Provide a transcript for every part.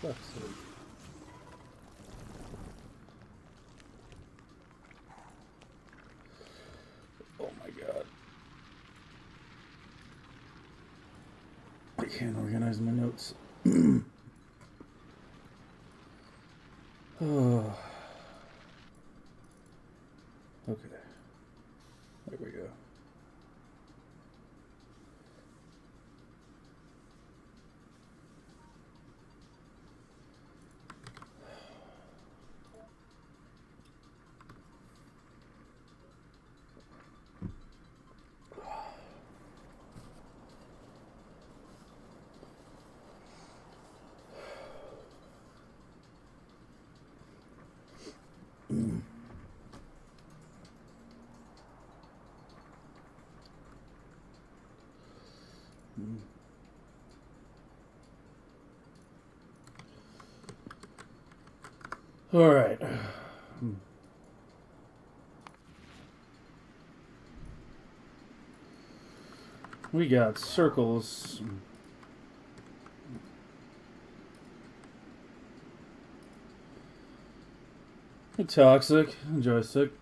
fuck's sake. Oh my god. I can't organize my notes. Oh. Okay. There we go. All right. We got circles. Toxic, joystick.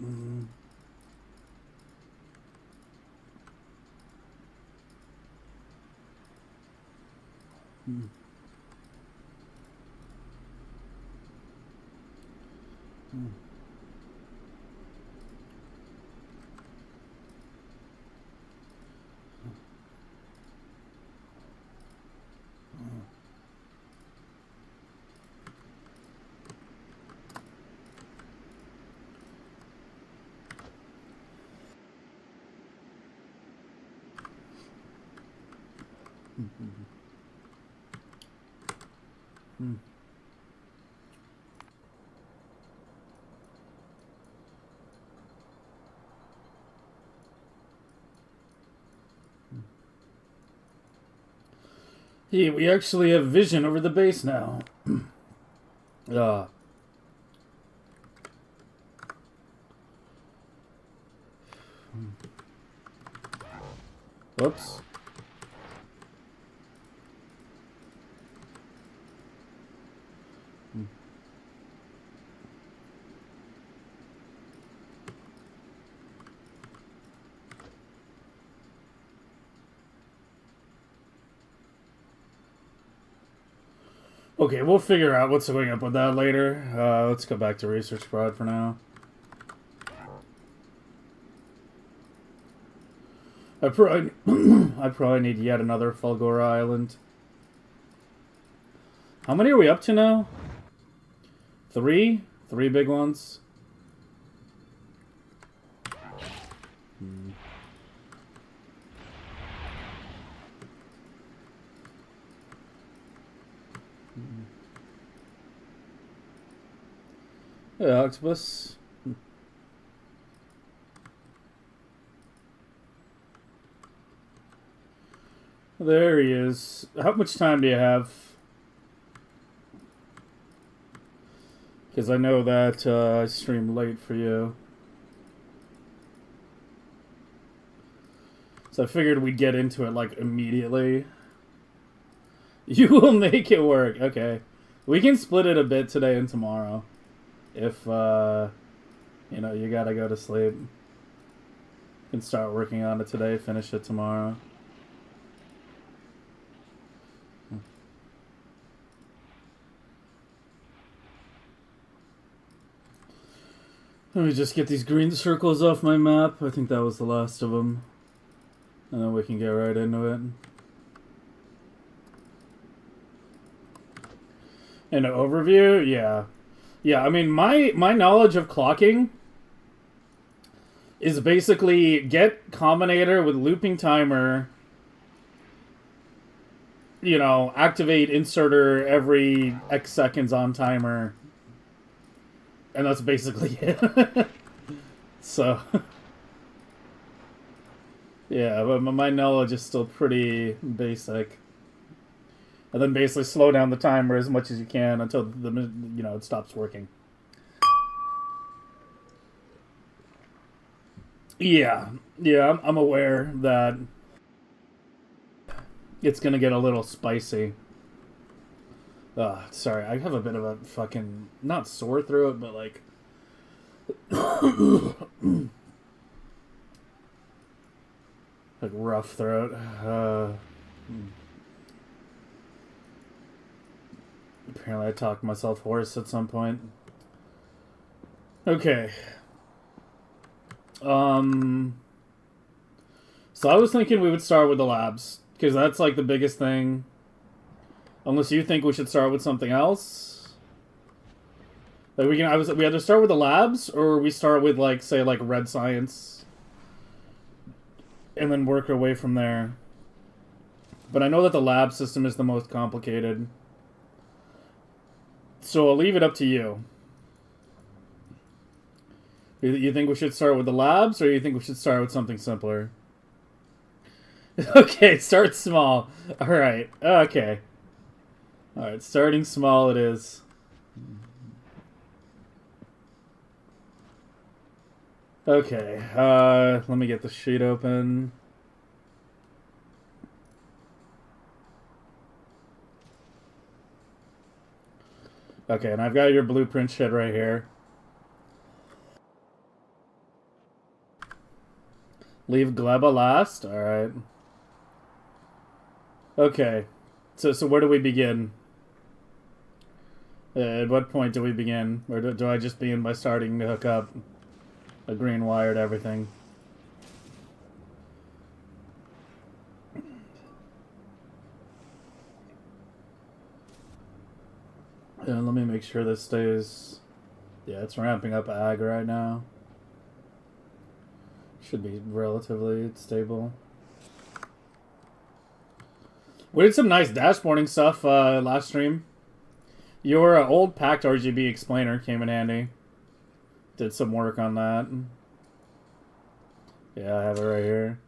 Yeah, we actually have vision over the base now. Whoops. Okay, we'll figure out what's going up with that later. Let's go back to Research Prod for now. I probably need yet another Fulgora Island. How many are we up to now? 3? 3 big ones? Hey, Octopus. There he is. How much time do you have? Because I know that I streamed late for you. So I figured we'd get into it, like, immediately. You will make it work. Okay. We can split it a bit today and tomorrow. If, you know, you gotta go to sleep. You can start working on it today, finish it tomorrow. Let me just get these green circles off my map. I think that was the last of them. And then we can get right into it. An overview? Yeah. Yeah, I mean, my knowledge of clocking is basically get combinator with looping timer, you know, activate inserter every X seconds on timer, and that's basically it. So, yeah, but my knowledge is still pretty basic. And then basically slow down the timer as much as you can until the it stops working. Yeah, I'm aware that it's gonna get a little spicy. Sorry, I have a bit of a fucking not sore throat, but like like rough throat. Apparently, I talked myself hoarse at some point. Okay. So I was thinking we would start with the labs because that's like the biggest thing. Unless you think we should start with something else. Like we either start with the labs or we start with like say like red science and then work our way from there. But I know that the lab system is the most complicated. So I'll leave it up to you. You think we should start with the labs or you think we should start with something simpler? Okay, start small. Alright, okay. Alright, starting small it is. Okay, let me get the sheet open. Okay, and I've got your blueprint shit right here. Leave Gleba last? Alright. Okay. So where do we begin? At what point do we begin? Or do I just begin by starting to hook up a green wire to everything? Let me make sure this stays... Yeah, it's ramping up ag right now. Should be relatively stable. We did some nice dashboarding stuff last stream. Your old packed RGB explainer came in handy. Did some work on that. Yeah, I have it right here.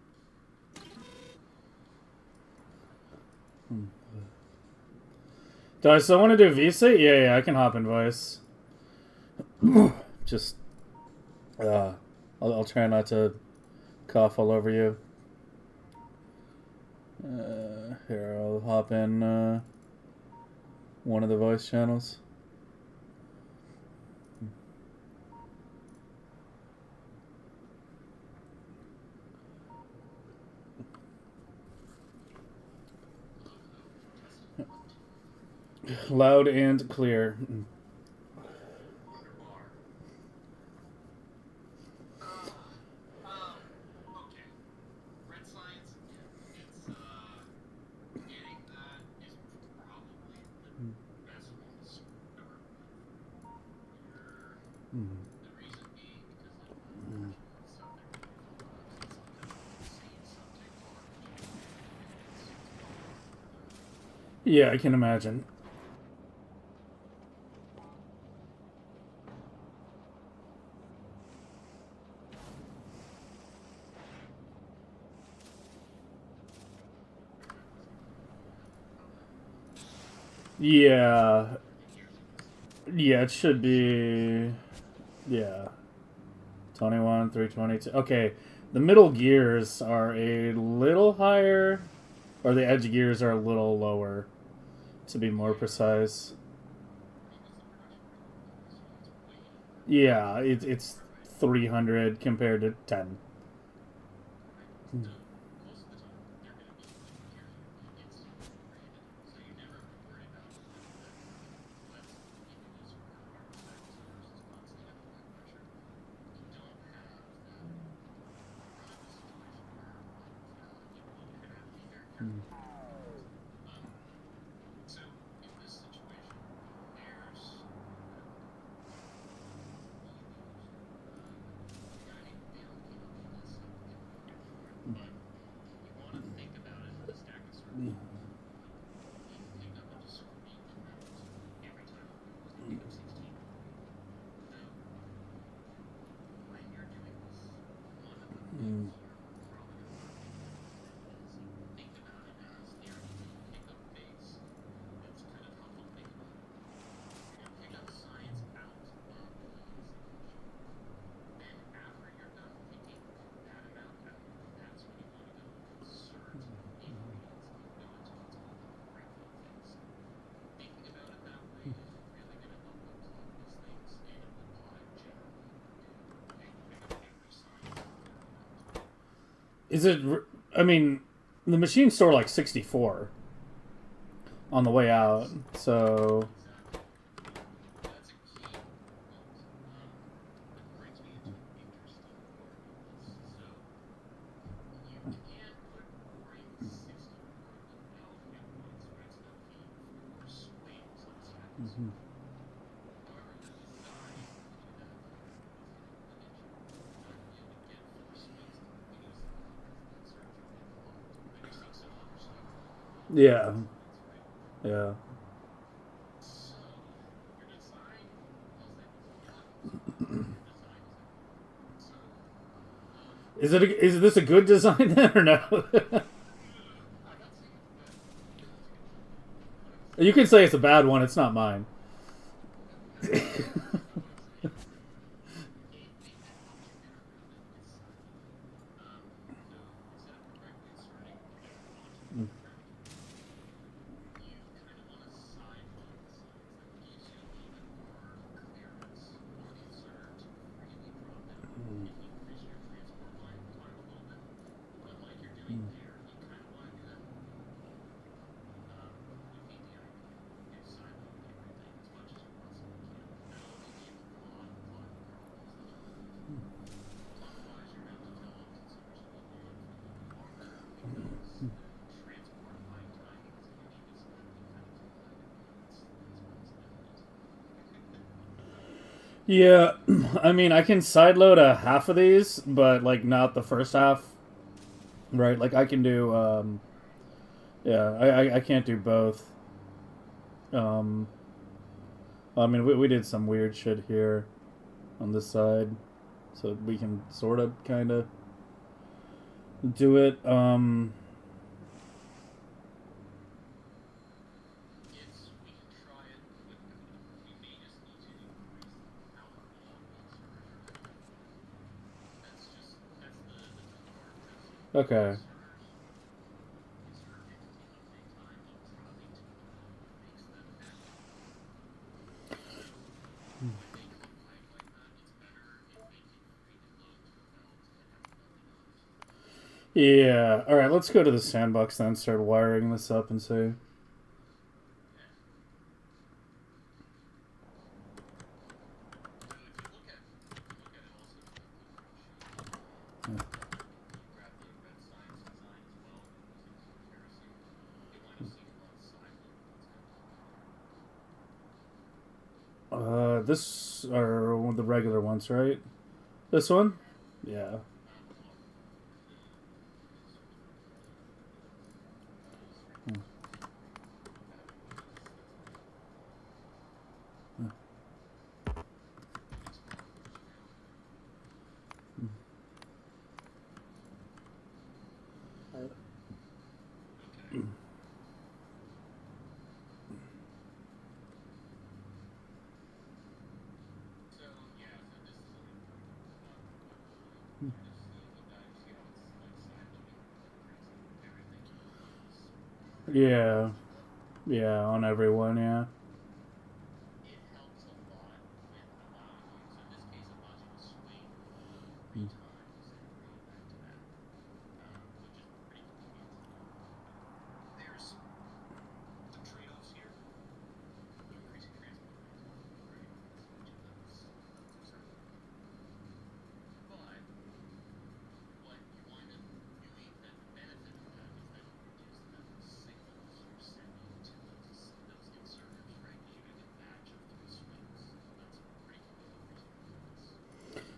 Do I still want to do VC? Yeah, I can hop in voice. Just, I'll try not to cough all over you. Here, I'll hop in one of the voice channels. Loud and clear. Yeah, I can imagine. Yeah. Yeah, it should be... Yeah. 21, 322. Okay, the middle gears are a little higher, or the edge gears are a little lower, to be more precise. Yeah, it's 300 compared to 10. Is it? I mean, the machine store like 64 on the way out, so. Mm-hmm. Yeah. Yeah. Is this a good design then or no? You can say it's a bad one. It's not mine. Yeah, I mean, I can sideload a half of these, but like not the first half, right? Like I can do, yeah, I can't do both. Um, I mean, we did some weird shit here on this side, so we can sort of kind of do it. Okay. Yeah. All right. Let's go to the sandbox then. Start wiring this up and see. This are the regular ones, right? This one? Yeah. Yeah. Yeah, on everyone, yeah.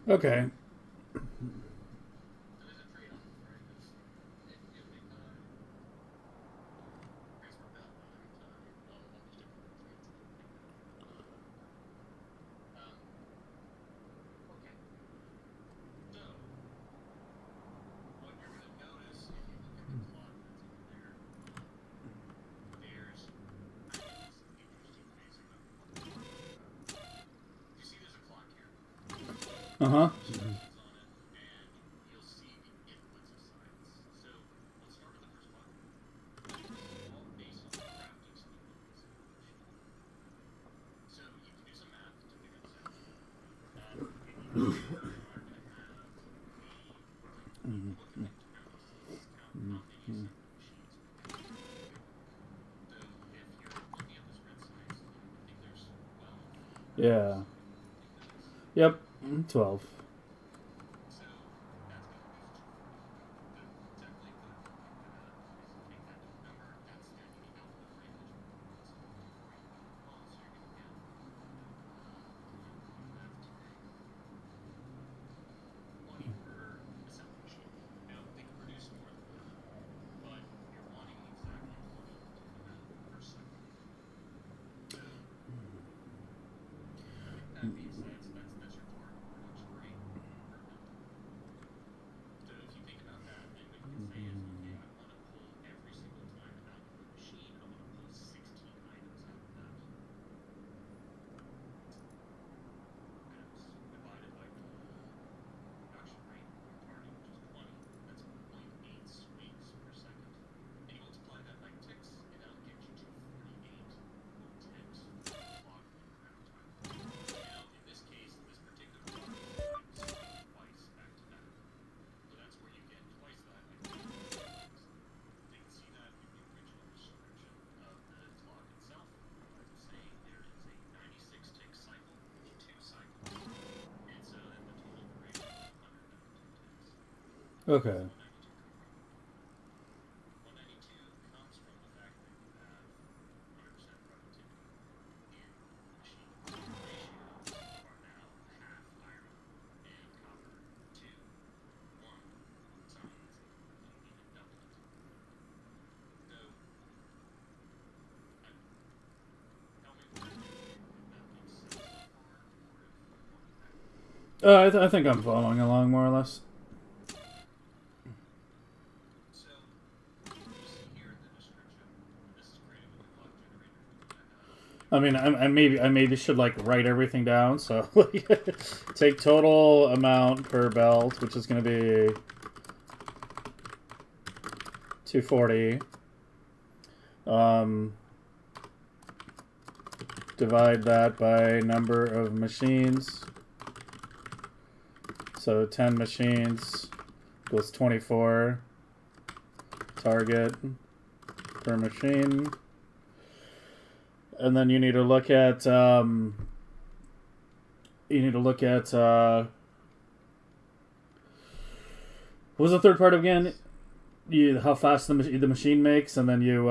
Okay. Uh huh. Yeah. Yep. 12. Okay. I think I'm following along more or less. I mean, I maybe should like write everything down. So take total amount per belt, which is going to be 240. Divide that by number of machines. So 10 machines equals 24 target per machine. And then you need to look at what was the third part again? How fast the machine makes, and then you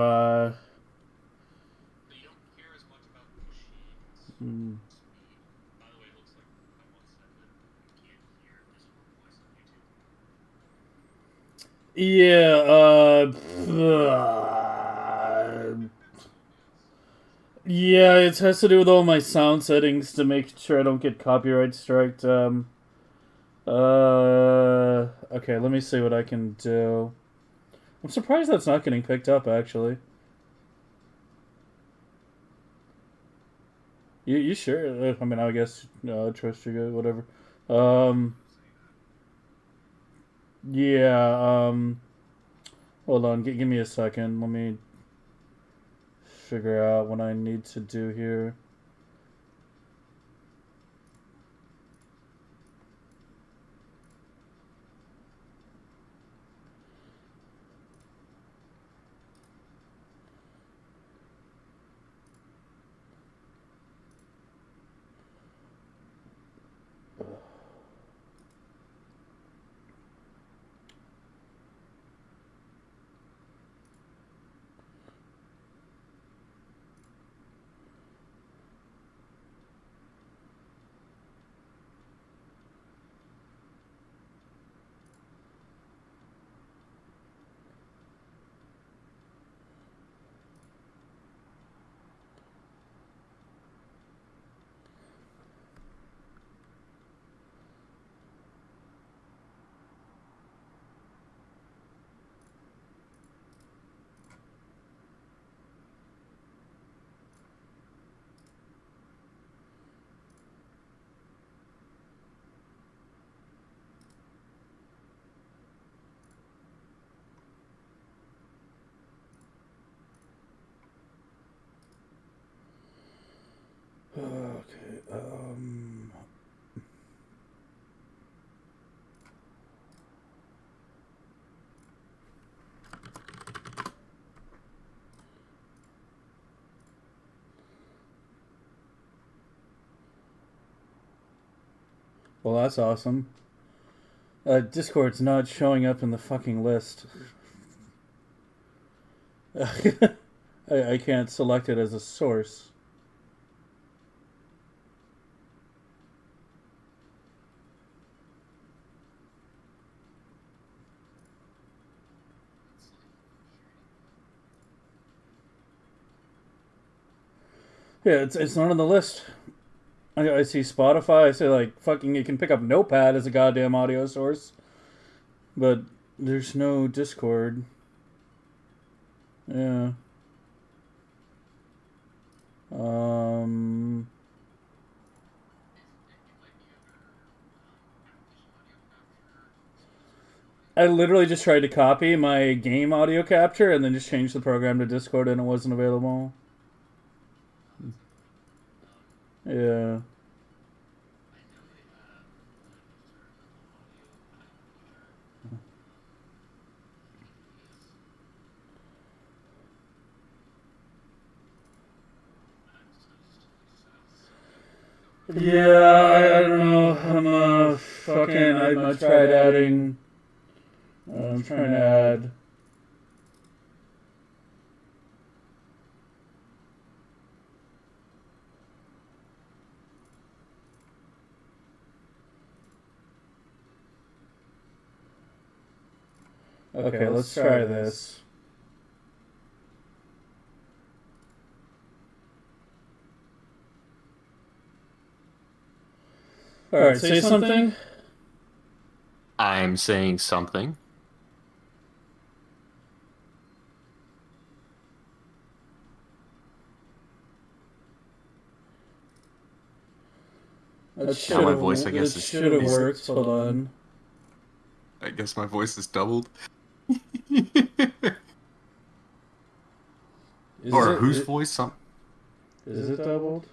yeah, yeah, it has to do with all my sound settings to make sure I don't get copyright striked. Okay, let me see what I can do. I'm surprised that's not getting picked up, actually. You sure? I mean, I guess trust you guys, whatever. Um, yeah. Hold on, give me a second. Let me figure out what I need to do here. Okay. Well, that's awesome. Discord's not showing up in the fucking list. I can't select it as a source. Yeah, it's not on the list. I see Spotify. I say like fucking. You can pick up Notepad as a goddamn audio source, but there's no Discord. Yeah. I literally just tried to copy my game audio capture and then just changed the program to Discord and it wasn't available. Yeah. Yeah, I don't know. I tried adding. I'm trying to add. Okay, let's try this. Alright, say something. I'm saying something. Now my voice, I guess, should have worked. Hold on. I guess my voice is doubled. Or whose voice? Is it doubled?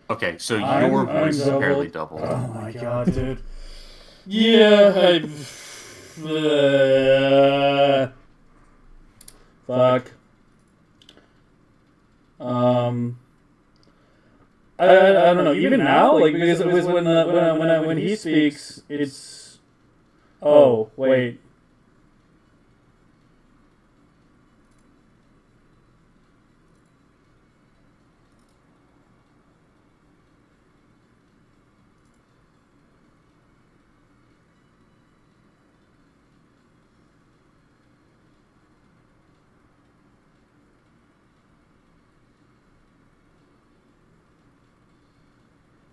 Okay, so your voice is apparently doubled. Oh my god, dude. Yeah, fuck. I don't know. Even now, like because it was when he speaks, it's. Oh wait.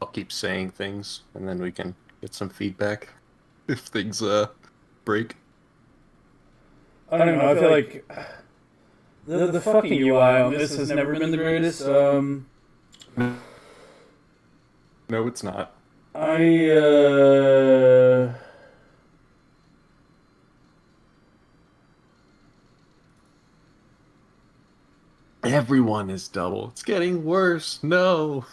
I'll keep saying things, and then we can get some feedback if things break. I don't know. I feel like the fucking UI on this has never been the greatest. No, it's not. Everyone is double. It's getting worse. No.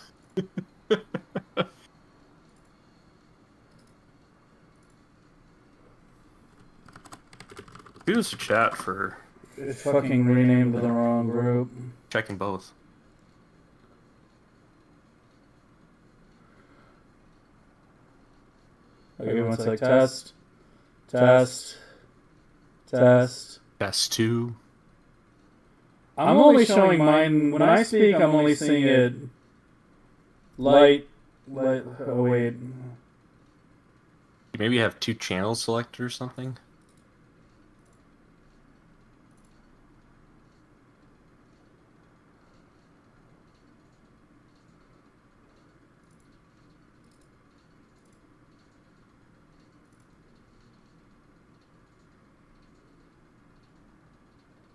Use chat for. It fucking renamed the wrong group. Checking both. Okay, one sec. Test. Test. Test. Test 2. I'm only showing mine. When I speak, I'm only seeing it. Light. Oh, wait. Maybe you have 2 channels selected or something?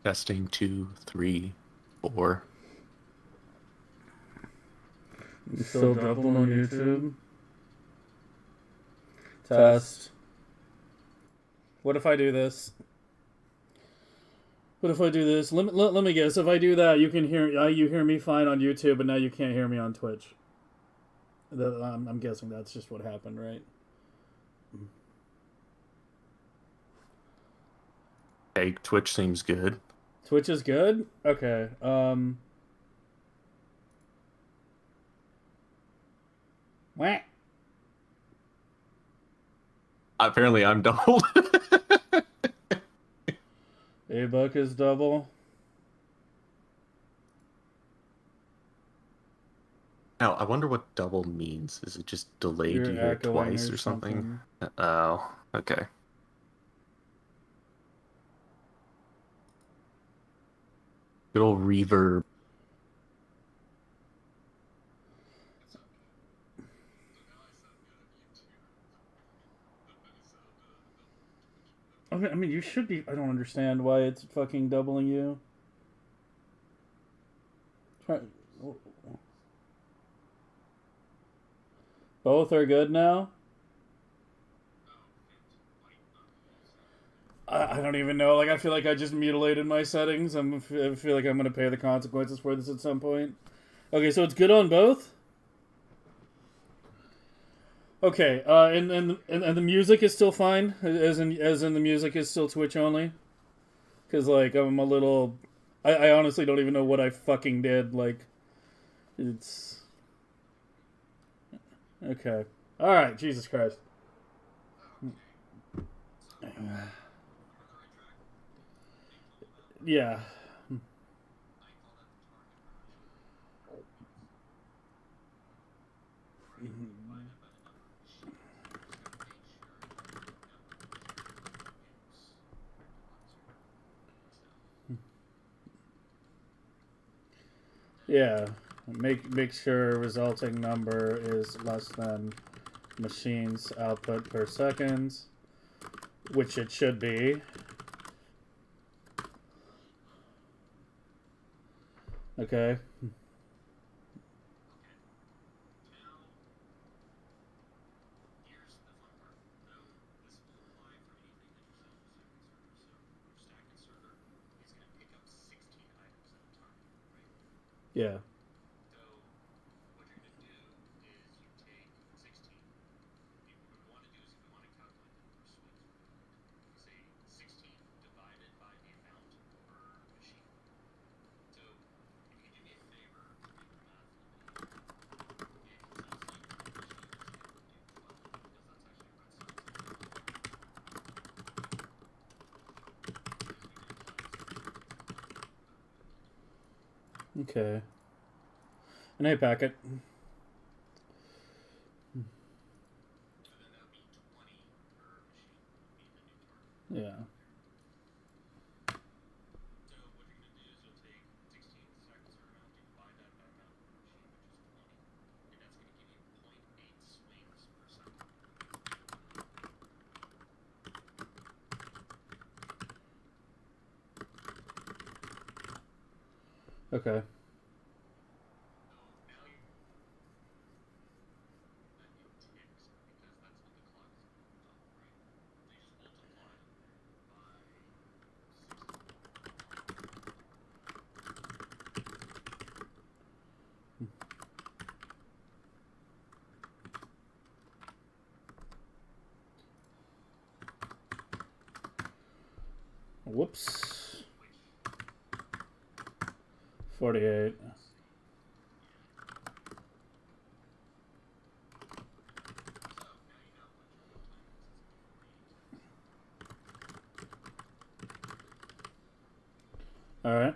Testing 2, 3, 4. You still double on YouTube? Test. What if I do this? What if I do this? Let me guess. If I do that, you hear me fine on YouTube, but now you can't hear me on Twitch. I'm guessing that's just what happened, right? Okay, Twitch seems good. Twitch is good? Okay. Wah. Apparently, I'm doubled. A-Buck is double. Now, I wonder what double means. Is it just delayed? You're You hear it echoing twice or or something? something. Oh, okay. Good old reverb. I mean, you should be. I don't understand why it's fucking doubling you. Try. Both are good now? I don't even know. Like, I feel like I just mutilated my settings. I feel like I'm going to pay the consequences for this at some point. Okay, so it's good on both? Okay, and the music is still fine? As in the music is still Twitch only? Because, like, I'm a little... I honestly don't even know what I fucking did. Like, it's... Okay. Alright, Jesus Christ. Yeah. Yeah. Make sure resulting number is less than machines output per second, which it should be. Okay. Yeah. Okay. And hey, Packet. Yeah. Okay. Whoops. 48. All right.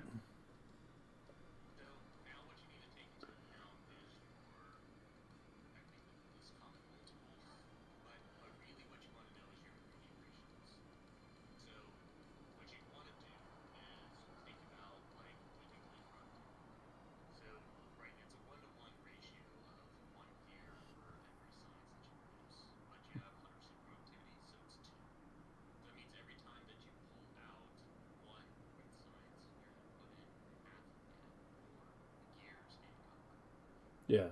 Yeah.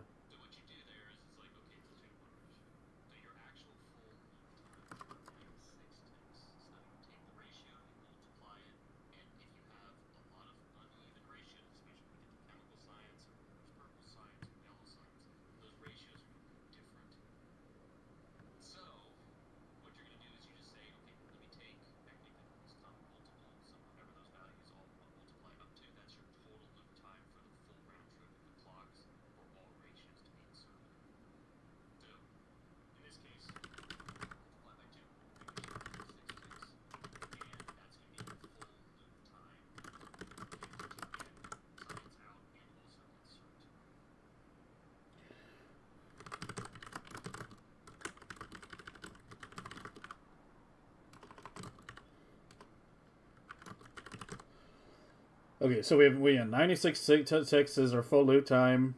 Okay, so we have 96 ticks is our full loot time.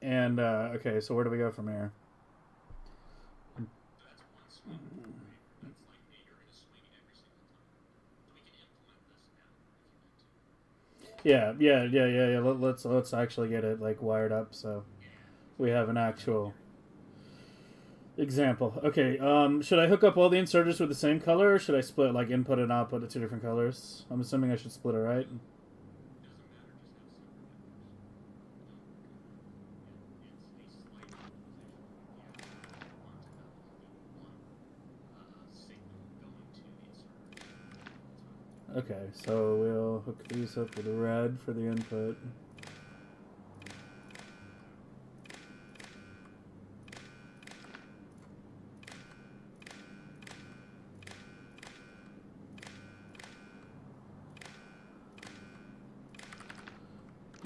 And, okay, so where do we go from here? Yeah. Let's actually get it like wired up so we have an actual example. Okay. Should I hook up all the inserters with the same color, or should I split like input and output to 2 different colors? I'm assuming I should split it, right? Okay, so we'll hook these up with red for the input.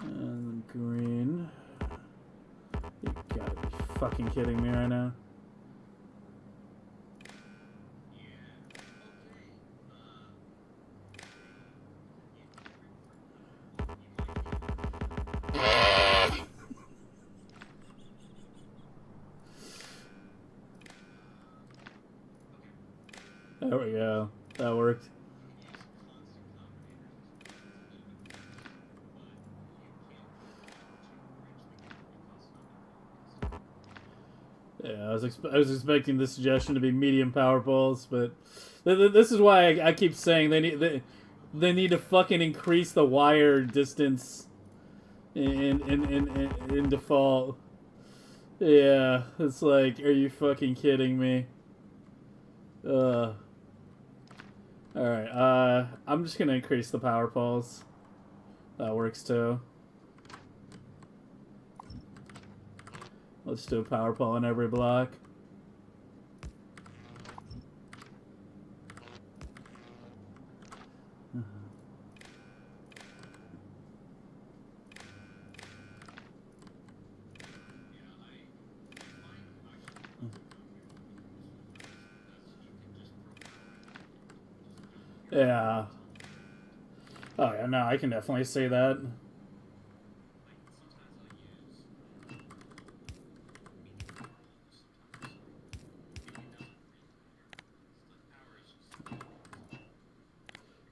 And green. You gotta be fucking kidding me right now. There we go. That worked. Yeah, I was expecting the suggestion to be medium power poles, but this is why I keep saying they need to fucking increase the wire distance in default. Yeah, it's like, are you fucking kidding me? Alright, I'm just gonna increase the power poles. That works too. Let's do a power pole on every block. Yeah. Oh yeah, no, I can definitely see that.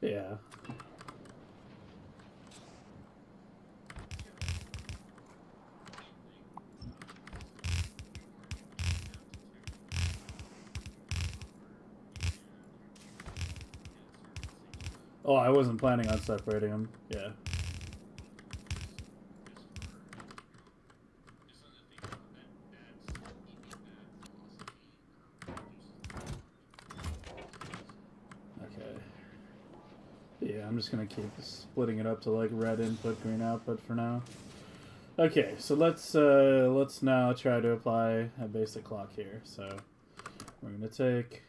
Yeah. Oh, I wasn't planning on separating them. Yeah. Okay. Yeah, I'm just gonna keep splitting it up to like red input, green output for now. Okay, so let's now try to apply a basic clock here. So we're gonna take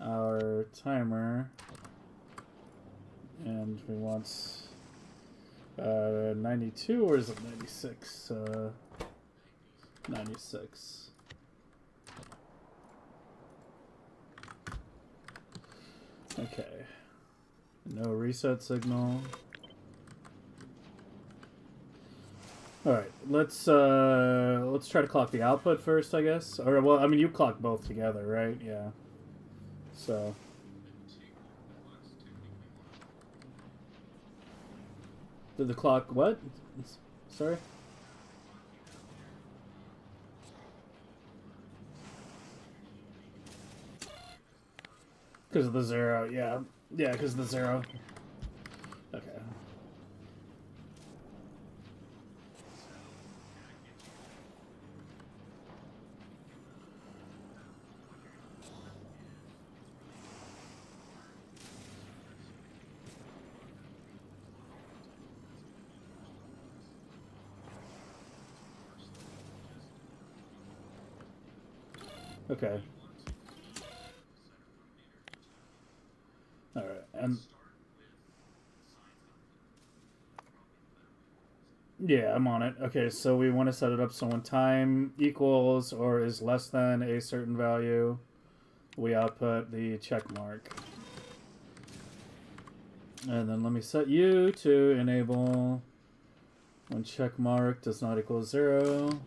our timer, and we want 92, or is it 96? 96. Okay. No reset signal. All right, let's try to clock the output first, I guess. Or well, I mean, you clock both together, right? Yeah. So. Did the clock what? Sorry. Because of the 0, yeah. Yeah, because of the 0. Okay. Okay. Alright, and... Yeah, I'm on it. Okay, so we want to set it up so when time equals or is less than a certain value, we output the check mark. And then let me set you to enable when check mark does not equal 0.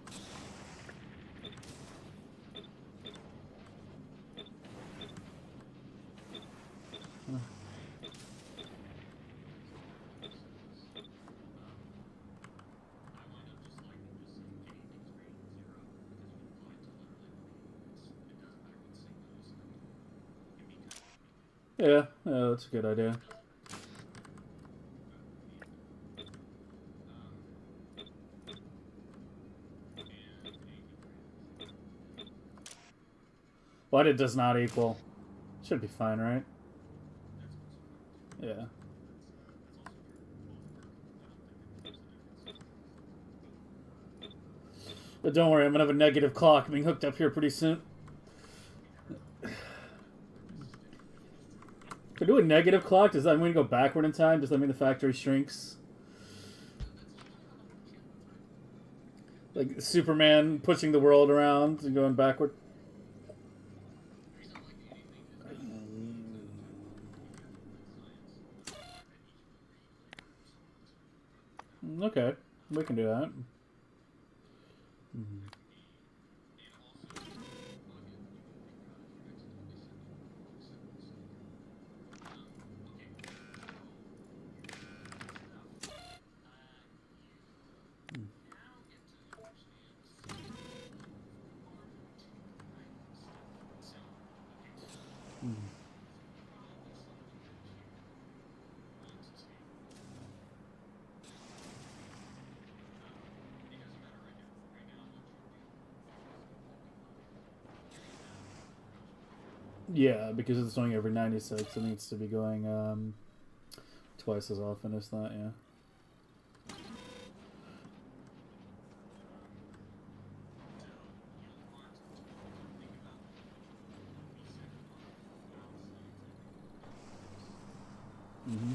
Yeah, that's a good idea. What it does not equal. Should be fine, right? Yeah. But don't worry, I'm gonna have a negative clock being hooked up here pretty soon. If I do a negative clock, does that mean we go backward in time? Does that mean the factory shrinks? Like Superman pushing the world around and going backward? Okay, we can do that. Mm-hmm. Yeah, because it's going every 96, it needs to be going twice as often as that, yeah. Mm-hmm.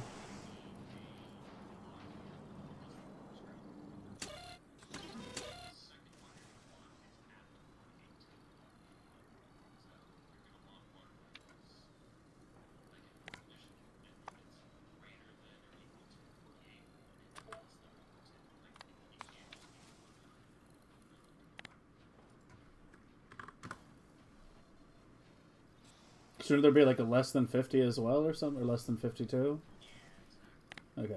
Shouldn't there be like a less than 50 as well or something? Or less than 52? Okay.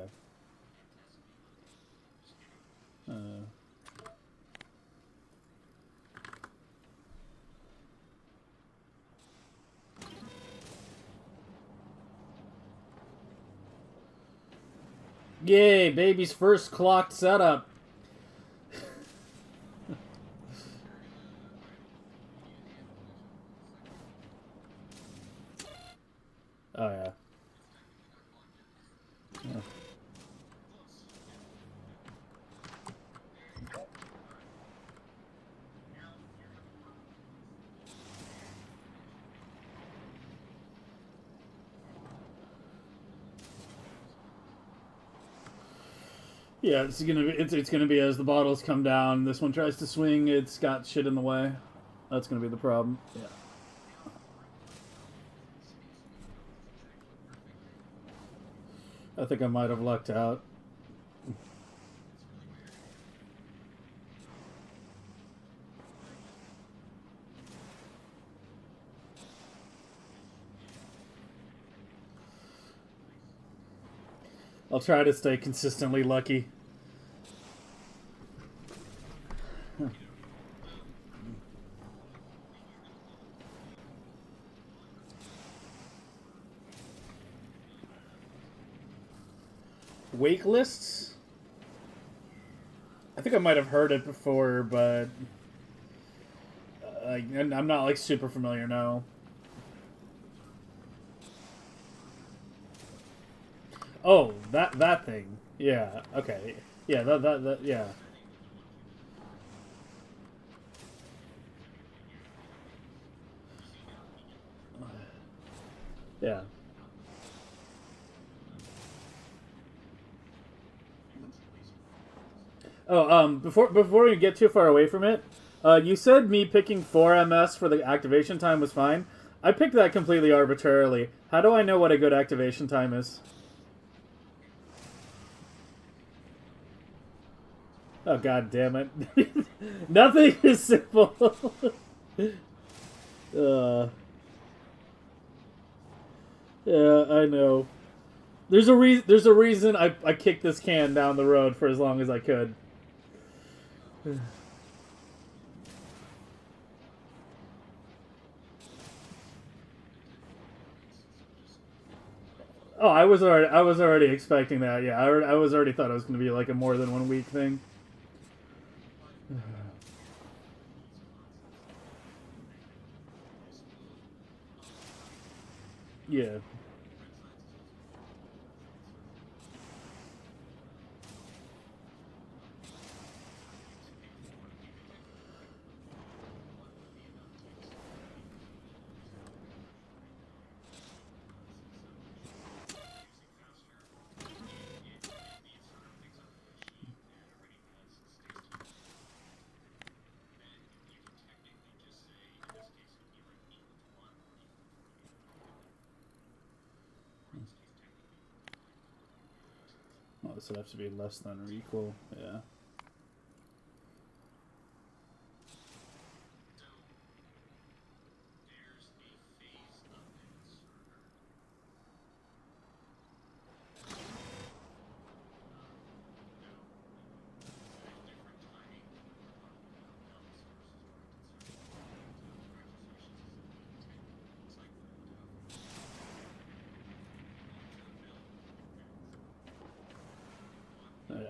Yay, baby's first clocked setup. Oh, yeah. Yeah. Yeah, it's gonna be as the bottles come down. This one tries to swing, it's got shit in the way. That's gonna be the problem. Yeah. I think I might have lucked out. I'll try to stay consistently lucky. Wake lists? I think I might have heard it before, but I'm not like super familiar now. Oh, that thing. Yeah. Okay. Yeah. That. Yeah. Yeah. Oh, before you get too far away from it, you said me picking 4 ms for the activation time was fine. I picked that completely arbitrarily. How do I know what a good activation time is? Oh god damn it! Nothing is simple. Yeah, I know. There's a reason. There's a reason I kicked this can down the road for as long as I could. Oh, I was already expecting that. Yeah, I was already thought it was going to be like a more than 1 week thing. Yeah. Well, this would have to be less than or equal. Yeah.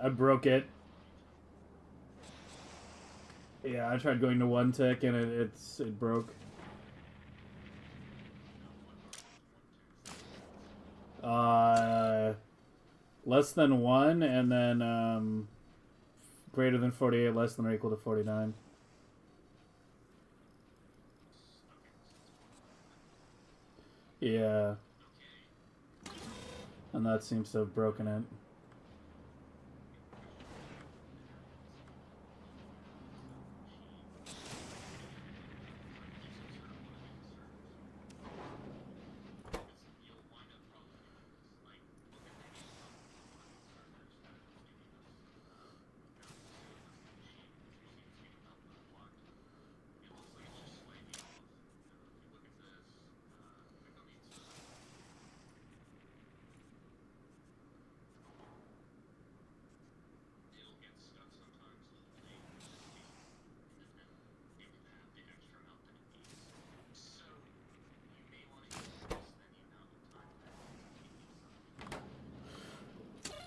I broke it. Yeah, I tried going to 1 tick and it broke. Less than 1, and then greater than 48, less than or equal to 49. Yeah. And that seems to have broken it.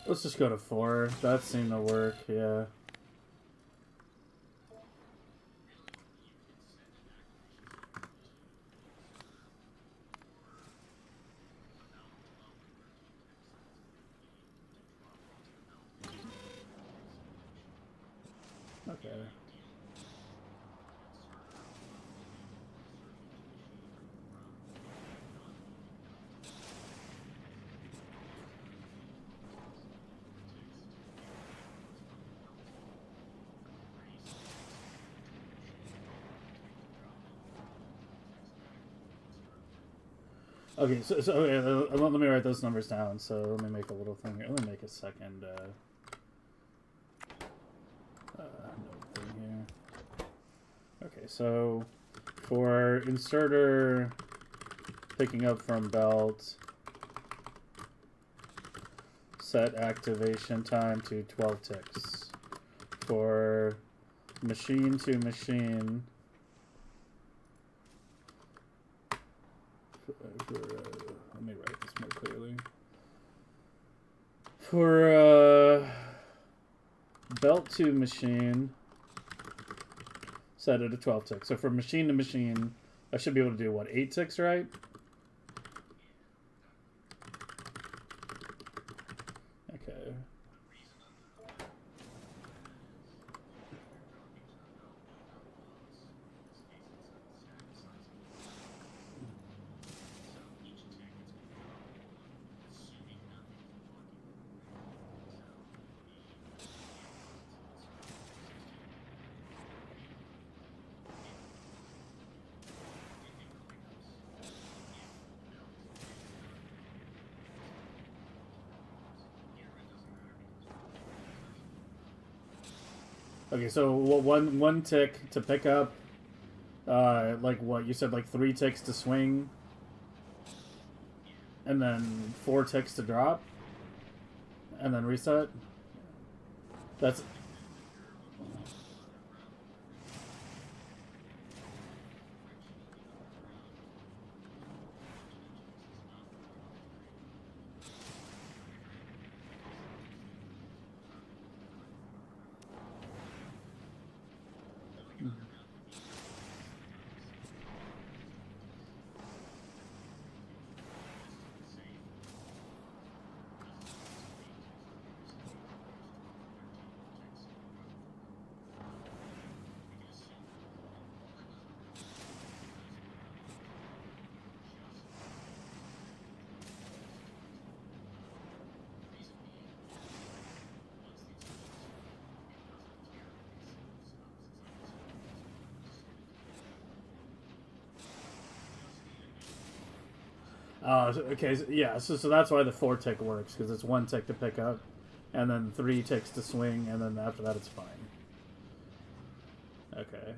Let's just go to 4. That seemed to work, yeah. Okay. Okay, so okay, let me write those numbers down. So let me make a little thing here. Let me make a second note thing here. Okay, so for inserter picking up from belt, set activation time to 12 ticks. For machine to machine, let me write this more clearly. For belt to machine, set it to 12 ticks. So for machine to machine, I should be able to do what, 8 ticks, right? Okay. Okay, so one tick to pick up. Like what you said, like 3 ticks to swing, and then 4 ticks to drop, and then reset. That's okay. Yeah, so that's why the 4 tick works, because it's 1 tick to pick up, and then 3 ticks to swing, and then after that it's fine. Okay.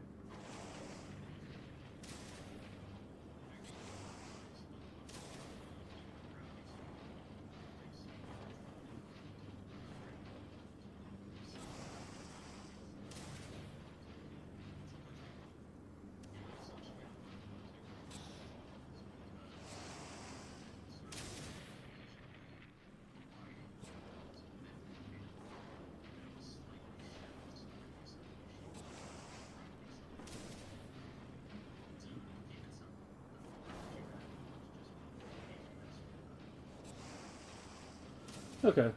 Okay.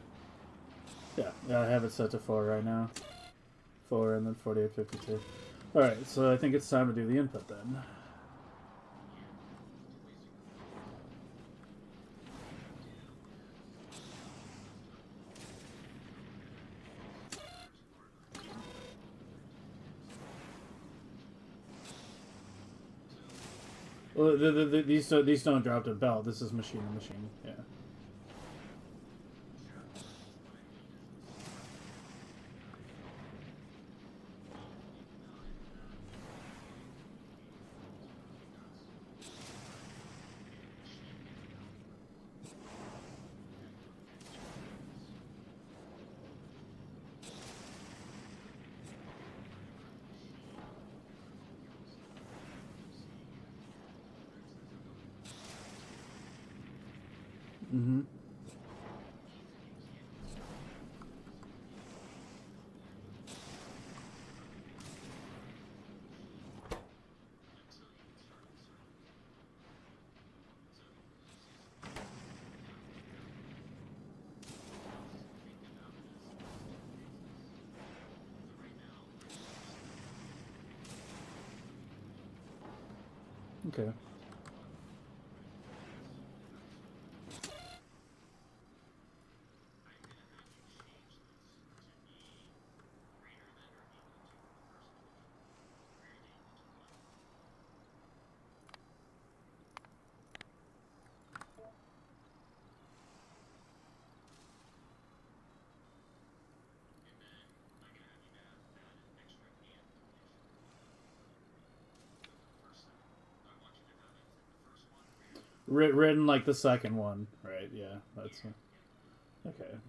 Yeah, I have it set to 4 right now. 4 and then 4852. Alright, so I think it's time to do the input then. Well, these don't drop to belt. This is machine to machine. Yeah. Mm-hmm. Okay. Written like the second one, right? Yeah, that's okay.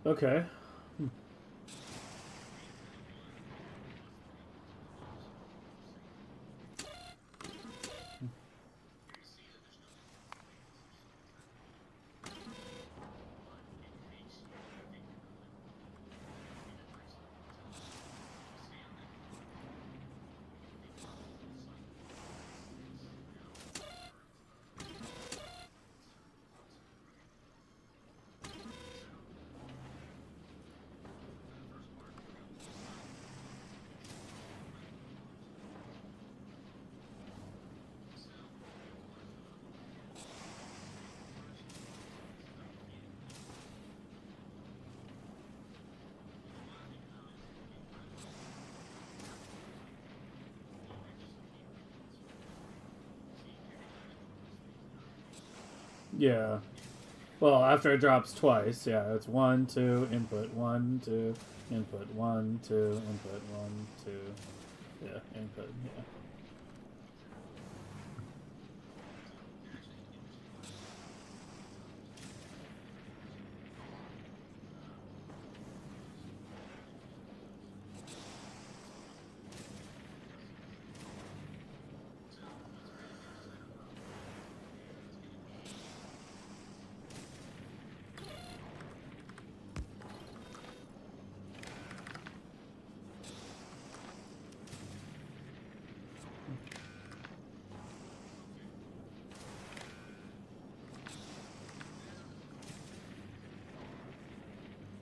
Okay. Yeah. Well, after it drops twice, yeah, it's 1, 2, input, 1, 2, input, 1, 2, input, 1, 2, yeah, input, yeah.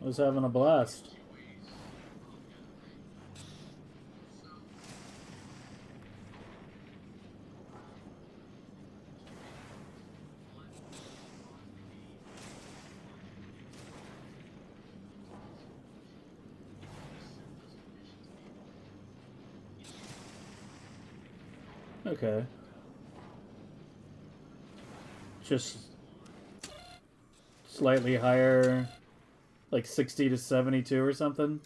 I was having a blast. Okay. Just slightly higher, like 60 to 72 or something.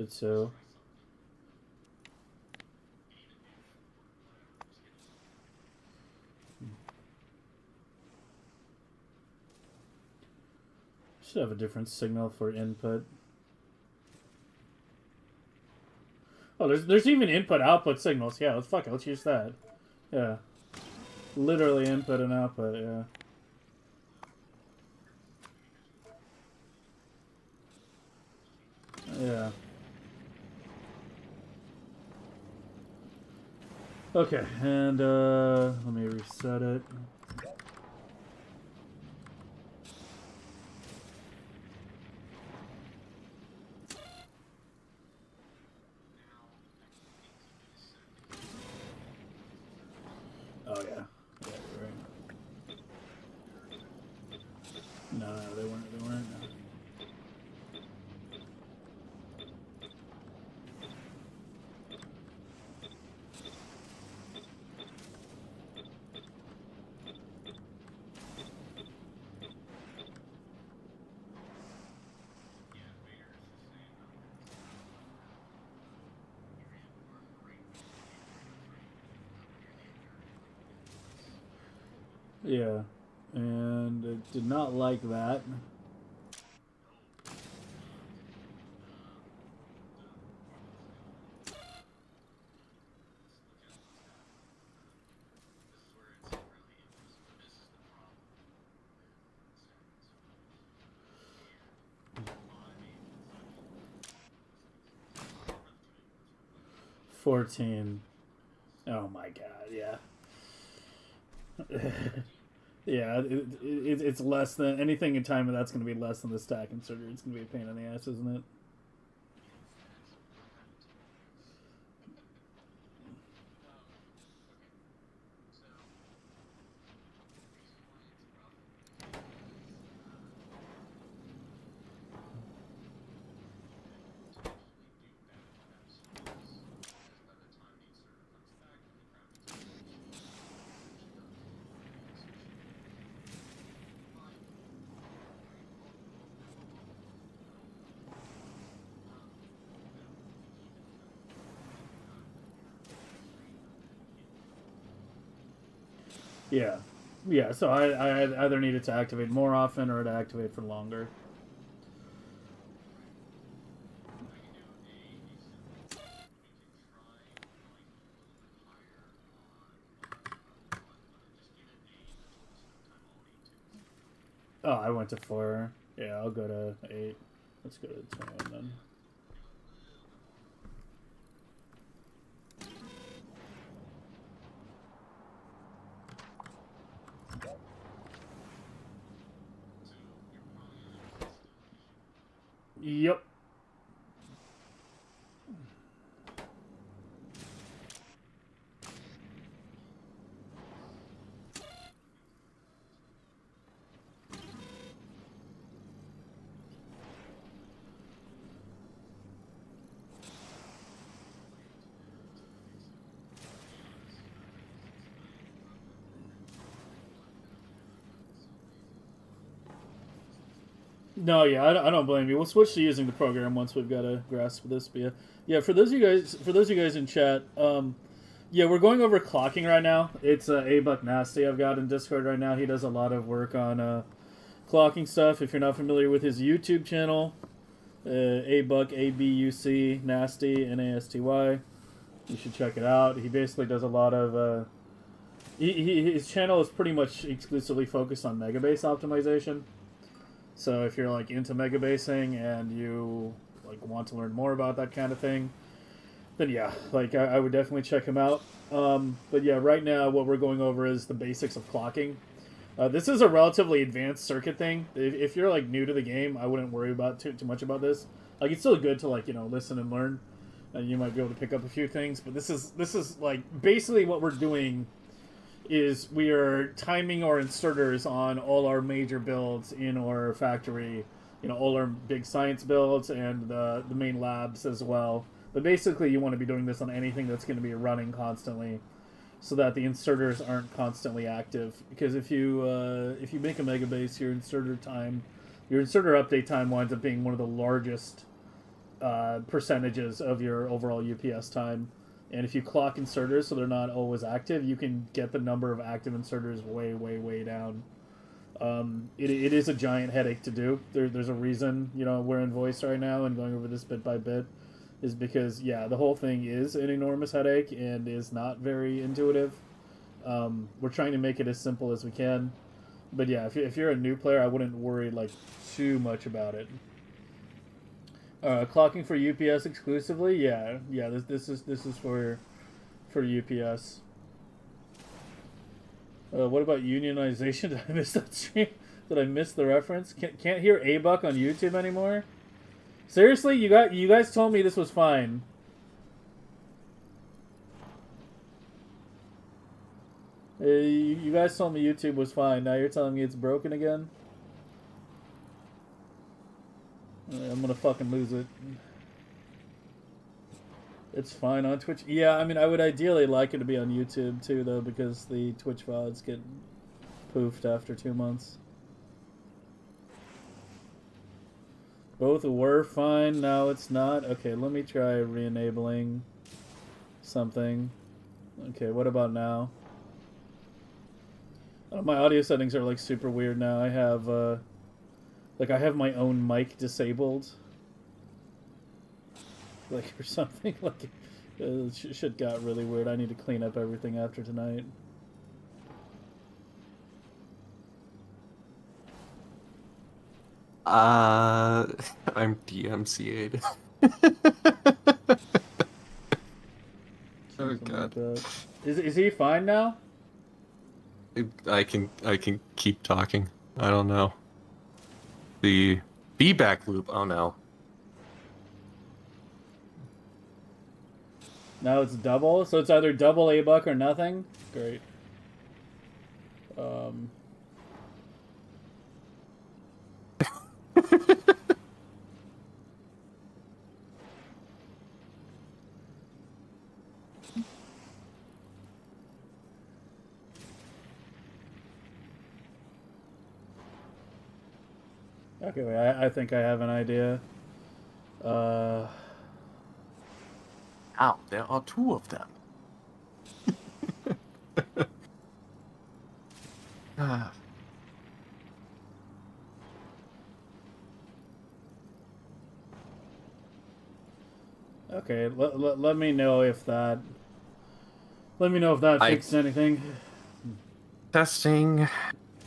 So should have a different signal for input. Oh, there's even input output signals. Yeah, let's use that. Yeah. Literally input and output, yeah. Yeah. Okay, and let me reset it. Oh yeah. Yeah, you're right. No, they weren't. Yeah. And it did not like that. $14. Oh my god, yeah. Yeah, it's less than anything in time, that's going to be less than the stack inserter. It's going to be a pain in the ass, isn't it? Yeah. Yeah, so I either need it to activate more often or to activate for longer. Oh, I went to 4. Yeah, I'll go to 8. Let's go to 21 then. Yep. No, yeah, I don't blame you. We'll switch to using the program once we've got a grasp of this. But yeah. For those of you guys in chat, yeah, we're going over clocking right now. It's abucnasty I've got in Discord right now. He does a lot of work on clocking stuff. If you're not familiar with his YouTube channel, abuc abuc nasty nasty, you should check it out. He basically does a lot of his channel is pretty much exclusively focused on Megabase optimization. So if you're like into megabasing and you like want to learn more about that kind of thing, then yeah, like I would definitely check him out. But yeah, right now what we're going over is the basics of clocking. This is a relatively advanced circuit thing. If you're like new to the game, I wouldn't worry about too much about this. Like it's still good to like listen and learn, and you might be able to pick up a few things. But this is like basically what we're doing is we are timing our inserters on all our major builds in our factory, all our big science builds and the main labs as well. But basically, you want to be doing this on anything that's going to be running constantly, so that the inserters aren't constantly active. Because if you make a megabase, your inserter update time winds up being one of the largest percentages of your overall UPS time. And if you clock inserters so they're not always active, you can get the number of active inserters way, way, way down. It is a giant headache to do. There's a reason, we're in voice right now and going over this bit by bit, is because, yeah, the whole thing is an enormous headache and is not very intuitive. We're trying to make it as simple as we can. But yeah, if you're a new player, I wouldn't worry, like, too much about it. Clocking for UPS exclusively, yeah. This is for UPS. What about unionization? Did I miss that stream? Did I miss the reference? Can't hear abuc on YouTube anymore. Seriously, you guys told me this was fine. You guys told me YouTube was fine. Now you're telling me it's broken again. I'm gonna fucking lose it. It's fine on Twitch. Yeah, I mean, I would ideally like it to be on YouTube too, though, because the Twitch VODs get poofed after 2 months. Both were fine. Now it's not. Okay, let me try re-enabling something. Okay, what about now? My audio settings are like super weird now. I have I have my own mic disabled, like, or something. Like, shit got really weird. I need to clean up everything after tonight. I'm DMCA'd. Oh god. Like is he fine now? I can keep talking. I don't know. The feedback loop. Oh no. Now it's double, so it's either double abuc or nothing. Great. Okay, wait, I think I have an idea. Ow, there are two of them. Okay, let me know if that... Let me know if that fixed anything. Testing.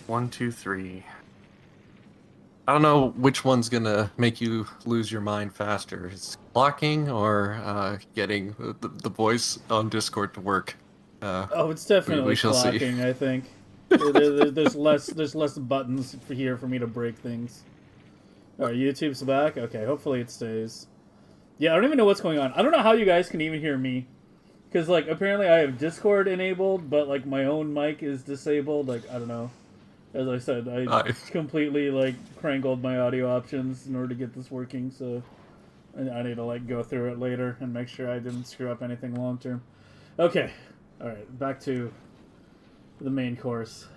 1, 2, 3. I don't know which one's gonna make you lose your mind faster. It's clocking or getting the voice on Discord to work. Oh, it's definitely we shall clocking, see. I think. There's less buttons here for me to break things. Alright, YouTube's back. Okay, hopefully it stays. Yeah, I don't even know what's going on. I don't know how you guys can even hear me. Because, like, apparently I have Discord enabled, but, like, my own mic is disabled. Like, I don't know. As I said, I Nice. completely, like, crankled my audio options in order to get this working, so I need to, like, go through it later and make sure I didn't screw up anything long term. Okay. Alright, back to the main course.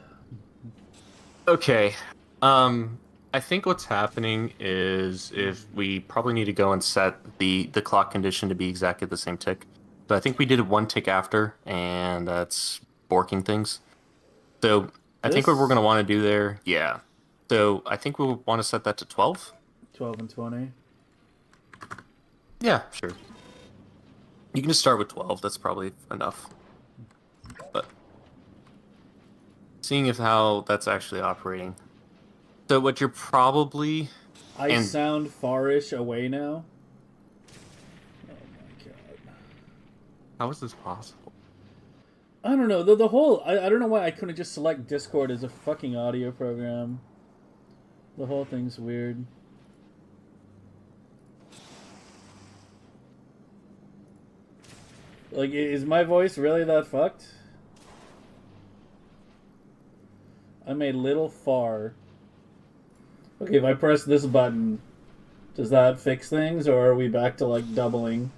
Okay. I think what's happening is if we probably need to go and set the clock condition to be exactly the same tick. So I think we did it one tick after, and that's borking things. So I think what we're This? gonna want to do there, yeah. So I think we'll want to set that to 12. 12 and 20. Yeah, sure. You can just start with 12. That's probably enough. But seeing if how that's actually operating. So what you're probably I and sound farish away now. Oh my god. how is this possible? I don't know. The whole. I don't know why I couldn't just select Discord as a fucking audio program. The whole thing's weird. Like, is my voice really that fucked? I'm a little far. Okay, if I press this button, does that fix things, or are we back to, like, doubling?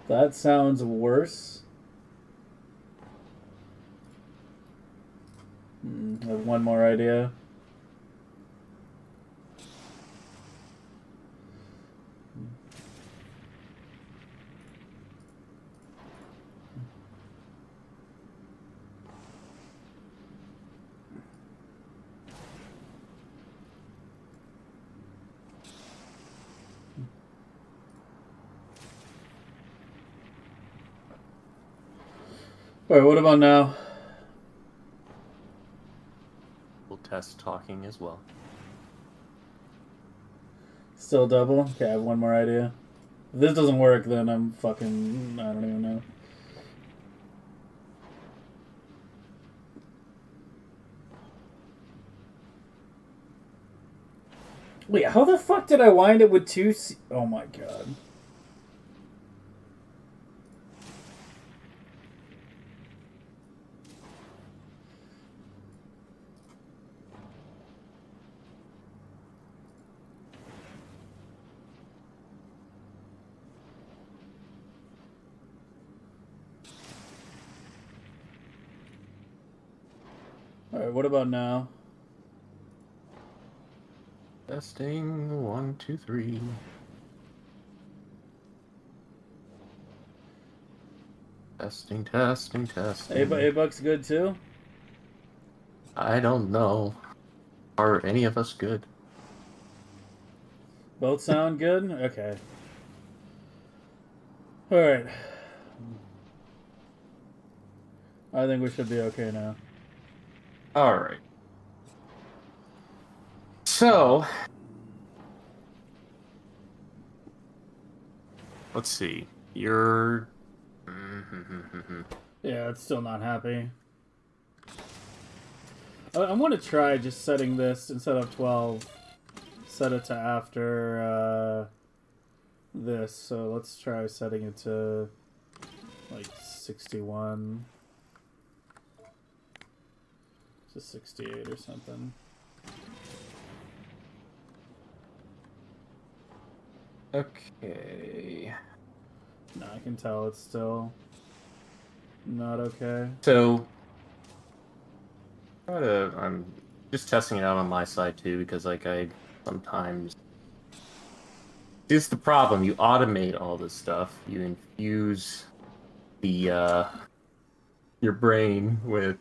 That sounds worse. I have one more idea. Alright, what about now? We'll test talking as well. Still double? Okay, I have one more idea. If this doesn't work, then I'm fucking... I don't even know. Wait, how the fuck did I wind it with two... Oh my god. Alright, what about now? Testing 1, 2, 3. Testing, testing, testing. A-Buck's good too? I don't know. Are any of us good? Both sound good? Okay. Alright. I think we should be okay now. Alright. So, let's see. You're... Yeah, it's still not happy. I want to try just setting this, instead of 12, set it to after this. So let's try setting it to like 61 to 68 or something. Okay. No, I can tell it's still not okay. So, I'm just testing it out on my side too, because like I sometimes... This is the problem. You automate all this stuff. You infuse the your brain with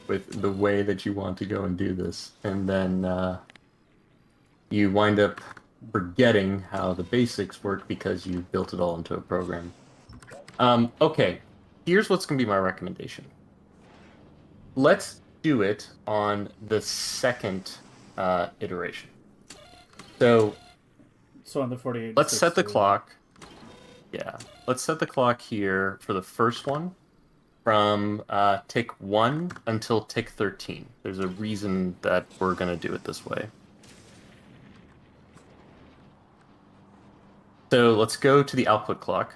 the way that you want to go and do this, and then you wind up forgetting how the basics work because you built it all into a program. Okay, here's what's gonna be my recommendation. Let's do it on the second iteration. So on the 48. let's set the clock. Yeah, let's set the clock here for the first one. from tick 1 until tick 13. There's a reason that we're going to do it this way. So let's go to the output clock.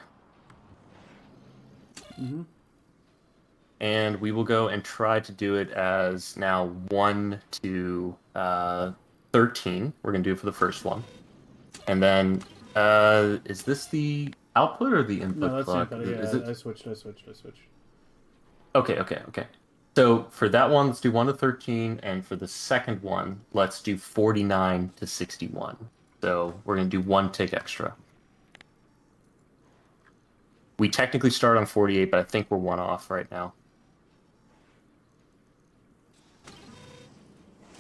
Mm-hmm. And we will go and try to do it as now 1 to 13. We're going to do it for the first one. And then, is this the output or the input No, that's clock? the input. Yeah, I switched. Okay. So for that one, let's do 1 to 13. And for the second one, let's do 49 to 61. So we're going to do 1 tick extra. We technically start on 48, but I think we're 1 off right now.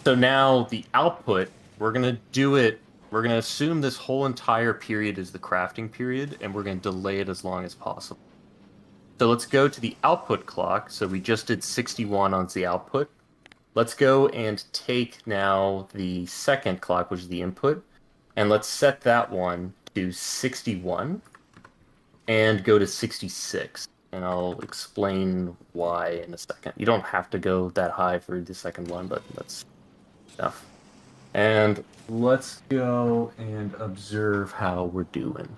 So now the output, we're going to do it, we're going to assume this whole entire period is the crafting period, and we're going to delay it as long as possible. So let's go to the output clock. So we just did 61 on the output. Let's go and take now the second clock, which is the input, and let's set that one to 61 and go to 66. And I'll explain why in a second. You don't have to go that high for the second one, but that's enough. And let's go and observe how we're doing.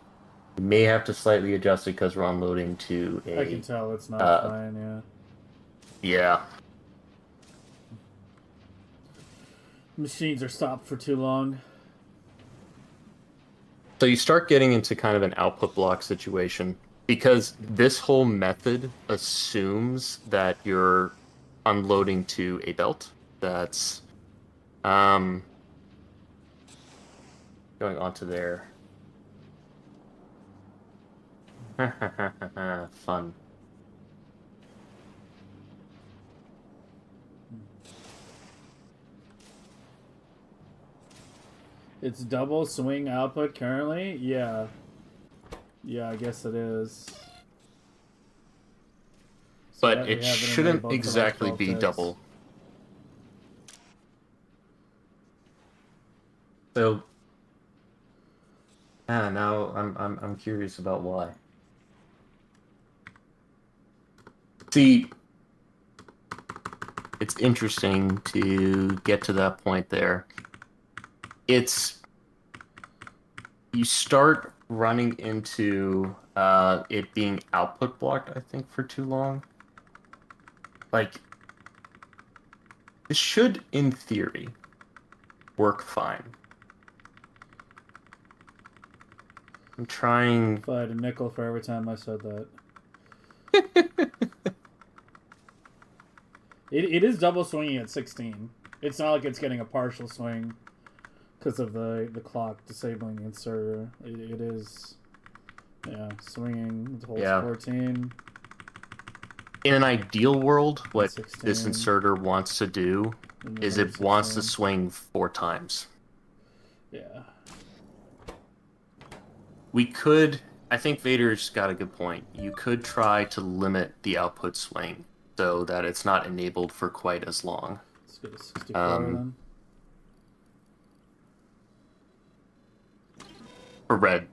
We may have to slightly adjust it because we're unloading to a... I can tell it's not fine, yeah. Yeah. Machines are stopped for too long. So you start getting into kind of an output block situation because this whole method assumes that you're unloading to a belt that's going onto there. Fun. It's double swing output currently? Yeah. Yeah, I guess it is. So but it shouldn't exactly be double. So now I'm curious about why. See, it's interesting to get to that point there. You start running into it being output blocked, I think, for too long. Like, this should, in theory, work fine. I'm trying... If I had a nickel for every time I said that. It is double swinging at 16. It's not like it's getting a partial swing because of the clock disabling the inserter. It is, yeah, swinging. It holds 14. In an ideal world, what 16. this inserter wants to do is it wants to swing 4 times. Yeah. We could... I think Vader's got a good point. You could try to limit the output swing so that it's not enabled for quite as long. Let's go to 64 then. For red.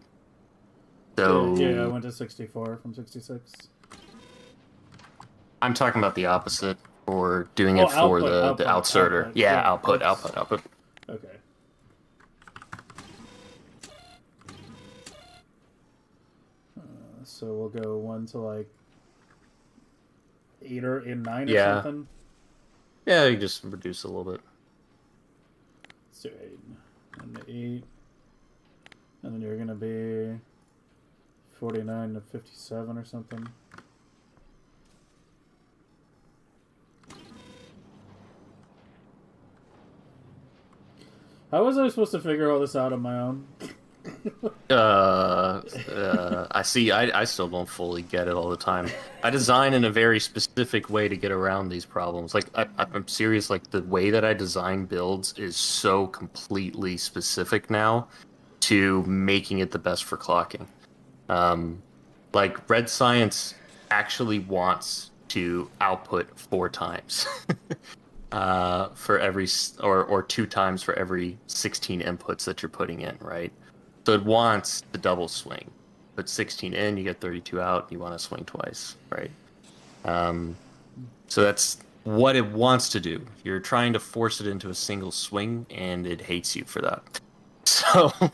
So yeah, I went to 64 from 66. I'm talking about the opposite, or doing it for the outserter. Yeah, output. Okay. So we'll go 1 to like 8 or 9 or something. Yeah, you just reduce a little bit. Let's do 8. 1 to 8. And then you're gonna be 49 to 57 or something. How was I supposed to figure all this out on my own? I see. I still don't fully get it all the time. I design in a very specific way to get around these problems. Like, I'm serious. Like, the way that I design builds is so completely specific now to making it the best for clocking. Like, Red Science actually wants to output 4 times. For every, or 2 times for every 16 inputs that you're putting in, right? So it wants the double swing. Put 16 in, you get 32 out, you want to swing twice, right? So that's what it wants to do. You're trying to force it into a single swing, and it hates you for that. So, Why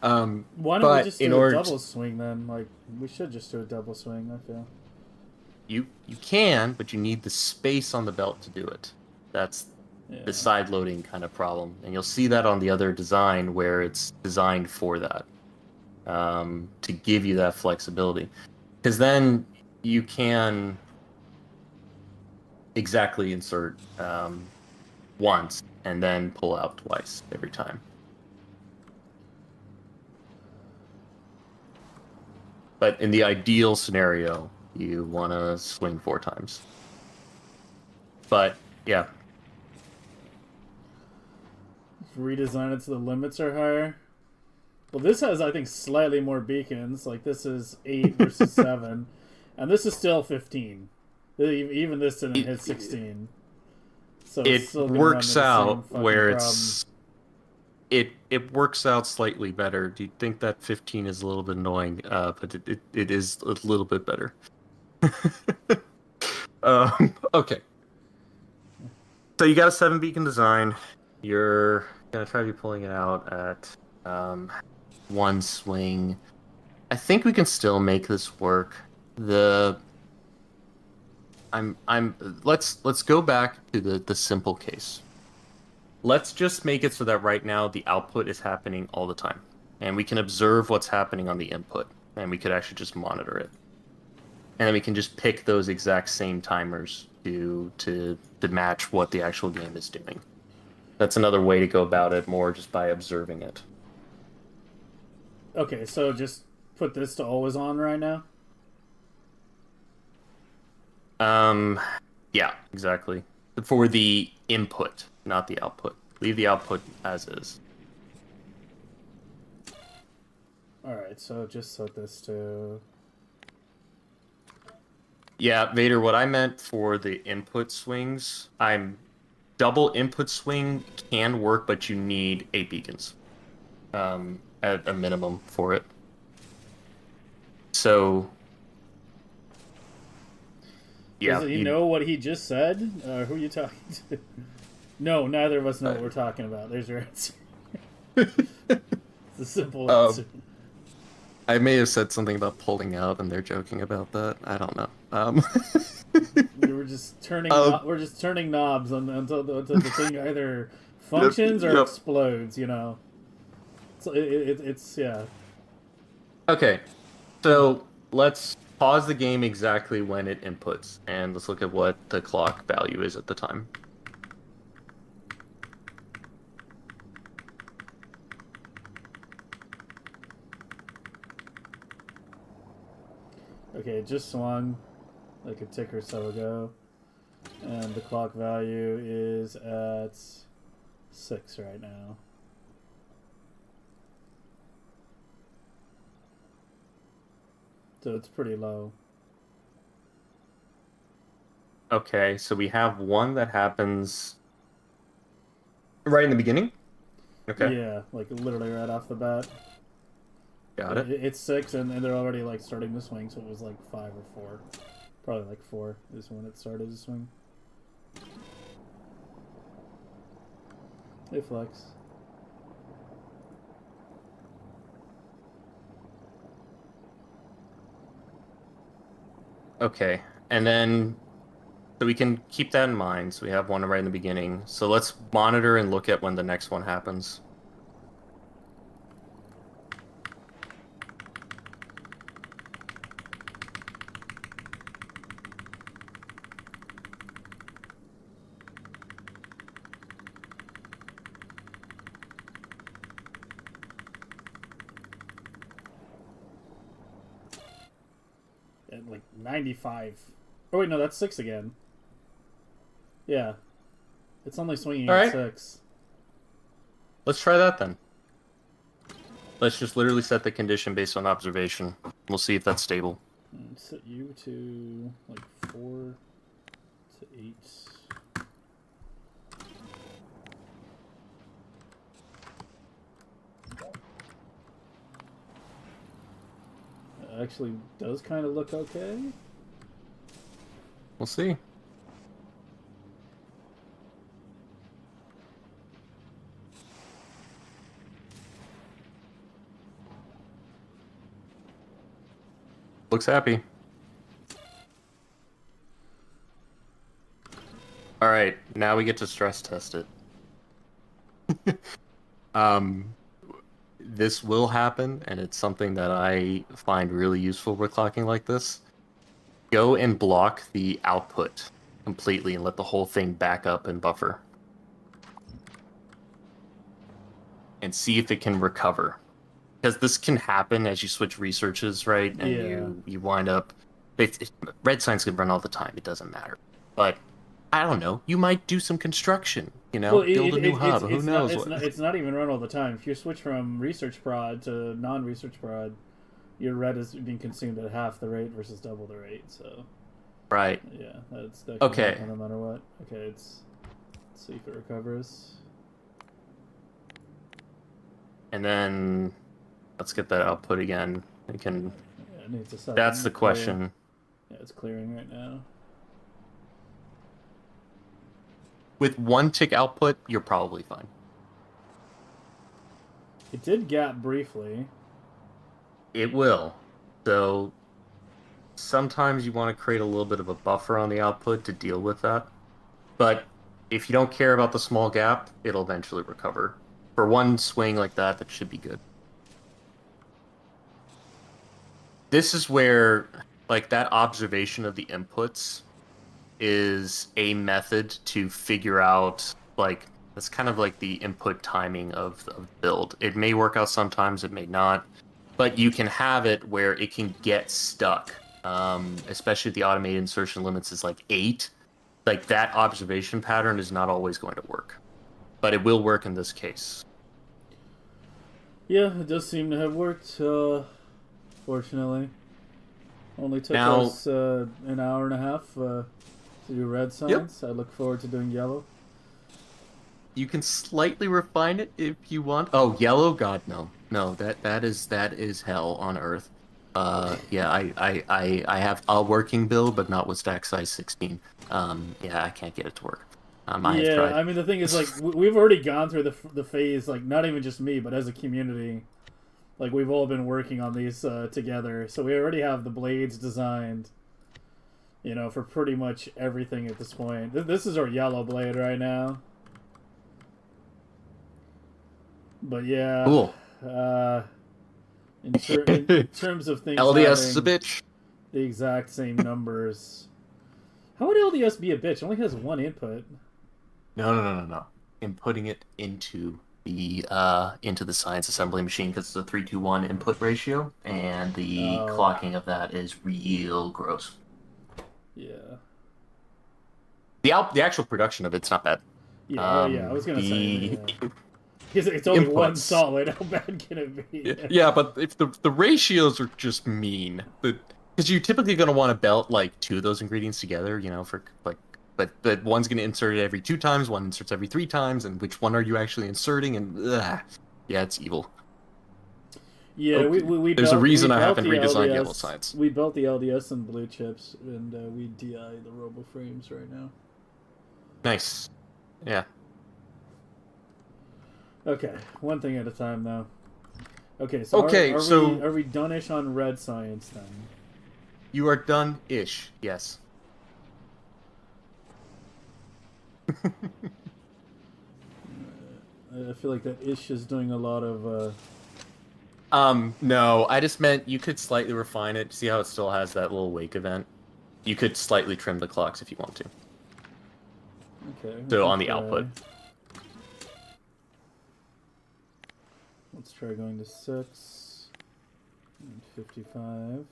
don't we but just in do a order double swing then? Like, we should just do a double swing, I feel. you can, but you need the space on the belt to do it. That's Yeah. the side loading kind of problem, and you'll see that on the other design where it's designed for that, to give you that flexibility. Because then you can exactly insert once and then pull out twice every time. But in the ideal scenario, you want to swing 4 times. But yeah, Redesign it so the limits are higher. Well, this has, I think, slightly more beacons. Like, this is 8 versus 7. And this is still 15. Even this didn't hit 16. So it's it still gonna works run into the same out fucking where problem. it works out slightly better. Do you think that 15 is a little bit annoying? But it is a little bit better. Okay. So you got a 7 beacon design. You're gonna try to be pulling it out at 1 swing. I think we can still make this work. Let's go back to the simple case. Let's just make it so that right now the output is happening all the time, and we can observe what's happening on the input, and we could actually just monitor it, and then we can just pick those exact same timers to match what the actual game is doing. That's another way to go about it, more just by observing it. Okay, so just put this to always on right now. Yeah, exactly. For the input, not the output. Leave the output as is. Alright, so just set this to... Yeah, Vader, what I meant for the input swings, double input swing can work, but you need 8 beacons. At a minimum for it. So yeah, Does he know what he just said? Who are you talking to? No, neither of us know what we're talking about. There's your answer. It's a simple answer. I may have said something about pulling out, and they're joking about that. I don't know. We're just turning. We're just turning knobs until the thing either functions or explodes. You know. So it's yeah. Okay, so let's pause the game exactly when it inputs, and let's look at what the clock value is at the time. Okay, it just swung like a tick or so ago, and the clock value is at 6 right now. So it's pretty low. Okay, so we have one that happens right in the beginning. Okay. Yeah, like literally right off the bat. Got it. It's 6, and they're already like starting to swing, so it was like 5 or 4. Probably like 4 is when it started to swing. Hey, Flex. Okay, and then so we can keep that in mind. So we have one right in the beginning. So let's monitor and look at when the next one happens. At like 95. Oh wait, no, that's 6 again. Yeah, it's only swinging All at right. 6. Let's try that then. Let's just literally set the condition based on observation. We'll see if that's stable. And set you to like 4 to 8. It actually does kind of look okay. We'll see. Looks happy. All right, now we get to stress test it. This will happen, and it's something that I find really useful with clocking like this. Go and block the output completely and let the whole thing back up and buffer. And see if it can recover. Because this can happen as you switch researches, right? And you wind up... red signs can run all the time, it doesn't matter. But, I don't know, you might do some construction, you know? Well, build a new hub, who knows it's not even run all the time. If you switch from research prod to non-research prod, your red is being consumed at half the rate versus double the rate, so... Right. Yeah, that okay. Happen no matter what. Okay, let's see if it recovers. And then let's get that output again. It can. Yeah, it needs a second. That's the question. Yeah, it's clearing right now. With 1 tick output, you're probably fine. It did gap briefly. It will. So sometimes you want to create a little bit of a buffer on the output to deal with that. But if you don't care about the small gap, it'll eventually recover. For one swing like that, that should be good. This is where, like, that observation of the inputs is a method to figure out, like, that's kind of like the input timing of the build. It may work out sometimes, it may not. But you can have it where it can get stuck. Especially if the automated insertion limits is like 8. Like, that observation pattern is not always going to work. But it will work in this case. Yeah, it does seem to have worked, fortunately. Only took us an hour and a half to do red signs. Yep. I look forward to doing yellow. You can slightly refine it if you want. Oh, yellow? God, no. No, that is hell on earth. Yeah, I have a working build, but not with stack size 16. Yeah, I can't get it to work. I have tried. I mean, the thing is, like, we've already gone through the phase, like, not even just me, but as a community. Like, we've all been working on these together, so we already have the blades designed, you know, for pretty much everything at this point. This is our yellow blade right now. But yeah, cool. In terms of things, LDS is a bitch. The exact same numbers. How would LDS be a bitch? It only has 1 input. No. Inputting it into the science assembly machine because it's a 3-to-1 input ratio, and the clocking of that is real gross. Yeah. The actual production of it's not bad. Yeah, yeah. I was gonna say. Because it's only inputs. 1 solid. How bad can it be? Yeah, but if the ratios are just mean, because you're typically going to want to belt like 2 of those ingredients together, you know, for like, but one's going to insert it every 2 times, one inserts every 3 times, and which one are you actually inserting? And yeah, it's evil. Yeah, okay. we there's built, a reason I haven't redesigned LDS, yellow science. We built the LDS and blue chips, and we DI the robo frames right now. Nice. Yeah. Okay, one thing at a time, though. Okay, so are we done-ish on red science, then? You are done-ish, yes. I feel like that ish is doing a lot of... No, I just meant you could slightly refine it. See how it still has that little wake event? You could slightly trim the clocks if you want to. Okay. So on the output. Let's try going to 6 and 55.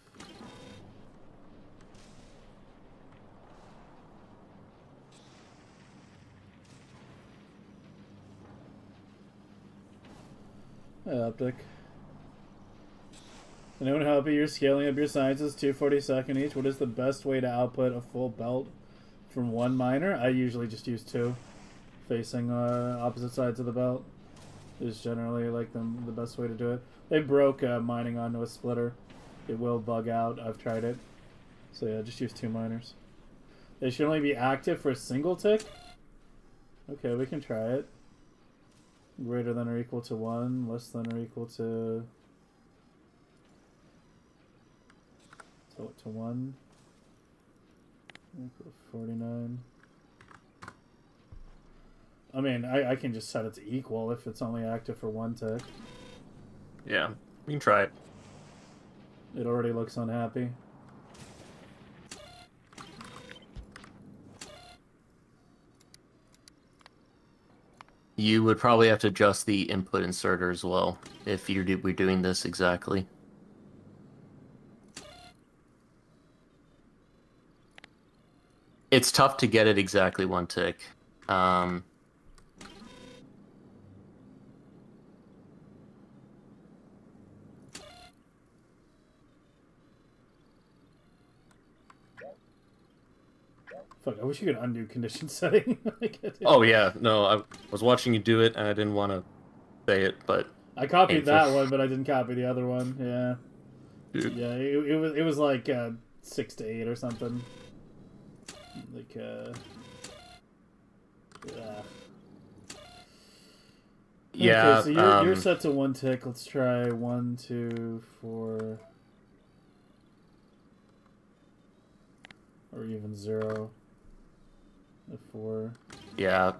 Hey, Optic. Anyone help you? You're scaling up your sciences 2/42 each. What is the best way to output a full belt from 1 miner? I usually just use 2, facing opposite sides of the belt. Is generally like the best way to do it. They broke mining onto a splitter. It will bug out. I've tried it. So yeah, just use 2 miners. They should only be active for a single tick? Okay, we can try it. Greater than or equal to 1, less than or equal to 1. Equal to 49. I mean, I can just set it to equal if it's only active for 1 tick. Yeah, we can try it. It already looks unhappy. You would probably have to adjust the input inserter as well if we're doing this exactly. It's tough to get it exactly 1 tick. Fuck, I wish you could undo condition setting. Oh yeah, no, I was watching you do it and I didn't want to say it, but I copied that one, but I didn't copy the other one. Yeah, dude. Yeah, it was like 6 to 8 or something. Like yeah. Okay, so you're set to 1 tick. Let's try 1, 2, 4, or even 0. 4. Yeah.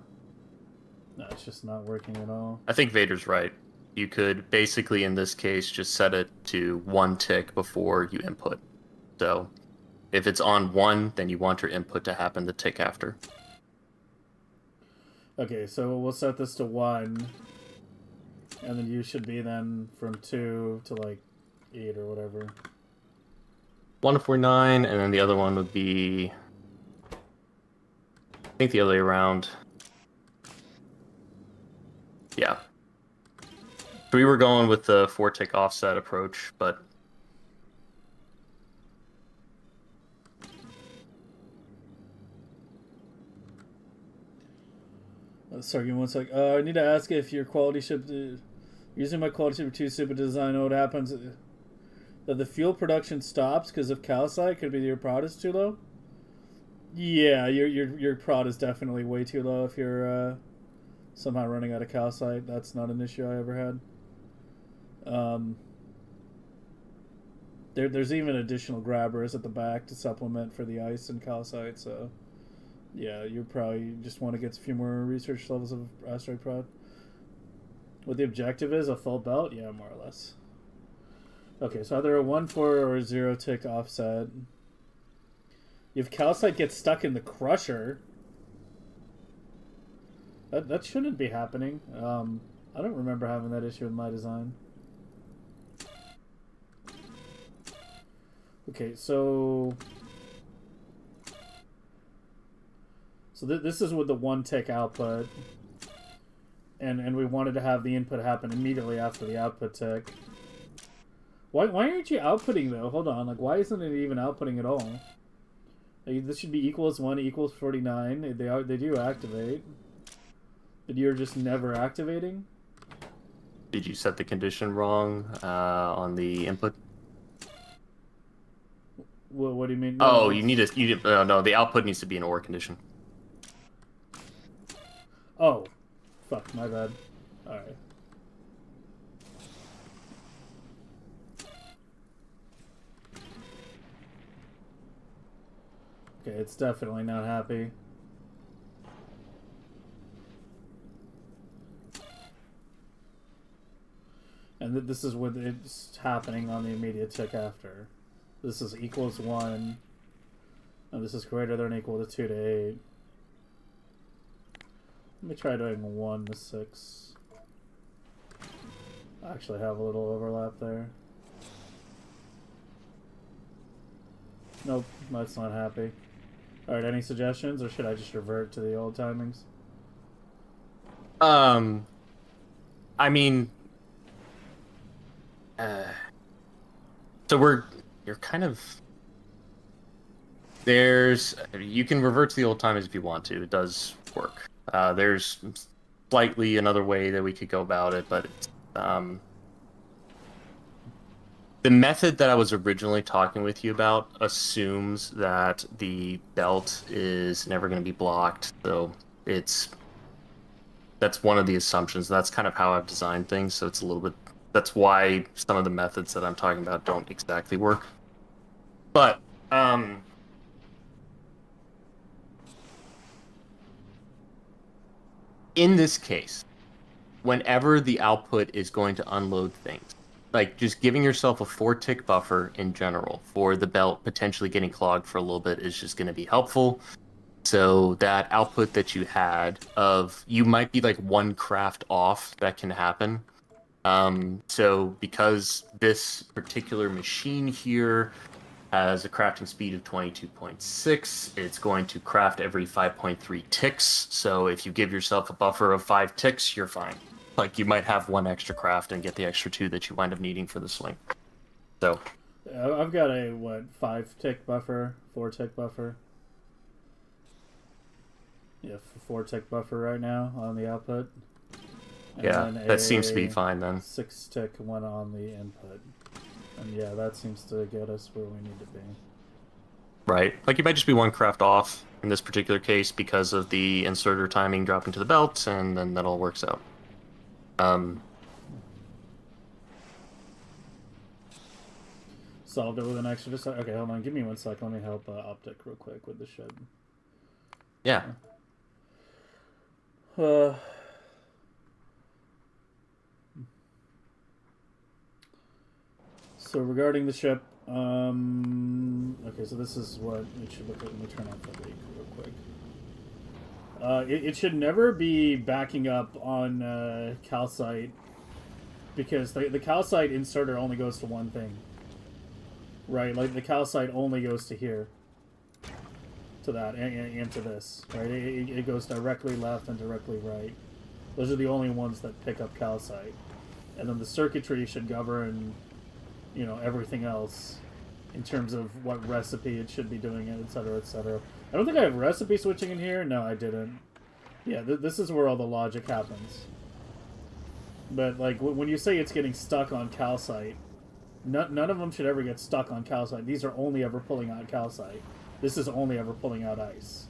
No, it's just not working at all. I think Vader's right. You could basically, in this case, just set it to 1 tick before you input. So, if it's on 1, then you want your input to happen the tick after. Okay, so we'll set this to 1, and then you should be then from 2 to like 8 or whatever. 1 to 49, and then the other one would be, I think, the other way around. Yeah. We were going with the 4 tick offset approach, but Sorry, give me 1 sec. I need to ask if your quality ship, using my quality ship 2 super design, know what happens. That the fuel production stops because of calcite. Could be your prod is too low. Yeah, your prod is definitely way too low if you're somehow running out of calcite. That's not an issue I ever had. There's even additional grabbers at the back to supplement for the ice and calcite. So yeah, you probably just want to get a few more research levels of asteroid prod. What the objective is, a full belt? Yeah, more or less. Okay, so either a 1, 4, or a 0 tick offset. If calcite gets stuck in the crusher, that shouldn't be happening. I don't remember having that issue with my design. Okay, so this is with the 1 tick output, and we wanted to have the input happen immediately after the output tick. Why aren't you outputting though? Hold on, like why isn't it even outputting at all? Like, this should be equals 1 equals 49. They do activate, but you're just never activating. did you set the condition wrong on the input? What do you mean? Oh, no, the output needs to be an OR condition. Oh, fuck, my bad. Alright. Okay, it's definitely not happy. And this is what it's happening on the immediate tick after. This is equals 1. And this is greater than or equal to 2 to 8. Let me try doing 1 to 6. I actually have a little overlap there. Nope, that's not happy. Alright, any suggestions, or should I just revert to the old timings? I mean, so you're kind of, you can revert to the old timings if you want to. It does work. There's slightly another way that we could go about it, but The method that I was originally talking with you about assumes that the belt is never going to be blocked. So that's one of the assumptions. That's kind of how I've designed things. So it's a little bit, that's why some of the methods that I'm talking about don't exactly work. But, in this case, whenever the output is going to unload things, like just giving yourself a 4-tick buffer in general for the belt potentially getting clogged for a little bit is just going to be helpful. So that output that you had of, you might be like one craft off, that can happen. So because this particular machine here has a crafting speed of 22.6, it's going to craft every 5.3 ticks. So if you give yourself a buffer of 5 ticks, you're fine. Like, you might have one extra craft and get the extra 2 that you wind up needing for the swing. So I've got a 5-tick buffer, 4-tick buffer. Yeah, 4-tick buffer right now on the output. And yeah, that seems to be fine then. 6-tick one on the input. And yeah, that seems to get us where we need to be. Right. Like, you might just be one craft off in this particular case because of the inserter timing dropping to the belt, and then that all works out. Solved it with an extra design. Okay, hold on. Give me 1 sec. Let me help Optic real quick with the shed. Yeah. So regarding the ship, okay, so this is what it should look like. Let me turn off the leak real quick. It should never be backing up on calcite, because the calcite inserter only goes to one thing. Right, like the calcite only goes to here. To that, and to this, right? It goes directly left and directly right. Those are the only ones that pick up calcite. And then the circuitry should govern, you know, everything else in terms of what recipe it should be doing, etc., etc. I don't think I have recipe switching in here. No, I didn't. Yeah, this is where all the logic happens. But, like, when you say it's getting stuck on calcite, none of them should ever get stuck on calcite. These are only ever pulling out calcite. This is only ever pulling out ice.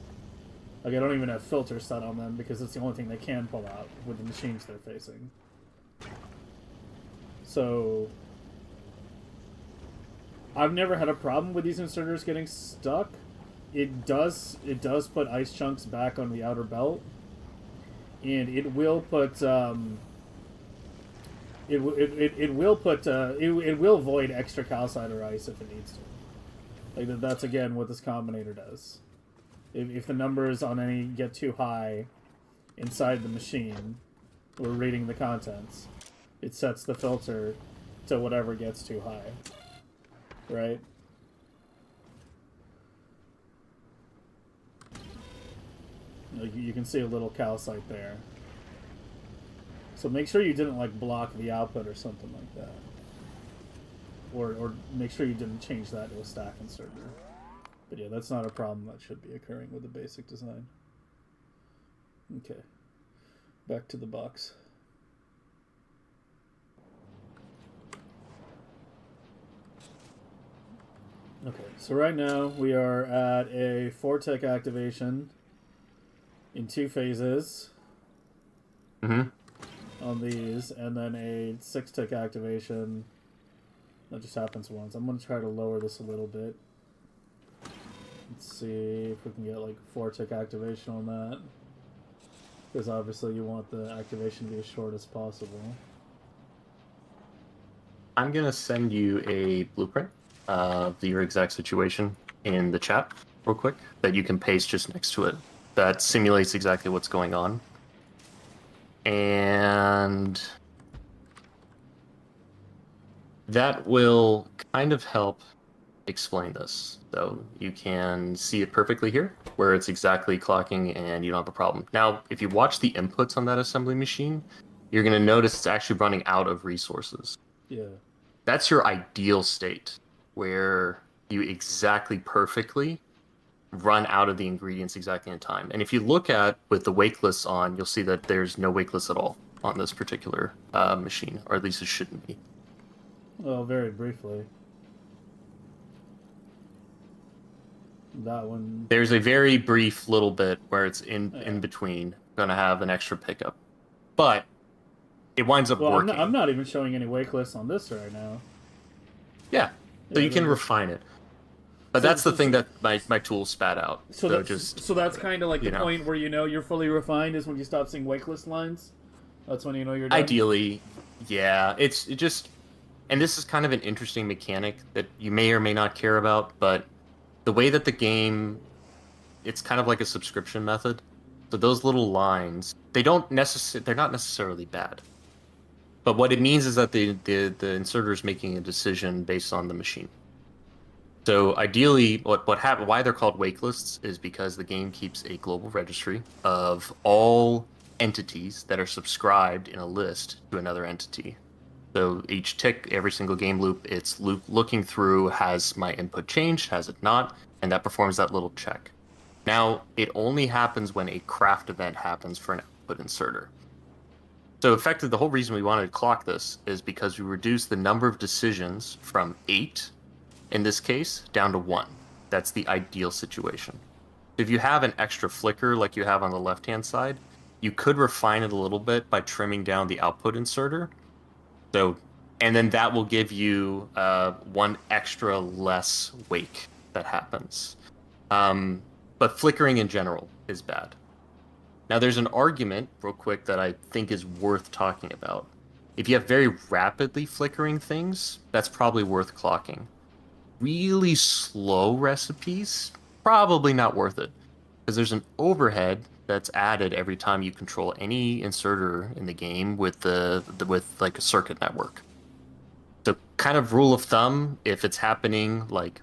Like, I don't even have filters set on them because it's the only thing they can pull out with the machines they're facing. So, I've never had a problem with these inserters getting stuck. It does put ice chunks back on the outer belt, and it will put it will void extra calcite or ice if it needs to. Like, that's again what this combinator does. If the numbers on any get too high inside the machine, we're reading the contents, it sets the filter to whatever gets too high. Right? Like, you can see a little calcite there. So make sure you didn't, like, block the output or something like that. Or make sure you didn't change that to a stack inserter. But yeah, that's not a problem that should be occurring with the basic design. Okay. Back to the box. Okay, so right now we are at a 4-tick activation in 2 phases. On these, and then a 6-tick activation that just happens once. I'm going to try to lower this a little bit. Let's see if we can get like 4-tick activation on that. Because obviously you want the activation to be as short as possible. I'm going to send you a blueprint of your exact situation in the chat real quick that you can paste just next to it. That simulates exactly what's going on. And that will kind of help explain this. So you can see it perfectly here, where it's exactly clocking and you don't have a problem. Now, if you watch the inputs on that assembly machine, you're going to notice it's actually running out of resources. Yeah. That's your ideal state, where you exactly perfectly run out of the ingredients exactly in time. And if you look at with the wake lists on, you'll see that there's no wake list at all on this particular machine, or at least it shouldn't be. Well, very briefly. That one. There's a very brief little bit where it's in Yeah. between gonna have an extra pickup, but it winds up Well, working. I'm not even showing any wake lists on this right now. Yeah, so Yeah, you can then- refine it. But So- that's the so- thing that my tool spat out. So, So, that's, just so that's kind of like you the know. point where you know you're fully refined is when you stop seeing wake list lines. That's when you know you're done. Ideally, yeah. It just, and this is kind of an interesting mechanic that you may or may not care about, but the way that the game, it's kind of like a subscription method. So those little lines, they're not necessarily bad. But what it means is that the inserter is making a decision based on the machine. So ideally, why they're called wake lists is because the game keeps a global registry of all entities that are subscribed in a list to another entity. So each tick, every single game loop, it's looking through, has my input changed, has it not, and that performs that little check. Now, it only happens when a craft event happens for an output inserter. So effectively, the whole reason we wanted to clock this is because we reduced the number of decisions from 8, in this case, down to 1. That's the ideal situation. If you have an extra flicker like you have on the left-hand side, you could refine it a little bit by trimming down the output inserter. So, and then that will give you one extra less wake that happens. But flickering in general is bad. Now, there's an argument, real quick, that I think is worth talking about. If you have very rapidly flickering things, that's probably worth clocking. Really slow recipes, probably not worth it, because there's an overhead that's added every time you control any inserter in the game with with like a circuit network. So, kind of rule of thumb, if it's happening like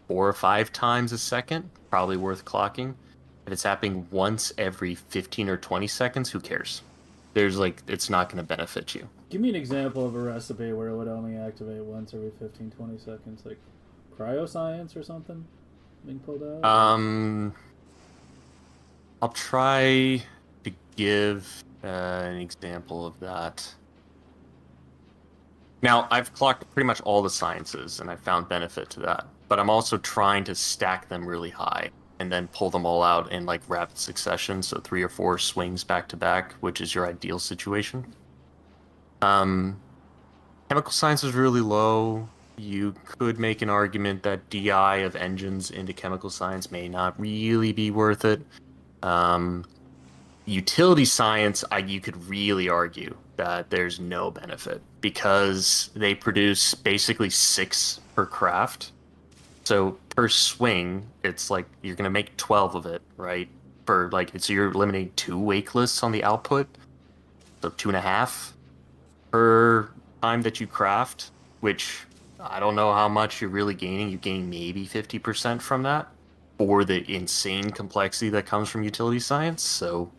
4 or 5 times a second, probably worth clocking. If it's happening once every 15 or 20 seconds, who cares? It's not going to benefit you. Give me an example of a recipe where it would only activate once every 15, 20 seconds, like cryoscience or something being pulled out. I'll try to give an example of that. Now, I've clocked pretty much all the sciences, and I found benefit to that. But I'm also trying to stack them really high and then pull them all out in like rapid succession, so 3 or 4 swings back to back, which is your ideal situation. Chemical science is really low. You could make an argument that DI of engines into chemical science may not really be worth it. Utility science, you could really argue that there's no benefit because they produce basically 6 per craft. So per swing, it's like you're gonna make 12 of it, right? So you're eliminating 2 wake lists on the output, so 2.5 per time that you craft, which I don't know how much you're really gaining. You gain maybe 50% from that, for the insane complexity that comes from utility science. So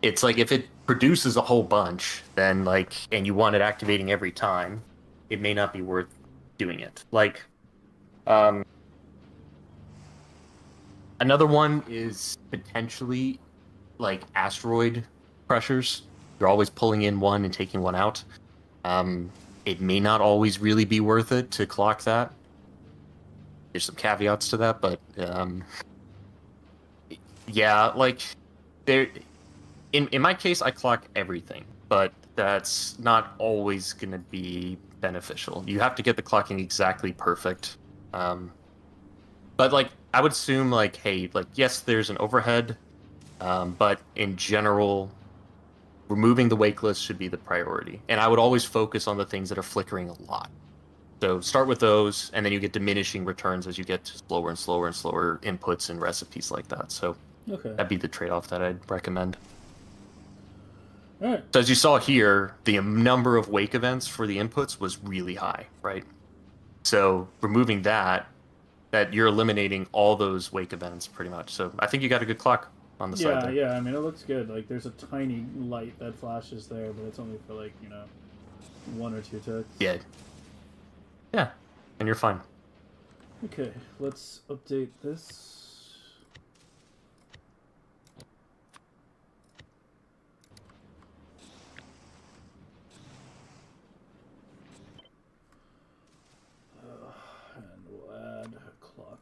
it's like if it produces a whole bunch, then and you want it activating every time, it may not be worth doing it. Another one is potentially asteroid pressures. You're always pulling in one and taking one out. It may not always really be worth it to clock that. There's some caveats to that, but yeah, there. In my case, I clock everything, but that's not always going to be beneficial. You have to get the clocking exactly perfect. But I would assume hey, yes, there's an overhead, but in general, removing the wake list should be the priority. And I would always focus on the things that are flickering a lot. So start with those, and then you get diminishing returns as you get to slower and slower and slower inputs and recipes like that. So that'd be the trade-off that I'd recommend. All right. So as you saw here, the number of wake events for the inputs was really high, right? So removing that you're eliminating all those wake events pretty much. So I think you got a good clock on the side there. Yeah, I mean, it looks good. There's a tiny light that flashes there, but it's only for 1 or 2 ticks. Yeah, and you're fine. Okay, let's update this.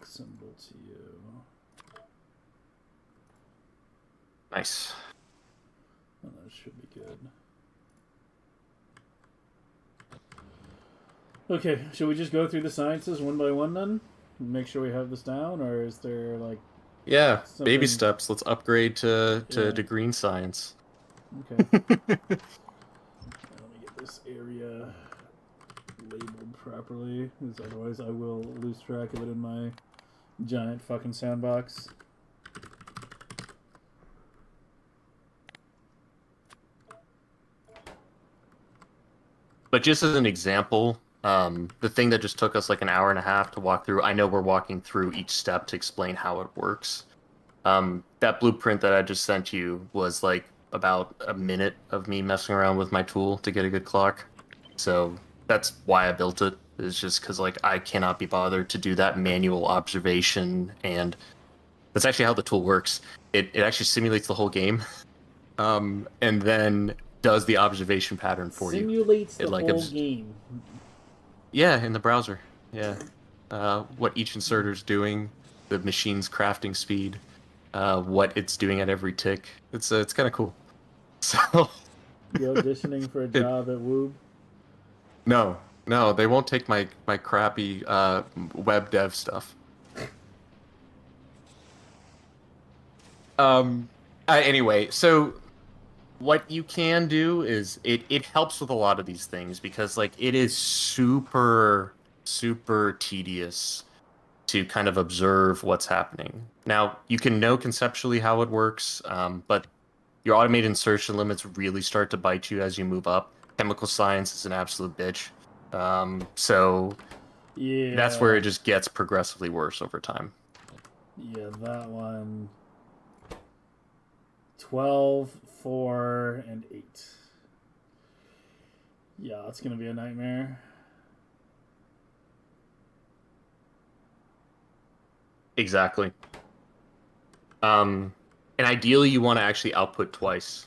symbol to you. Nice. Well, that should be good. Okay, should we just go through the sciences one by one then? Make sure we have this down, or is there like Yeah, baby something- steps. Let's upgrade to Yeah. green science. Okay. Let me get this area labeled properly, because otherwise I will lose track of it in my giant fucking sandbox. But just as an example, the thing that just took us like an hour and a half to walk through, I know we're walking through each step to explain how it works. That blueprint that I just sent you was like about a minute of me messing around with my tool to get a good clock. So that's why I built it. It's just because like I cannot be bothered to do that manual observation, and that's actually how the tool works. It actually simulates the whole game, and then does the observation pattern for you. Simulates the It, like, whole game. Yeah, in the browser. Yeah. What each inserter's doing, the machine's crafting speed, what it's doing at every tick. It's kind of cool. So You auditioning for a job at Woob? No, they won't take my crappy web dev stuff. anyway, so what you can do is it helps with a lot of these things, because like it is super tedious to kind of observe what's happening. Now, you can know conceptually how it works, but your automated insertion limits really start to bite you as you move up. Chemical science is an absolute bitch. So Yeah. that's where it just gets progressively worse over time. Yeah, that one. 12, 4, and 8. Yeah, it's gonna be a nightmare. Exactly. And ideally you want to actually output twice.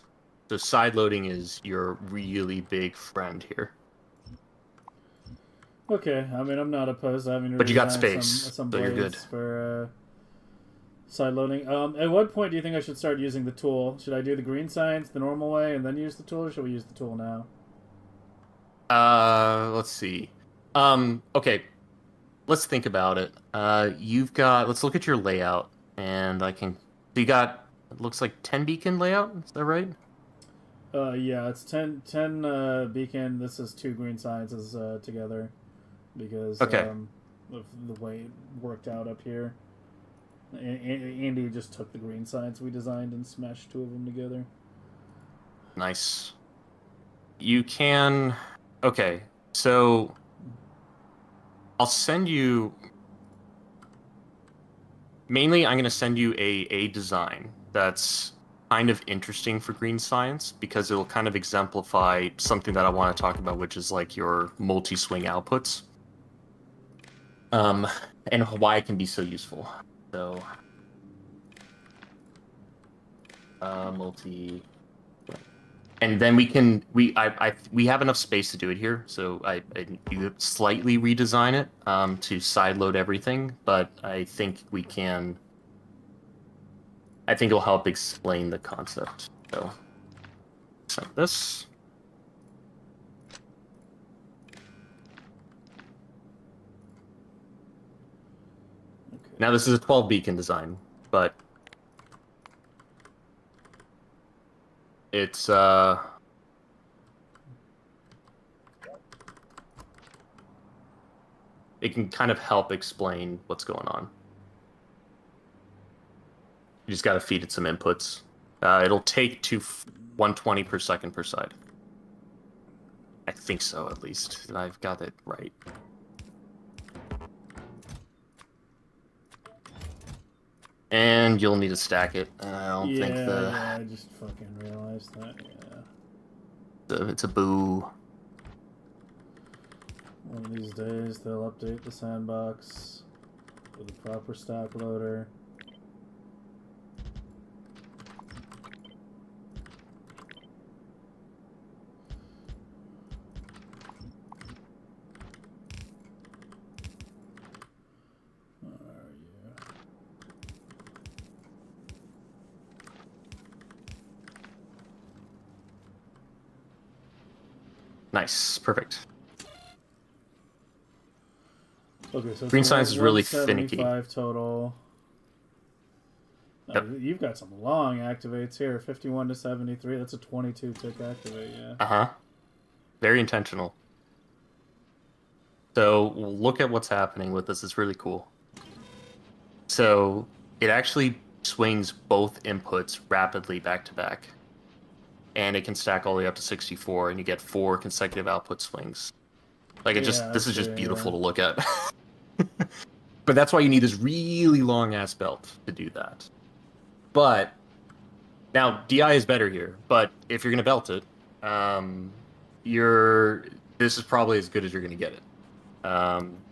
So side loading is your really big friend here. Okay, I mean, I'm not opposed to having to But you got redesign space, some so you're blades good. for side loading. At what point do you think I should start using the tool? Should I do the green science the normal way and then use the tool, or should we use the tool now? Let's see. Okay. Let's think about it. Let's look at your layout, and you got, it looks like 10 beacon layout, is that right? Yeah, it's 10 beacon. This is 2 green sciences together, because Okay. of the way it worked out up here. Andy just took the green science we designed and smashed 2 of them together. Nice. You can, okay, so I'll send you, mainly I'm going to send you a design that's kind of interesting for green science, because it'll kind of exemplify something that I want to talk about, which is like your multi-swing outputs, and why it can be so useful. So multi, and then we have enough space to do it here, so you slightly redesign it to sideload everything, but I think it'll help explain the concept. So this. Okay. Now this is a 12 beacon design, but it's it can kind of help explain what's going on. You just got to feed it some inputs. It'll take to 120 per second per side. I think so, at least. I've got it right. And you'll need to stack it. I don't think Yeah, I just fucking realized that. Yeah. It's a boo. One of these days they'll update the sandbox with a proper stack loader. Where are you? Nice. Perfect. Okay, so Green it's science is really finicky. 175 total. Yep. You've got some long activates here. 51 to 73. That's a 22 tick activate. Yeah. Uh-huh. Very intentional. So look at what's happening with this. It's really cool. So it actually swings both inputs rapidly back to back. And it can stack all the way up to 64, and you get 4 consecutive output swings. Like this is just beautiful to look at. But that's why you need this really long ass belt to do that. But now DI is better here. But if you're gonna belt it, this is probably as good as you're gonna get it.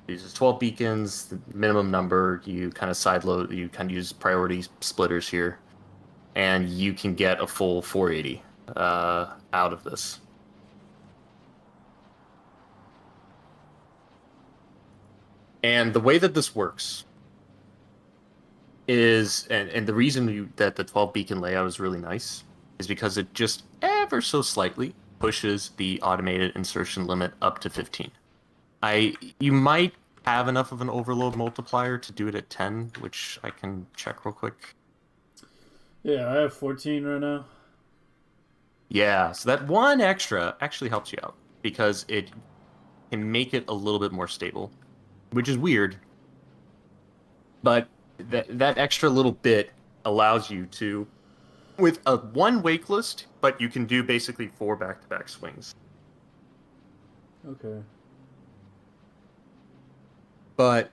These is 12 beacons, the minimum number. You kind of sideload. You kind of use priority splitters here, and you can get a full 480 out of this. And the way that this works is, and the reason that the 12 beacon layout is really nice is because it just ever so slightly pushes the automated insertion limit up to 15. You might have enough of an overload multiplier to do it at 10, which I can check real quick. Yeah, I have 14 right now. Yeah, so that one extra actually helps you out because it can make it a little bit more stable, which is weird. But that extra little bit allows you to, with a one wake list, but you can do basically 4 back-to-back swings. Okay. But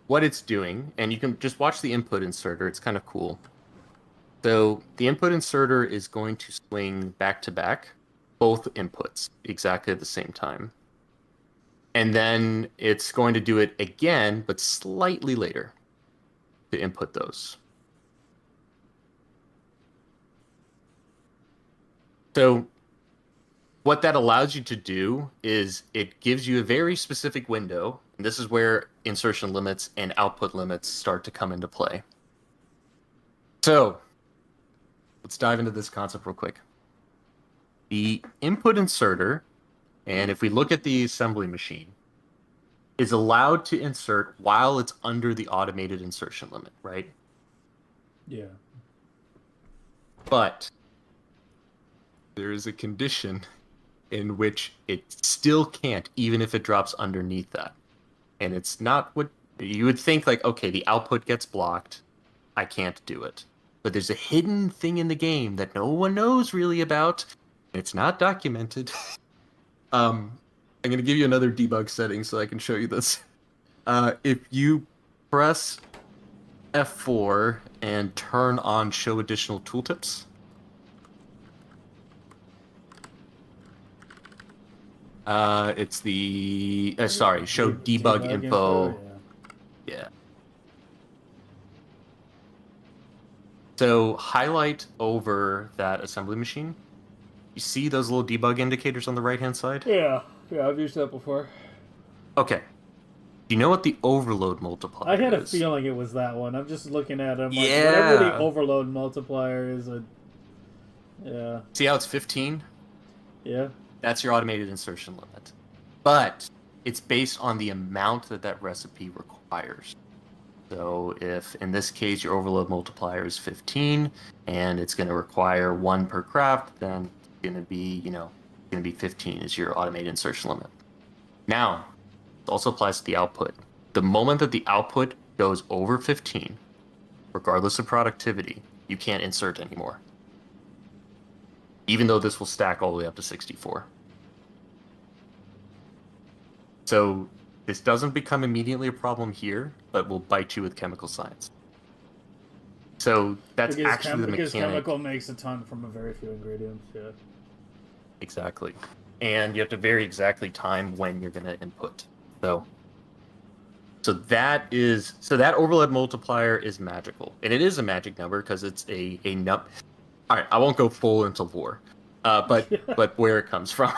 what it's doing, and you can just watch the input inserter, it's kind of cool. So the input inserter is going to swing back-to-back both inputs exactly at the same time. And then it's going to do it again, but slightly later to input those. So what that allows you to do is it gives you a very specific window. And this is where insertion limits and output limits start to come into play. So let's dive into this concept real quick. The input inserter, and if we look at the assembly machine, is allowed to insert while it's under the automated insertion limit, right? Yeah. But there is a condition in which it still can't, even if it drops underneath that. And it's not what you would think, like, okay, the output gets blocked, I can't do it. But there's a hidden thing in the game that no one knows really about. It's not documented. I'm going to give you another debug setting so I can show you this. If you press F4 and turn on Show Additional Tooltips, it's the Show Debug Info. Yeah. So highlight over that assembly machine. You see those little debug indicators on the right-hand side? Yeah, I've used that before. Okay. Do you know what the overload multiplier is? I had a feeling it was that one. I'm just looking at it. I'm like, Yeah. whatever the overload multiplier is, yeah. See how it's 15? Yeah. That's your automated insertion limit. But it's based on the amount that recipe requires. So if, in this case, your overload multiplier is 15, and it's going to require 1 per craft, then it's going to be 15 is your automated insertion limit. Now, it also applies to the output. The moment that the output goes over 15, regardless of productivity, you can't insert anymore. Even though this will stack all the way up to 64. So this doesn't become immediately a problem here, but will bite you with chemical science. So that's actually the mechanic. Because chemical makes a ton from a very few ingredients, yeah. Exactly. And you have to very exactly time when you're going to input. So that overload multiplier is magical. And it is a magic number because it's a num. All right, I won't go full into lore. But where it comes from.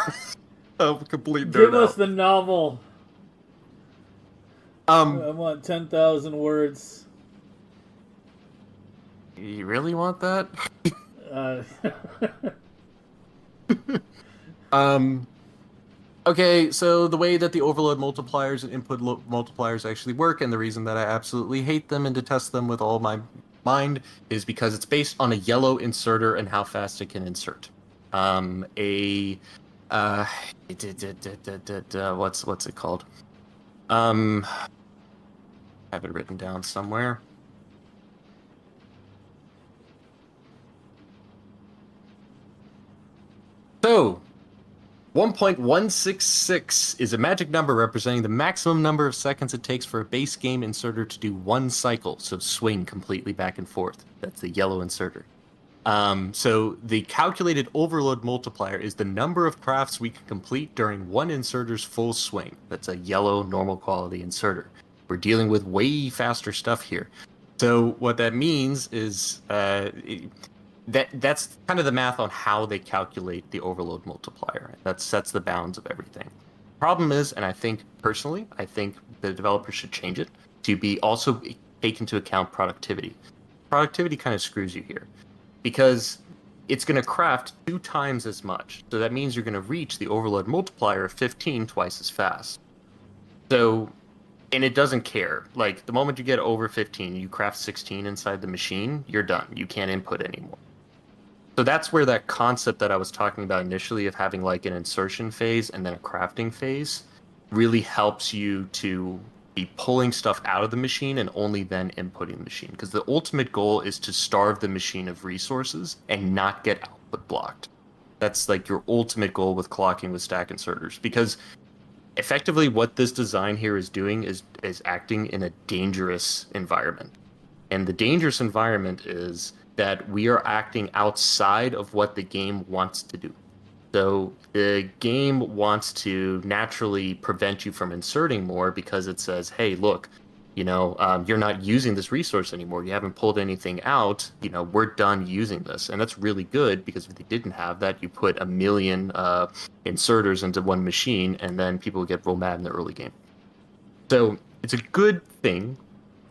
Complete nerd Give us out. the novel. I want 10,000 words. You really want that? Okay, so the way that the overload multipliers and input multipliers actually work, and the reason that I absolutely hate them and detest them with all my mind, is because it's based on a yellow inserter and how fast it can insert. A what's it called? I have it written down somewhere. So 1.166 is a magic number representing the maximum number of seconds it takes for a base game inserter to do one cycle, so swing completely back and forth. That's the yellow inserter. So the calculated overload multiplier is the number of crafts we can complete during one inserter's full swing. That's a yellow normal quality inserter. We're dealing with way faster stuff here. So what that means is that's kind of the math on how they calculate the overload multiplier. That sets the bounds of everything. Problem is, and I think personally, I think the developers should change it to be also take into account productivity. Productivity kind of screws you here because it's going to craft 2 times as much. So that means you're going to reach the overload multiplier of 15 twice as fast. So, and it doesn't care. Like the moment you get over 15, you craft 16 inside the machine, you're done. You can't input anymore. So that's where that concept that I was talking about initially of having like an insertion phase and then a crafting phase really helps you to be pulling stuff out of the machine and only then inputting the machine. Because the ultimate goal is to starve the machine of resources and not get output blocked. That's like your ultimate goal with clocking with stack inserters. Because effectively what this design here is doing is acting in a dangerous environment. And the dangerous environment is that we are acting outside of what the game wants to do. So the game wants to naturally prevent you from inserting more because it says, hey, look, you're not using this resource anymore. You haven't pulled anything out. We're done using this. And that's really good because if they didn't have that, you put 1 million inserters into one machine and then people would get real mad in the early game. So it's a good thing.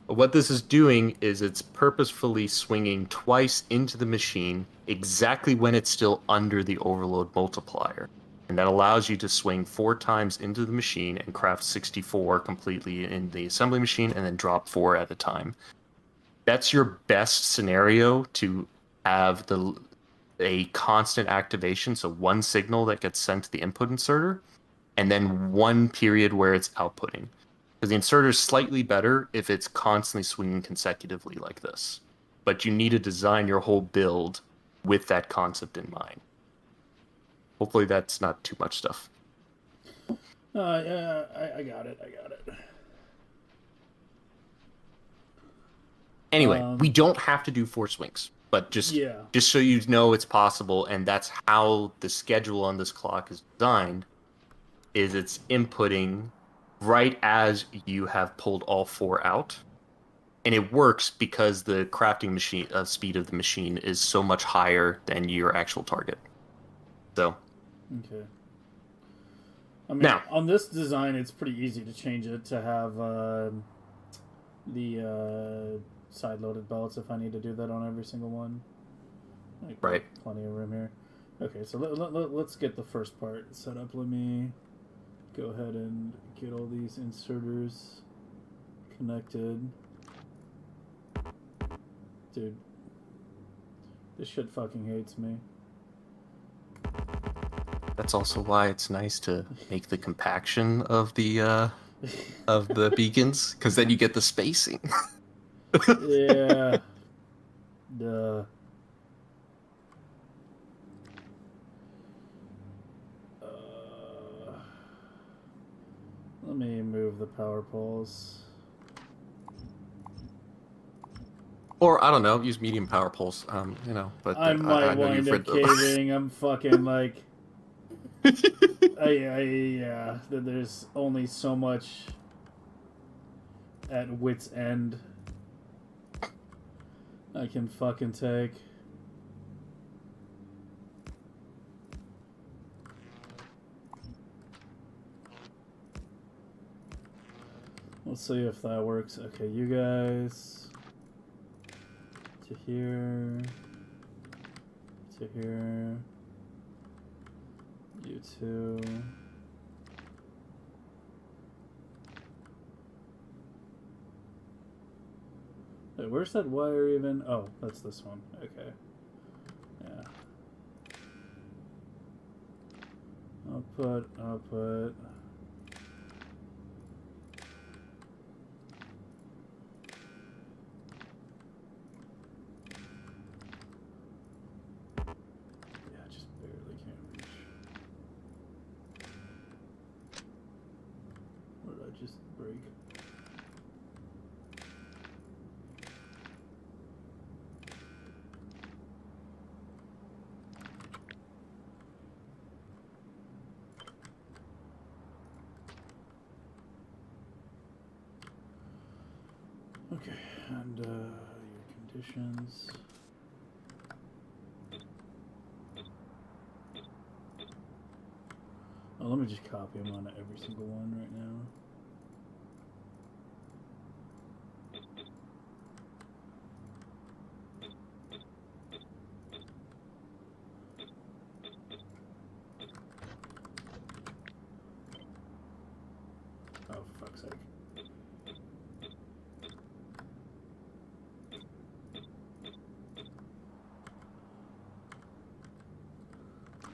What this is doing is it's purposefully swinging twice into the machine exactly when it's still under the overload multiplier. And that allows you to swing 4 times into the machine and craft 64 completely in the assembly machine and then drop 4 at a time. That's your best scenario to have a constant activation, so one signal that gets sent to the input inserter, and then one period where it's outputting. Because the inserter is slightly better if it's constantly swinging consecutively like this. But you need to design your whole build with that concept in mind. Hopefully that's not too much stuff. Yeah, I got it. Anyway, we don't have to do 4 swings. But just so you know it's possible, and that's how the schedule on this clock is designed, is it's inputting right as you have pulled all 4 out. And it works because the crafting machine speed of the machine is so much higher than your actual target. So. Okay. I mean, now, on this design, it's pretty easy to change it to have the side-loaded belts if I need to do that on every single one. Right. Plenty of room here. Okay, so let's get the first part set up. Let me go ahead and get all these inserters connected. Dude, this shit fucking hates me. That's also why it's nice to make the compaction of the beacons, because then you get the spacing. Yeah. Duh. Let me move the power poles. Or, I don't know, use medium power poles, but I might wind up caving. I'm fucking like... yeah, there's only so much at wit's end I can fucking take. Let's see if that works. Okay, you guys to here, to here, you two Wait, where's that wire even? Oh, that's this one. Okay. Yeah. Output, output. Yeah, just barely can't reach. Or did I just break? Okay, and your conditions. Oh, let me just copy them on every single one right now. Oh, for fuck's sake.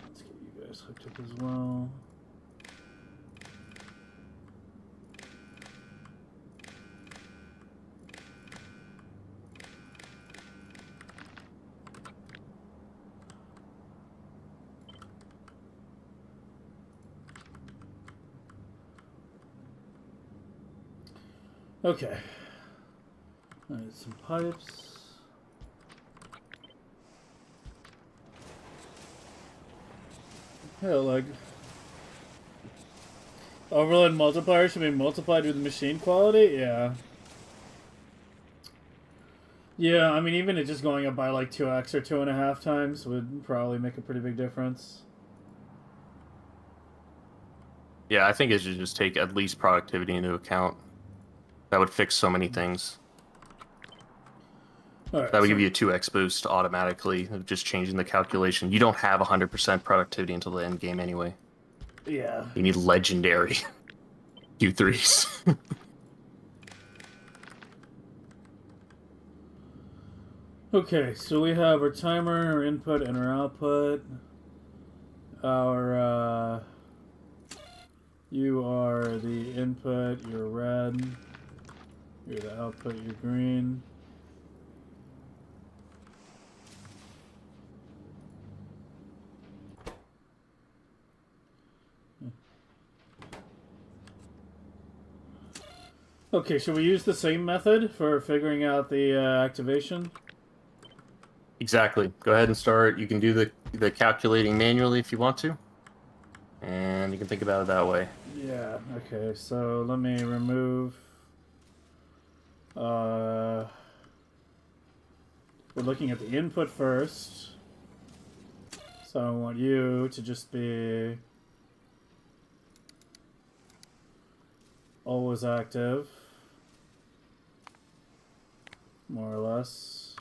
Let's get you guys hooked up as well. Okay. Alright, some pipes. Yeah, like overload multiplier should be multiplied with machine quality? Yeah. Yeah, I mean even it just going up by like 2x or 2.5 times would probably make a pretty big difference. Yeah, I think it should just take at least productivity into account. That would fix so many things. Alright, That would so give you a 2x boost automatically of just changing the calculation. You don't have 100% productivity until the end game anyway. yeah. You need legendary Q3s. Okay, so we have our timer, our input, and our output. Our, you are the input, you're red. You're the output, you're green. Okay, should we use the same method for figuring out the activation? Exactly. Go ahead and start. You can do the calculating manually if you want to. And you can think about it that way. Yeah, okay, so let me remove... we're looking at the input first. So I want you to just be always active. More or less.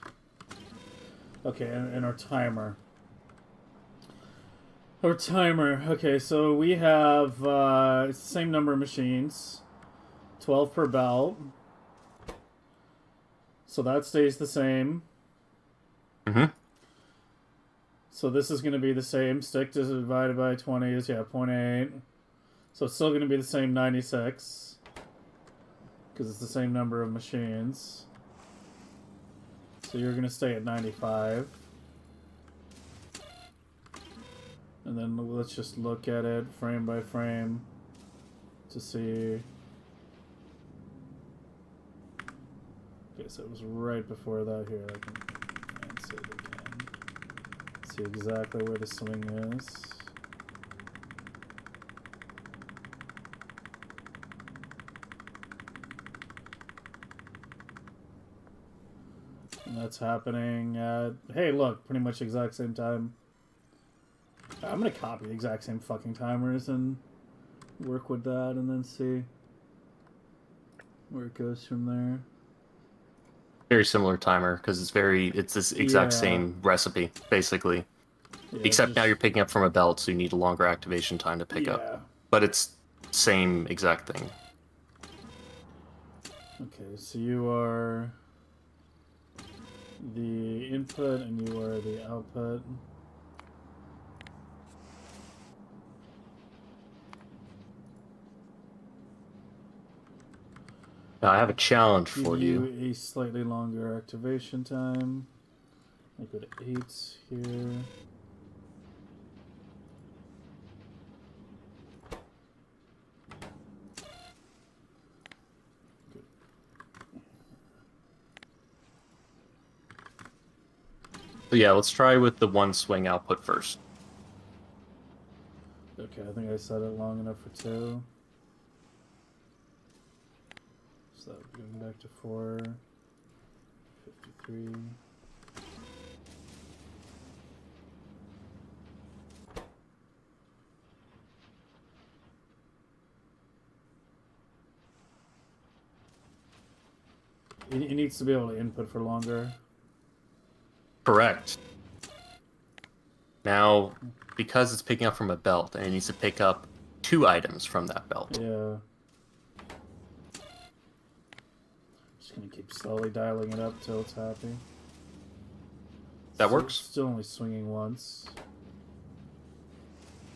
Okay, and our timer. Our timer. Okay, so we have same number of machines. 12 per belt. So that stays the same. Mm-hmm. So this is going to be the same. Stick divided by 20 is, 0.8. So it's still going to be the same 96. Because it's the same number of machines. So you're going to stay at 95. And then let's just look at it frame by frame to see. Okay, so it was right before that here. I can answer it again. See exactly where the swing is. And that's happening at, hey, look, pretty much exact same time. I'm gonna copy the exact same fucking timers and work with that and then see where it goes from there. Very similar timer because it's this exact same recipe basically. Yeah, Except now you're picking up from a belt, so you need a longer activation time to pick up. But it's same exact thing. Okay, so you are the input and you are the output. Now, I have a challenge Give for you. a slightly longer activation time. I go to 8 here. So yeah, let's try with the one swing output first. Okay, I think I set it long enough for 2. So going back to 4, 53. It needs to be able to input for longer. Correct. Now, because it's picking up from a belt, and it needs to pick up 2 items from that belt. Yeah. Just gonna keep slowly dialing it up till it's happy. That works. Still only swinging once.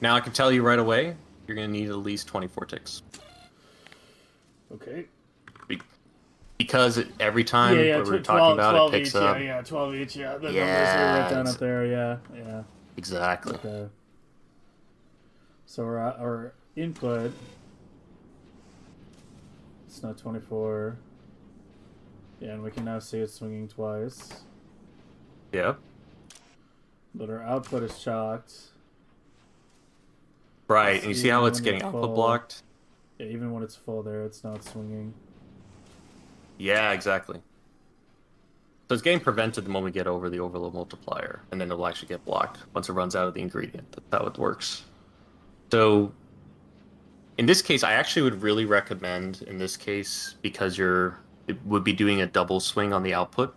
Now I can tell you right away, you're going to need at least 24 ticks. Okay. Because every time Yeah, we were talking about, 12 it picks each, up. Yeah, 12 each, yeah. The numbers Yeah, are right down up there, yeah. Exactly. Okay. So our input, it's not 24. Yeah, and we can now see it swinging twice. Yeah. But our output is chalked. Right, and you see how it's Even when getting it's output full. blocked? Yeah, even when it's full there, it's not swinging. Yeah, exactly. So it's getting prevented the moment we get over the overload multiplier, and then it'll actually get blocked once it runs out of the ingredient. That's how it works. So in this case, I actually would really recommend, in this case, because it would be doing a double swing on the output,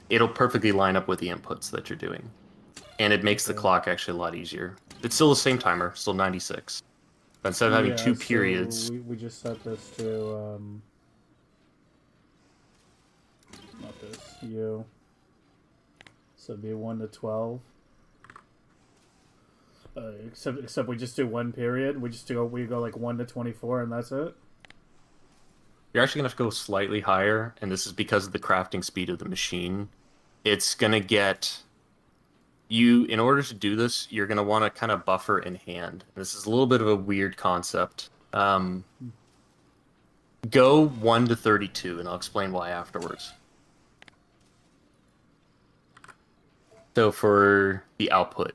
it'll perfectly line up with the inputs that you're doing. And it makes the clock actually a lot easier. It's still the same timer, still 96. But instead of having 2 periods... So we just set this to, not this, U. So it'd be 1 to 12. Except we just do 1 period. We go like 1 to 24 and that's it. You're actually going to have to go slightly higher, and this is because of the crafting speed of the machine. It's going to get... in order to do this, you're going to want to kind of buffer in hand. This is a little bit of a weird concept. Go 1 to 32, and I'll explain why afterwards. So for the output,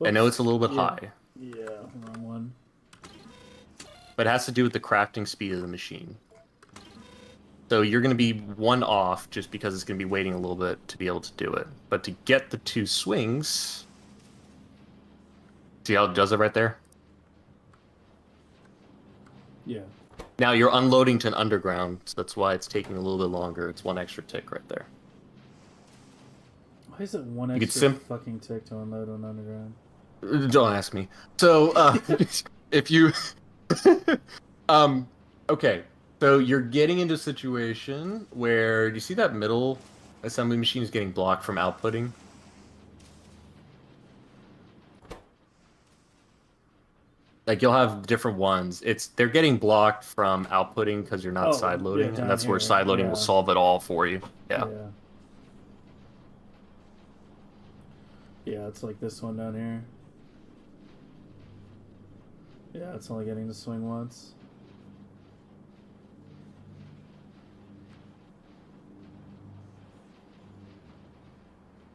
I know it's a little bit high. Yeah, wrong one. But it has to do with the crafting speed of the machine. So you're going to be 1 off just because it's going to be waiting a little bit to be able to do it. But to get the 2 swings... See how it does it right there? Yeah. Now you're unloading to an underground, so that's why it's taking a little bit longer. It's 1 extra tick right there. Why is it 1 could extra fucking tick to unload on underground? Don't ask me. So, if you... okay. So you're getting into a situation where... Do you see that middle assembly machine is getting blocked from outputting? Like, you'll have different ones. They're getting blocked from outputting because you're not side loading, and that's where side loading will solve it all for you. Yeah. Yeah, it's like this one down here. Yeah, it's only getting to swing once.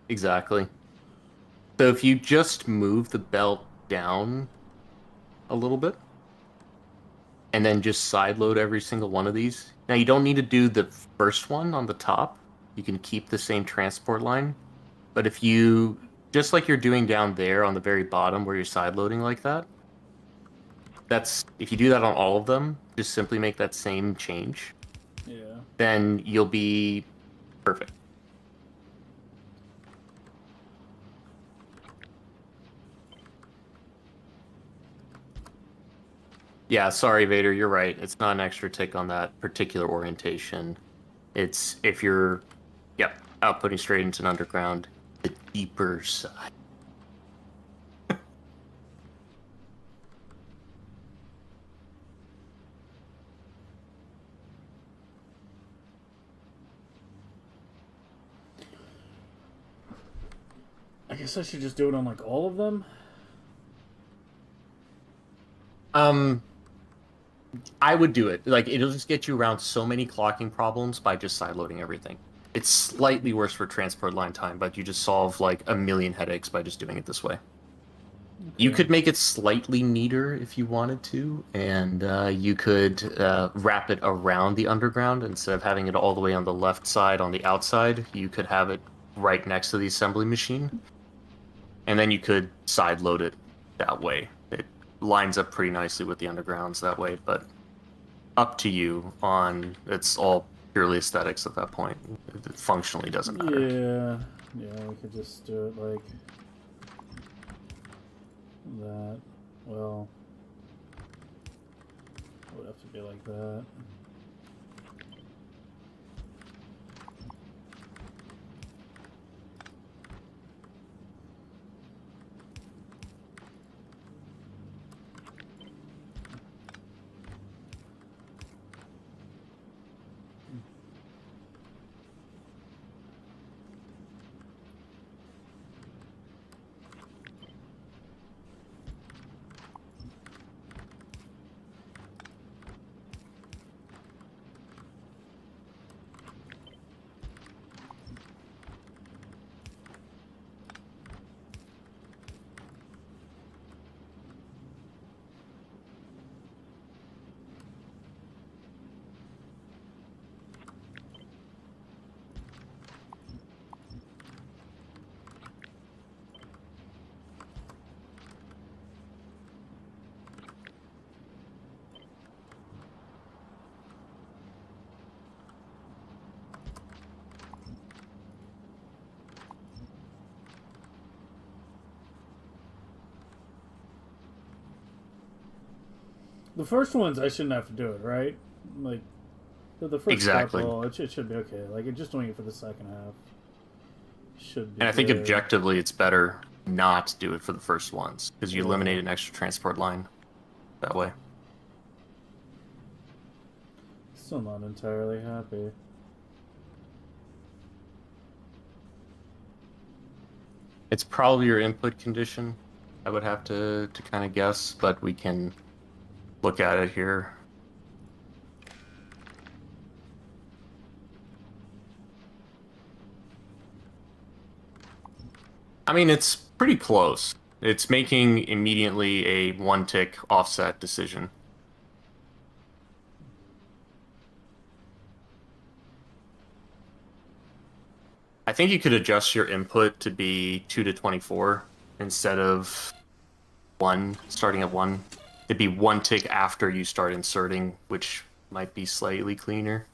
Exactly. So if you just move the belt down a little bit, and then just side load every single one of these. Now you don't need to do the first one on the top. You can keep the same transport line. But if you, just like you're doing down there on the very bottom where you're side loading like that, if you do that on all of them, just simply make that same change. Yeah. Then you'll be perfect. Yeah, sorry, Vader, you're right. It's not an extra tick on that particular orientation. It's if you're... Yep. outputting straight into an underground, the deeper side. I guess I should just do it on like all of them. I would do it. Like, it'll just get you around so many clocking problems by just sideloading everything. It's slightly worse for transport line time, but you just solve like a million headaches by just doing it this way. Okay. You could make it slightly neater if you wanted to, and you could wrap it around the underground instead of having it all the way on the left side on the outside. You could have it right next to the assembly machine, and then you could side load it that way. It lines up pretty nicely with the undergrounds that way, but up to you. It's all purely aesthetics at that point. It functionally doesn't matter. Yeah, we could just do it like that. Well, it would have to be like that. The first ones, I shouldn't have to do it, right? Like, for the first exactly. couple, it should be okay. Like, just doing it for the second half should be And I think good. objectively it's better not to do it for the first ones, because you eliminate an extra transport line that way. Still not entirely happy. It's probably your input condition, I would have to kind of guess, but we can look at it here. I mean, it's pretty close. It's making immediately a one-tick offset decision. I think you could adjust your input to be 2 to 24 instead of 1, starting at 1. It'd be one tick after you start inserting, which might be slightly cleaner.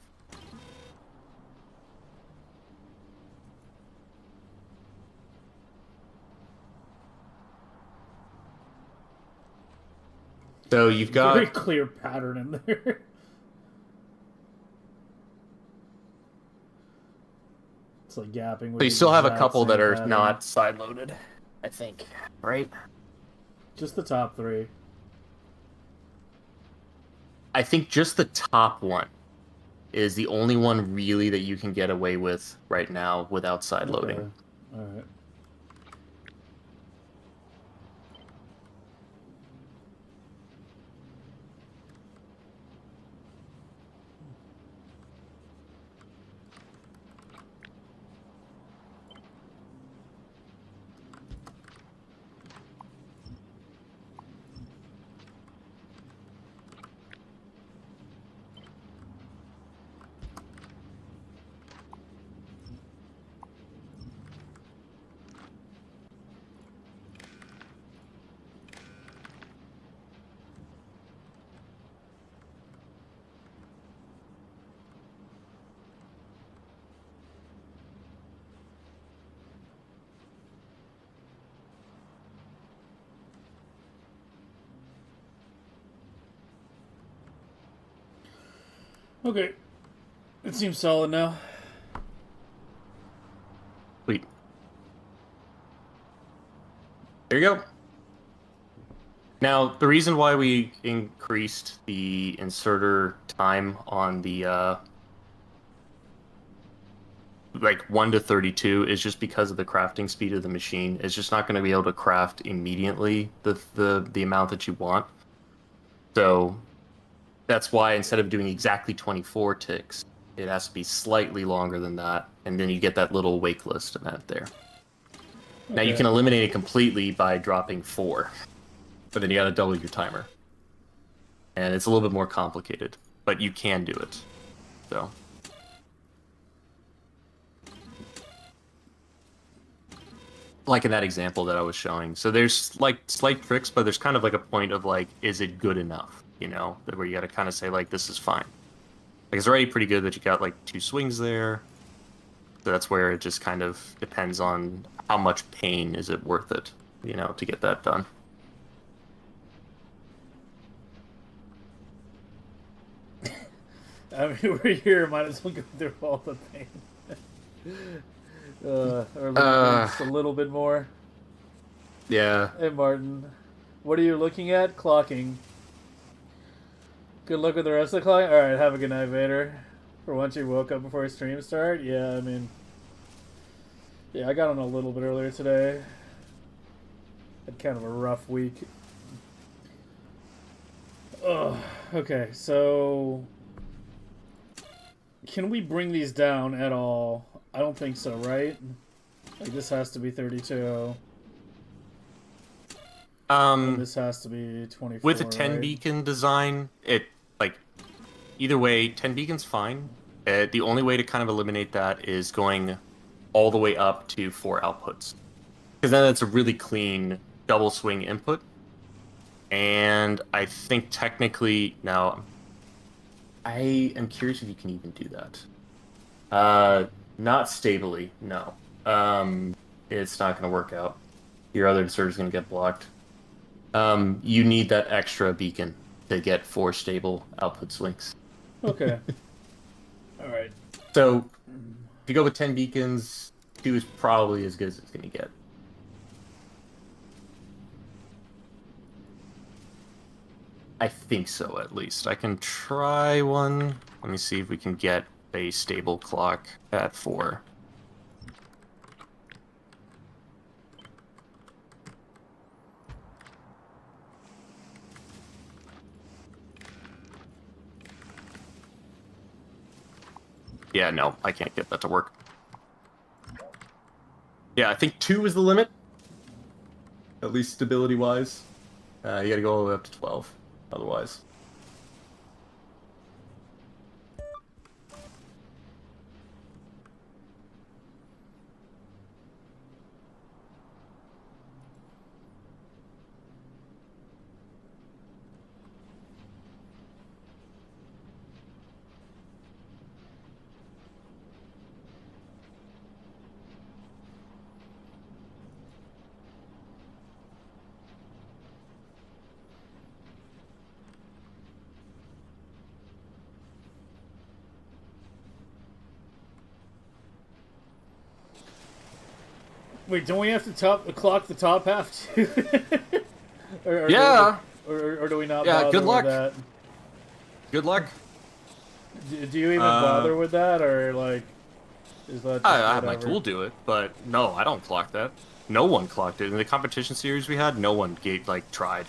So you've got very clear pattern in there. It's like gapping. So you still have a couple that are not side loaded, I think, right? Just the top 3. I think just the top one is the only one really that you can get away with right now without side loading. All right. Okay. It seems solid now. There you go. Now, the reason why we increased the inserter time on the like 1 to 32 is just because of the crafting speed of the machine. It's just not going to be able to craft immediately the amount that you want. So that's why instead of doing exactly 24 ticks, it has to be slightly longer than that, and then you get that little wake list event there. Okay. Now you can eliminate it completely by dropping 4, but then you got to double your timer. And it's a little bit more complicated, but you can do it. So. Like in that example that I was showing. So there's like slight tricks, but there's kind of like a point of like, is it good enough? You know, where you got to kind of say like, this is fine. Like it's already pretty good that you got like 2 swings there. So that's where it just kind of depends on how much pain is it worth it, you know, to get that done. I mean, we're here. Might as well go through all the pain. Or just a little bit more. Yeah. Hey, Martin. What are you looking at? Clocking. Good luck with the rest of the clock. Alright, have a good night, Vader. For once you woke up before stream start? Yeah, I mean... Yeah, I got on a little bit earlier today. Had kind of a rough week. Ugh. Okay, so... Can we bring these down at all? I don't think so, right? Like, this has to be 32. And this has to be 24. With a 10 right? beacon design, it, like, either way, 10 beacon's fine. The only way to kind of eliminate that is going all the way up to 4 outputs. Because then it's a really clean double swing input. And I think technically, now, I am curious if you can even do that. Not stably, no. It's not going to work out. Your other inserter's going to get blocked. You need that extra beacon to get 4 stable output swings. Okay. Alright. So, if you go with 10 beacons, 2 is probably as good as it's going to get. I think so, at least. I can try one. Let me see if we can get a stable clock at 4. Yeah, no, I can't get that to work. Yeah, I think 2 is the limit. At least stability-wise. You gotta go all the way up to 12, otherwise. Wait, don't we have to clock the top half too? or yeah. Or do we not? Yeah. Bother Good luck. With that? Good luck. Do you even bother with that, or like? Is that? I have my tool do it, but no, I don't clock that. No one clocked it in the competition series we had. No one tried.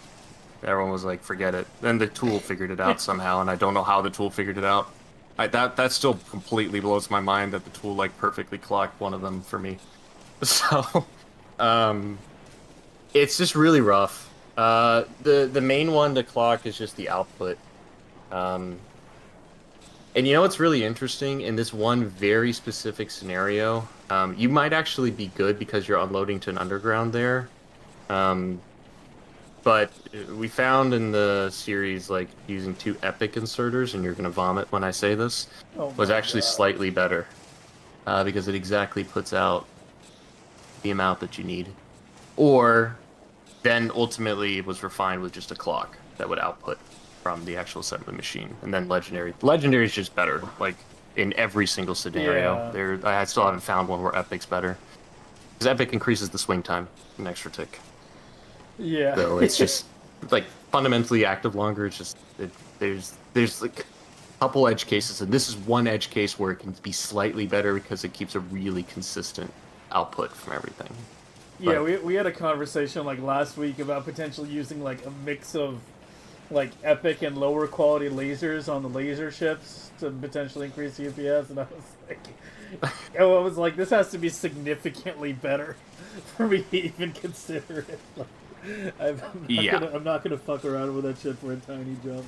Everyone was like, "Forget it." Then the tool figured it out somehow, and I don't know how the tool figured it out. That still completely blows my mind that the tool like perfectly clocked one of them for me. So, it's just really rough. The main one to clock is just the output. And you know what's really interesting? In this one very specific scenario, you might actually be good because you're unloading to an underground there. But we found in the series, like, using 2 epic inserters, and you're going to vomit when I say this, was actually slightly better. Because it exactly puts out the amount that you need. Or then ultimately it was refined with just a clock that would output from the actual assembly machine. And then legendary is just better, like in every single scenario. I still haven't found one where epic's better, because epic increases the swing time an extra tick. Yeah. So it's just like fundamentally active longer. It's just there's like a couple edge cases, and this is one edge case where it can be slightly better because it keeps a really consistent output from everything. Yeah, But we had a conversation like last week about potentially using like a mix of like epic and lower quality lasers on the laser ships to potentially increase UPS, and I was like, this has to be significantly better for me to even consider it. Like, yeah, I'm not gonna fuck around with that shit for a tiny jump.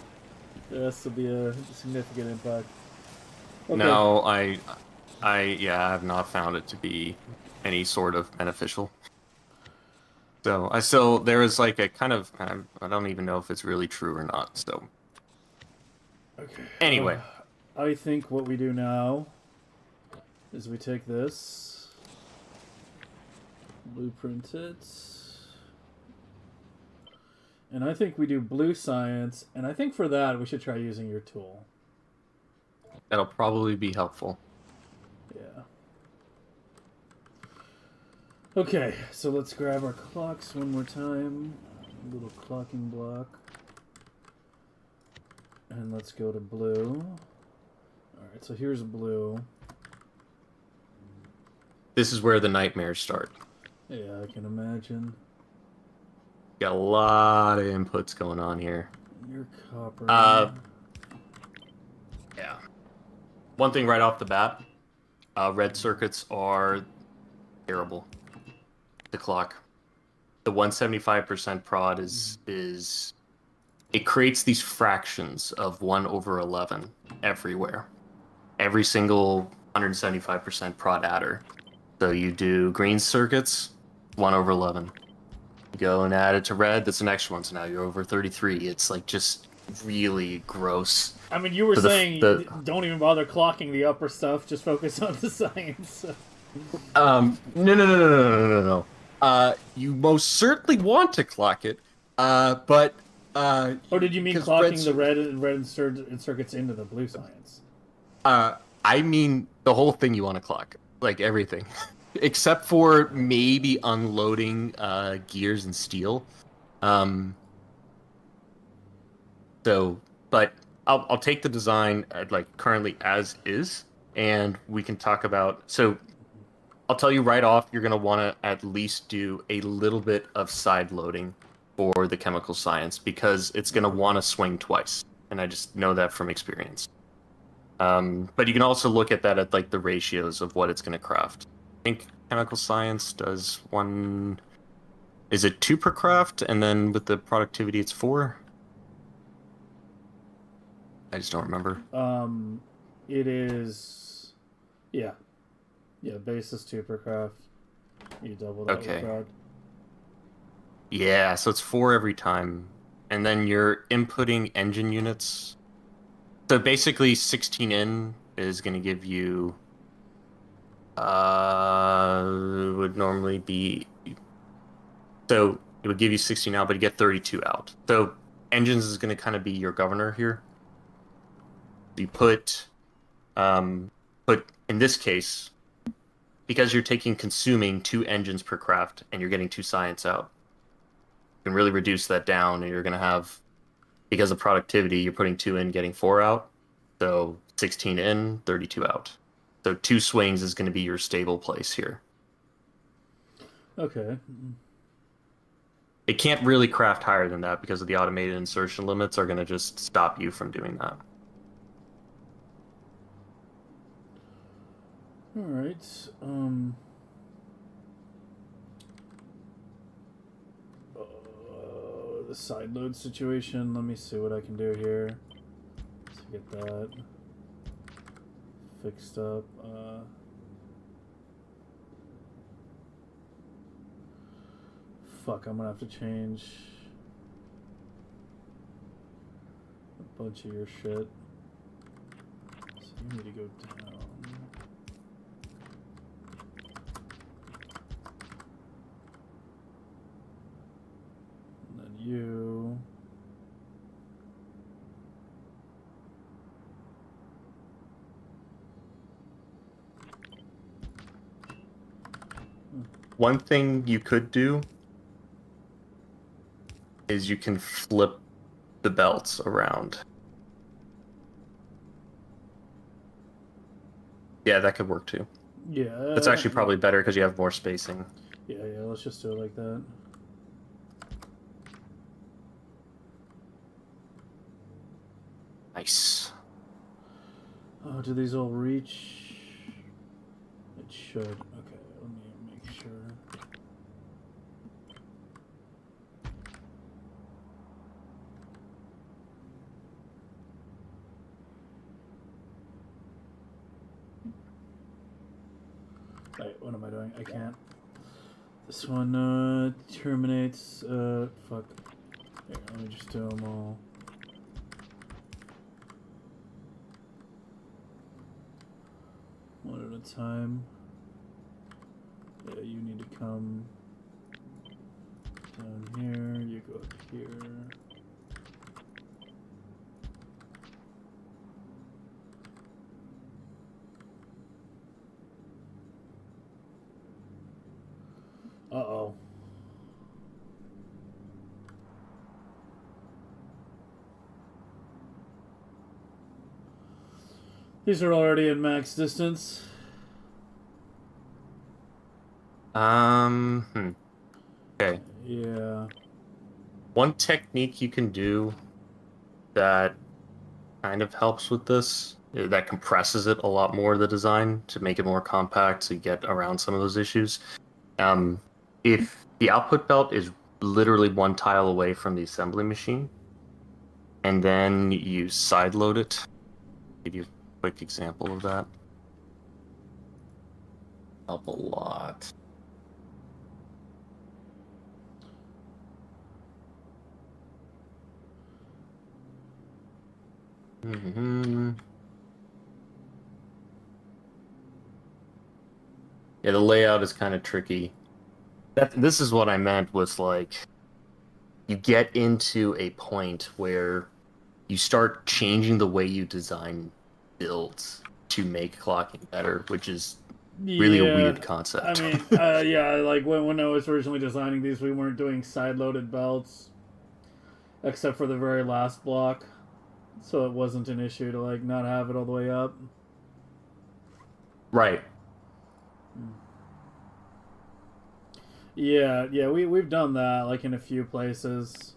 There has to be a significant impact. Okay. no, I have not found it to be any sort of beneficial. So I still there is like a kind of I don't even know if it's really true or not. So Okay. anyway, I think what we do now is we take this, blueprint it, and I think we do blue science, and I think for that we should try using your tool. that'll probably be helpful. Yeah. Okay, so let's grab our clocks one more time. A little clocking block. And let's go to blue. Alright, so here's blue. This is where the nightmares start. Yeah, I can imagine. Got a lot of inputs going on here. Your copper. Yeah. One thing right off the bat, red circuits are terrible. The clock. The 175% prod is it creates these fractions of 1/11 everywhere. Every single 175% prod adder. So you do green circuits, 1/11. You go and add it to red, that's the next one. So now you're over 33. It's like just really gross. I mean, you were So saying don't even bother clocking the upper stuff, just focus on the science. No. You most certainly want to clock it, but Or did you mean because clocking the red circuits into the blue science? I mean the whole thing you want to clock, like everything, except for maybe unloading gears and steel. So, but I'll take the design like currently as is, and we can talk about. So I'll tell you right off, you're going to want to at least do a little bit of side loading for the chemical science because it's going to want to swing twice. And I just know that from experience. But you can also look at that at like the ratios of what it's going to craft. I think chemical science does one. Is it 2 per craft? And then with the productivity, it's 4? I just don't remember. It is. Yeah. Yeah, base is 2 per craft. You double that with prod. Yeah, so it's 4 every time. And then you're inputting engine units. So basically 16 in is going to give you would normally be so it would give you 16 out, but you get 32 out. So engines is going to kind of be your governor here. You put in this case, because you're consuming 2 engines per craft and you're getting 2 science out, you can really reduce that down, and you're going to have, because of productivity, you're putting 2 in, getting 4 out. So 16 in, 32 out. So 2 swings is going to be your stable place here. Okay. It can't really craft higher than that because of the automated insertion limits are going to just stop you from doing that. All right. The side load situation. Let me see what I can do here to get that fixed up. Fuck, I'm gonna have to change a bunch of your shit. So you need to go down. And then you. One thing you could do is you can flip the belts around. Yeah, that could work too. Yeah. That's actually probably better because you have more spacing. Yeah, let's just do it like that. Nice. Oh, do these all reach? It should. Okay, let me make sure. Wait, what am I doing? I can't. This one terminates. Fuck. Here, let me just do them all. One at a time. Yeah, you need to come down here. You go up here. Uh-oh. These are already at max distance. Okay. Yeah. One technique you can do that kind of helps with this, that compresses it a lot more, the design, to make it more compact to get around some of those issues. If the output belt is literally one tile away from the assembly machine, and then you side load it, give you a quick example of that. Help a lot. Yeah, the layout is kind of tricky. This is what I meant with, like, you get into a point where you start changing the way you design builds to make clocking better, which is really a weird concept. I mean, yeah, like when I was originally designing these, we weren't doing side-loaded belts, except for the very last block, so it wasn't an issue to like not have it all the way up. Right. Yeah, we've done that like in a few places.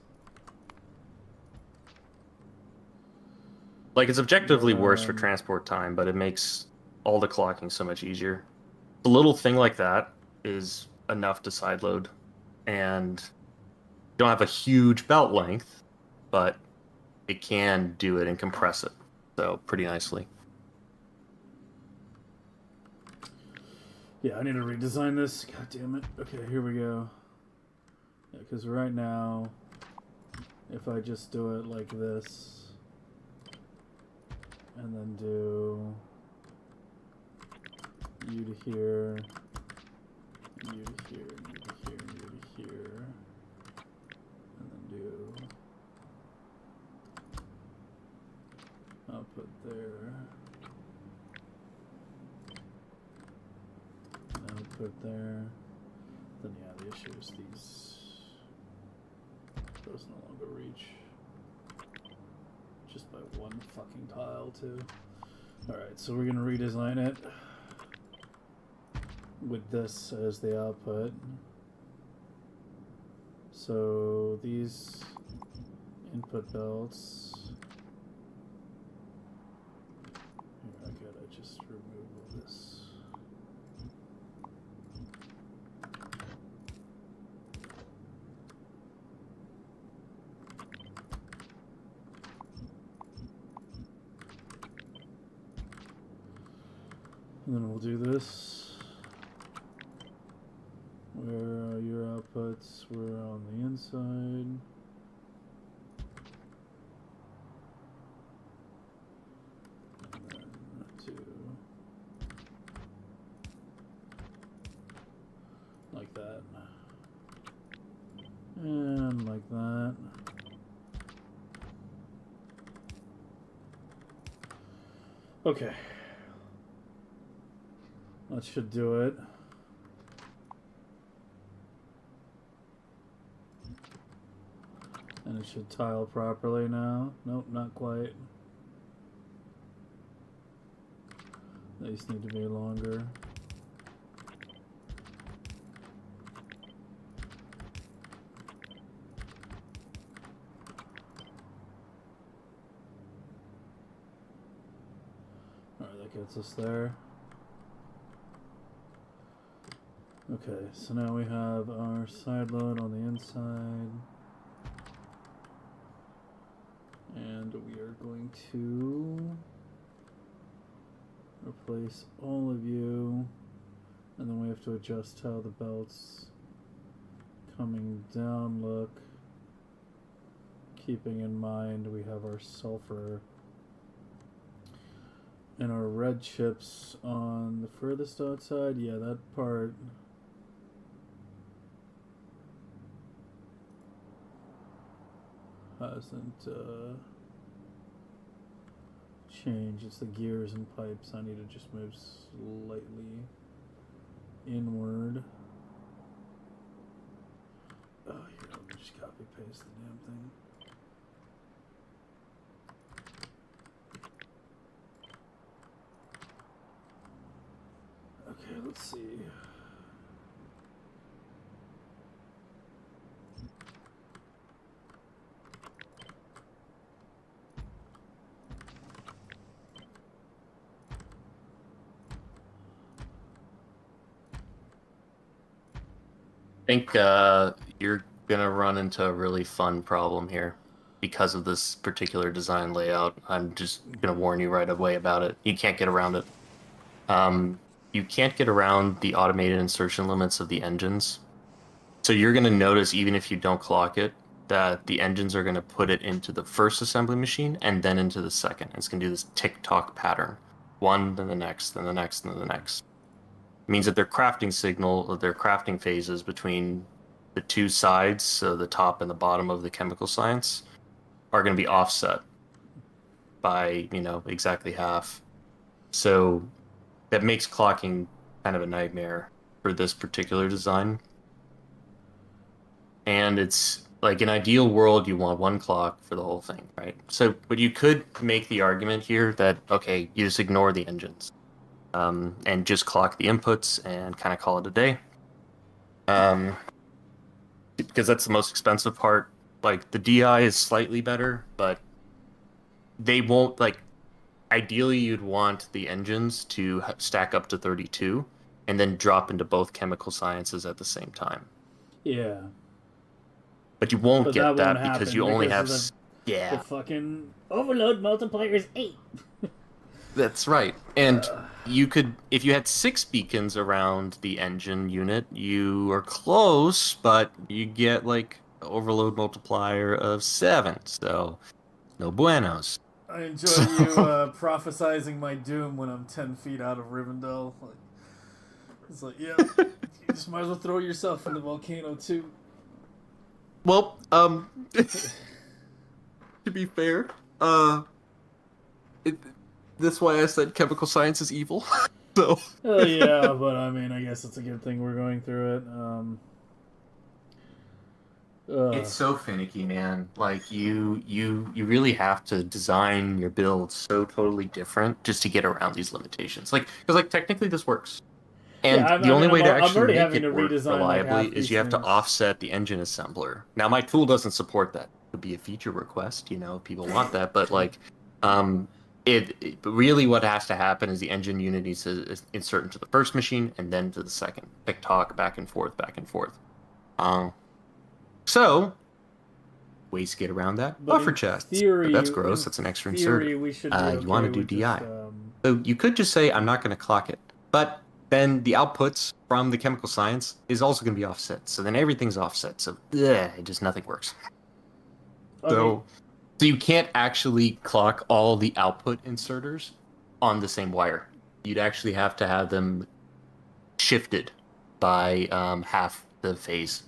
Like, it's objectively worse for transport time, but it makes all the clocking so much easier. A little thing like that is enough to sideload, and you don't have a huge belt length, but it can do it and compress it, so pretty nicely. Yeah, I need to redesign this. God damn it. Okay, here we go. Yeah, because right now, if I just do it like this, and then do you to here, you to here, you to here, you to here, and then do output there, and output there, then yeah, the issue is those no longer reach. Just by one fucking tile, too. Alright, so we're gonna redesign it with this as the output. So these input belts. Here, I gotta just remove all this. And then we'll do this, where your outputs were on the inside. And then do like that. And like that. Okay. That should do it. it should tile properly now. Nope, not quite. These need to be longer. Alright, that gets us there. Okay, so now we have our side load on the inside. And we are going to replace all of you. And then we have to adjust how the belts coming down look. Keeping in mind we have our sulfur and our red chips on the furthest outside. Yeah, that part. Hasn't changed. It's the gears and pipes I need to just move slightly inward. Oh, here, let me just copy paste the damn thing. Okay, let's see. I think you're gonna run into a really fun problem here because of this particular design layout. I'm just gonna warn you right away about it. You can't get around it. You can't get around the automated insertion limits of the engines. So you're gonna notice, even if you don't clock it, that the engines are gonna put it into the first assembly machine and then into the second. It's gonna do this tick-tock pattern. One, then the next, then the next, then the next. Means that their crafting signal, their crafting phases between the two sides, so the top and the bottom of the chemical science, are going to be offset by, exactly half. So that makes clocking kind of a nightmare for this particular design. And it's like, an ideal world, you want one clock for the whole thing, right? So, but you could make the argument here that, okay, you just ignore the engines. And just clock the inputs and kind of call it a day. Because that's the most expensive part. Like, the DI is slightly better, but they won't, ideally you'd want the engines to stack up to 32 and then drop into both chemical sciences at the same time. Yeah. But you won't But get that won't because you only have... The fucking overload multiplier is 8. That's right. And you could, if you had 6 beacons around the engine unit, you are close, but you get overload multiplier of 7. So, no buenos. I enjoy you prophesizing my doom when I'm 10 feet out of Rivendell. It's like, yeah, you just might as well throw yourself in the volcano too. Well, to be fair, that's why I said chemical science is evil. So. Oh yeah, but I mean, I guess it's a good thing we're going through it. It's so finicky, man. Like, you really have to design your build so totally different just to get around these limitations. Because technically this works. And Yeah, the only way to I'm actually already make having it to work redesign, reliably half is these you have to things. offset the engine assembler. Now, my tool doesn't support that. It could be a feature request, if people want that. But, it really what has to happen is the engine unit needs to insert into the first machine and then to the second. Tick-tock, back and forth, back and forth. So, ways to get around that. But Buffer in chests. theory- But that's gross. That's an extra insert. We should be You want to do with DI. just, So you could just say, I'm not going to clock it. But then the outputs from the chemical science is also going to be offset. So then everything's offset. So nothing works. So you can't actually clock all the output inserters on the same wire. You'd actually have to have them shifted by half the phase.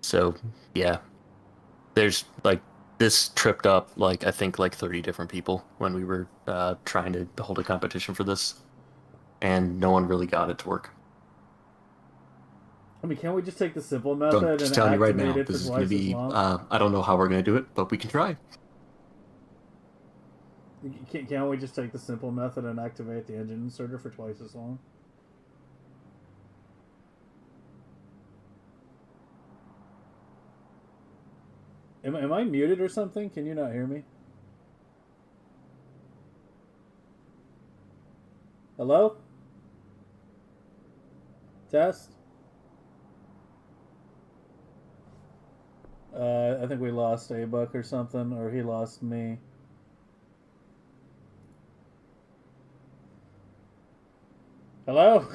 So, yeah. There's, this tripped up, I think, 30 different people when we were trying to hold a competition for this. And no one really got it to work. I mean, can't we just take the simple method I'm and just telling you right activate now, it for this is going to twice as be. long? I don't know how we're going to do it, but we can try. Can't we just take the simple method and activate the engine inserter for twice as long? Am I muted or something? Can you not hear me? Hello? Test? I think we lost A-Buck or something, or he lost me. Hello?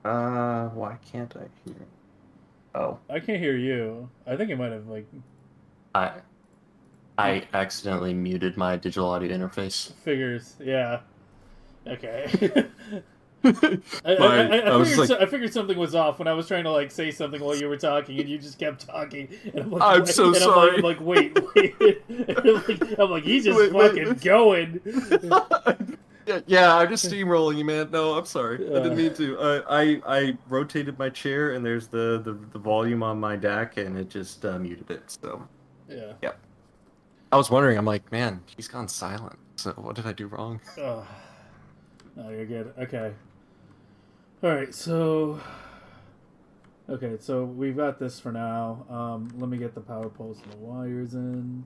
Why can't I hear? Oh, I can't hear you. I think it might have, like, I accidentally muted my digital audio interface. figures. Yeah. Okay. I I figured something was off when I was trying to like say something while you were talking, and you just kept talking. And I'm like, I'm so and sorry. I'm like, wait. I'm like, he's just fucking going. Yeah, I'm just steamrolling you, man. No, I'm sorry. I didn't mean to. I rotated my chair, and there's the volume on my DAC, and it just muted it. So Yeah. yeah. I was wondering. I'm like, man, he's gone silent. So what did I do wrong? Oh, you're good. Okay. All right. So. Okay, so we've got this for now. Let me get the power poles and the wires in.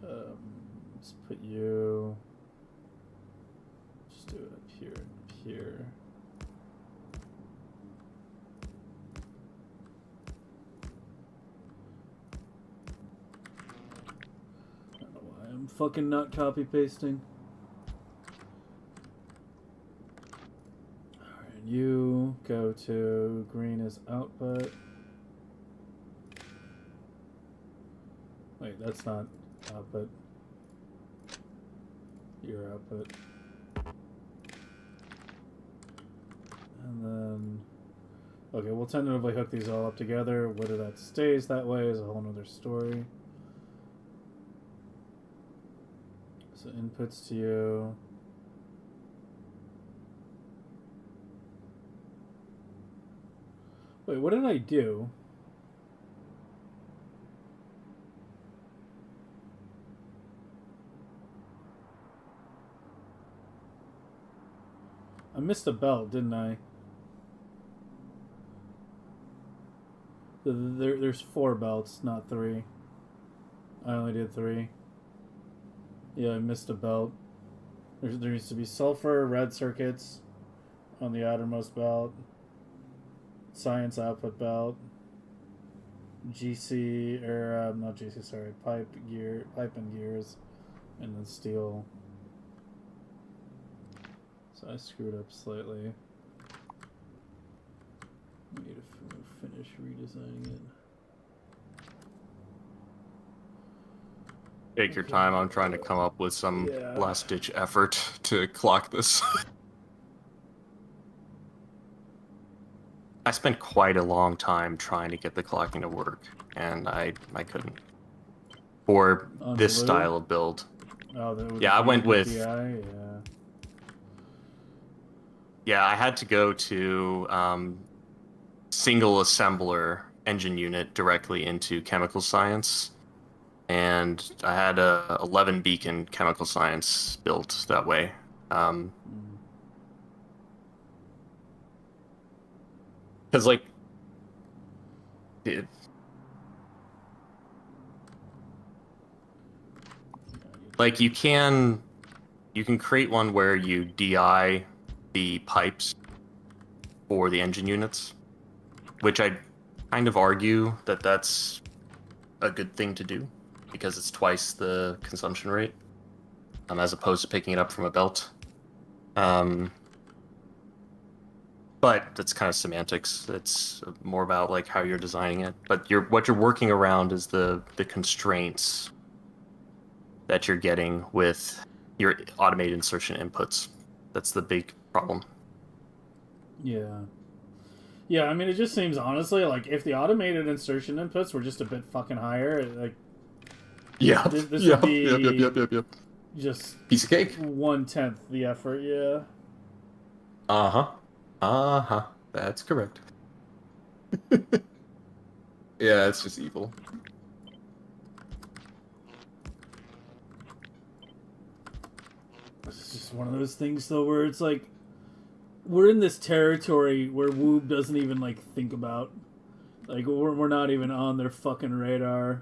Let's put you. Just do it up here and up here. I don't know why I'm fucking not copy pasting. Alright, you go to green as output. Wait, that's not output. Your output. And then, okay, we'll tentatively hook these all up together. Whether that stays that way is a whole nother story. So inputs to you. Wait, what did I do? I missed a belt, didn't I? There's 4 belts, not 3. I only did 3. Yeah, I missed a belt. There needs to be sulfur, red circuits on the outermost belt. Science output belt. GC, or not GC, sorry, pipe and gears, and then steel. So I screwed up slightly. I need to finish redesigning it. Take your time. I'm trying to come up with some last-ditch effort to clock this. I spent quite a long time trying to get the clocking to work, and I couldn't. For this style of build. Oh, I went with. DI? Yeah, I had to go to single assembler engine unit directly into chemical science, and I had a 11 beacon chemical science built that way. Because like you can create one where you DI the pipes for the engine units, which I kind of argue that that's a good thing to do because it's twice the consumption rate, as opposed to picking it up from a belt. But that's kind of semantics. It's more about like how you're designing it. But what you're working around is the constraints that you're getting with your automated insertion inputs. That's the big problem. Yeah. Yeah, I mean, it just seems honestly like if the automated insertion inputs were just a bit fucking higher, like this would be just piece of cake. 1/10 the effort. Yeah. That's correct. Yeah, it's just evil. It's just one of those things, though, where it's like we're in this territory where Woob doesn't even like think about. Like we're not even on their fucking radar.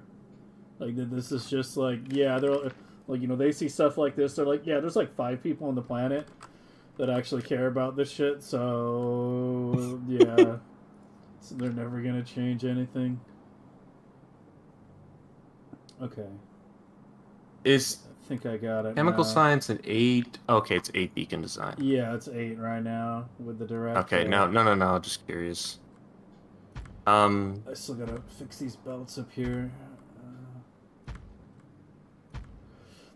Like this is just like yeah, they're like they see stuff like this. They're like yeah, there's like 5 people on the planet that actually care about this shit. So yeah, so they're never gonna change anything. Okay. Is I think I got it. chemical now. science an 8? Okay, it's 8 beacon design. Yeah, it's 8 right now with the direct. Okay, no. Just curious. I still gotta fix these belts up here.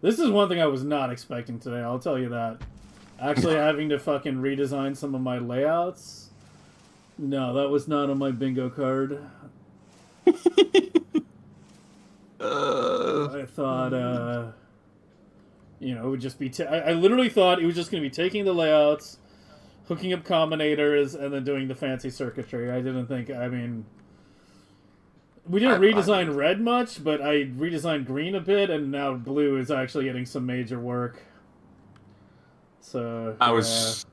This is one thing I was not expecting today, I'll tell you that. Actually having to fucking redesign some of my layouts. No, that was not on my bingo card. I thought, it would just be... I literally thought it was just going to be taking the layouts, hooking up combinators, and then doing the fancy circuitry. I didn't think... I mean... We didn't redesign red much, but I redesigned green a bit, and now blue is actually getting some major work. So... I was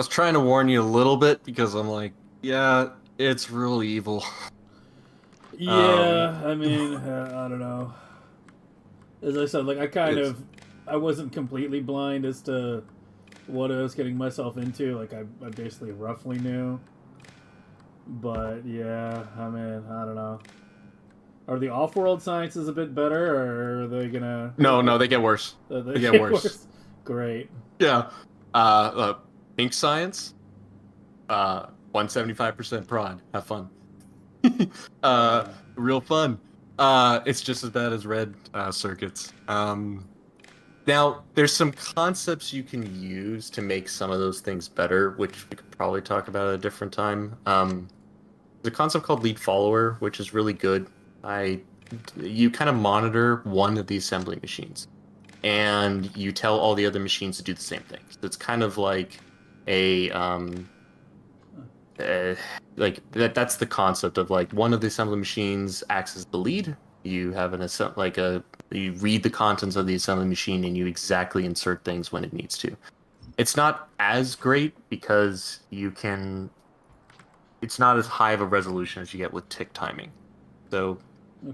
trying to warn you a little bit, because I'm like, yeah, it's real evil. Yeah, I mean, I don't know. As I said, like, I wasn't completely blind as to what I was getting myself into. Like, I basically roughly knew. But, yeah, I mean, I don't know. Are the off-world sciences a bit better, or are they gonna... No, they get worse. They get worse. Great. Yeah. Pink science, 175% prod. Have fun. Real fun. It's just as bad as red circuits. Now, there's some concepts you can use to make some of those things better, which we could probably talk about at a different time. There's a concept called lead follower, which is really good. You kind of monitor one of the assembly machines, and you tell all the other machines to do the same thing. So it's kind of like a that's the concept of like one of the assembly machines acts as the lead. You have you read the contents of the assembly machine and you exactly insert things when it needs to. It's not as great because it's not as high of a resolution as you get with tick timing. So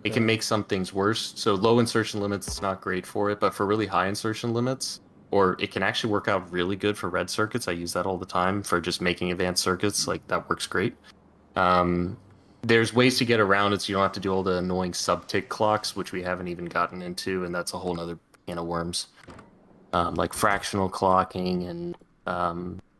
it can make some things worse. So low insertion limits is not great for it, but for really high insertion limits, or it can actually work out really good for red circuits. I use that all the time for just making advanced circuits. Like that works great. There's ways to get around it so you don't have to do all the annoying sub-tick clocks, which we haven't even gotten into, and that's a whole nother can of worms. Like fractional clocking and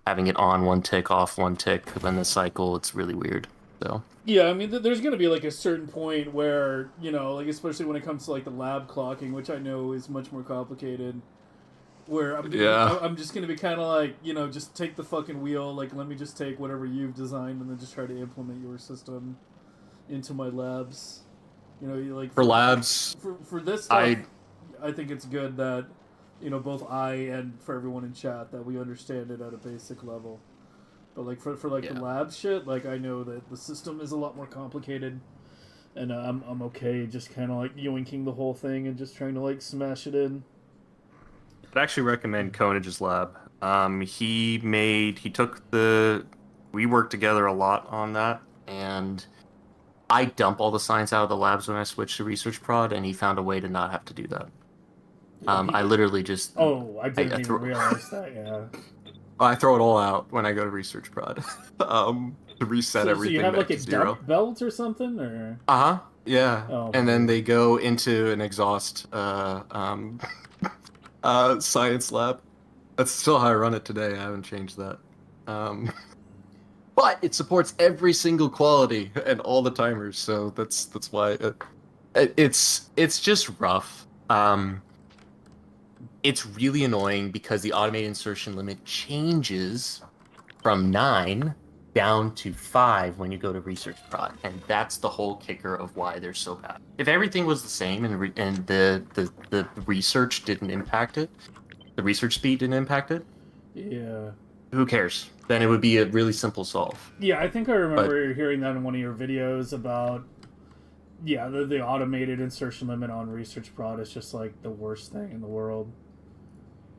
having it on one tick, off one tick within the cycle. It's really weird. So yeah, I mean, there's going to be like a certain point where, like especially when it comes to like the lab clocking, which I know is much more complicated, where I'm just going to be kind of like, just take the fucking wheel, like let me just take whatever you've designed and then just try to implement your system into my labs. Like for labs, for this stuff, I think it's good that both I and for everyone in chat that we understand it at a basic level. But like for the lab shit, like I know that the system is a lot more complicated, and I'm okay just kind of like yoinking the whole thing and just trying to like smash it in. I'd actually recommend Konage's lab. We worked together a lot on that, and I dump all the science out of the labs when I switch to research prod, and he found a way to not have to do that. I literally just... Oh, I didn't even realize that, yeah. I throw it all out when I go to research prod to reset everything so you have back like to a zero. dump belt or something, or? Yeah. Oh, and then they go into an exhaust science lab. That's still how I run it today. I haven't changed that. But it supports every single quality and all the timers, so that's why it's just rough. It's really annoying because the automated insertion limit changes from 9 down to 5 when you go to research prod, and that's the whole kicker of why they're so bad. If everything was the same and the research didn't impact it, the research speed didn't impact it, yeah, who cares? Then it would be a really simple solve. Yeah, I think I remember hearing that in one of your videos about, yeah, the automated insertion limit on research prod is just like the worst thing in the world.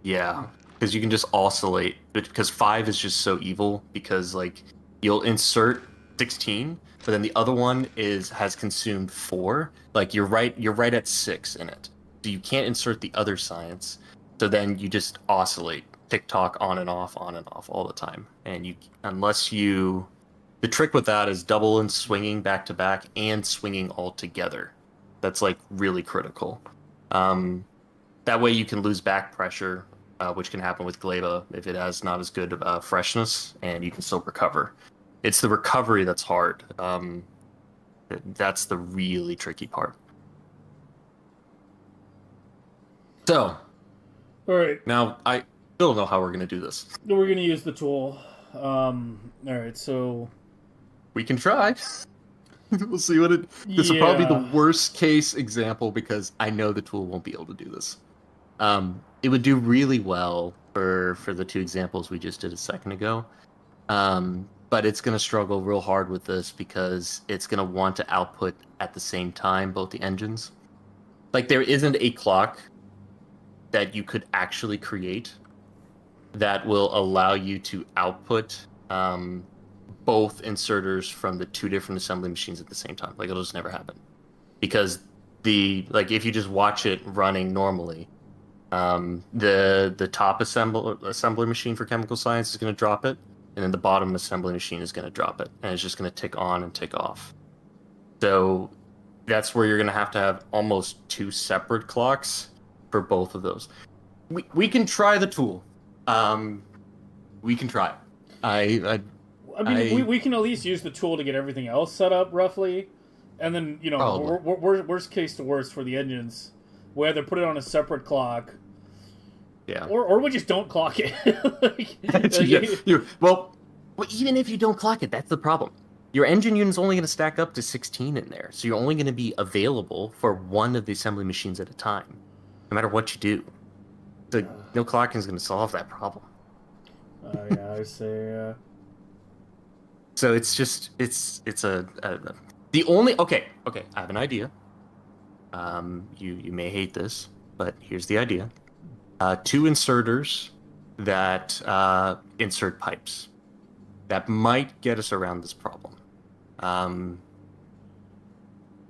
Yeah, because you can just oscillate. Because 5 is just so evil. Because like you'll insert 16, but then the other one has consumed 4. Like you're right at 6 in it. So you can't insert the other science. So then you just oscillate, tick-tock on and off all the time. And the trick with that is double and swinging back to back and swinging all together. That's like really critical. That way you can lose back pressure, which can happen with Gleba if it has not as good freshness, and you can still recover. It's the recovery that's hard. That's the really tricky part. So, All right, now I still don't know how we're going to do this. we're gonna use the tool. All right, so We can try. We'll see what it... This will probably be the worst case example because I know the tool won't be able to do this. It would do really well for the 2 examples we just did a second ago. But it's going to struggle real hard with this because it's going to want to output at the same time both the engines. Like, there isn't a clock that you could actually create that will allow you to output both inserters from the 2 different assembly machines at the same time. Like, it'll just never happen. Because if you just watch it running normally, the top assembly machine for chemical science is going to drop it, and then the bottom assembly machine is going to drop it, and it's just going to tick on and tick off. So that's where you're going to have almost 2 separate clocks for both of those. We can try the tool. We can try. I mean, we can at least use the tool to get everything else set up roughly, and then worst case to worst for the engines, we either put it on a separate clock, or we just don't clock it. Well, even if you don't clock it, that's the problem. Your engine unit's only going to stack up to 16 in there, so you're only going to be available for one of the assembly machines at a time, no matter what you do. So no clocking is going to solve that problem. Yeah, I say. So it's just the only okay. I have an idea. You may hate this, but here's the idea: 2 inserters that insert pipes. That might get us around this problem. I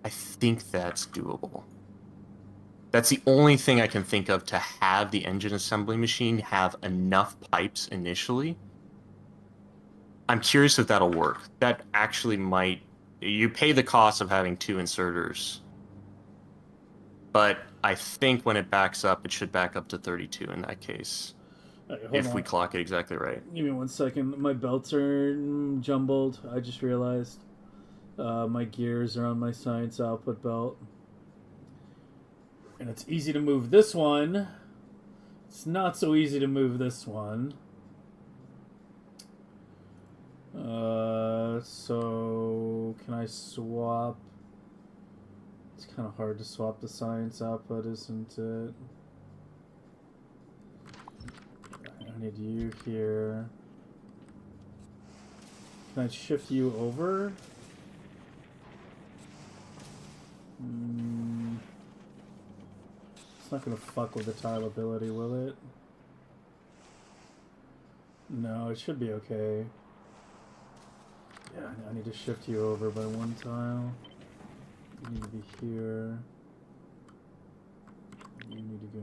think that's doable. That's the only thing I can think of to have the engine assembly machine have enough pipes initially. I'm curious if that'll work. That actually might... You pay the cost of having 2 inserters. But I think when it backs up, it should back up to 32 in that case. If we clock it exactly right. Give me 1 second. My belts are jumbled. I just realized. My gears are on my science output belt. And it's easy to move this one. It's not so easy to move this one. So can I swap? It's kind of hard to swap the science output, isn't it? I need you here. Can I shift you over? It's not gonna fuck with the tile ability, will it? No, it should be okay. Yeah, I need to shift you over by 1 tile. You need to be here. You need to go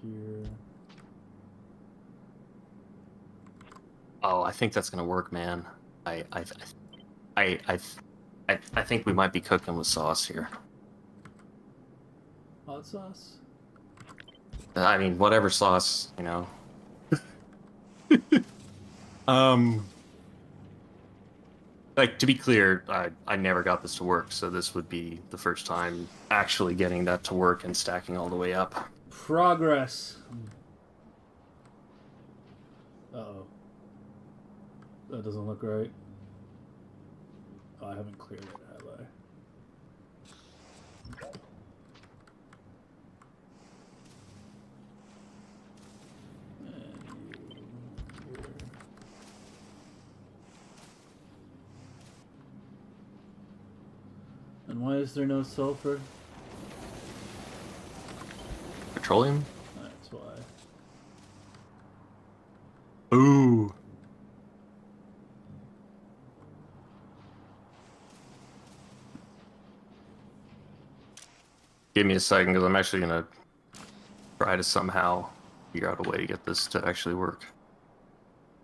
here. Oh, I think that's gonna work, man. I think we might be cooking with sauce here. Hot sauce? I mean, whatever sauce, you know. Like, to be clear, I never got this to work, so this would be the first time actually getting that to work and stacking all the way up. Progress. Uh-oh. That doesn't look right. Oh, I haven't cleared it, have I? And you here. And why is there no sulfur? Petroleum? That's why. Ooh. Give me a second, because I'm actually gonna try to somehow figure out a way to get this to actually work.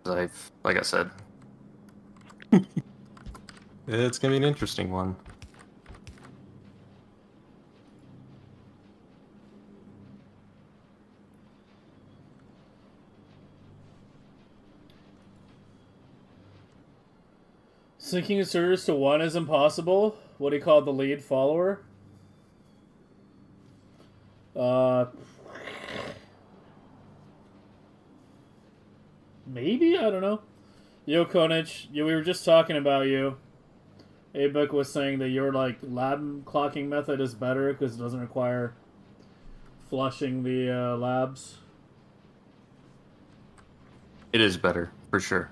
'Cause like I said, It's gonna be an interesting one. Syncing servers to one is impossible. What do you call the lead follower? Maybe? I don't know. Yo, Konich, we were just talking about you. Abek was saying that your like lab clocking method is better because it doesn't require flushing the labs. it is better, for sure.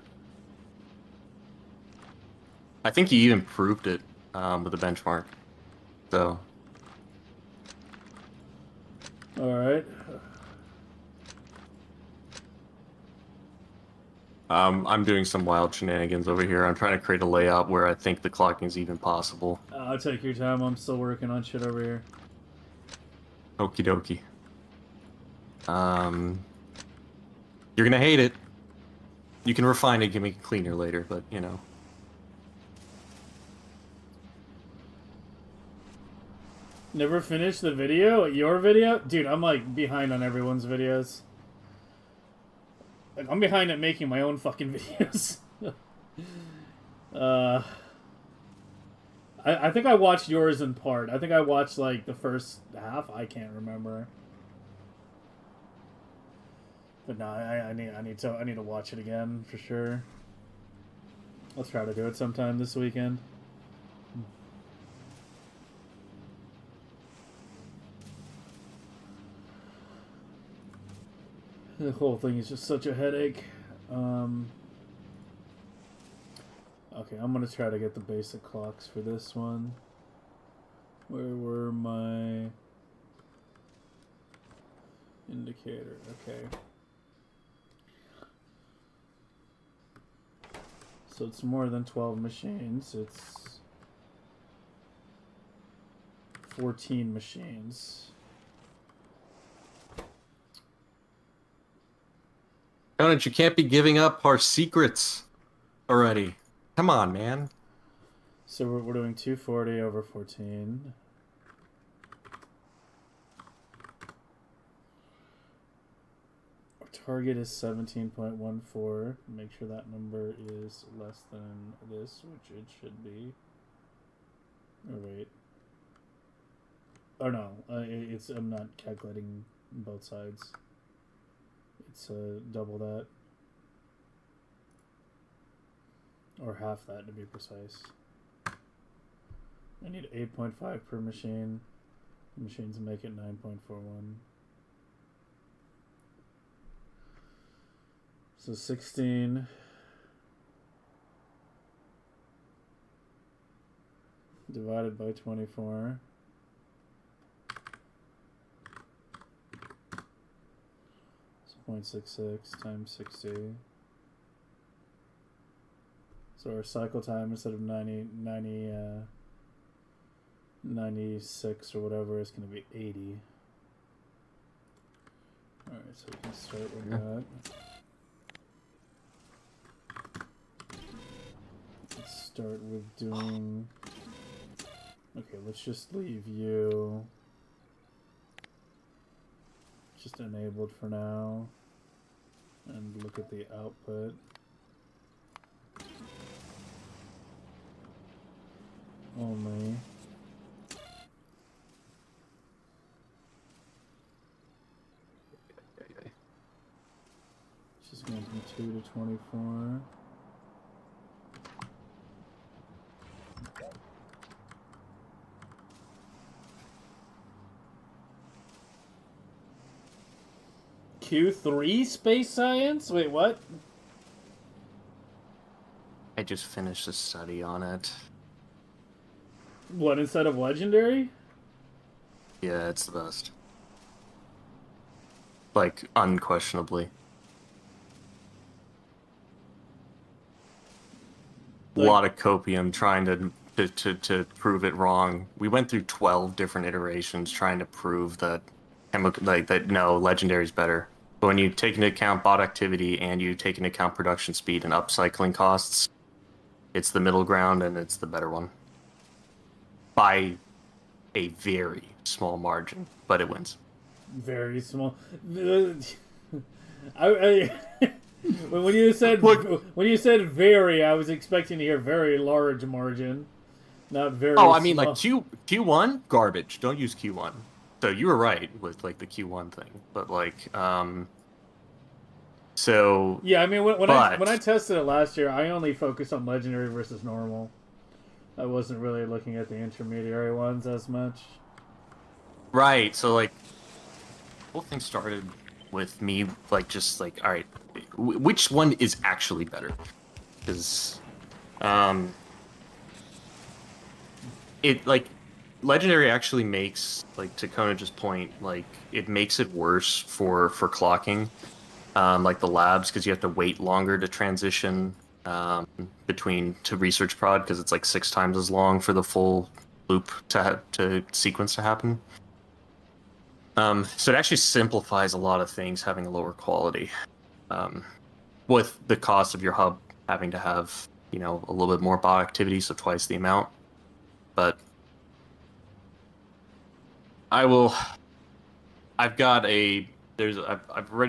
I think you even proved it with a benchmark. So, Alright. I'm doing some wild shenanigans over here. I'm trying to create a layout where I think the clocking is even possible. I'll take your time. I'm still working on shit over here. Okie dokie. You're gonna hate it. You can refine it, make it cleaner later, but you know. Never finished the video? Your video? Dude, I'm like behind on everyone's videos. Like, I'm behind at making my own fucking videos. I think I watched yours in part. I think I watched like the first half. I can't remember. But no, I need to watch it again for sure. Let's try to do it sometime this weekend. The whole thing is just such a headache. Okay, I'm gonna try to get the basic clocks for this one. Where were my indicator? Okay. So it's more than 12 machines. It's 14 machines. Conant, you can't be giving up our secrets already. Come on, man. So we're doing 240 over 14. Our target is 17.14. Make sure that number is less than this, which it should be. Oh, wait. Oh, no. It's I'm not calculating both sides. It's double that. Or half that, to be precise. I need 8.5 per machine. Machines make it 9.41. So 16 divided by 24. So 0.66 times 60. So our cycle time, instead of 96 or whatever, is going to be 80. Alright, so we can start with that. Let's start with doing... Okay, let's just leave you just enabled for now. And look at the output. Only. Just going from 2 to 24. Q3 space science? Wait, what? I just finished a study on it. What, instead of legendary? Yeah, it's the best. Like, unquestionably. A Like- lot of copium trying to prove it wrong. We went through 12 different iterations trying to prove that no, legendary's better. But when you take into account bot activity and you take into account production speed and upcycling costs, it's the middle ground and it's the better one. By a very small margin, but it wins. Very small. I when you said very, I was expecting to hear very large margin, not very. Oh, I mean, small. like Q1 garbage. Don't use Q1. So you were right with like the Q1 thing, but like so Yeah, I mean when but- I tested it last year, I only focused on legendary versus normal. I wasn't really looking at the intermediary ones as much. right. So like, the whole thing started with me like just like, all right, which one is actually better? Because it like legendary actually makes, like to Konage's point, like it makes it worse for clocking, like the labs, because you have to wait longer to transition between to research prod, because it's like 6 times as long for the full loop to sequence to happen. So it actually simplifies a lot of things having a lower quality, with the cost of your hub having to have, you know, a little bit more bot activity, so twice the amount. But I've already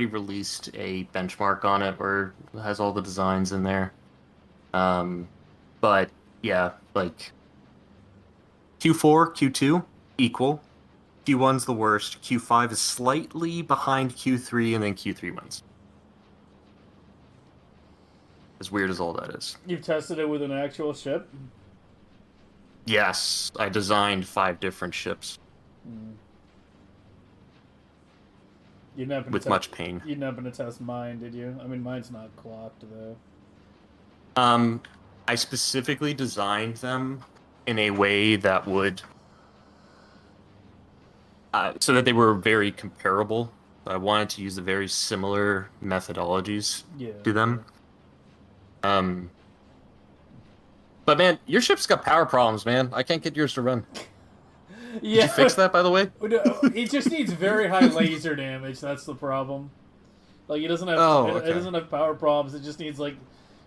released a benchmark on it where it has all the designs in there. But yeah, like Q4, Q2 equal. Q1's the worst. Q5 is slightly behind Q3, and then Q3 wins. As weird as all that is. You've tested it with an actual ship? Yes, I designed 5 different ships You're not gonna with much pain. You're not gonna test mine, did you? I mean, mine's not clocked though. I specifically designed them in a way that would so that they were very comparable. I wanted to use the very similar methodologies to them. But man, your ship's got power problems, man. I can't get yours to run. Yeah. Did you fix that, by the way? It just needs very high laser damage. That's the problem. Like it doesn't have it doesn't have power problems. It just needs like,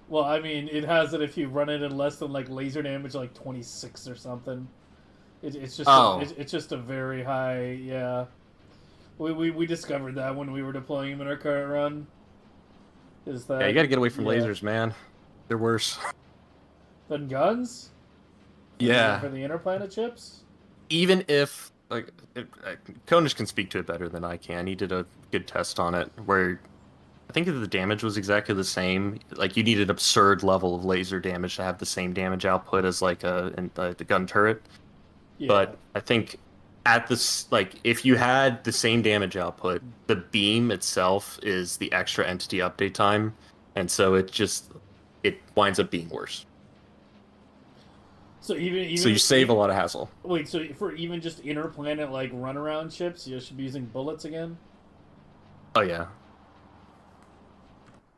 well, I mean, it has it if you run it in less than like laser damage, like 26 or something. It's just it's just a very high, yeah. We discovered that when we were deploying him in our current run. Is that You got to get away from lasers, man. They're worse. Than guns? Yeah. For the interplanet ships? Even if, like, Konage can speak to it better than I can. He did a good test on it where I think the damage was exactly the same. Like, you need an absurd level of laser damage to have the same damage output as, like, the gun turret. Yeah. But I think at this, like, if you had the same damage output, the beam itself is the extra entity update time. And so it winds up being worse. So even so you save a lot of hassle. Wait, so for even just interplanet like runaround ships, you should be using bullets again? Oh yeah.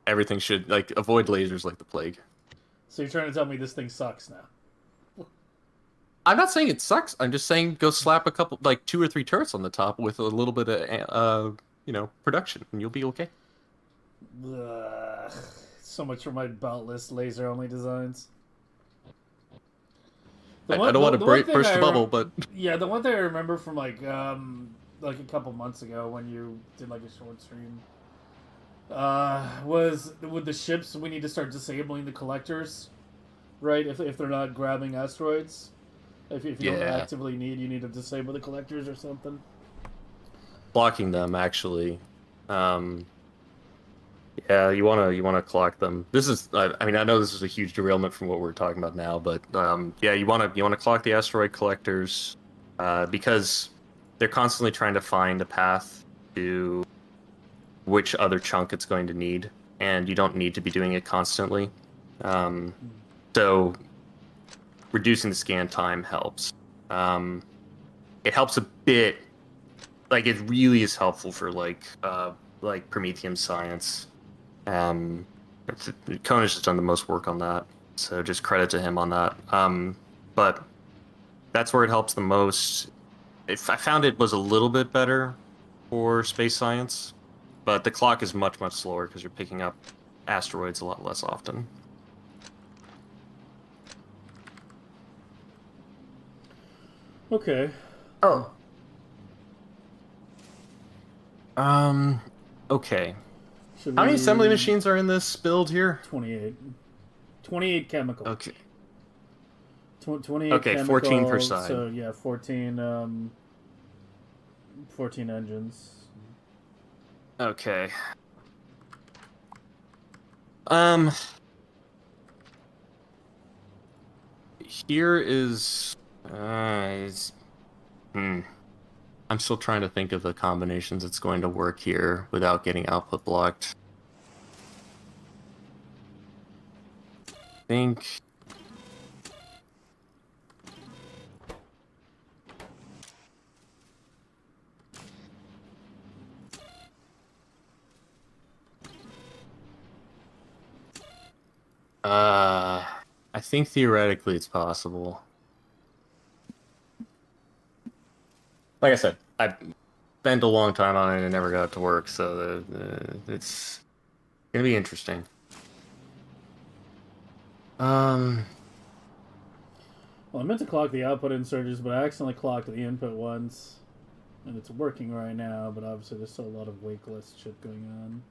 Everything should avoid lasers like the plague. So you're trying to tell me this thing sucks now? I'm not saying it sucks. I'm just saying go slap a couple, 2 or 3 turrets on the top with a little bit of, production, and you'll be okay. Ugh, so much for my beltless laser-only designs. I don't want to burst the bubble, but yeah, the one thing I remember from like a couple months ago when you did like a short stream was with the ships we need to start disabling the collectors, right? If they're not grabbing asteroids, if you don't actively need, you need to disable the collectors or something. Blocking them actually. Yeah, you wanna clock them. This is, I mean, I know this is a huge derailment from what we're talking about now, but yeah, you wanna clock the asteroid collectors because they're constantly trying to find a path to which other chunk it's going to need, and you don't need to be doing it constantly. So reducing the scan time helps. It helps a bit. Like it really is helpful for like Prometheum science. Conan's just done the most work on that, so just credit to him on that. But that's where it helps the most. I found it was a little bit better for space science, but the clock is much slower because you're picking up asteroids a lot less often. Okay. Oh. Okay. Should How many we- assembly machines are in this build here? 28. 28 chemical. Okay. 28 Okay, chemical, 14 per side. So yeah, 14 14 engines. Okay. Here is I'm still trying to think of the combinations that's going to work here without getting output blocked. I think I think theoretically it's possible. Like I said, I spent a long time on it and it never got to work, so it's gonna be interesting. Well, I meant to clock the output inserters, but I accidentally clocked the input ones. And it's working right now, but obviously there's still a lot of wake list shit going on.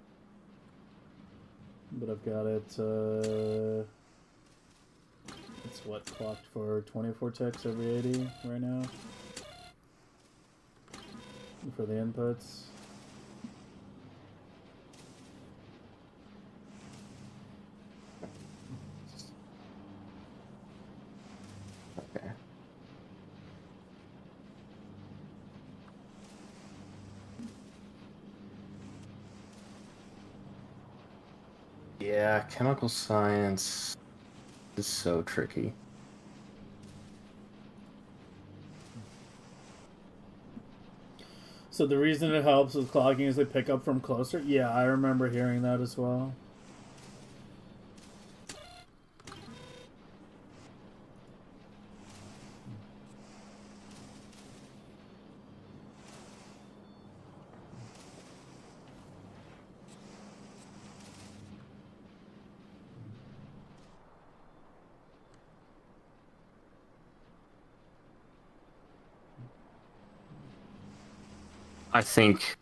But I've got it, it's what, clocked for 24 ticks every 80 right now? For the inputs. Okay. Yeah, chemical science is so tricky. So the reason it helps with clocking is they pick up from closer? Yeah, I remember hearing that as well. I think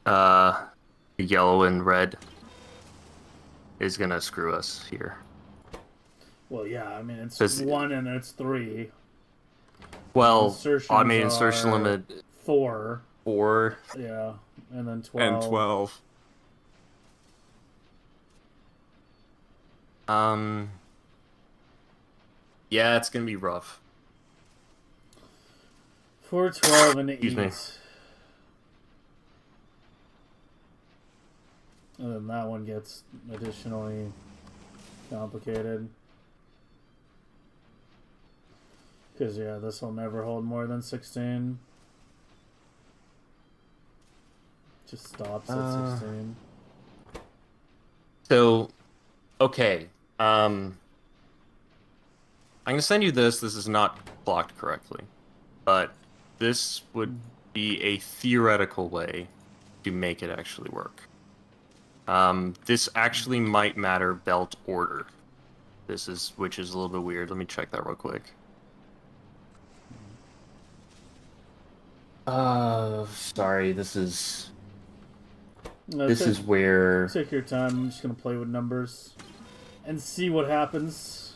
yellow and red is gonna screw us here. Well, yeah, I mean, it's Does- 1 and it's 3. Well, Insertions I mean insertion are limit 4. 4 Yeah, and then 12. And 12. Yeah, it's gonna be rough. 4, 12, and 8. Excuse me. And then that one gets additionally complicated. Because, yeah, this will never hold more than 16. Just stops at 16. So, okay. I'm gonna send you this. This is not blocked correctly, but this would be a theoretical way to make it actually work. This actually might matter belt order. Which is a little bit weird. Let me check that real quick. Sorry. This is where. Take your time. I'm just going to play with numbers and see what happens.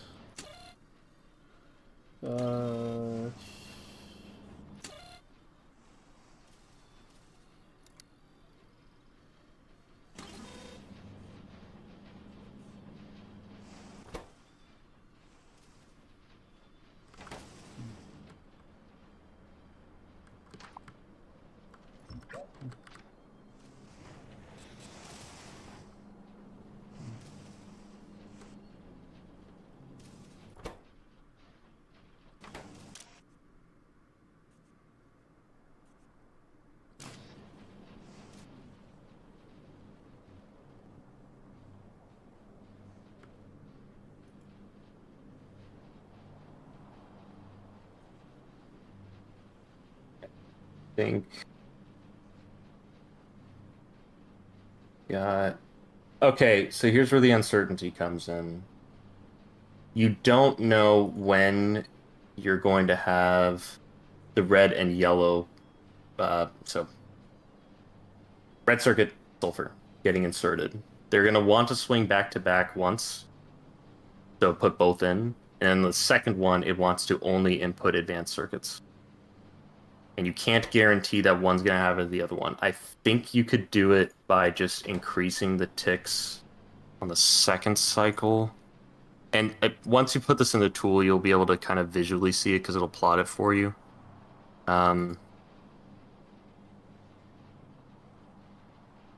think. Got. Okay, so here's where the uncertainty comes in. You don't know when you're going to have the red and yellow. So red circuit, sulfur getting inserted. They're going to want to swing back to back once. So put both in. And the second one, it wants to only input advanced circuits. And you can't guarantee that one's going to have it the other one. I think you could do it by just increasing the ticks on the second cycle. And once you put this in the tool, you'll be able to kind of visually see it because it'll plot it for you. Let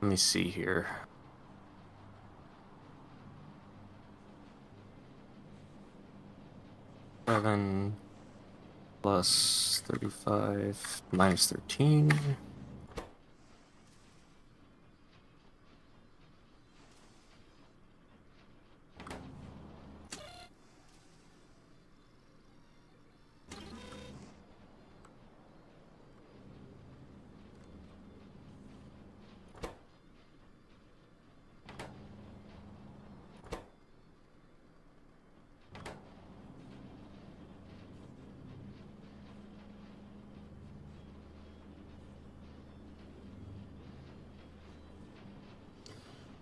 me see here. 7 plus 35 minus 13.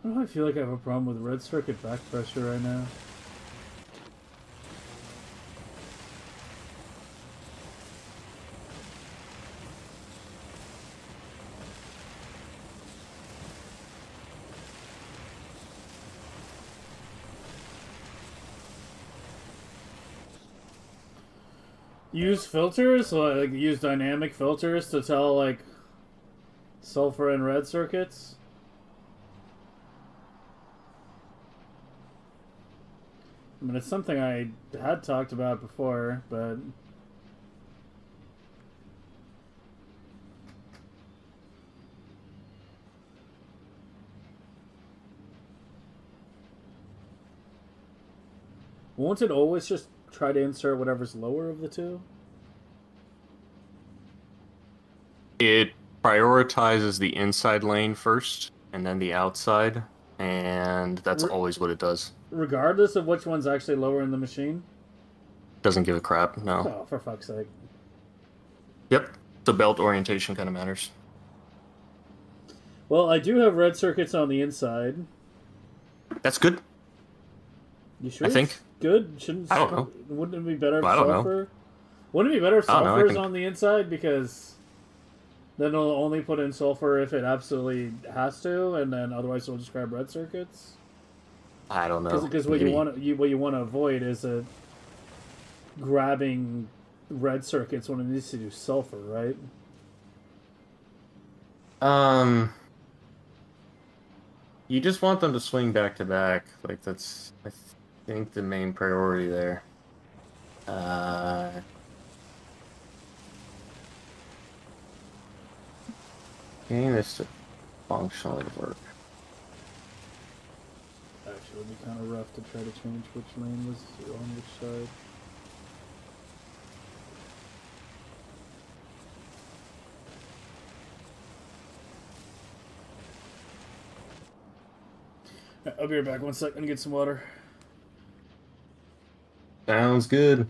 Why do I feel like I have a problem with red circuit back pressure right now? Use filters, like use dynamic filters to tell like sulfur and red circuits. I mean, it's something I had talked about before, but won't it always just try to insert whatever's lower of the two? It prioritizes the inside lane first and then the outside, and that's always what it does. Regardless of which one's actually lower in the machine? Doesn't give a crap, no. Oh, for fuck's sake. Yep, the belt orientation kind of matters. Well, I do have red circuits on the inside. That's good. You sure? I think. Good? Shouldn't I don't know. Wouldn't it be better if I don't know. sulfur? Wouldn't it be better if I don't know, I sulfur's think- on the inside, because then it'll only put in sulfur if it absolutely has to, and then otherwise it'll just grab red circuits? I don't know. Because what you want to avoid is grabbing red circuits when it needs to do sulfur, right? You just want them to swing back to back. Like, that's, I think, the main priority there. Getting this to functionally work. Actually, it would be kind of rough to try to change which lane was on which side. I'll be right back. 1 second to get some water. Sounds good.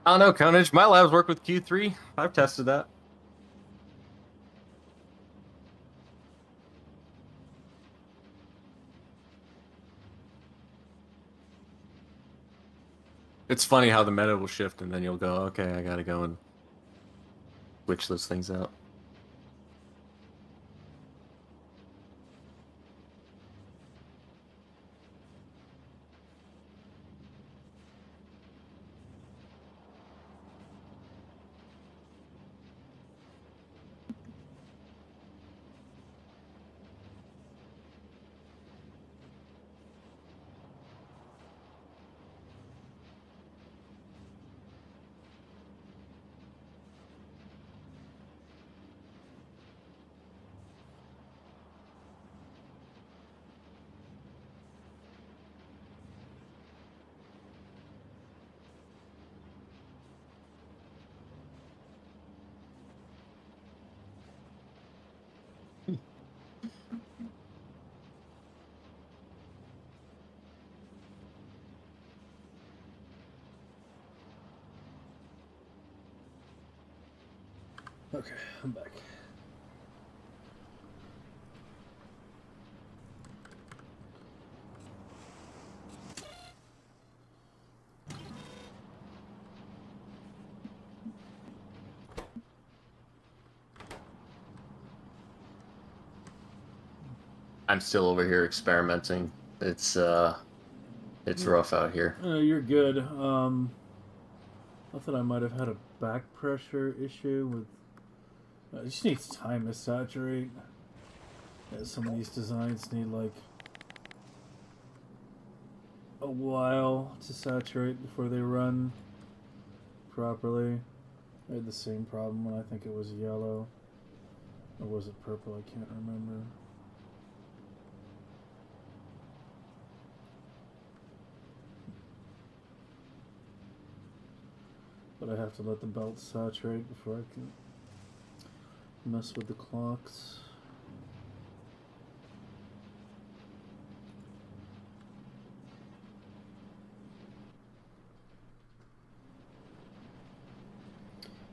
I don't know, Conage. My labs work with Q3. I've tested that. It's funny how the meta will shift, and then you'll go, okay, I gotta go and switch those things out. Okay, I'm back. I'm still over here experimenting. It's rough out here. You're good. I thought I might have had a back pressure issue with. It just needs time to saturate. Yeah, some of these designs need like a while to saturate before they run properly. I had the same problem when I think it was yellow. Or was it purple? I can't remember. But I have to let the belt saturate before I can mess with the clocks.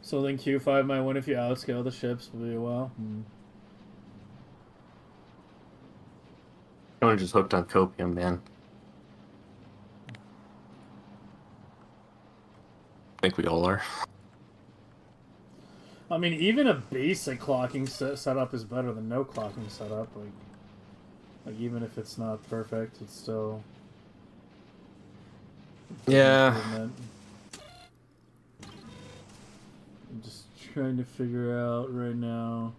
So then Q5 might win if you outscale the ships, will be a while. I'm just hooked on copium, man. I think we all are. I mean, even a basic clocking setup is better than no clocking setup. Like even if it's not perfect, it's still. Yeah. I'm just trying to figure out right now.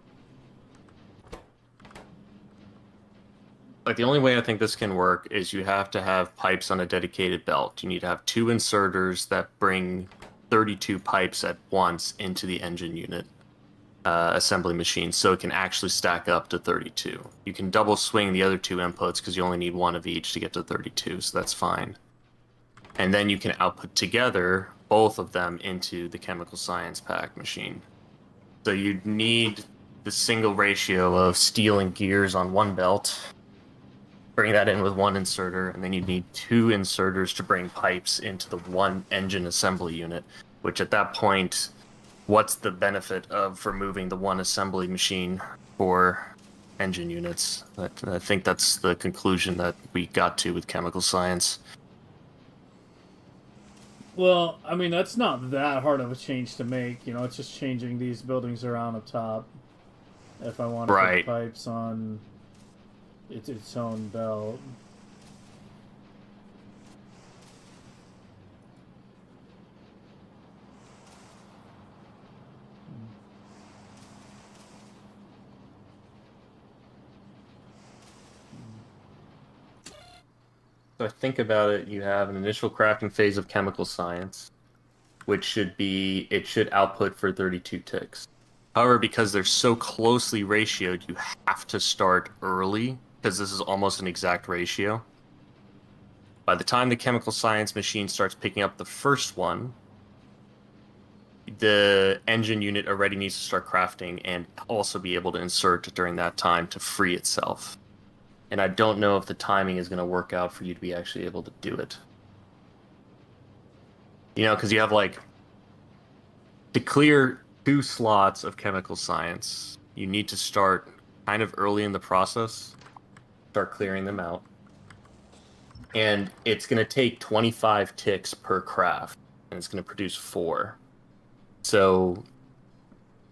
Like, the only way I think this can work is you have to have pipes on a dedicated belt. You need to have 2 inserters that bring 32 pipes at once into the engine unit assembly machine, so it can actually stack up to 32. You can double swing the other 2 inputs because you only need 1 of each to get to 32, so that's fine. And then you can output together both of them into the chemical science pack machine. So you need the single ratio of steel and gears on one belt, bring that in with 1 inserter, and then you need 2 inserters to bring pipes into the 1 engine assembly unit, which at that point, what's the benefit of removing the 1 assembly machine for engine units? I think that's the conclusion that we got to with chemical science. Well, I mean, that's not that hard of a change to make. You know, it's just changing these buildings around up top. If I want to Right. put pipes on its own belt. So I think about it, you have an initial crafting phase of chemical science, which should output for 32 ticks. However, because they're so closely ratioed, you have to start early, because this is almost an exact ratio. By the time the chemical science machine starts picking up the first one, the engine unit already needs to start crafting and also be able to insert during that time to free itself. And I don't know if the timing is going to work out for you to be actually able to do it. You know, because you have to clear 2 slots of chemical science, you need to start kind of early in the process, start clearing them out. and it's going to take 25 ticks per craft, and it's going to produce 4. So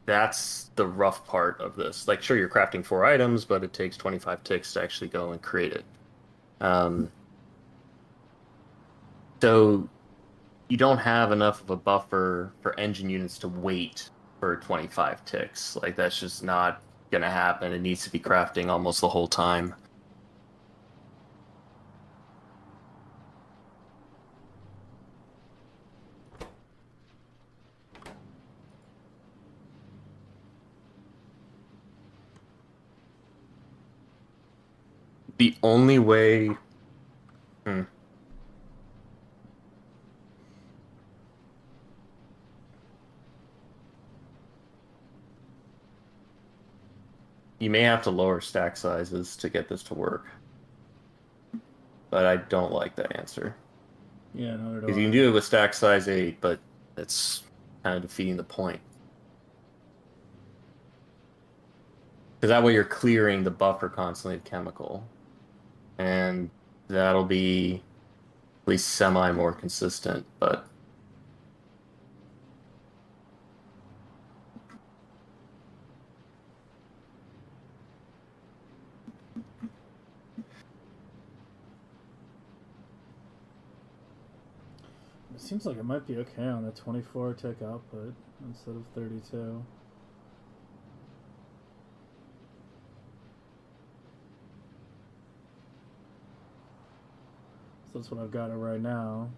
that's the rough part of this. Like, sure, you're crafting 4 items, but it takes 25 ticks to actually go and create it. So you don't have enough of a buffer for engine units to wait for 25 ticks. Like, that's just not going to happen. It needs to be crafting almost the whole time. The only way... You may have to lower stack sizes to get this to work. But I don't like that answer. Yeah, not at Because all. you can do it with stack size 8, but it's kind of defeating the point. Because that way you're clearing the buffer constantly of chemical. And that'll be at least semi more consistent, but... It seems like it might be okay on the 24 tick output instead of 32. So that's what I've got it right now.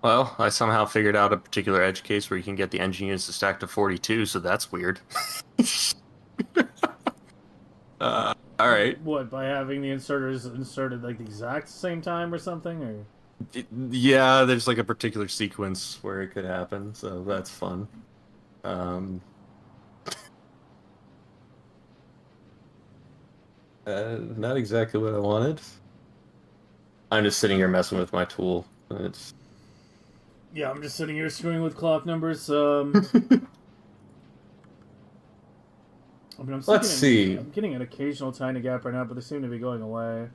Well, I somehow figured out a particular edge case where you can get the engine units to stack to 42, so that's weird. All right. What, by having the inserters inserted like the exact same time or something, or? Yeah, there's like a particular sequence where it could happen, so that's fun. Not exactly what I wanted. I'm just sitting here messing with my tool. It's... Yeah, I'm just sitting here screwing with clock numbers. I mean, Let's see. I'm getting an occasional tiny gap right now, but they seem to be going away.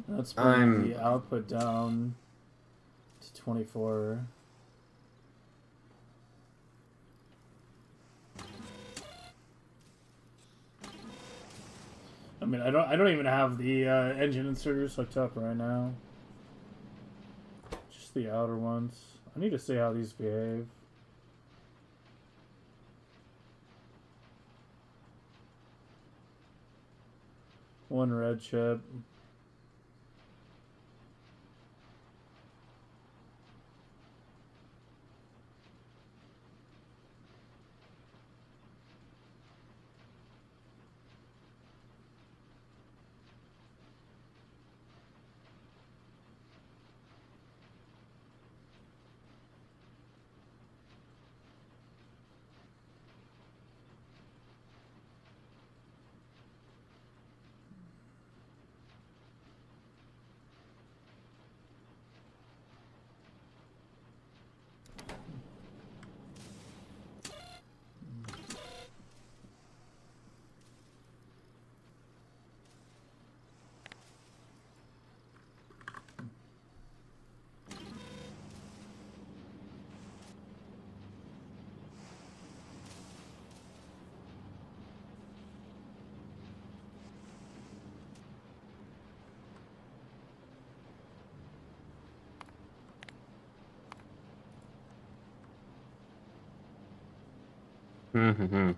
Let's bring the output down to 24. I mean, I don't even have the engine inserters hooked up right now. Just the outer ones. I need to see how these behave. One red chip. Mm-hmm.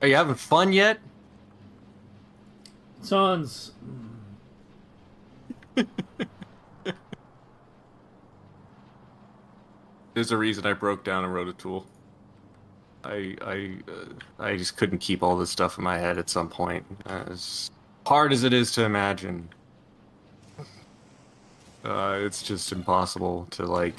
Are you having fun yet? Tons. There's a reason I broke down and wrote a tool. I just couldn't keep all this stuff in my head at some point. As hard as it is to imagine. It's just impossible to like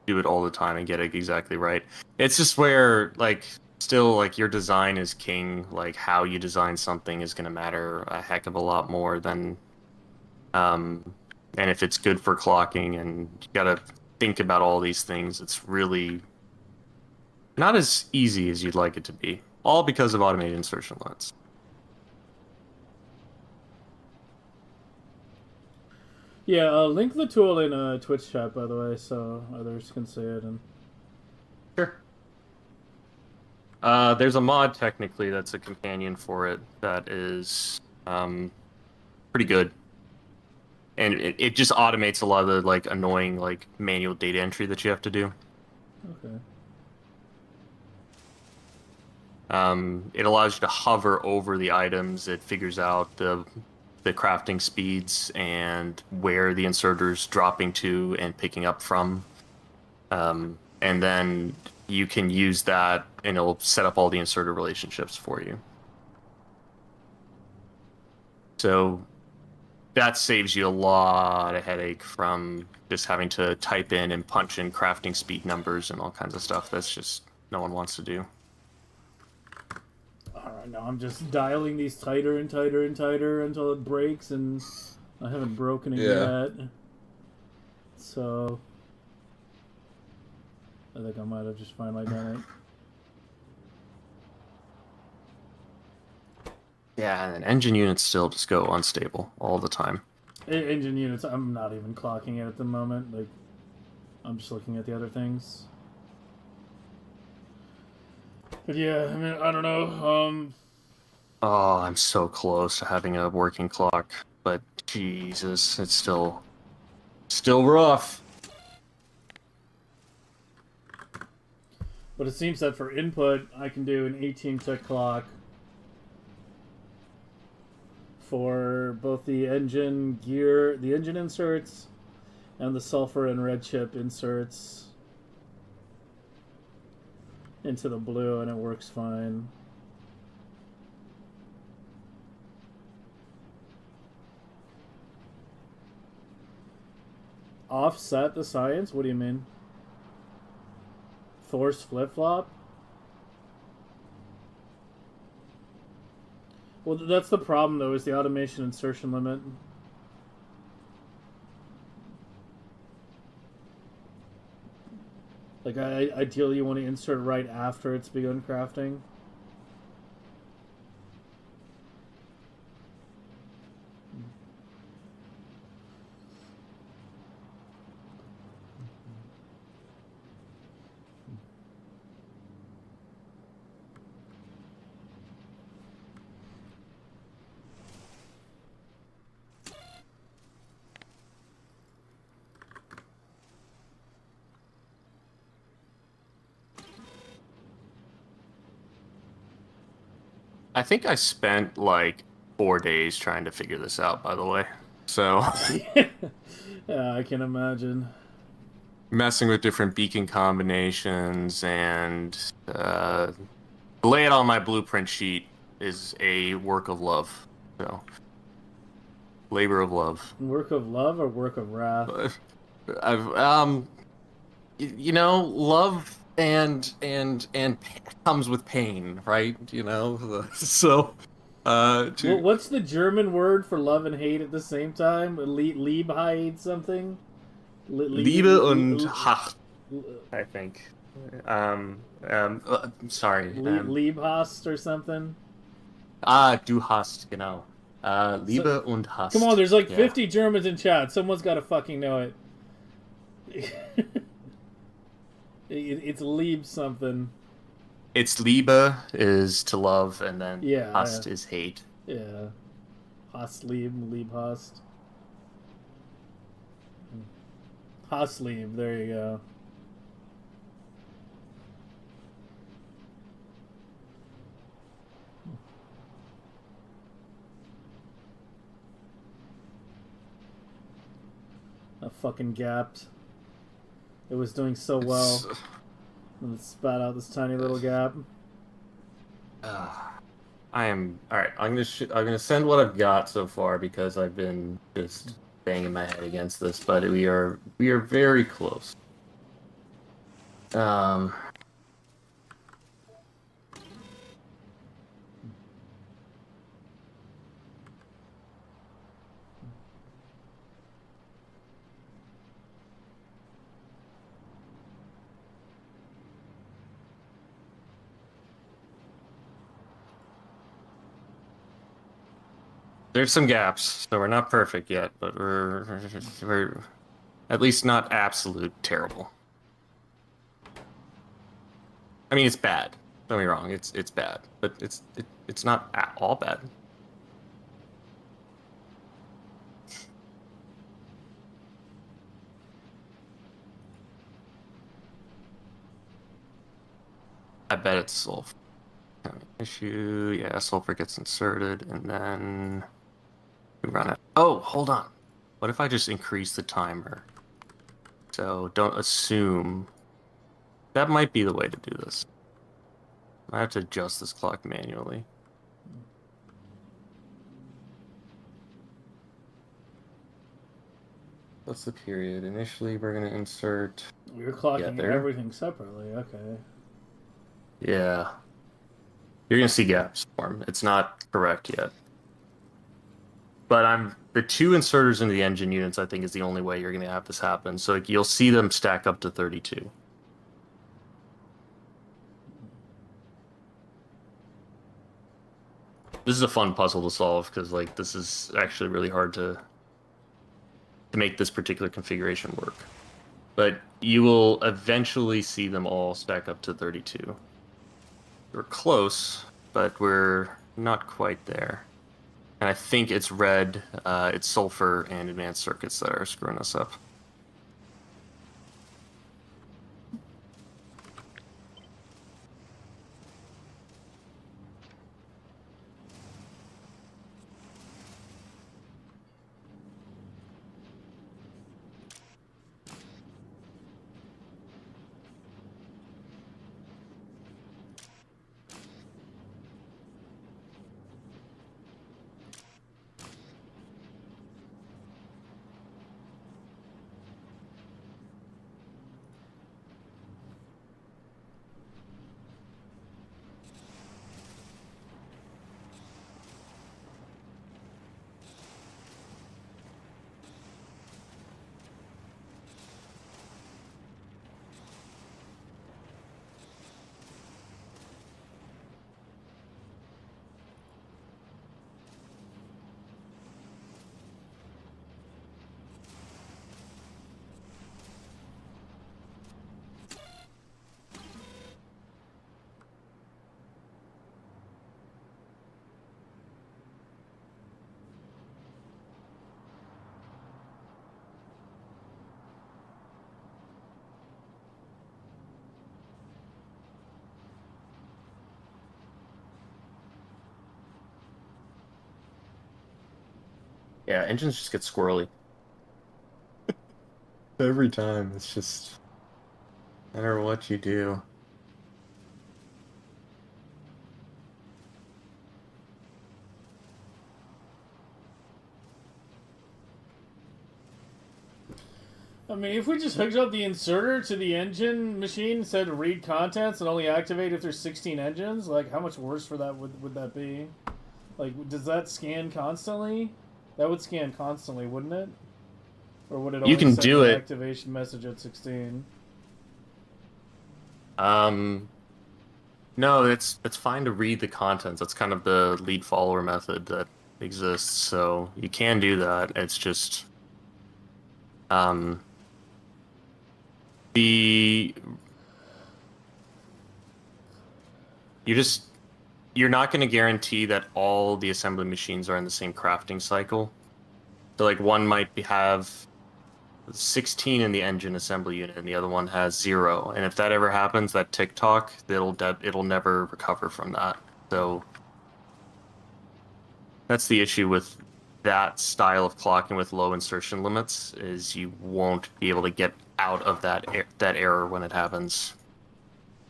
do it all the time and get it exactly right. It's just where like still like your design is king. Like how you design something is going to matter a heck of a lot more than and if it's good for clocking and you got to think about all these things, it's really not as easy as you'd like it to be. All because of automated insertion lets. Yeah, link the tool in Twitch chat, by the way, so others can see it. And Sure. There's a mod technically that's a companion for it that is pretty good, and it just automates a lot of the like annoying like manual data entry that you have to do. okay. It allows you to hover over the items. It figures out the crafting speeds and where the inserter's dropping to and picking up from. And then you can use that and it'll set up all the inserter relationships for you. So that saves you a lot of headache from just having to type in and punch in crafting speed numbers and all kinds of stuff. That's just no one wants to do. Alright, now I'm just dialing these tighter and tighter and tighter until it breaks, and I haven't broken it yet. So I think I might have just finally done it. Yeah, and engine units still just go unstable all the time. Engine units, I'm not even clocking it at the moment. Like, I'm just looking at the other things. But yeah, I mean, I don't know. Oh, I'm so close to having a working clock, but Jesus, it's still rough. But it seems that for input, I can do an 18-tick clock for both the engine gear, the engine inserts, and the sulfur and red chip inserts into the blue, and it works fine. Offset the science? What do you mean? Force flip-flop? Well, that's the problem, though, is the automation insertion limit. Like, ideally you want to insert right after it's begun crafting. I think I spent like 4 days trying to figure this out, by the way. So Yeah, I can imagine. messing with different beacon combinations and lay it on my blueprint sheet is a work of love. So labor of love. Work of love or work of wrath? I've you know, love and comes with pain, right? You know, so What's the German word for love and hate at the same time? Liebheit something? Liebe und Hass, I think. Sorry. Liebhast or something? Du hast, genau. Liebe und Hass. Come on, there's like 50 Germans in chat. Someone's got to fucking know it. It's Lieb something. It's Liebe is to love, and then Hast is hate. Yeah. Hast Lieb Hast. Hast Lieb, there you go. I fucking gapped. It was doing so well. And it spat out this tiny little gap. I am all right. I'm gonna send what I've got so far because I've been just banging my head against this, but we are very close. Um, there's some gaps, so we're not perfect yet, but we're at least not absolute terrible. I mean, it's bad. Don't get me wrong, it's bad, but it's not at all bad. I bet it's sulfur. Issue, yeah, sulfur gets inserted, and then we run it. Oh, hold on. What if I just increase the timer? So don't assume. That might be the way to do this. I have to adjust this clock manually. What's the period? Initially, we're going to insert... You're clocking there. everything separately. Okay. Yeah. You're going to see gaps form. It's not correct yet. But the two inserters into the engine units, I think, is the only way you're going to have this happen. So like, you'll see them stack up to 32. This is a fun puzzle to solve because like this is actually really hard to make this particular configuration work. But you will eventually see them all stack up to 32. We're close, but we're not quite there. And I think it's red, it's sulfur, and advanced circuits that are screwing us up. Yeah, engines just get squirrely. Every time, it's just... no matter what you do. I mean, if we just hooked up the inserter to the engine machine, said read contents, and only activate if there's 16 engines, like, how much worse for that would that be? Like, does that scan constantly? That would scan constantly, wouldn't it? Or would it only You can send do an it. activation message at 16? No, it's fine to read the contents. That's kind of the lead follower method that exists. So you can do that. It's just you're not going to guarantee that all the assembly machines are in the same crafting cycle. So like one might have 16 in the engine assembly unit and the other one has 0. And if that ever happens, that tick-tock, it'll never recover from that. So that's the issue with that style of clocking with low insertion limits, is you won't be able to get out of that error when it happens.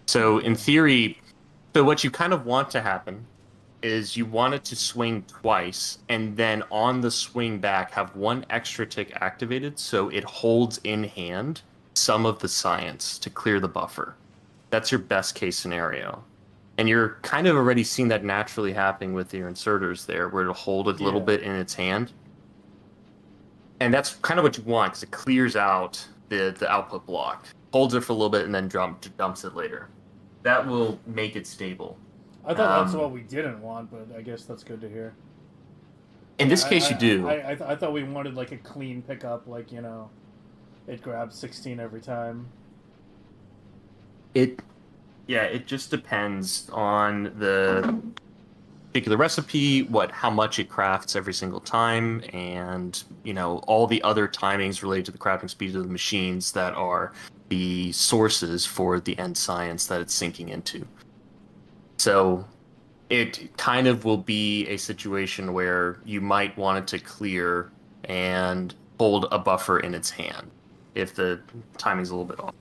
So in theory, so what you kind of want to happen is you want it to swing twice, and then on the swing back have one extra tick activated so it holds in hand some of the science to clear the buffer. That's your best case scenario. And you're kind of already seeing that naturally happening with your inserters there, where it'll hold a little bit in its hand. And that's kind of what you want, because it clears out the output block, holds it for a little bit, and then dumps it later. That will make it stable. I thought that's what we didn't want, but I guess that's good to hear. In this case, you do. I thought we wanted like a clean pickup, like, you know, it grabs 16 every time. It just depends on the particular recipe, how much it crafts every single time, and, you know, all the other timings related to the crafting speed of the machines that are the sources for the end science that it's syncing into. So it kind of will be a situation where you might want it to clear and hold a buffer in its hand if the timing's a little bit off.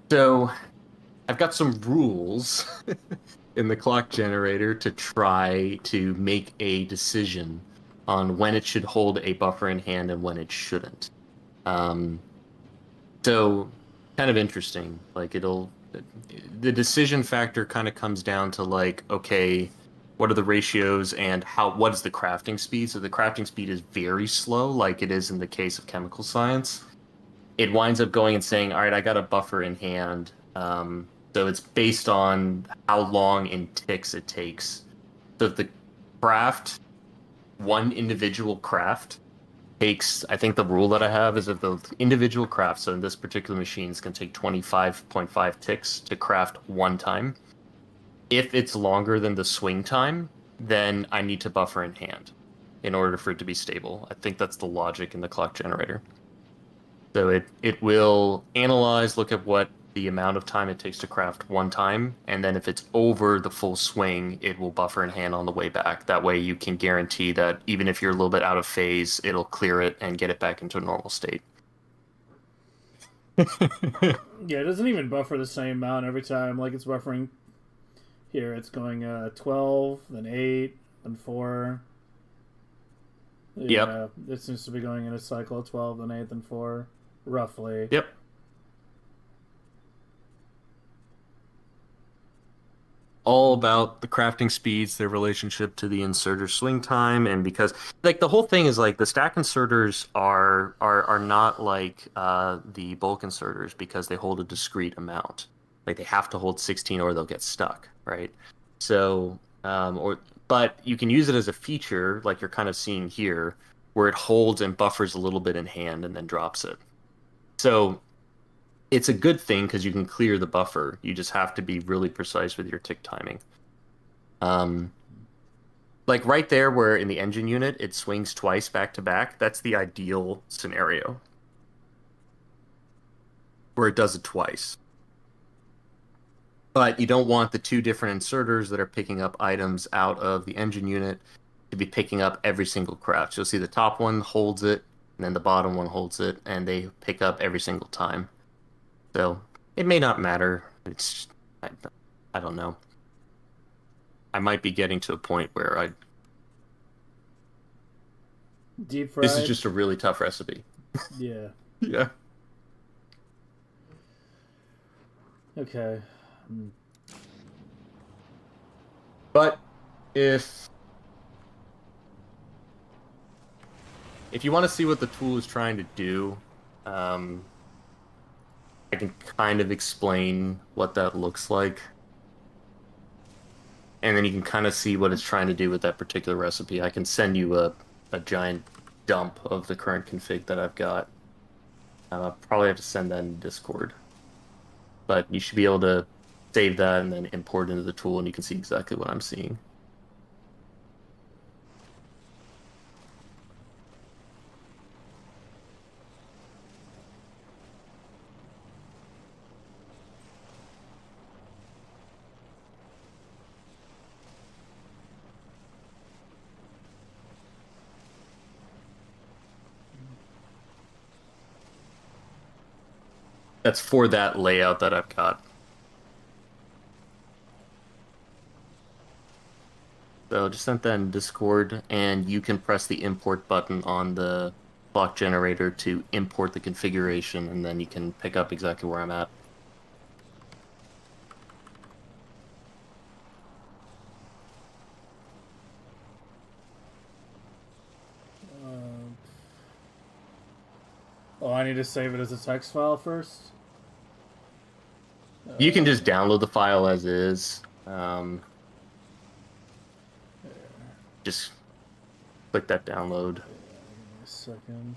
So I've got some rules in the clock generator to try to make a decision on when it should hold a buffer in hand and when it shouldn't. So kind of interesting. Like, the decision factor kind of comes down to, like, okay, what are the ratios and what is the crafting speed? So the crafting speed is very slow, like it is in the case of chemical science. It winds up going and saying, all right, I got a buffer in hand. So it's based on how long in ticks it takes. So if the one individual craft takes, I think the rule that I have is that the individual craft, so in this particular machine, is going to take 25.5 ticks to craft one time. If it's longer than the swing time, then I need to buffer in hand in order for it to be stable. I think that's the logic in the clock generator. So it will analyze, look at what the amount of time it takes to craft one time, and then if it's over the full swing, it will buffer in hand on the way back. That way you can guarantee that even if you're a little bit out of phase, it'll clear it and get it back into a normal state. Yeah, it doesn't even buffer the same amount every time. Like, it's buffering here. It's going 12, then 8, then 4. Yeah, Yep. It seems to be going in a cycle of 12, then 8, then 4, roughly. Yep. All about the crafting speeds, their relationship to the inserter swing time, and because, like, the whole thing is, like, the stack inserters are not like the bulk inserters, because they hold a discrete amount. Like, they have to hold 16 or they'll get stuck, right? So, but you can use it as a feature, like you're kind of seeing here, where it holds and buffers a little bit in hand and then drops it. So it's a good thing because you can clear the buffer. You just have to be really precise with your tick timing. Like right there where in the engine unit it swings twice back to back, that's the ideal scenario. Where it does it twice. But you don't want the two different inserters that are picking up items out of the engine unit to be picking up every single craft. You'll see the top one holds it, and then the bottom one holds it, and they pick up every single time. So it may not matter. It's I don't know. I might be getting to a point where Deep fried. this is just a really tough recipe. Yeah. Yeah. Okay. But if you want to see what the tool is trying to do, I can kind of explain what that looks like. And then you can kind of see what it's trying to do with that particular recipe. I can send you a giant dump of the current config that I've got. I'll probably have to send that in Discord. But you should be able to save that and then import into the tool, and you can see exactly what I'm seeing. That's for that layout that I've got. So just sent that in Discord, and you can press the import button on the clock generator to import the configuration, and then you can pick up exactly where I'm at. Oh, I need to save it as a text file first? You can just download the file as is. Just click that download. Give me a second.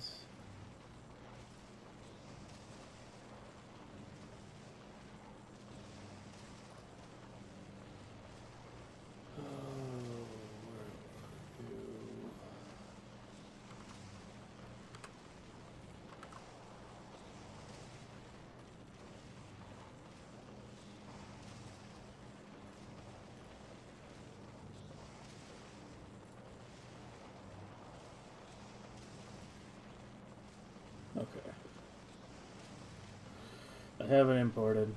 Okay. I have it imported.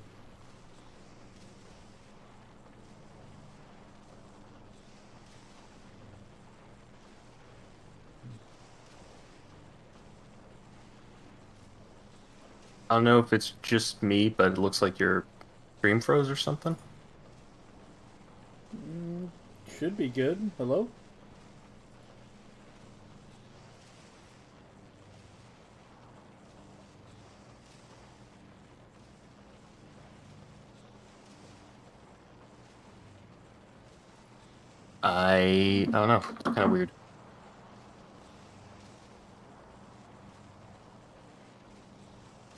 I don't know if it's just me, but it looks like your stream froze or something. Should be good. Hello? I don't know. It's kind of weird.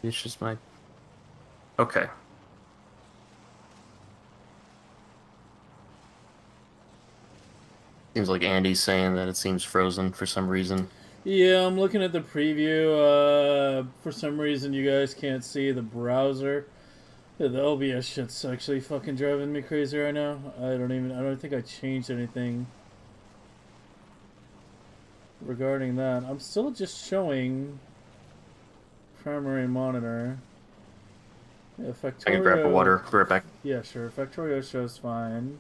It's just my... Okay. Seems like Andy's saying that it seems frozen for some reason. Yeah, I'm looking at the preview. For some reason, you guys can't see the browser. Yeah, the OBS shit's actually fucking driving me crazy right now. I don't think I changed anything regarding that. I'm still just showing primary monitor. Yeah, Factorio, I can grab the water. Be right back. Yeah, sure. Factorio shows fine.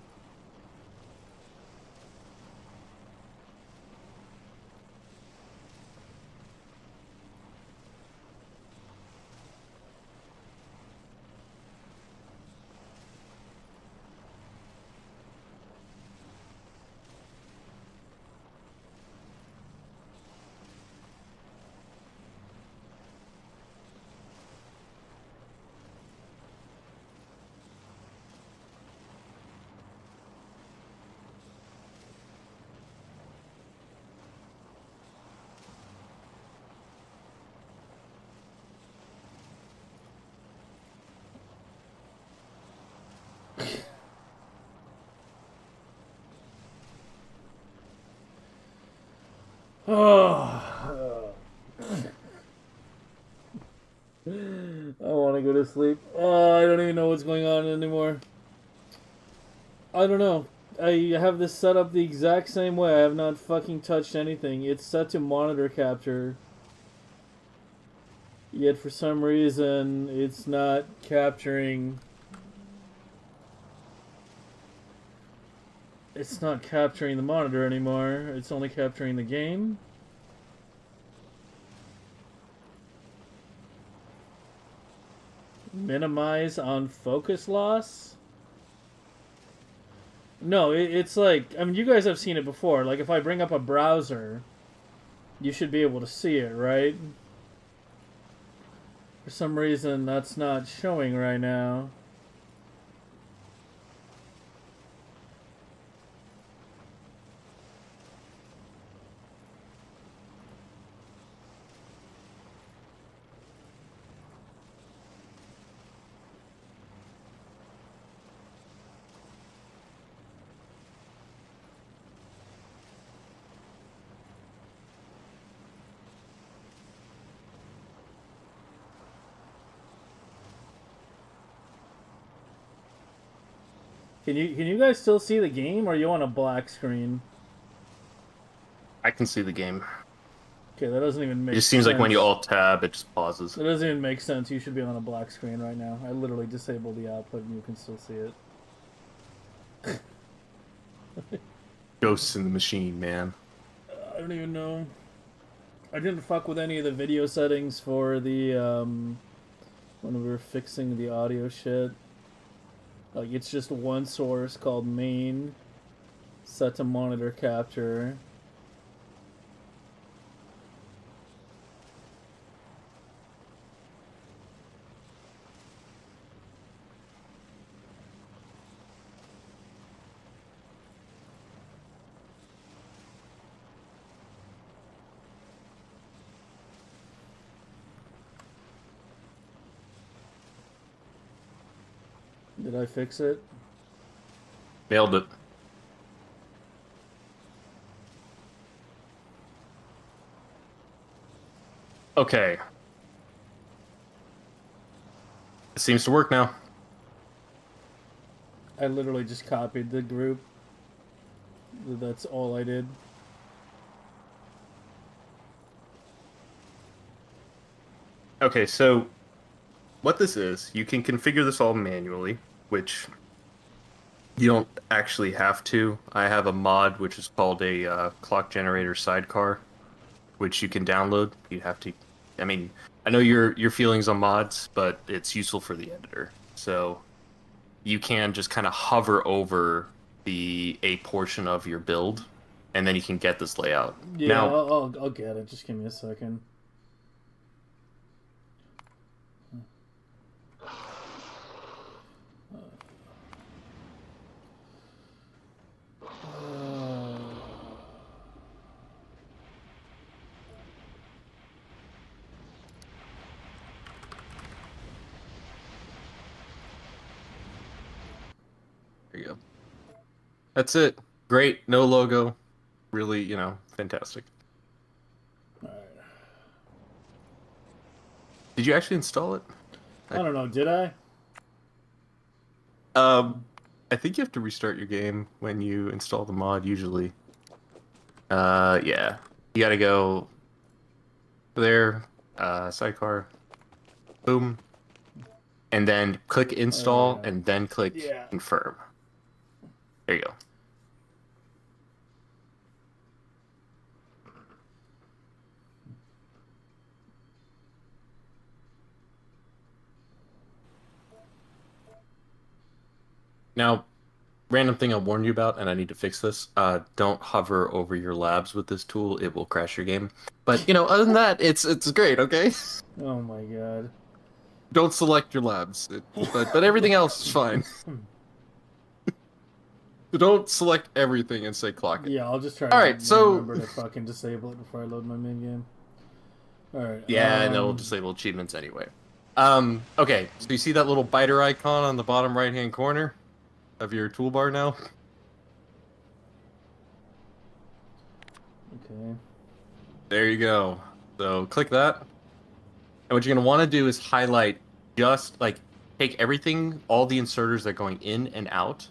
Oh, I want to go to sleep. I don't even know what's going on anymore. I don't know. I have this set up the exact same way. I have not fucking touched anything. It's set to monitor capture. Yet for some reason, it's not capturing... It's not capturing the monitor anymore. It's only capturing the game. Minimize on focus loss? No, it's like... I mean, you guys have seen it before. Like, if I bring up a browser, you should be able to see it, right? For some reason, that's not showing right now. Can you guys still see the game, or are you on a black screen? I can see the game. Okay, that doesn't even make sense. It just seems like when you alt-tab, it just pauses. That doesn't even make sense. You should be on a black screen right now. I literally disabled the output and you can still see it. Ghosts in the machine, man. I don't even know. I didn't fuck with any of the video settings for the when we were fixing the audio shit. Like, it's just one source called main, set to monitor capture. Did I fix it? Nailed it. Okay. It seems to work now. I literally just copied the group. That's all I did. Okay, so what this is, you can configure this all manually, which you don't actually have to. I have a mod which is called a clock generator sidecar, which you can download. You have to, I mean, I know your feelings on mods, but it's useful for the editor. So you can just kind of hover over a portion of your build, and then you can get this layout. Yeah, Now, I'll get it. Just give me a second. there you go. That's it. Great. No logo. Really, fantastic. Alright. Did you actually install it? I don't know, did I? I think you have to restart your game when you install the mod, usually. Yeah. You gotta go there, sidecar, boom, and then click install, and then click confirm. There you go. Now, random thing I'll warn you about, and I need to fix this. Don't hover over your labs with this tool; it will crash your game. But other than that, it's great. Okay. Oh my god. Don't select your labs, but everything else is fine. Don't select everything and say clock it. Yeah, I'll just try Alright, so remember to fucking disable it before I load my main game. Alright. yeah, and it'll disable achievements anyway. Okay, so you see that little biter icon on the bottom right-hand corner of your toolbar now? Okay. There you go. So click that. And what you're going to want to do is highlight just, take everything, all the inserters that are going in and out,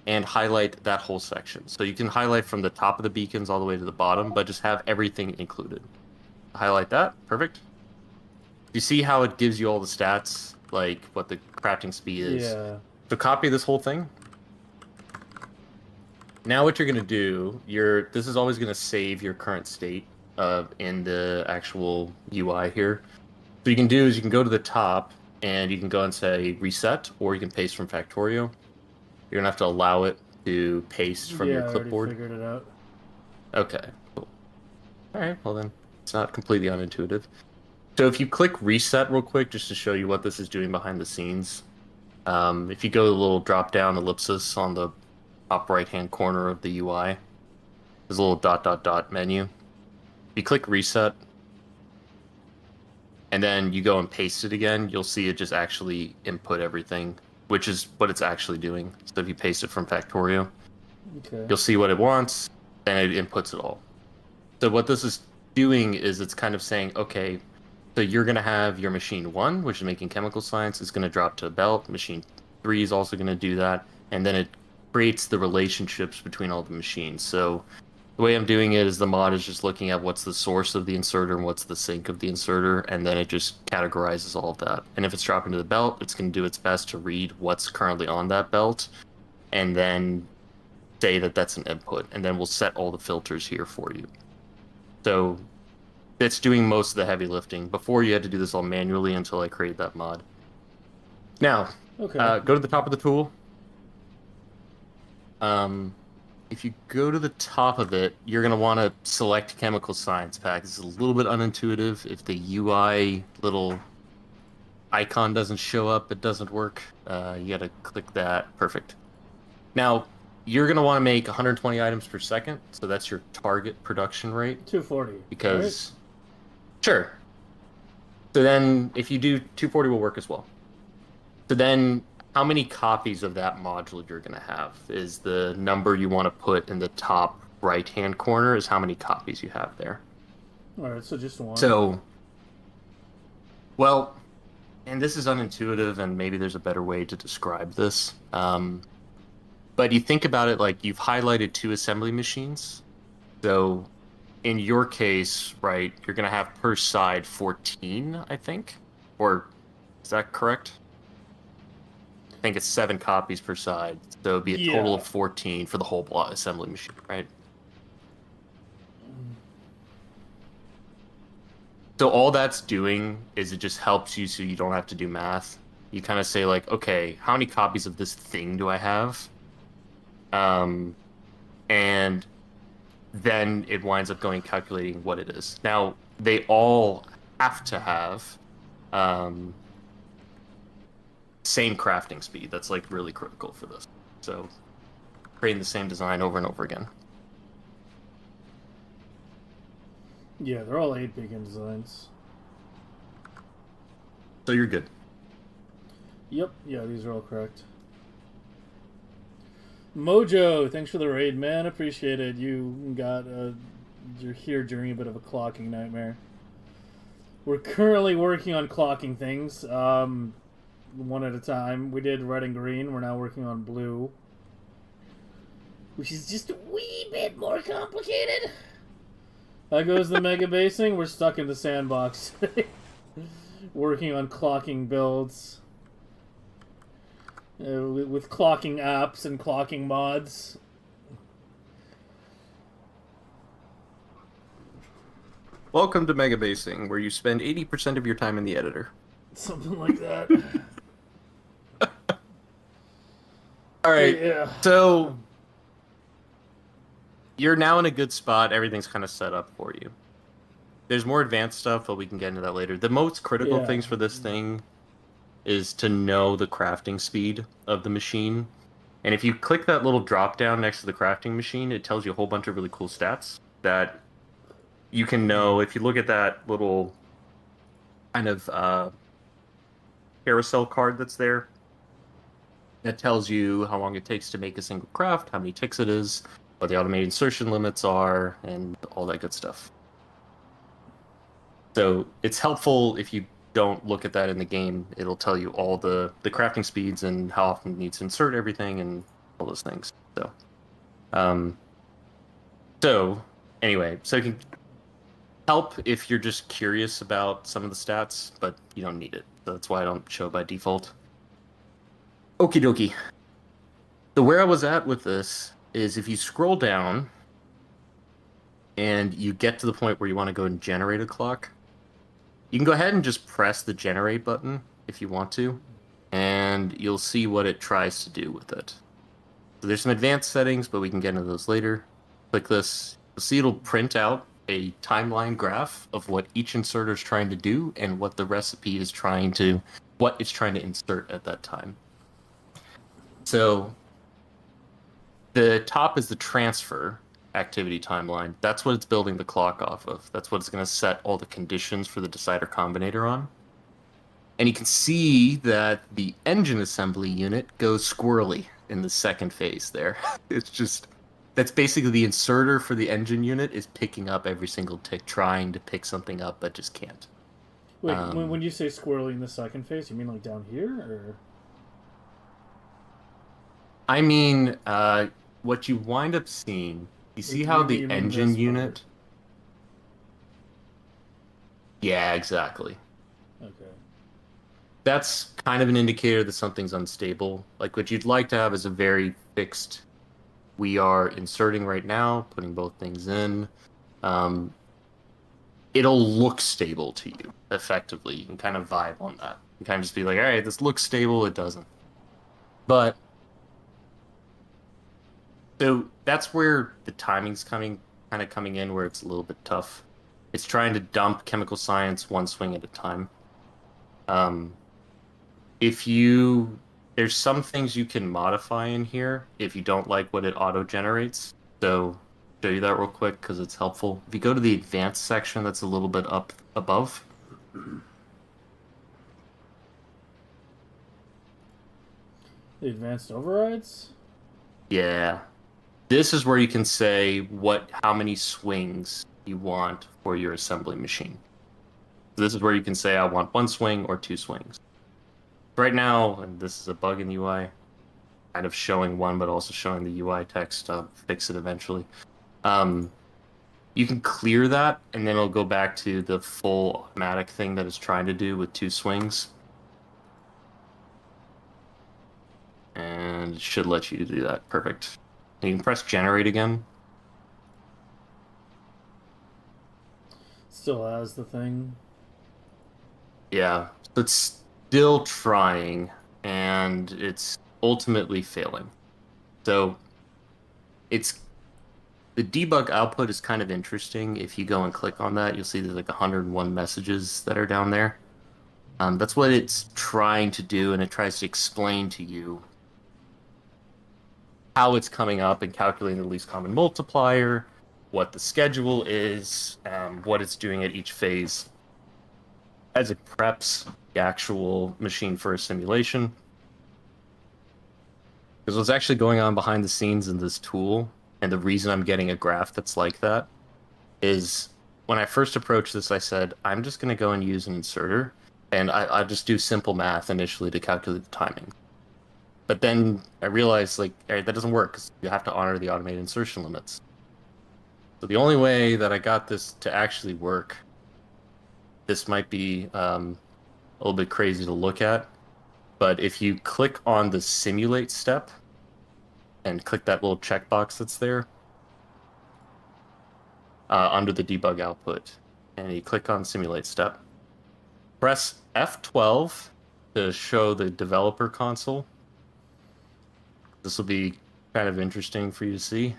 and highlight that whole section. So you can highlight from the top of the beacons all the way to the bottom, but just have everything included. Highlight that. Perfect. You see how it gives you all the stats, like what the crafting speed is? Yeah. So copy this whole thing. Now what you're going to do, this is always going to save your current state in the actual UI here. So you can do is you can go to the top and you can go and say reset, or you can paste from Factorio. You're going to have to allow it to paste from your clipboard. I already figured it out. Okay, cool. Alright, well then, it's not completely unintuitive. So if you click reset real quick, just to show you what this is doing behind the scenes. If you go to the little drop-down ellipsis on the top right-hand corner of the UI, there's a little ... menu. If you click reset, and then you go and paste it again, you'll see it just actually input everything, which is what it's actually doing. So if you paste it from Factorio, you'll see what it wants, and it inputs it all. So what this is doing is it's kind of saying, okay, so you're going to have your machine 1, which is making chemical science, is going to drop to a belt. Machine 3 is also going to do that. And then it creates the relationships between all the machines. So the way I'm doing it is the mod is just looking at what's the source of the inserter and what's the sink of the inserter, and then it just categorizes all of that. And if it's dropping to the belt, it's going to do its best to read what's currently on that belt, and then say that that's an input, and then we'll set all the filters here for you. So it's doing most of the heavy lifting. Before, you had to do this all manually until I created that mod. Now, Okay. go to the top of the tool. If you go to the top of it, you're going to want to select Chemical Science Pack. It's a little bit unintuitive. If the UI little icon doesn't show up, it doesn't work. You got to click that. Perfect. Now, you're going to want to make 120 items per second, so that's your target production rate. 240. Because, sure. So then, if you do 240 will work as well. So then, how many copies of that module you're going to have is the number you want to put in the top right-hand corner is how many copies you have there. All right, so just one. So, well, and this is unintuitive, and maybe there's a better way to describe this. But you think about it like you've highlighted 2 assembly machines. So in your case, right, you're going to have per side 14, I think. Or is that correct? I think it's 7 copies per side. So it'd be a total of 14 for the whole assembly machine, right? So all that's doing is it just helps you so you don't have to do math. You kind of say like, okay, how many copies of this thing do I have? And then it winds up going calculating what it is. Now, they all have to have same crafting speed. That's like really critical for this. So creating the same design over and over again. Yeah, they're all 8-beacon designs. So you're good. Yep, yeah, these are all correct. Mojo, thanks for the raid, man. Appreciate it. You got you're here during a bit of a clocking nightmare. We're currently working on clocking things, one at a time. We did red and green. We're now working on blue, which is just a wee bit more complicated. That goes the megabasing. We're stuck in the sandbox, working on clocking builds. With clocking apps and clocking mods. Welcome to Megabasing, where you spend 80% of your time in the editor. Something like that. All right, Yeah. So you're now in a good spot. Everything's kind of set up for you. There's more advanced stuff, but we can get into that later. The most critical things for this thing is to know the crafting speed of the machine. And if you click that little drop down next to the crafting machine, it tells you a whole bunch of really cool stats that you can know. If you look at that little kind of carousel card that's there, that tells you how long it takes to make a single craft, how many ticks it is, what the automated insertion limits are, and all that good stuff. So it's helpful if you don't look at that in the game. It'll tell you all the crafting speeds and how often it needs to insert everything and all those things. So anyway, so it can help if you're just curious about some of the stats, but you don't need it. So that's why I don't show by default. Okie dokie. So where I was at with this is if you scroll down and you get to the point where you want to go and generate a clock, you can go ahead and just press the generate button if you want to, and you'll see what it tries to do with it. So there's some advanced settings, but we can get into those later. Click this. You'll see it'll print out a timeline graph of what each inserter is trying to do and what the recipe is trying to, what it's trying to insert at that time. So the top is the transfer activity timeline. That's what it's building the clock off of. That's what it's going to set all the conditions for the decider combinator on. And you can see that the engine assembly unit goes squirrely in the second phase there. It's just, that's basically the inserter for the engine unit is picking up every single tick, trying to pick something up, but just can't. Wait, when you say squirrely in the second phase, you mean like down here, or? I mean, what you wind up seeing, you see how the engine unit... Yeah, exactly. Okay. That's kind of an indicator that something's unstable. Like, what you'd like to have is a very fixed we are inserting right now, putting both things in. It'll look stable to you, effectively. You can kind of vibe on that. You kind of just be like, all right, this looks stable, it doesn't. But, so that's where the timing's coming in, where it's a little bit tough. It's trying to dump chemical science one swing at a time. There's some things you can modify in here if you don't like what it auto-generates. So, show you that real quick because it's helpful. If you go to the advanced section that's a little bit up above. The advanced overrides? Yeah. This is where you can say how many swings you want for your assembly machine. So this is where you can say I want 1 swing or 2 swings. Right now, and this is a bug in the UI, kind of showing one but also showing the UI text. I'll fix it eventually. You can clear that, and then it'll go back to the full automatic thing that it's trying to do with 2 swings. And it should let you do that. Perfect. And you can press generate again. Still has the thing. Yeah, it's still trying, and it's ultimately failing. So the debug output is kind of interesting. If you go and click on that, you'll see there's like 101 messages that are down there. That's what it's trying to do, and it tries to explain to you how it's coming up and calculating the least common multiplier, what the schedule is, what it's doing at each phase as it preps the actual machine for a simulation. Because what's actually going on behind the scenes in this tool, and the reason I'm getting a graph that's like that, is when I first approached this, I said, I'm just going to go and use an inserter, and I just do simple math initially to calculate the timing. But then I realized, like, all right, that doesn't work, because you have to honor the automated insertion limits. So the only way that I got this to actually work, this might be a little bit crazy to look at, but if you click on the simulate step and click that little checkbox that's there under the debug output, and you click on simulate step, press F12 to show the developer console. This will be kind of interesting for you to see.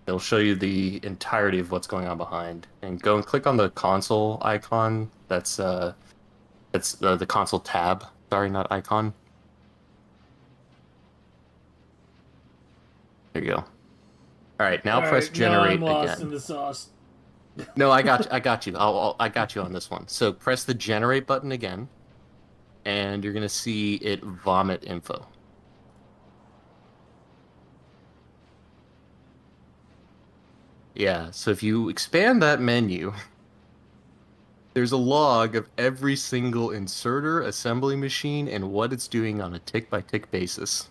It'll show you the entirety of what's going on behind. And go and click on the console icon. That's the console tab. Sorry, not icon. There you go. All right, now press generate now I'm lost again. in the sauce. No, I got you. I got you on this one. So press the generate button again, and you're gonna see it vomit info. Yeah, so if you expand that menu, there's a log of every single inserter, assembly machine, and what it's doing on a tick-by-tick basis.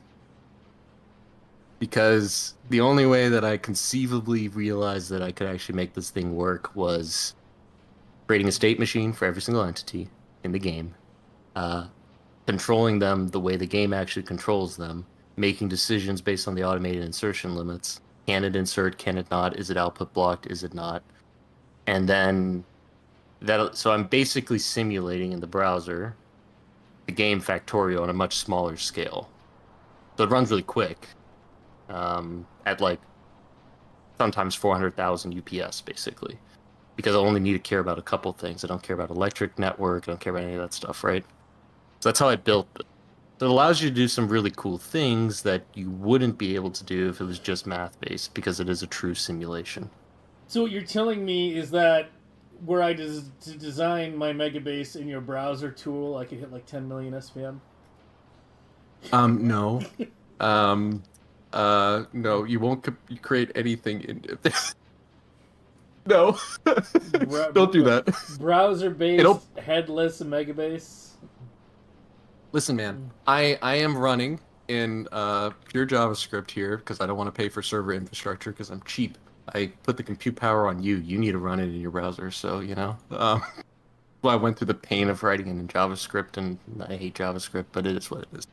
Because the only way that I conceivably realized that I could actually make this thing work was creating a state machine for every single entity in the game, controlling them the way the game actually controls them, making decisions based on the automated insertion limits. Can it insert? Can it not? Is it output blocked? Is it not? And then so I'm basically simulating in the browser the game Factorio on a much smaller scale. So it runs really quick, at like sometimes 400,000 UPS basically, because I only need to care about a couple things. I don't care about electric network. I don't care about any of that stuff, right? So that's how I built it. So it allows you to do some really cool things that you wouldn't be able to do if it was just math-based, because it is a true simulation. So what you're telling me is that were I to design my Megabase in your browser tool, I could hit like 10 million SPM? No. No, you won't create anything in this. No. Don't do that. Browser-based headless Megabase? Listen, man, I am running in pure JavaScript here because I don't want to pay for server infrastructure because I'm cheap. I put the compute power on you. You need to run it in your browser, so, you know. Well, I went through the pain of writing it in JavaScript, and I hate JavaScript, but it is what it is.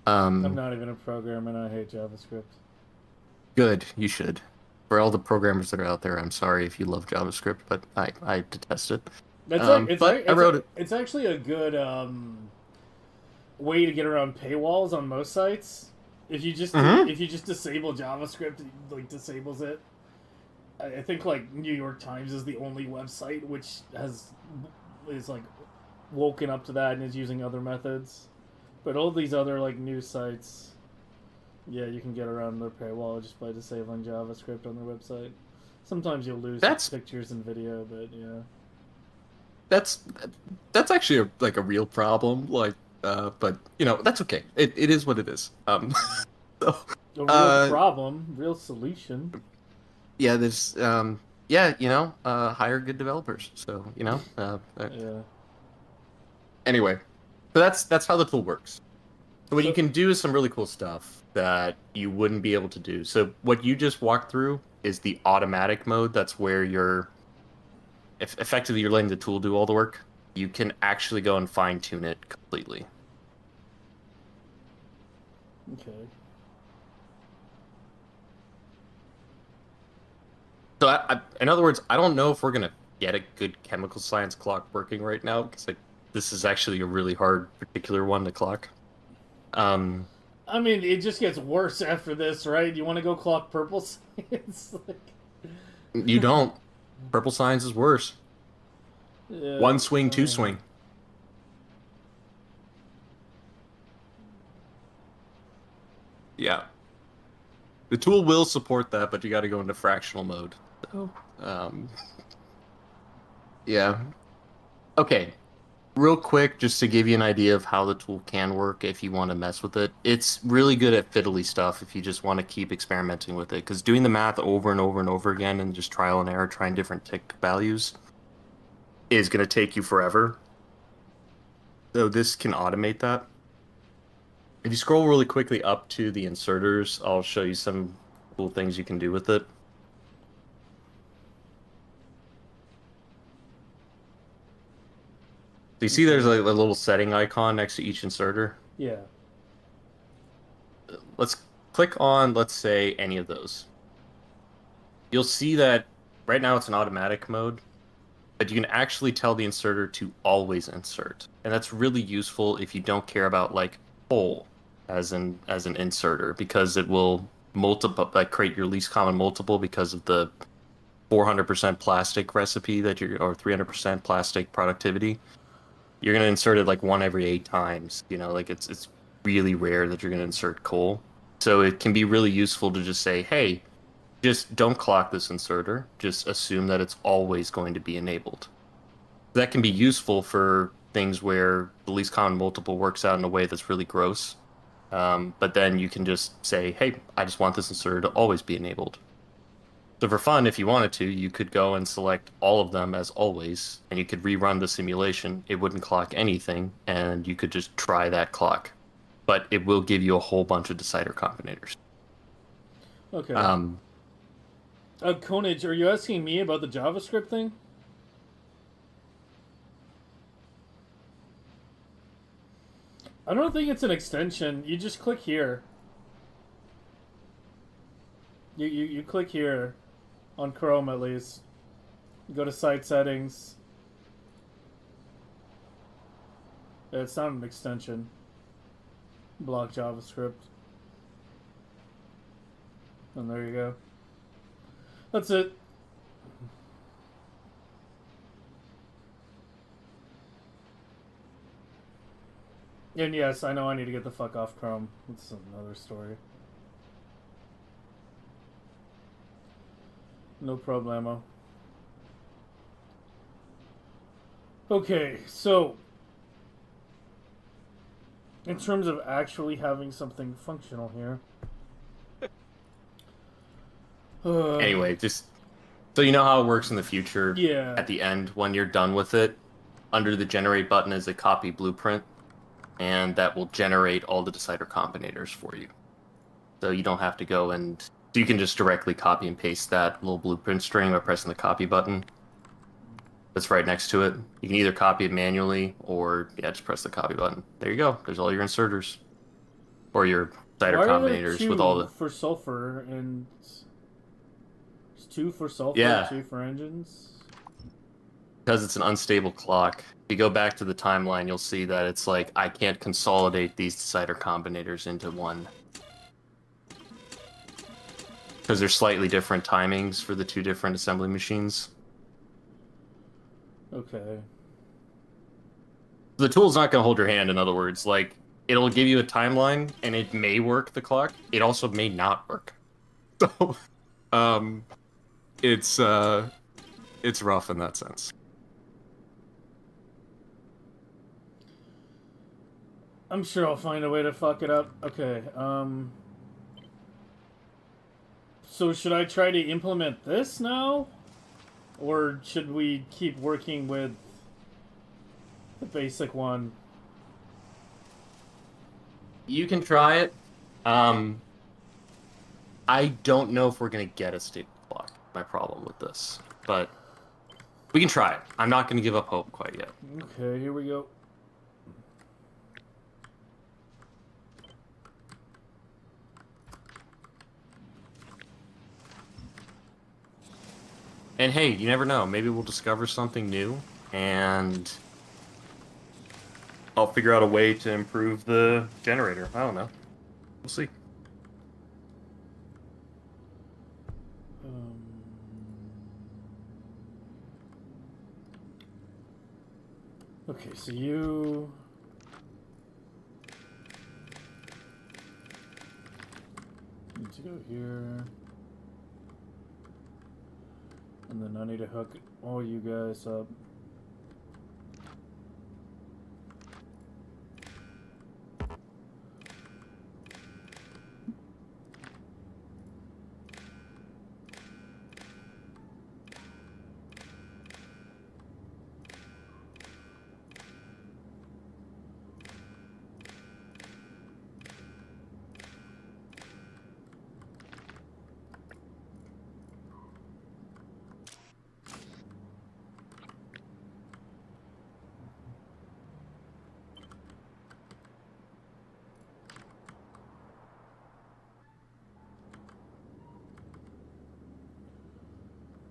I'm not even a programmer, and I hate JavaScript. Good, you should. For all the programmers that are out there, I'm sorry if you love JavaScript, but I detest it. But I wrote it. It's actually a good way to get around paywalls on most sites. If you just if you just disable JavaScript, it, like disables it. I think like New York Times is the only website which is like woken up to that and is using other methods. But all these other like news sites, yeah, you can get around their paywall just by disabling JavaScript on their website. Sometimes you'll lose pictures and video, but yeah. That's actually a real problem. Like, but that's okay. It is what it is. So, A real problem, real solution. yeah, there's hire good developers. So Yeah. Anyway, so that's how the tool works. So what you can do is some really cool stuff that you wouldn't be able to do. So what you just walked through is the automatic mode. That's where effectively you're letting the tool do all the work. You can actually go and fine tune it completely. Okay. So in other words, I don't know if we're gonna get a good chemical science clock working right now because this is actually a really hard particular one to clock. I mean, it just gets worse after this, right? You want to go clock purple science? You don't. Purple science is worse. Yeah, One swing, two swing. Yeah. The tool will support that, but you got to go into fractional mode. So, yeah. Okay. Real quick, just to give you an idea of how the tool can work if you want to mess with it. It's really good at fiddly stuff if you just want to keep experimenting with it. Because doing the math over and over and over again and just trial and error, trying different tick values, is going to take you forever. So this can automate that. If you scroll really quickly up to the inserters, I'll show you some cool things you can do with it. So you see there's a little setting icon next to each inserter? Yeah. Let's click on, let's say, any of those. You'll see that right now it's in automatic mode, but you can actually tell the inserter to always insert. And that's really useful if you don't care about like whole as an inserter, because it will create your least common multiple because of the 400% plastic recipe or 300% plastic productivity. You're going to insert it like 1 every 8 times. It's really rare that you're going to insert coal. So it can be really useful to just say, hey, just don't clock this inserter. Just assume that it's always going to be enabled. That can be useful for things where the least common multiple works out in a way that's really gross. But then you can just say, hey, I just want this inserter to always be enabled. So for fun, if you wanted to, you could go and select all of them as always, and you could rerun the simulation. It wouldn't clock anything, and you could just try that clock. But it will give you a whole bunch of decider combinators. Okay. Konage, are you asking me about the JavaScript thing? I don't think it's an extension. You just click here. You click here. On Chrome, at least. You go to Site Settings. It's not an extension. Block JavaScript. And there you go. That's it. And yes, I know I need to get the fuck off Chrome. That's another story. No problemo. Okay, so in terms of actually having something functional here. Anyway, just so you know how it works in the future. Yeah. At the end, when you're done with it, under the generate button is a copy blueprint, and that will generate all the decider combinators for you. So you don't have to go and... So you can just directly copy and paste that little blueprint string by pressing the copy button. That's right next to it. You can either copy it manually or just press the copy button. There you go. There's all your inserters. Or your cider Why are there combinators with all two the. for sulfur and there's 2 for sulfur, Yeah. 2 for engines? Because it's an unstable clock. If you go back to the timeline, you'll see that it's like I can't consolidate these cider combinators into one. Because there's slightly different timings for the 2 different assembly machines. Okay. The tool's not going to hold your hand, in other words. Like, it'll give you a timeline, and it may work the clock. It also may not work. So, it's rough in that sense. I'm sure I'll find a way to fuck it up. Okay, so should I try to implement this now? Or should we keep working with the basic one? You can try it. I don't know if we're going to get a stable clock. My problem with this. But we can try it. I'm not going to give up hope quite yet. Okay, here we go. And hey, you never know. Maybe we'll discover something new, and I'll figure out a way to improve the generator. I don't know. We'll see. Okay, so you... need to go here. And then I need to hook all you guys up.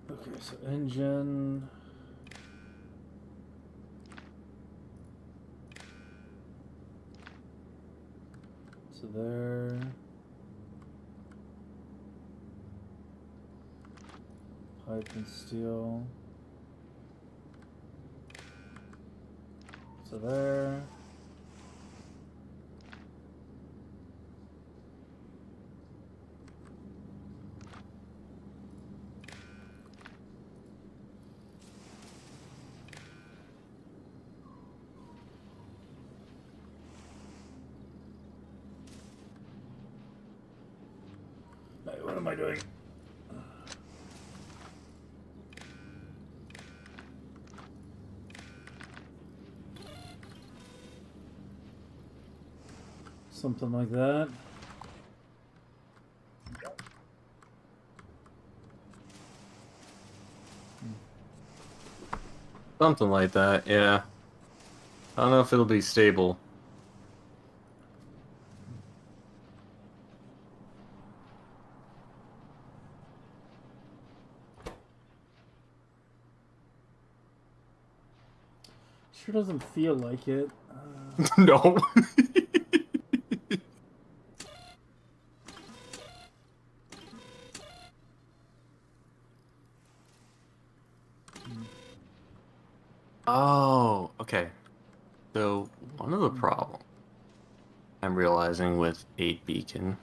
Okay, so engine. So there. Pipe and steel. So there. Hey, what am I doing? Something like that. Something like that, yeah. I don't know if it'll be stable. Sure doesn't feel like it. No. Oh, okay. So one of the problems I'm realizing with 8 beacon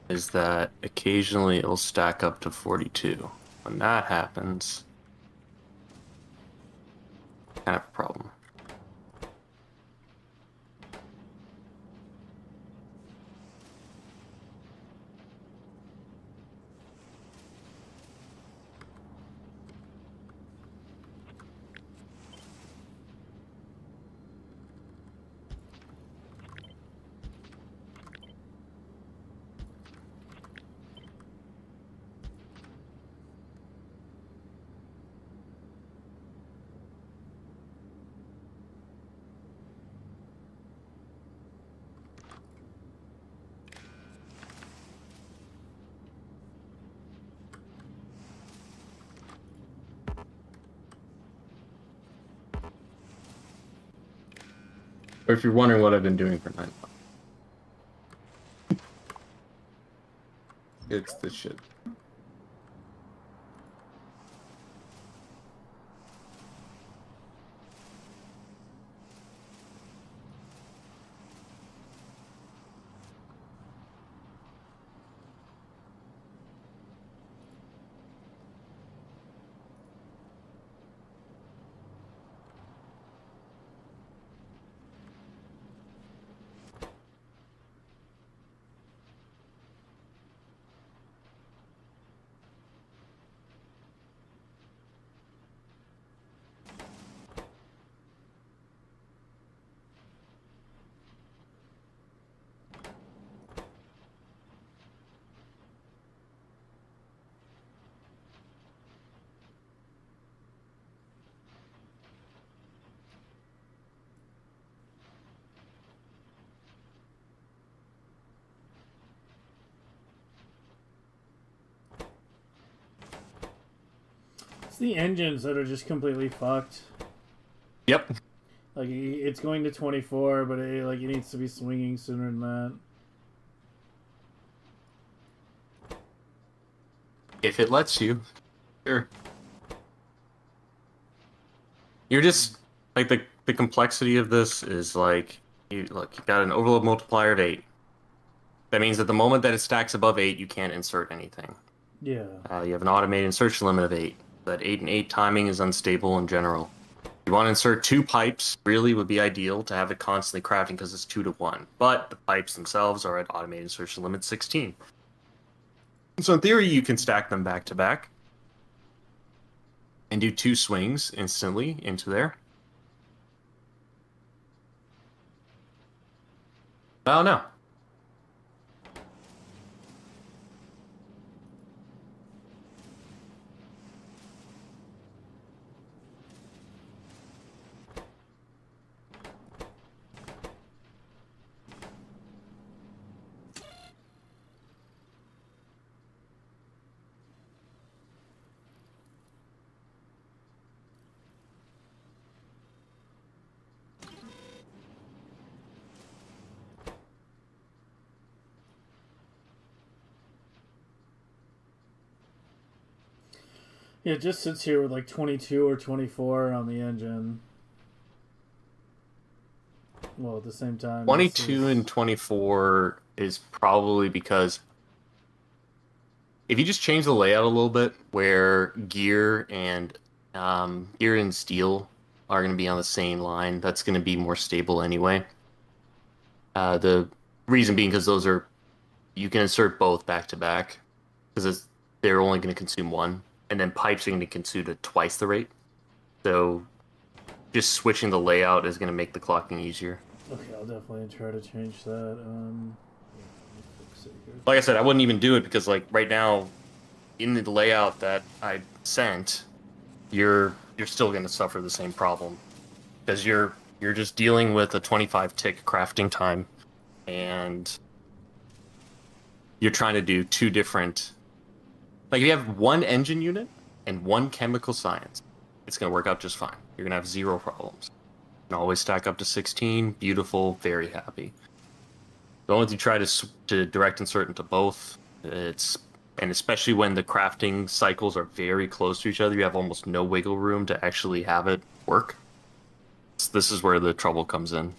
is that occasionally it'll stack up to 42. When that happens, kind of a problem. Or if you're wondering what I've been doing for 9 months. It's the shit. It's the engines that are just completely fucked. Yep. Like, it's going to 24, but it needs to be swinging sooner than that. If it lets you. Sure. You're just like the complexity of this is like you got an overload multiplier of 8. That means that the moment that it stacks above 8, you can't insert anything. Yeah. You have an automated insertion limit of 8. That 8 and 8 timing is unstable in general. You want to insert 2 pipes, really would be ideal to have it constantly crafting because it's 2 to 1. But the pipes themselves are at automated insertion limit 16. So in theory, you can stack them back to back and do 2 swings instantly into there. Oh no. Yeah, it just sits here with like 22 or 24 on the engine. Well, at the same time, 22 and 24 is probably because if you just change the layout a little bit, where gear and steel are going to be on the same line, that's going to be more stable anyway. The reason being because those are you can insert both back to back because they're only going to consume 1, and then pipes are going to consume at twice the rate. So just switching the layout is going to make the clocking easier. Okay, I'll definitely try to change that. Like I said, I wouldn't even do it because, like, right now, in the layout that I sent, you're still going to suffer the same problem because you're just dealing with a 25 tick crafting time, and you're trying to do 2 different. Like, if you have 1 engine unit and 1 chemical science, it's going to work out just fine. You're going to have 0 problems. You can always stack up to 16. Beautiful, very happy. The only you try to direct insert into both, and especially when the crafting cycles are very close to each other, you have almost no wiggle room to actually have it work. So this is where the trouble comes in.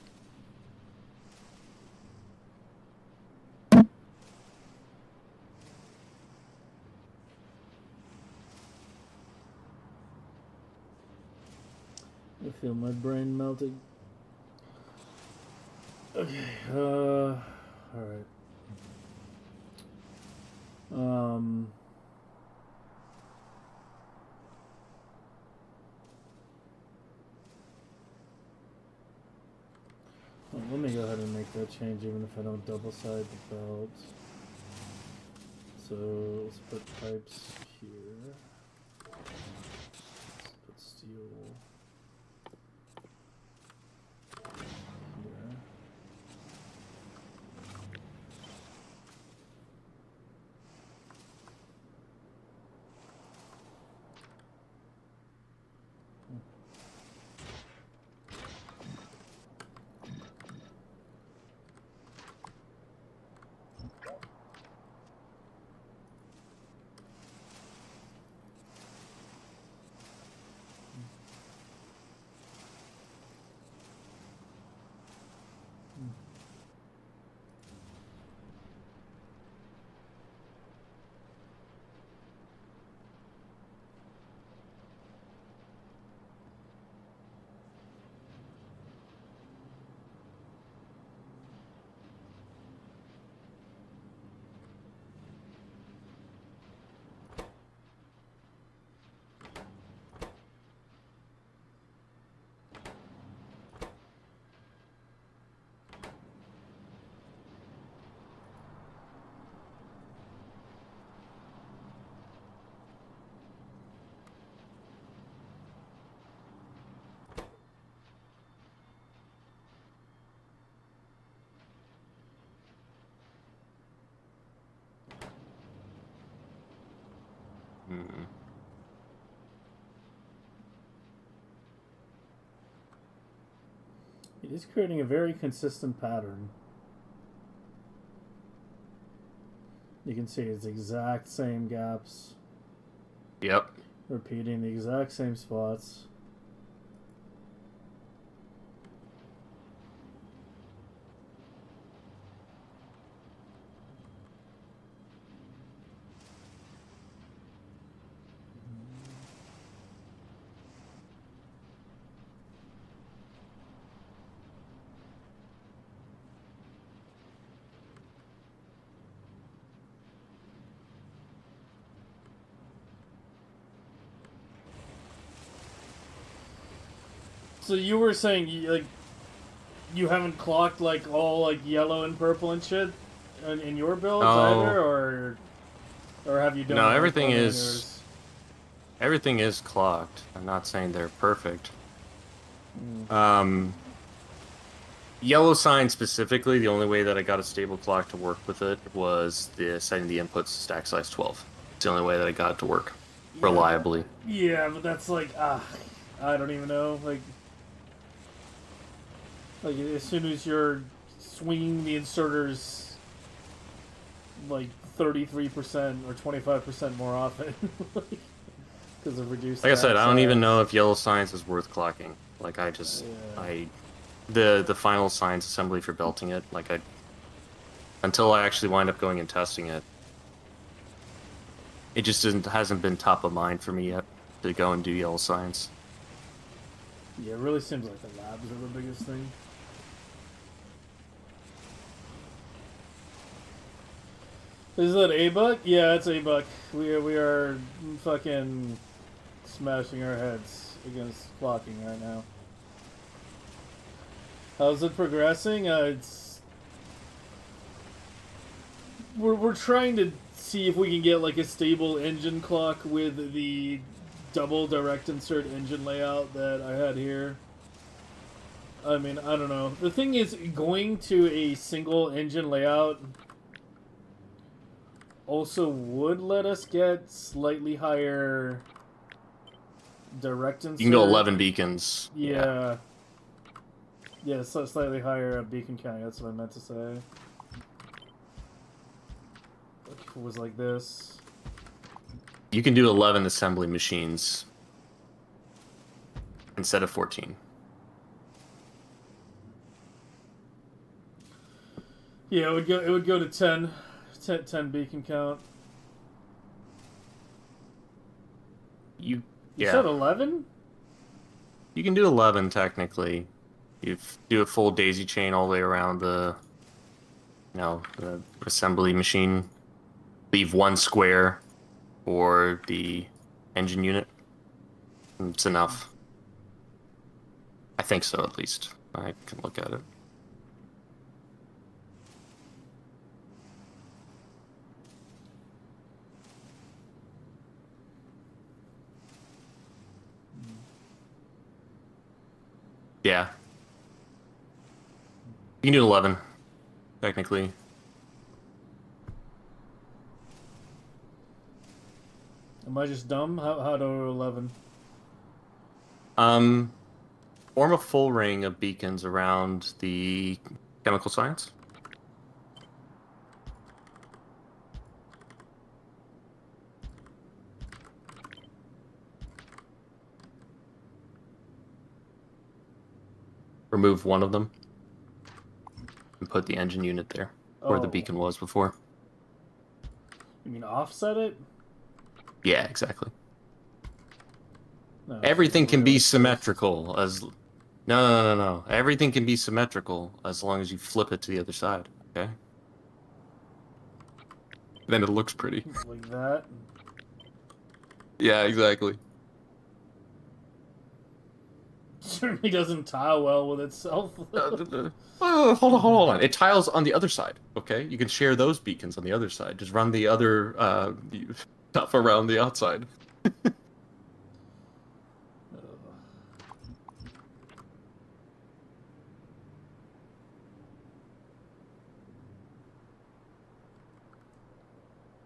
I feel my brain melting. Okay, alright. Well, let me go ahead and make that change even if I don't double side the belt. So let's put pipes here. Let's put steel here. Hmm. It is creating a very consistent pattern. You can see it's the exact same gaps, Yep. repeating the exact same spots. So you were saying you haven't clocked like all like yellow and purple and shit in your builds No. either, or have you done? No, it, like, everything on is- yours? Everything is clocked. I'm not saying they're perfect. Mm. Yellow sign specifically, the only way that I got a stable clock to work with it was setting the inputs to stack size 12. It's the only way that I got it to work reliably. Yeah, but that's like I don't even know. Like as soon as you're swinging the inserters like 33% or 25% more often, because of reduced. Like I said, I don't even size. know if yellow signs is worth clocking. Like the final science assembly for belting it, until I actually wind up going and testing it, it just hasn't been top of mind for me yet to go and do yellow science. Yeah, it really seems like the labs are the biggest thing. Is that A-Buck? Yeah, it's A-Buck. We are fucking smashing our heads against clocking right now. How's it progressing? We're trying to see if we can get like a stable engine clock with the double direct insert engine layout that I had here. I mean, I don't know. The thing is, going to a single engine layout also would let us get slightly higher direct insert. You can go 11 beacons. Yeah. Yeah, so slightly higher beacon count. That's what I meant to say. If it was like this. You can do 11 assembly machines instead of 14. Yeah, it would go to 10 beacon count. You said 11? You can do 11 technically. You do a full daisy chain all the way around the assembly machine. Leave one square for the engine unit. It's enough. I think so, at least. I can look at it. Yeah. You can do 11, technically. Am I just dumb? How do 11? Form a full ring of beacons around the chemical science. Remove one of them. put the engine unit there, where the Oh. beacon was before. You mean offset it? Yeah, exactly. No, Everything can be really symmetrical as... No. Everything can be symmetrical as long as you flip it to the other side, okay? Then it looks pretty. like that. Yeah, exactly. Certainly doesn't tile well with itself. Hold on. It tiles on the other side, okay? You can share those beacons on the other side. Just run the other stuff around the outside.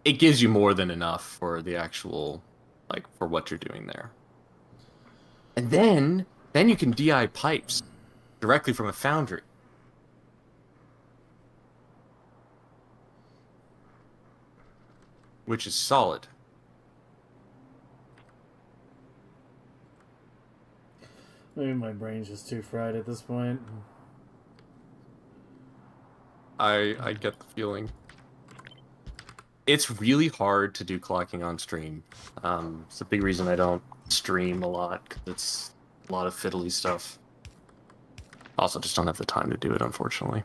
It gives you more than enough for the actual, like, for what you're doing there. And then you can DI pipes directly from a foundry. Which is solid. Maybe my brain's just too fried at this point. I get the feeling. It's really hard to do clocking on stream. It's a big reason I don't stream a lot, 'cause it's a lot of fiddly stuff. Also, just don't have the time to do it, unfortunately.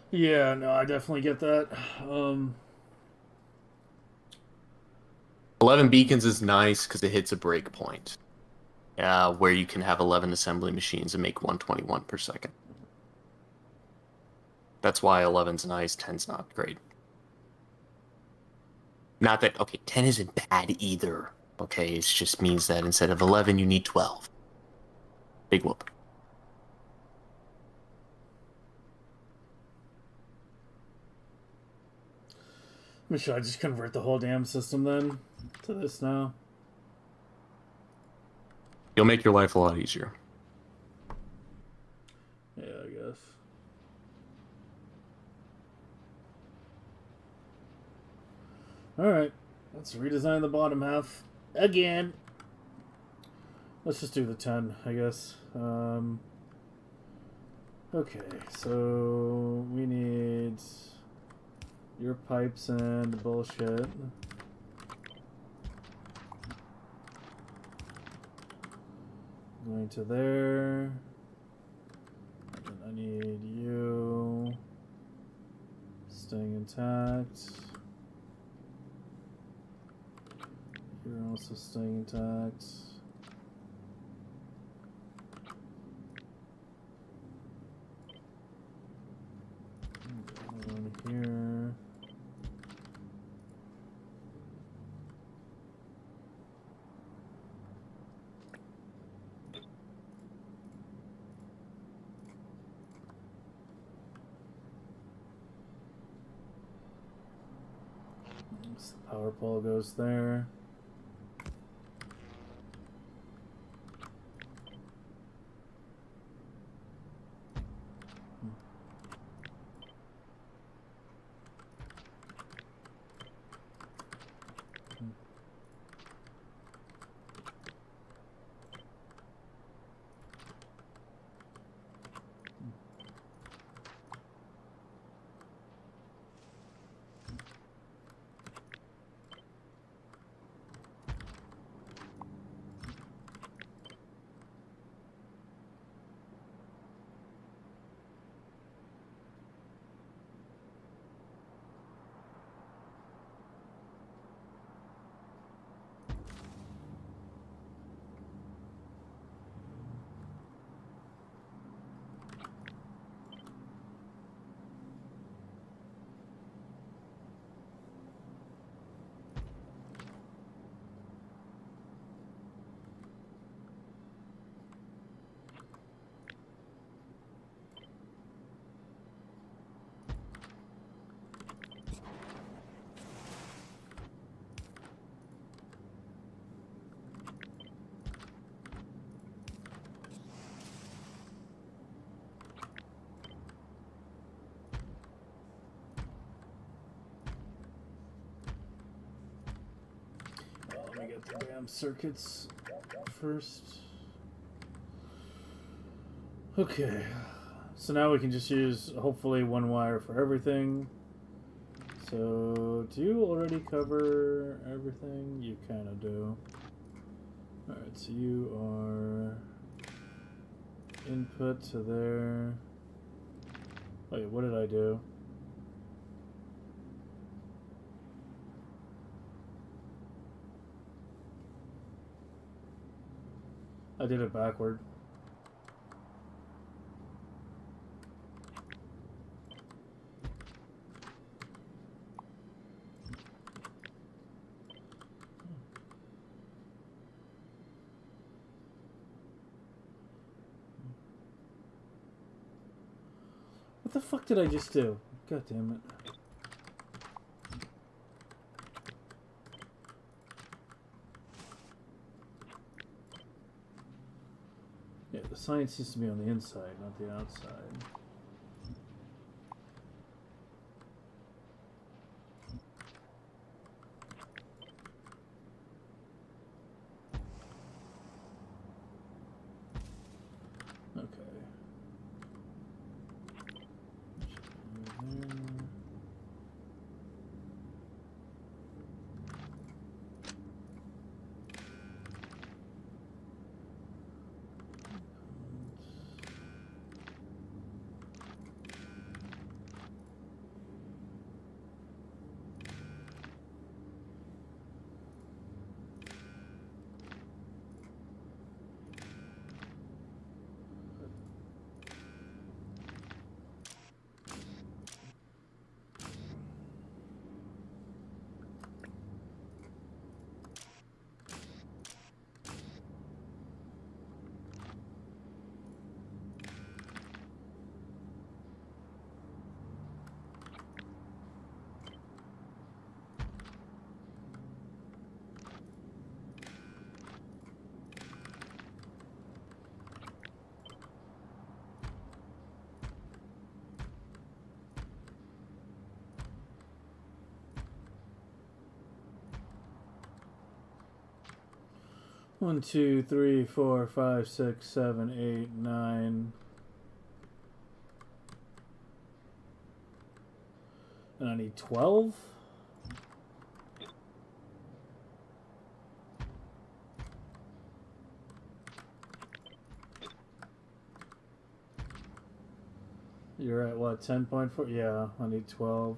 Yeah, no, I definitely get that. 11 beacons is nice because it hits a break point. Where you can have 11 assembly machines and make 121 per second. That's why 11's nice, 10's not great. Not that, okay, 10 isn't bad either. Okay, it just means that instead of 11, you need 12. Big whoop. Should I just convert the whole damn system then to this now? You'll make your life a lot easier. Yeah, I guess. Alright, let's redesign the bottom half again. Let's just do the 10, I guess. Okay, so we need your pipes and bullshit. Going to there. And I need you staying intact. You're also staying intact. One here. So the power pole goes there. Let me get the damn circuits first. Okay, so now we can just use, hopefully, one wire for everything. So, do you already cover everything? You kind of do. Alright, so you are input to there. Wait, what did I do? I did it backward. What the fuck did I just do? God damn it. Yeah, the science needs to be on the inside, not the outside. Okay. One, two, three, four, five, six, seven, 8, 9. And I need 12? You're at what, 10.4? Yeah, I need 12.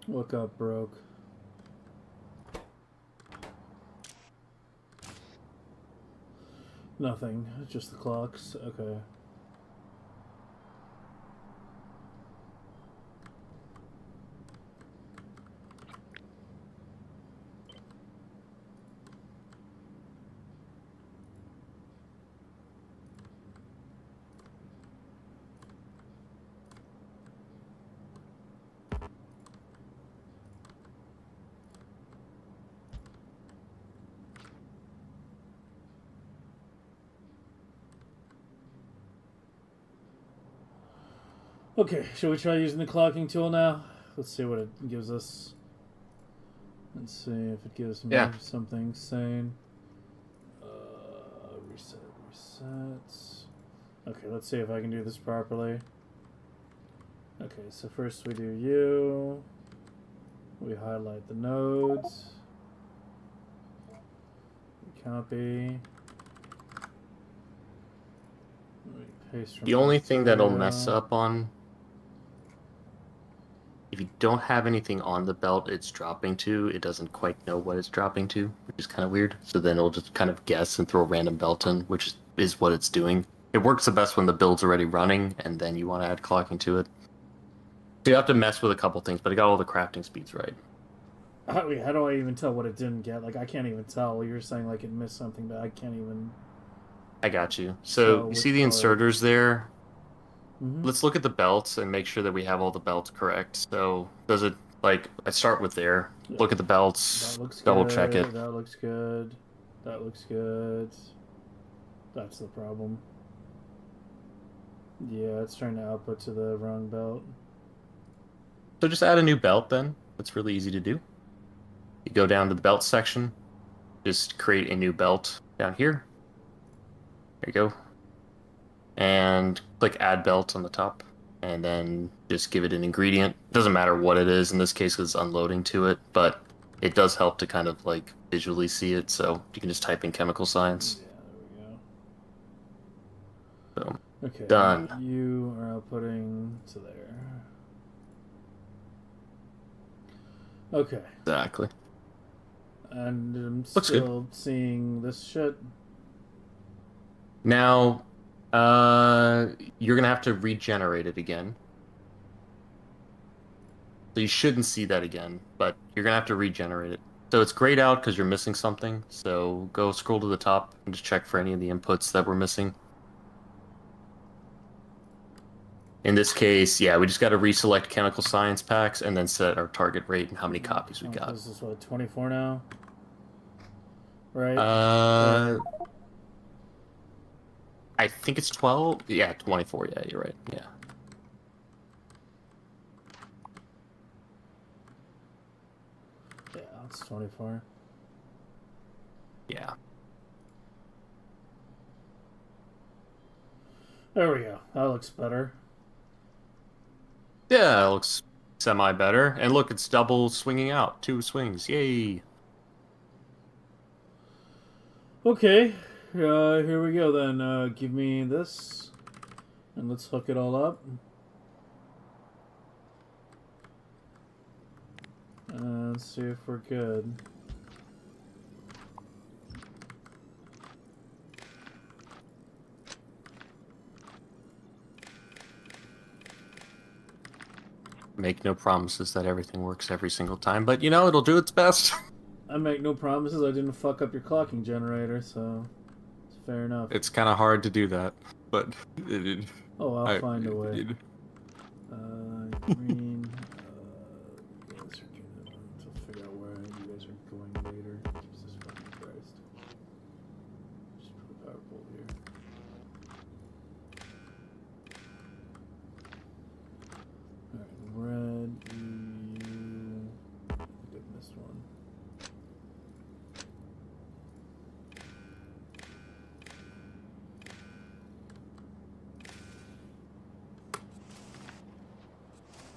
Look up, broke. Nothing, just the clocks. Okay. Okay, shall we try using the clocking tool now? Let's see what it gives us. Let's see if it gives me something sane. Reset. Okay, let's see if I can do this properly. Okay, so first we do U. We highlight the nodes. We copy. We paste from The only thing that'll Factorio. mess up on, if you don't have anything on the belt it's dropping to, it doesn't quite know what it's dropping to, which is kind of weird. So then it'll just kind of guess and throw a random belt in, which is what it's doing. It works the best when the build's already running and then you want to add clocking to it. So you have to mess with a couple things, but I got all the crafting speeds right. How do I even tell what it didn't get? Like, I can't even tell. You're saying, like, it missed something, but I can't even... I got you. So you see the inserters there? Mm-hmm. Let's look at the belts and make sure that we have all the belts correct. So does it, like, I start with there, look at the belts, double check it. That looks good. That looks good. That's the problem. Yeah, it's trying to output to the wrong belt. So just add a new belt then. That's really easy to do. You go down to the belt section, just create a new belt down here. There you go. And click add belt on the top. And then just give it an ingredient. Doesn't matter what it is in this case because it's unloading to it, but it does help to kind of like visually see it. So you can just type in chemical science. Yeah, there we go. So Okay. done. You are outputting to there. Okay. Exactly. And I'm Looks good. still seeing this shit. Now, you're gonna have to regenerate it again. So you shouldn't see that again, but you're gonna have to regenerate it. So it's grayed out because you're missing something. So go scroll to the top and just check for any of the inputs that we're missing. In this case, yeah, we just got to reselect chemical science packs and then set our target rate and how many copies we got. This is what, 24 now? Right? I think it's 12. Yeah, 24. Yeah, you're right. Yeah. Yeah, it's 24. Yeah. There we go. That looks better. Yeah, it looks semi better. And look, it's double swinging out. 2 swings. Yay. Okay. Here we go then. Give me this. And let's hook it all up. Let's see if we're good. Make no promises that everything works every single time, but you know, it'll do its best. I make no promises. I didn't fuck up your clocking generator, so it's fair enough. It's kind of hard to do that, but Oh, I'll find a way. Green. You guys are gonna to figure out where you guys are going later. Jesus fucking Christ. Just put a power pole here. Alright, red. I think I missed one.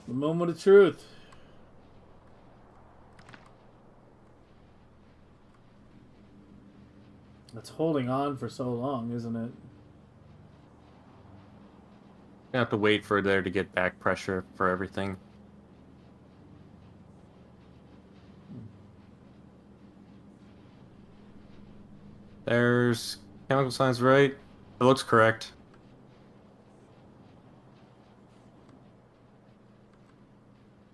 The moment of truth. That's holding on for so long, isn't it? You have to wait for there to get back pressure for everything. There's chemical science, right? It looks correct.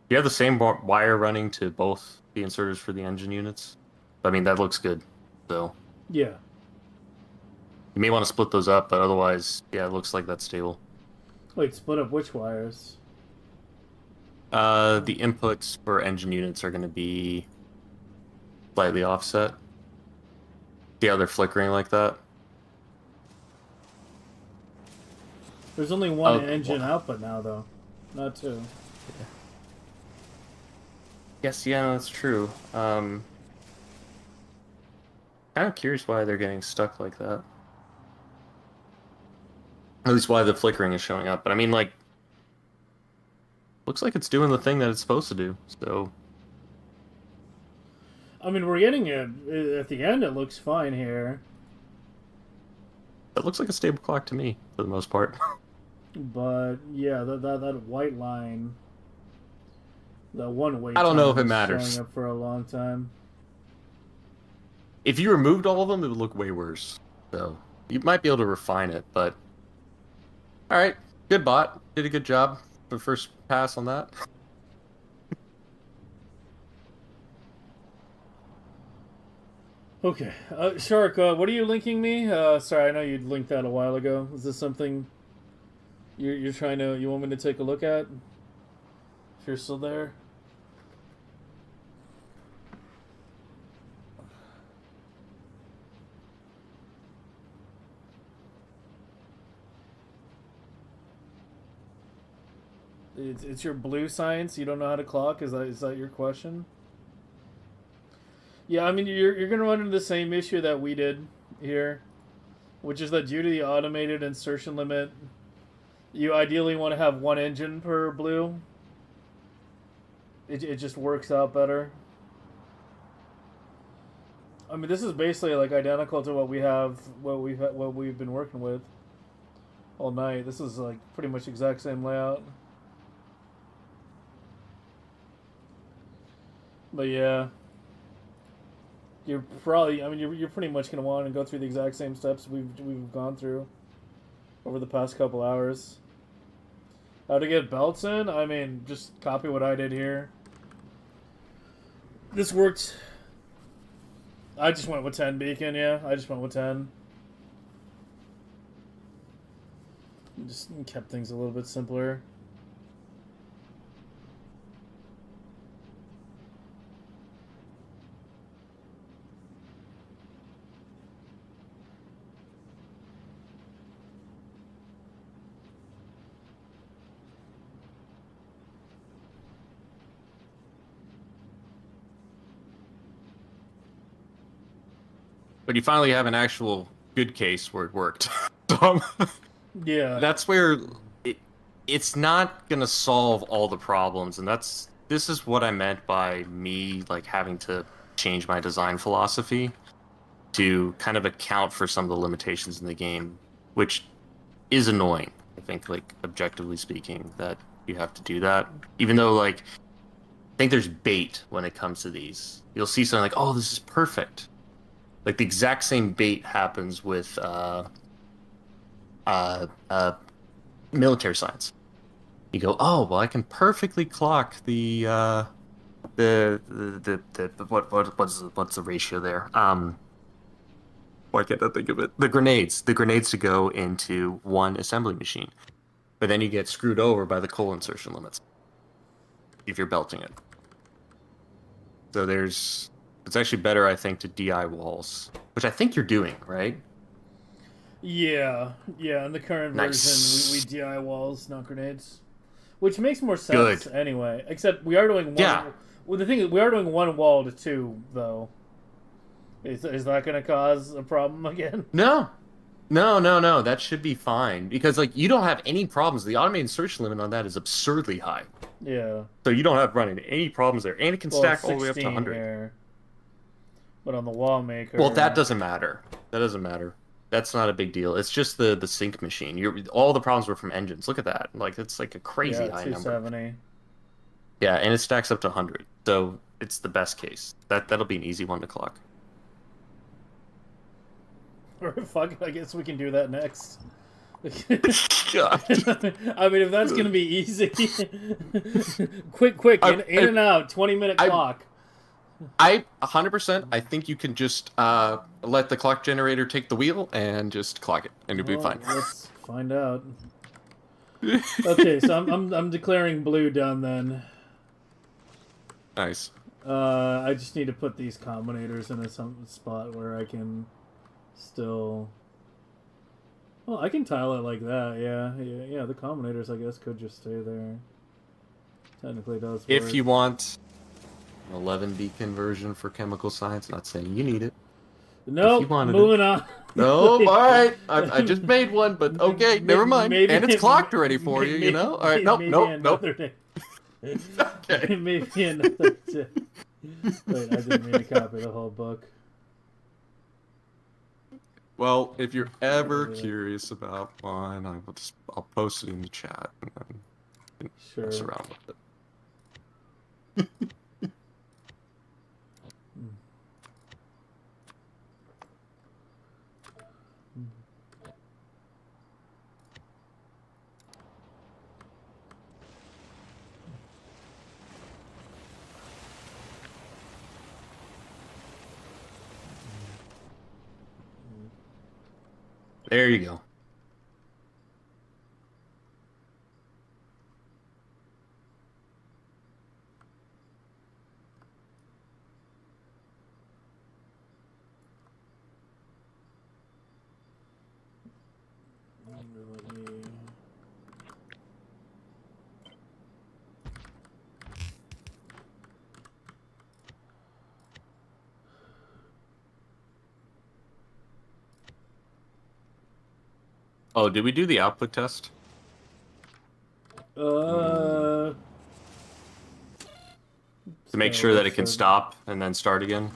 You have the same wire running to both the inserters for the engine units. I mean, that looks good. So Yeah. you may want to split those up, but otherwise, yeah, it looks like that's stable. Wait, split up which wires? The inputs for engine units are going to be slightly offset. See how they're flickering like that? There's only one Oh, engine well. output now, though. Not two. Yes, yeah, that's true. Kind of curious why they're getting stuck like that. At least why the flickering is showing up. But I mean, like, looks like it's doing the thing that it's supposed to do. So I mean, we're getting it at the end. It looks fine here, that looks like a stable clock to me, for the most part. but yeah, that white line, that one wait. I don't know if time it is matters. Showing up for a long time. If you removed all of them, it would look way worse. So you might be able to refine it, but all right, good bot, did a good job for first pass on that. Okay, Shark, what are you linking me? Sorry, I know you linked that a while ago. Is this something you're trying to? You want me to take a look at? If you're still there. It's your blue science. You don't know how to clock. Is that your question? Yeah, I mean you're gonna run into the same issue that we did here, which is that due to the automated insertion limit, you ideally want to have one engine per blue. It just works out better. I mean, this is basically like identical to what we've been working with all night. This is like pretty much exact same layout. But yeah, you're probably. I mean, you're pretty much gonna want to go through the exact same steps we've gone through over the past couple hours. How to get belts in? I mean, just copy what I did here. This worked. I just went with 10 beacon, yeah. I just went with 10. Just kept things a little bit simpler. But you finally have an actual good case where it worked. So, Yeah. that's where it's not gonna solve all the problems, and this is what I meant by me like having to change my design philosophy to kind of account for some of the limitations in the game, which is annoying. I think, like, objectively speaking, that you have to do that, even though, like, I think there's bait when it comes to these. You'll see something like, oh, this is perfect. Like, the exact same bait happens with military science. You go, oh, well, I can perfectly clock the what's the ratio there? Why can't I think of it? The grenades to go into one assembly machine, but then you get screwed over by the coal insertion limits if you're belting it. So it's actually better, I think, to DI walls, which I think you're doing, right? Yeah. In the current Nice. version, we DI walls, not grenades. Which makes more sense anyway. Except we are doing one. Yeah. Well, the thing is, we are doing one wall to two, though. Is that going to cause a problem again? No. That should be fine because, like, you don't have any problems. The automated insertion limit on that is absurdly high. Yeah. So you don't have running any problems there, and it can stack It's all the way up to 16 100. here. But on the wall maker. Well, that doesn't matter. That's not a big deal. It's just the sync machine. All the problems were from engines. Look at that. Like, it's like a crazy high number. 270. Yeah, and it stacks up to 100. So it's the best case. That'll be an easy one to clock. Or fuck, I guess we can do that next. God. I mean, if that's gonna be easy, quick, in and out, 20-minute clock. I 100%. I think you can just let the clock generator take the wheel and just clock it, and you'll be fine. Let's find out. Okay, so I'm declaring blue done then. Nice. I just need to put these combinators in some spot where I can still. Well, I can tile it like that. Yeah. The combinators, I guess, could just stay there. Technically, does work. If you want an 11 beacon version for chemical science, not saying you need it. Nope. Moving on. No, all right. I just made one, but okay, never mind. And it's clocked already for you, you know? All right, nope. Okay. Maybe another day. Wait, I didn't mean to copy the whole book. Well, if you're ever curious about one, I'll post it in the chat and then mess around with it. There you go. Oh, did we do the output test? Uh, To make sure that it can stop and then start again?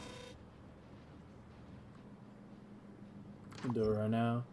Do it right now.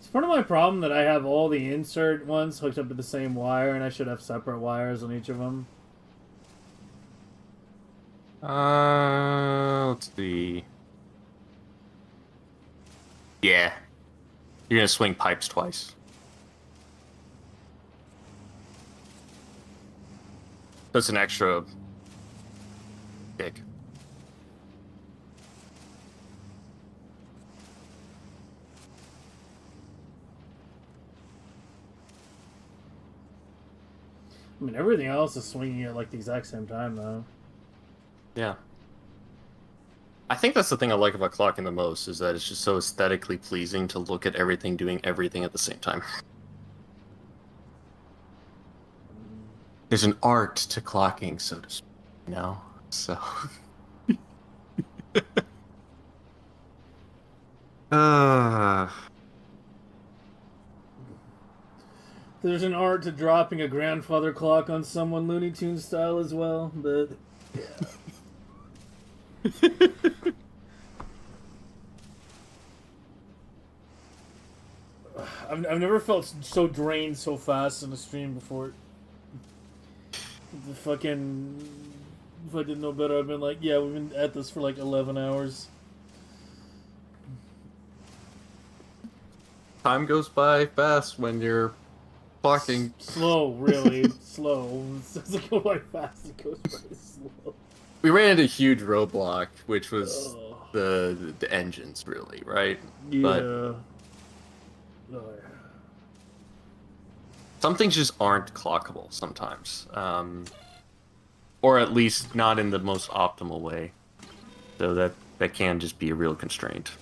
It's part of my problem that I have all the insert ones hooked up to the same wire, and I should have separate wires on each of them. Let's see. Yeah. You're gonna swing pipes twice. That's an extra kick. I mean, everything else is swinging at like the exact same time, though. Yeah. I think that's the thing I like about clocking the most, is that it's just so aesthetically pleasing to look at everything doing everything at the same time. There's an art to clocking, so to speak, you know? So... There's an art to dropping a grandfather clock on someone Looney Tunes style as well, but yeah. I've never felt so drained so fast in a stream before. The fucking... If I didn't know better, I'd been like, yeah, we've been at this for like 11 hours. Time goes by fast when you're clocking. Slow, really. Slow. It doesn't go by fast, it goes by slow. We ran into a huge roadblock, which was Oh. the engines, really, right? Yeah. But Oh, yeah. some things just aren't clockable sometimes. Or at least not in the most optimal way. So that can just be a real constraint.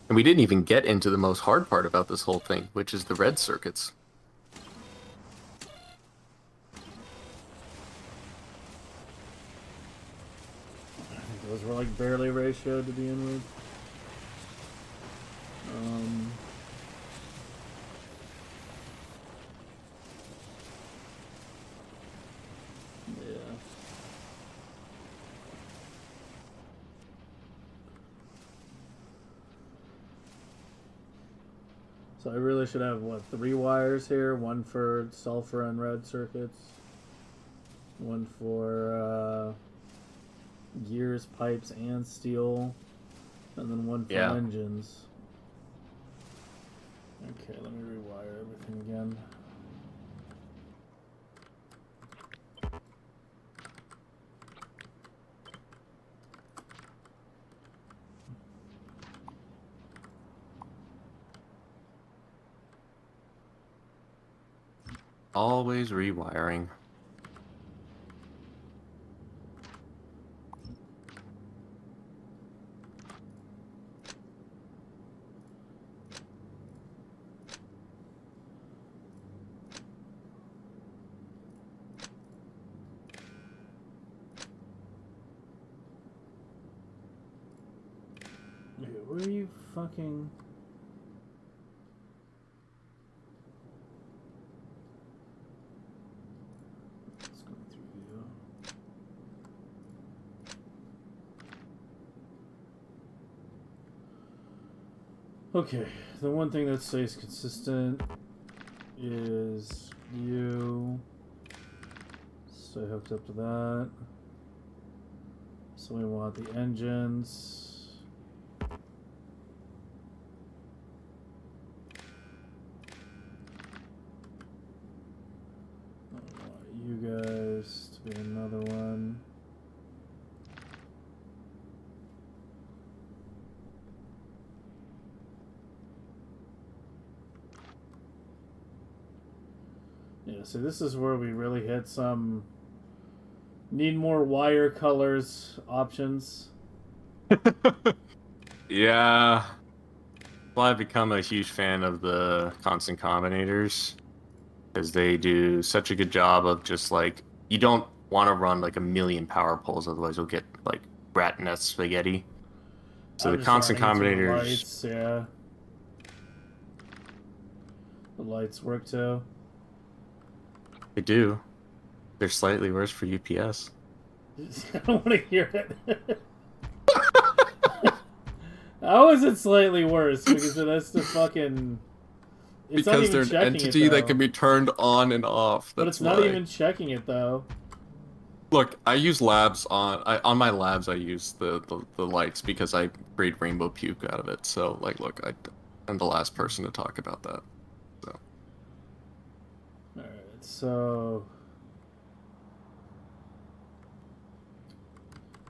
And we didn't even get into the most hard part about this whole thing, which is the red circuits. I think those were like barely ratioed to begin with. Yeah. So I really should have, what, 3 wires here? One for sulfur and red circuits. One for gears, pipes, and steel. And then one for engines. Okay, let me rewire everything again. Always rewiring. Wait, where are you fucking... Let's go through you. Okay, the one thing that stays consistent is you. Stay hooked up to that. So we want the engines. I want you guys to be another one. Yeah, so this is where we really hit some need more wire colors options. Yeah. Well, I've become a huge fan of the constant combinators because they do such a good job of just like, you don't want to run like a million power poles, otherwise you'll get like rat nest spaghetti. So I'm the just constant running into the combinators, lights, yeah. The lights work too. they do. They're slightly worse for UPS. I don't want to hear it. How is it slightly worse? Because it has to fucking... It's not Because even they're an checking entity it, that though. can be turned on and off. But That's it's not why. even checking it, though. Look, I use labs on my labs. I use the lights because I breed rainbow puke out of it. So like, look, I'm the last person to talk about that. So Alright, so...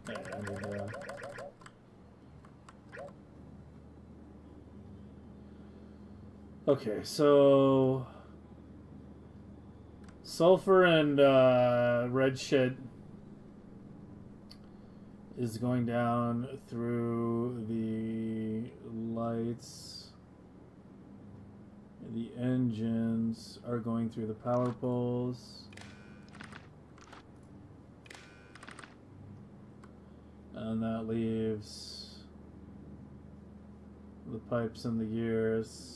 Yeah, I need to... Okay, so... Sulfur and red shit is going down through the lights. The engines are going through the power poles. And that leaves the pipes and the gears.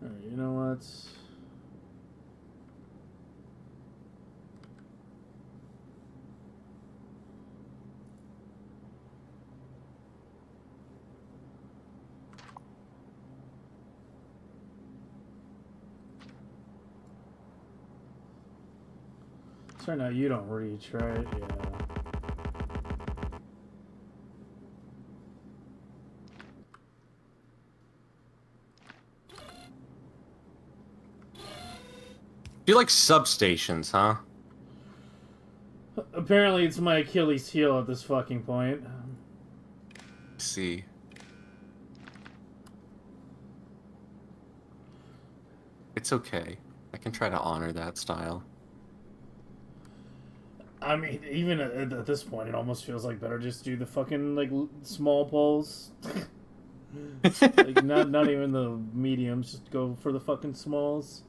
Alright, you know what? So now you don't reach, right? Yeah. you like substations, huh? Apparently it's my Achilles heel at this fucking point. Let's see. It's okay. I can try to honor that style. I mean, even at this point, it almost feels like better just do the fucking, like, small poles. Like, not even the mediums, just go for the fucking smalls.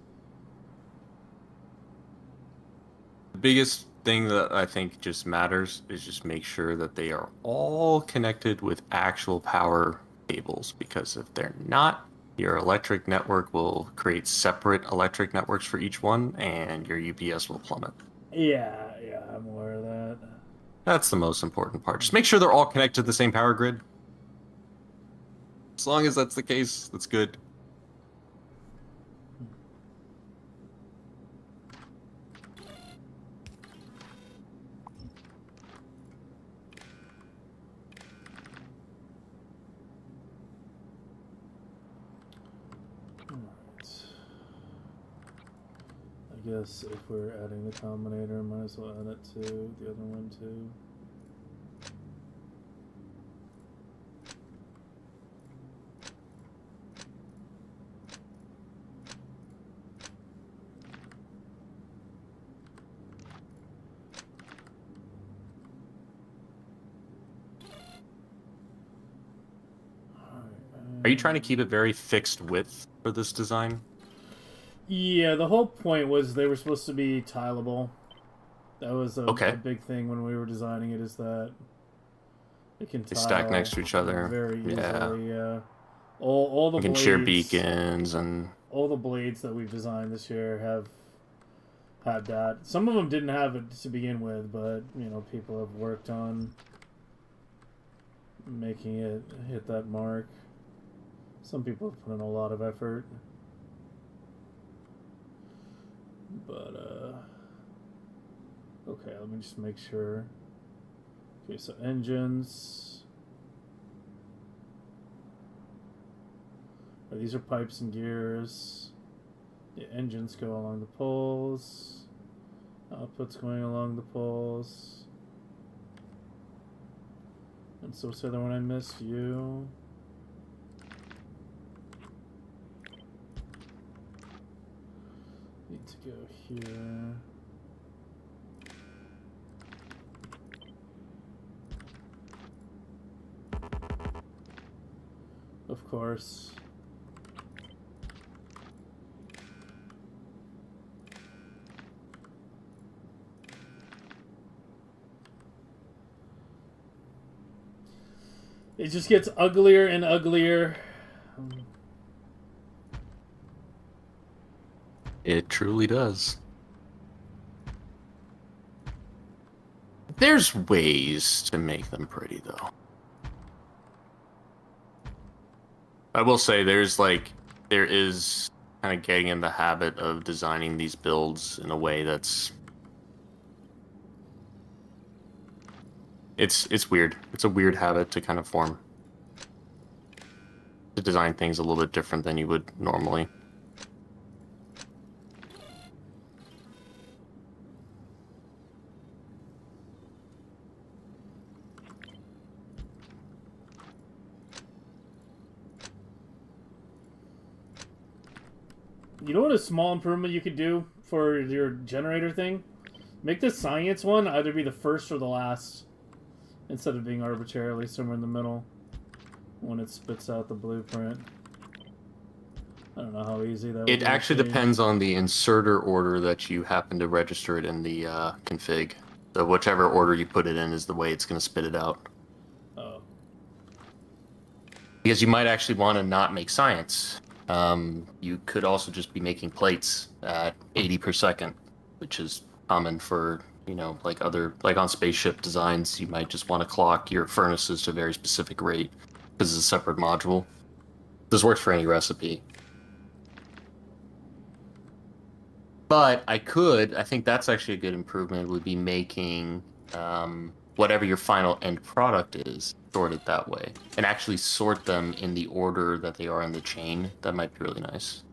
The biggest thing that I think just matters is just make sure that they are all connected with actual power cables, because if they're not, your electric network will create separate electric networks for each one, and your UPS will plummet. Yeah, I'm aware of that. That's the most important part. Just make sure they're all connected to the same power grid. As long as that's the case, that's good. Alright. guess if we're adding the combinator, might as well add it to the other one too. Are you trying to keep it very fixed width for this design? Yeah, the whole point was they were supposed to be tileable. That was a Okay. big thing when we were designing it, is that it can They tile stack next to each other. very Yeah. easily. Yeah, all the You can blades, share beacons and all the blades that we've designed this year have had that. Some of them didn't have it to begin with, but you know, people have worked on making it hit that mark. Some people have put in a lot of effort. But, okay, let me just make sure. Okay, so engines. Oh, these are pipes and gears. The engines go along the poles. Output's going along the poles. And so what's the other one I missed? You. Need to go here. Of course. It just gets uglier and uglier. it truly does. There's ways to make them pretty, though. I will say there is kind of getting in the habit of designing these builds in a way that's it's weird. It's a weird habit to kind of form. To design things a little bit different than you would normally. You know what a small improvement you could do for your generator thing? Make the science one either be the first or the last, instead of being arbitrarily somewhere in the middle when it spits out the blueprint. I don't know how easy that would be. It actually depends on the inserter order that you happen to register it in the config. So whichever order you put it in is the way it's going to spit it out. Oh. Because you might actually want to not make science. You could also just be making plates at 80 per second, which is common for, you know, like on spaceship designs, you might just want to clock your furnaces to a very specific rate because it's a separate module. This works for any recipe. But I think that's actually a good improvement, would be making whatever your final end product is, sort it that way. And actually sort them in the order that they are in the chain. That might be really nice.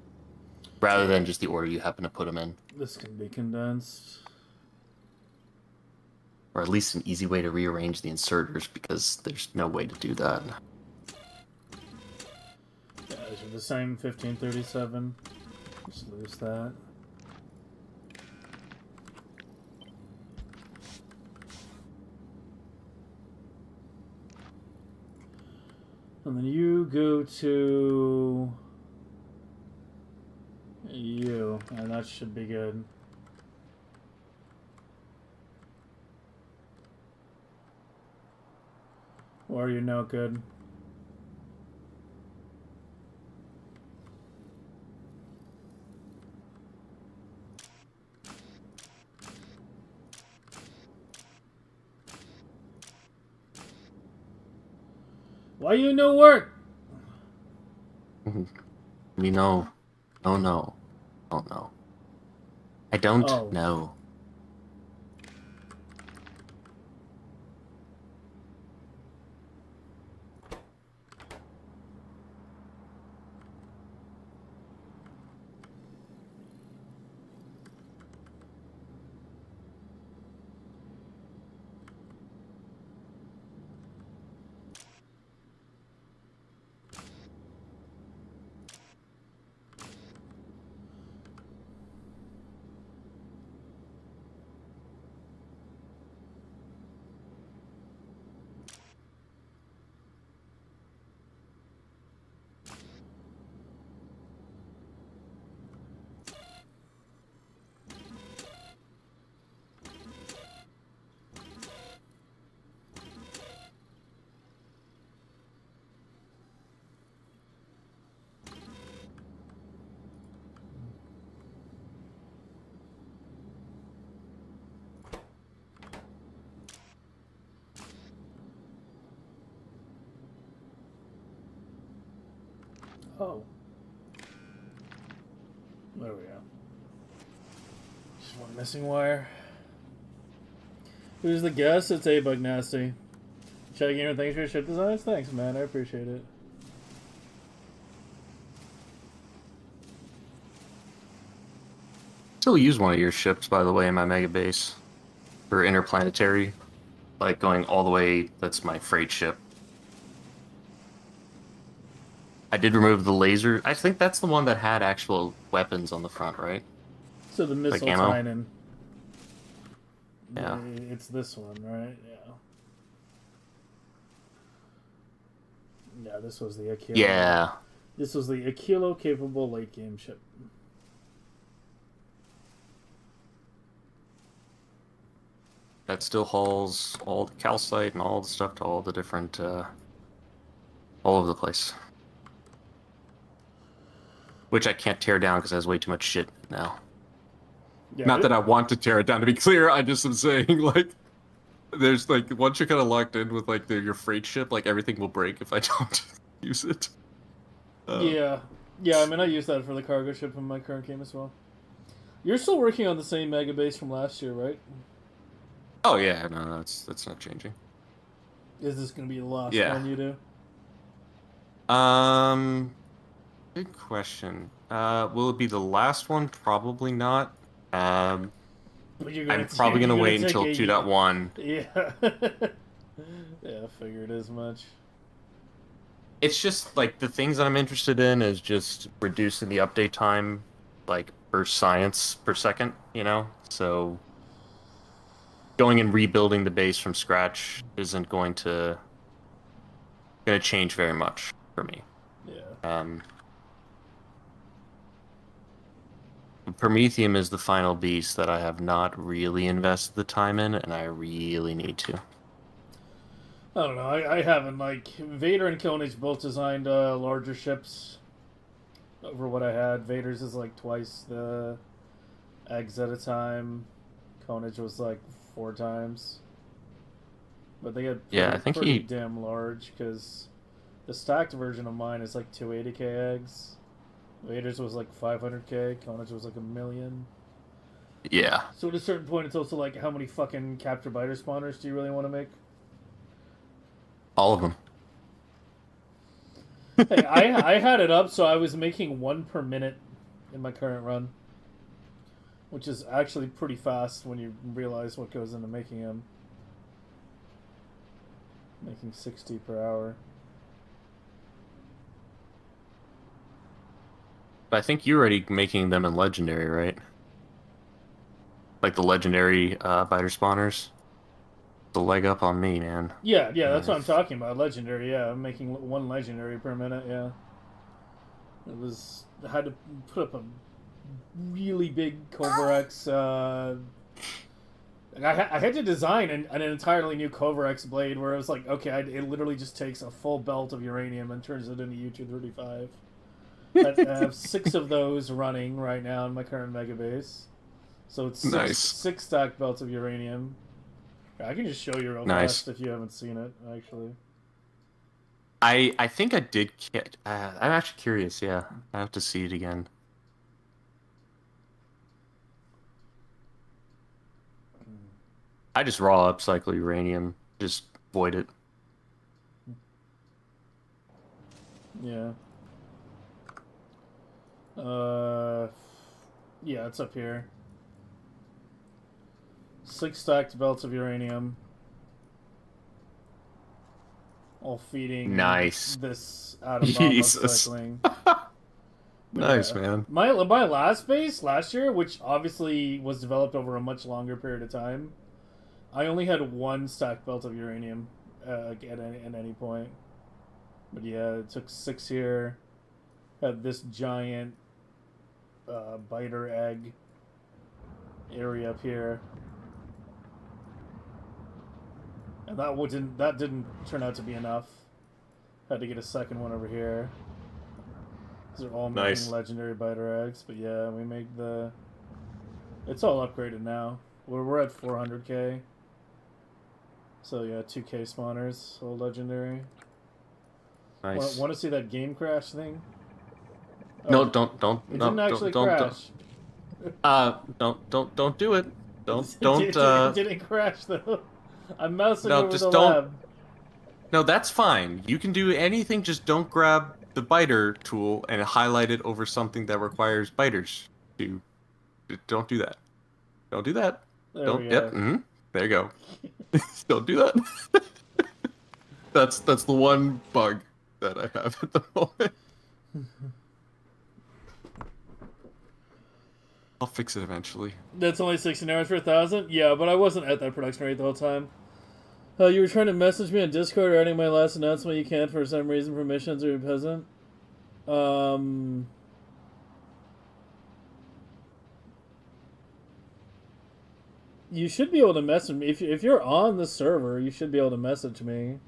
Rather than just the order you happen to put them in. This can be condensed. Or at least an easy way to rearrange the inserters, because there's no way to do that. Yeah, these are the same 1537. Just lose that. And then you go to you, and that should be good. Or are you no good? Why you no work? We know. Oh no. Oh no. I don't Oh. know. Oh. There we go. Just one missing wire. Who's the guest? It's abucnasty. Checking in. Thanks for your ship designs. Thanks, man. I appreciate it. Still use one of your ships, by the way, in my Megabase for interplanetary, like going all the way. That's my freight ship. I did remove the laser. I think that's the one that had actual weapons on the front, right? So the missile Like ammo? Tynan. Yeah. It's this one, right? Yeah. Yeah, this was the Aquilo. Yeah. This was the Aquilo capable late game ship. That still hauls all the calcite and all the stuff to all the different, all over the place. Which I can't tear down because it has way too much shit now. Yeah, Not that I want to tear it down, to be clear. I just am saying, like, there's, like, once you're kind of locked in with, like, your freight ship, like, everything will break if I don't use it. Yeah. Yeah, I mean, I use that for the cargo ship in my current game as well. You're still working on the same Megabase from last year, right? Oh, yeah, no, that's not changing. Is this going to be the last Yeah. one you do? Good question. Will it be the last one? Probably not. But you're I'm probably going to wait until 2.1. Yeah. Yeah, I figured as much. It's just like the things that I'm interested in is just reducing the update time, like per science per second, you know? So going and rebuilding the base from scratch isn't going to change very much for me. Yeah. Prometheum is the final beast that I have not really invested the time in, and I really need to. I don't know. I haven't. Like, Vader and Koenig both designed larger ships over what I had. Vader's is like twice the eggs at a time. Koenig was like 4 times. But they get I think pretty he damn large because the stacked version of mine is like 280k eggs. Vader's was like 500k. Koenig was like 1 million. Yeah. So at a certain point, it's also like, how many fucking capture biter spawners do you really want to make? All of them. Hey, I had it up, so I was making 1 per minute in my current run, which is actually pretty fast when you realize what goes into making them. Making 60 per hour. But I think you're already making them in Legendary, right? Like the Legendary biter spawners. The leg up on me, man. Yeah, that's what I'm talking about. Legendary, yeah. I'm making 1 legendary per minute, yeah. I had to put up a really big Covarex. I had to design an entirely new Covarex blade where it was like, okay, it literally just takes a full belt of uranium and turns it into U-235. I have 6 of those running right now in my current Megabase. So it's six stacked belts of uranium. I can just show you real fast if you haven't seen it, actually. I think I did. I'm actually curious, yeah. I have to see it again. I just raw upcycle uranium. Just void it. Yeah. Yeah, it's up here. 6 stacked belts of uranium. All feeding this atom bomb upcycling. Nice, man. My last base last year, which obviously was developed over a much longer period of time, I only had 1 stacked belt of uranium at any point. But yeah, it took 6 here. Had this giant biter egg area up here. And that didn't turn out to be enough. Had to get a second one over here. These are all making legendary biter eggs, but yeah, we make the. It's all upgraded now. We're at 400k. So yeah, 2k spawners, all legendary. Nice. Want to see that game crash thing? No, Oh, don't, It no, didn't actually don't, crash. don't do it. It didn't crash though. I'm mousing No, over just the don't. lab. No, that's fine. You can do anything, just don't grab the biter tool and highlight it over something that requires biters. To don't do that. Don't do that. There Don't. we Yep. go. There you go. Don't do that. That's the one bug that I have at the moment. I'll fix it eventually. That's only 16 hours per 1,000? Yeah, but I wasn't at that production rate the whole time. You were trying to message me on Discord or adding my last announcement you can't for some reason, permissions or you're peasant. You should be able to message me. If you're on the server, you should be able to message me.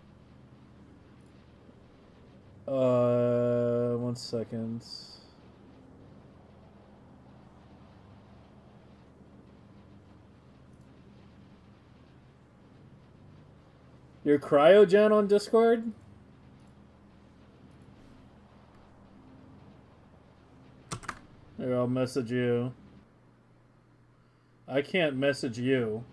1 second. You're Cryogen on Discord? Here, I'll message you. I can't message you.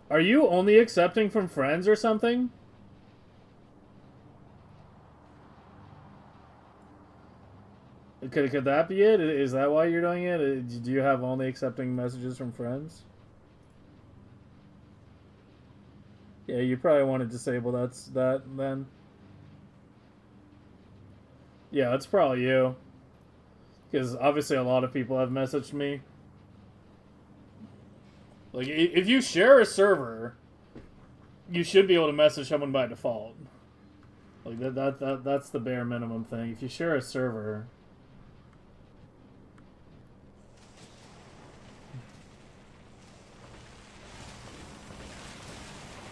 Are you only accepting from friends or something? Could that be it? Is that why you're doing it? Do you have only accepting messages from friends? Yeah, you probably want to disable that then. Yeah, it's probably you. Because obviously a lot of people have messaged me. Like, if you share a server, you should be able to message someone by default. Like, that's the bare minimum thing. If you share a server...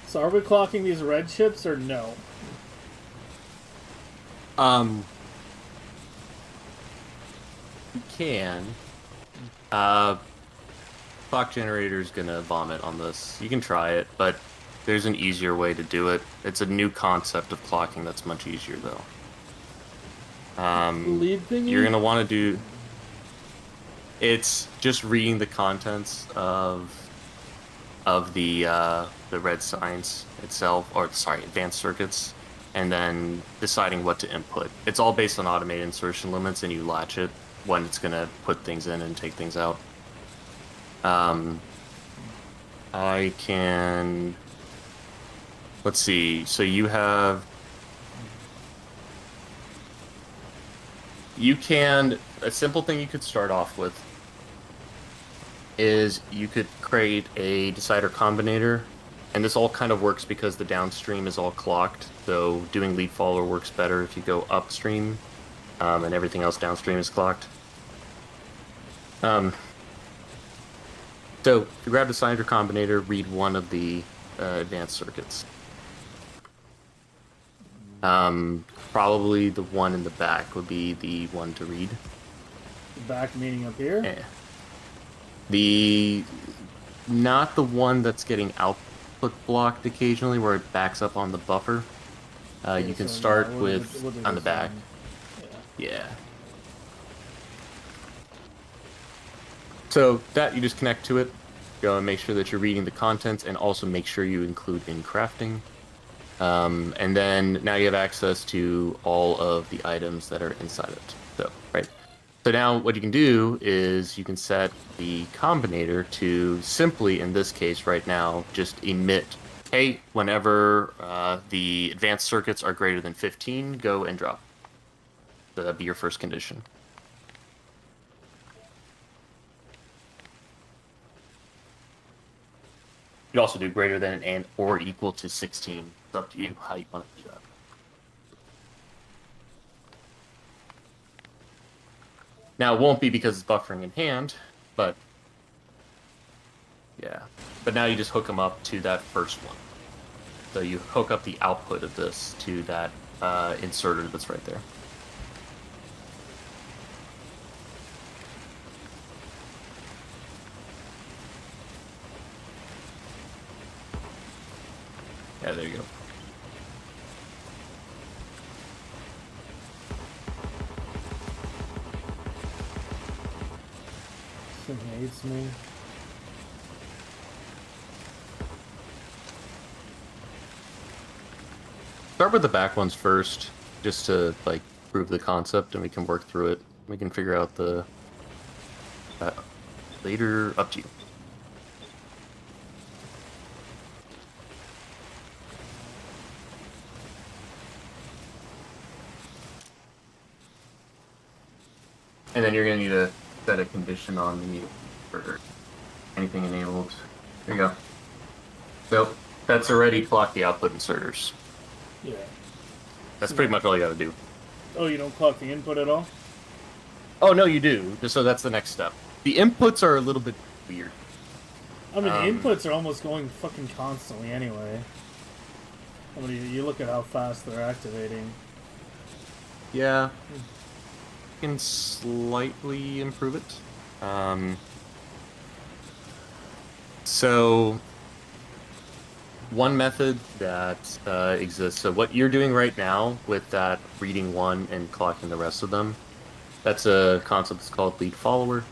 So are we clocking these red chips or no? You can. Clock generator is gonna vomit on this. You can try it, but there's an easier way to do it. It's a new concept of clocking that's much easier though. Lead thingy? You're gonna want to do. It's just reading the contents of the red signs itself, or sorry, advanced circuits, and then deciding what to input. It's all based on automated insertion limits, and you latch it when it's gonna put things in and take things out. I can. Let's see. So you have. You can. A simple thing you could start off with is you could create a decider combinator, and this all kind of works because the downstream is all clocked, so doing lead follower works better if you go upstream, and everything else downstream is clocked. So if you grab the decider combinator, read one of the advanced circuits. Probably the one in the back would be the one to read. The back meaning up here? Yeah. Not the one that's getting output blocked occasionally, where it backs up on the buffer. You can start with on the back. Yeah. So that you just connect to it, go and make sure that you're reading the contents, and also make sure you include in crafting. And then now you have access to all of the items that are inside it. So, right. So now what you can do is you can set the combinator to simply, in this case right now, just emit, hey, whenever the advanced circuits are greater than 15, go and drop. So that'd be your first condition. You could also do greater than and or equal to 16. It's up to you how you want to do that. Now, it won't be because it's buffering in hand, but yeah. But now you just hook them up to that first one. So you hook up the output of this to that inserter that's right there. Yeah, there you go. Thing hates me. Start with the back ones first, just to like prove the concept, and we can work through it. We can figure out the later. Up to you. And then you're gonna need to set a condition on the mute for anything enabled. There you go. So that's already clocked the output inserters. Yeah. That's pretty much all you gotta do. Oh, you don't clock the input at all? Oh no, you do. So that's the next step. The inputs are a little bit weird. I mean, the inputs are almost going fucking constantly anyway. I mean, you look at how fast they're activating. Yeah. You can slightly improve it. So one method that exists, so what you're doing right now with that reading one and clocking the rest of them, that's a concept that's called lead follower.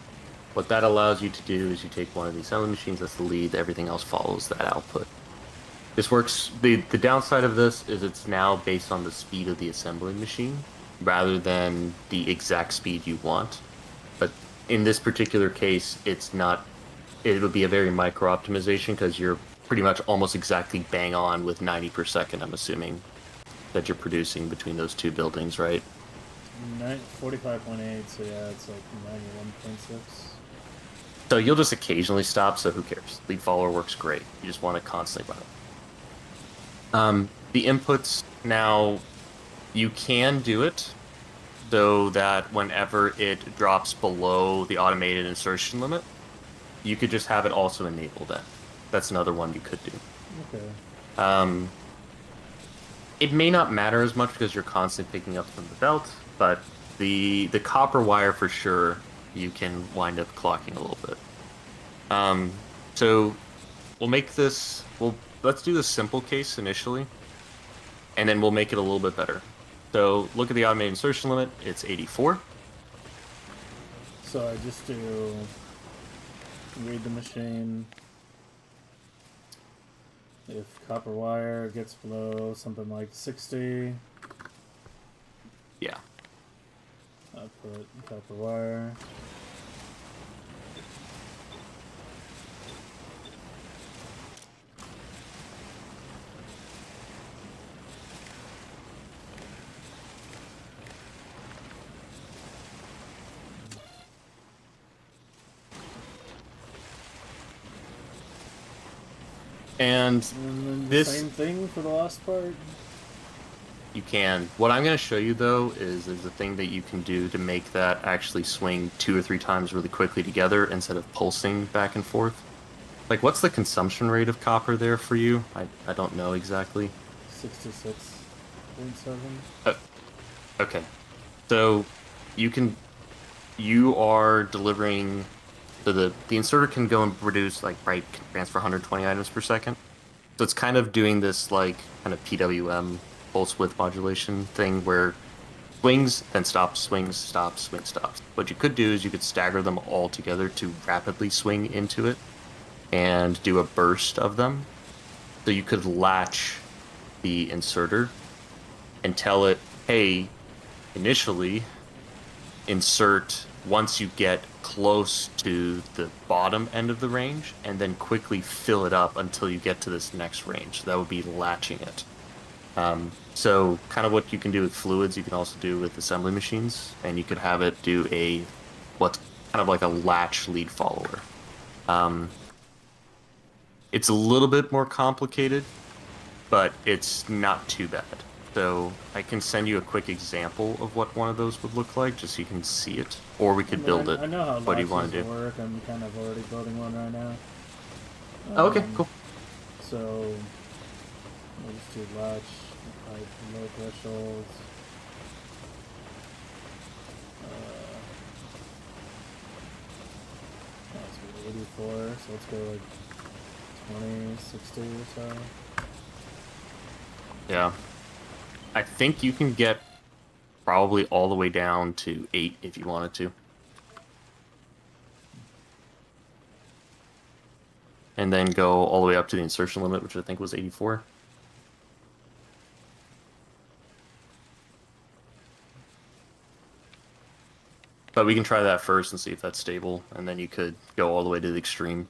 What that allows you to do is you take one of these assembly machines, that's the lead, everything else follows that output. This works, the downside of this is it's now based on the speed of the assembly machine rather than the exact speed you want. But in this particular case, it's not, it would be a very micro optimization because you're pretty much almost exactly bang on with 90 per second, I'm assuming, that you're producing between those two buildings, right? 45.8, so yeah, it's like 91.6. So you'll just occasionally stop, so who cares? Lead follower works great. You just want to constantly run it. The inputs, now, you can do it so that whenever it drops below the automated insertion limit, you could just have it also enable that. That's another one you could do. Okay. It may not matter as much because you're constantly picking up from the belt, but the copper wire for sure, you can wind up clocking a little bit. So we'll make this, let's do the simple case initially, and then we'll make it a little bit better. So look at the automated insertion limit, it's 84. So I just do read the machine. If copper wire gets below something like 60, Yeah. output copper wire. And And then the this, same thing for the last part. you can. What I'm going to show you, though, is the thing that you can do to make that actually swing 2 or 3 times really quickly together instead of pulsing back and forth. Like, what's the consumption rate of copper there for you? I don't know exactly. 66.7. Okay. So, you are delivering, so the inserter can go and produce, like, can transfer 120 items per second. So it's kind of doing this, like, kind of PWM pulse width modulation thing where swings, then stops, swings, stops, swing, stops. What you could do is you could stagger them all together to rapidly swing into it and do a burst of them. So you could latch the inserter and tell it, hey, initially insert once you get close to the bottom end of the range, and then quickly fill it up until you get to this next range. So that would be latching it. So kind of what you can do with fluids, you can also do with assembly machines, and you could have it do what's kind of like a latch lead follower. It's a little bit more complicated, but it's not too bad. So I can send you a quick example of what one of those would look like, just so you can see it, or we could build it. I know how what do you want to latches do? work. I'm kind of already building one right now. Okay, cool. So we'll just do latch, like low thresholds. That's 84, so let's go like 20, 60 or so. Yeah. I think you can get probably all the way down to 8 if you wanted to. And then go all the way up to the insertion limit, which I think was 84. But we can try that first and see if that's stable, and then you could go all the way to the extreme.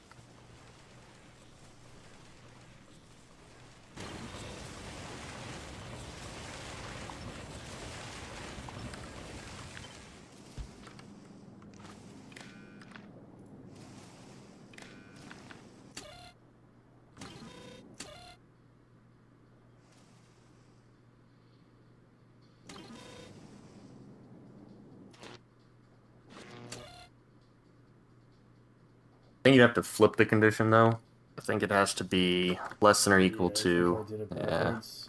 I think you'd have to flip the condition, though. I think it has to be less than or equal Yeah, I think to... I did it Yeah. backwards.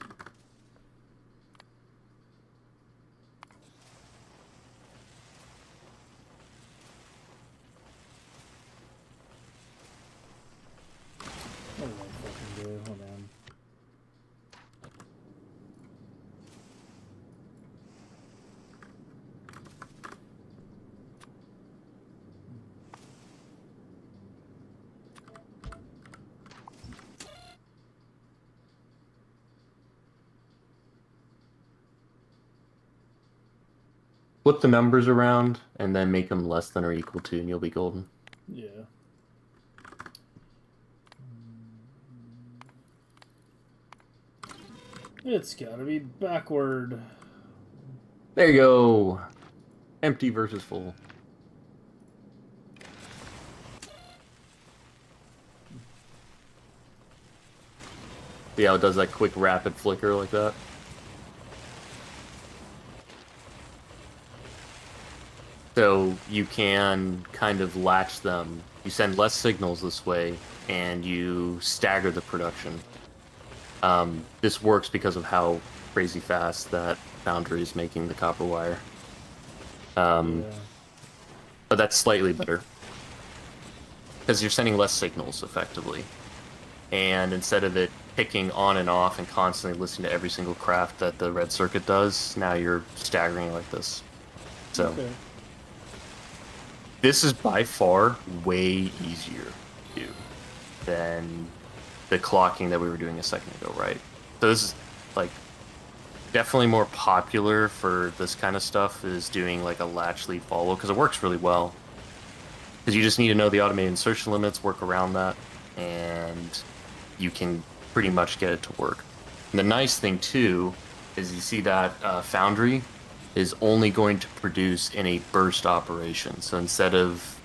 What did I fucking do? Hold on. Flip the numbers around, and then make them less than or equal to, and you'll be golden. Yeah. It's gotta be backward. There you go! Empty versus full. See how it does that quick rapid flicker like that? So you can kind of latch them. You send less signals this way, and you stagger the production. This works because of how crazy fast that foundry is making the copper wire. Yeah. But that's slightly better. Because you're sending less signals, effectively. And instead of it picking on and off and constantly listening to every single craft that the red circuit does, now you're staggering like this. So, Okay. this is by far way easier to do than the clocking that we were doing a second ago, right? So this is, like, definitely more popular for this kind of stuff, is doing, like, a latch lead follow, because it works really well. Because you just need to know the automated insertion limits, work around that, and you can pretty much get it to work. And the nice thing, too, is you see that foundry is only going to produce in a burst operation. So instead of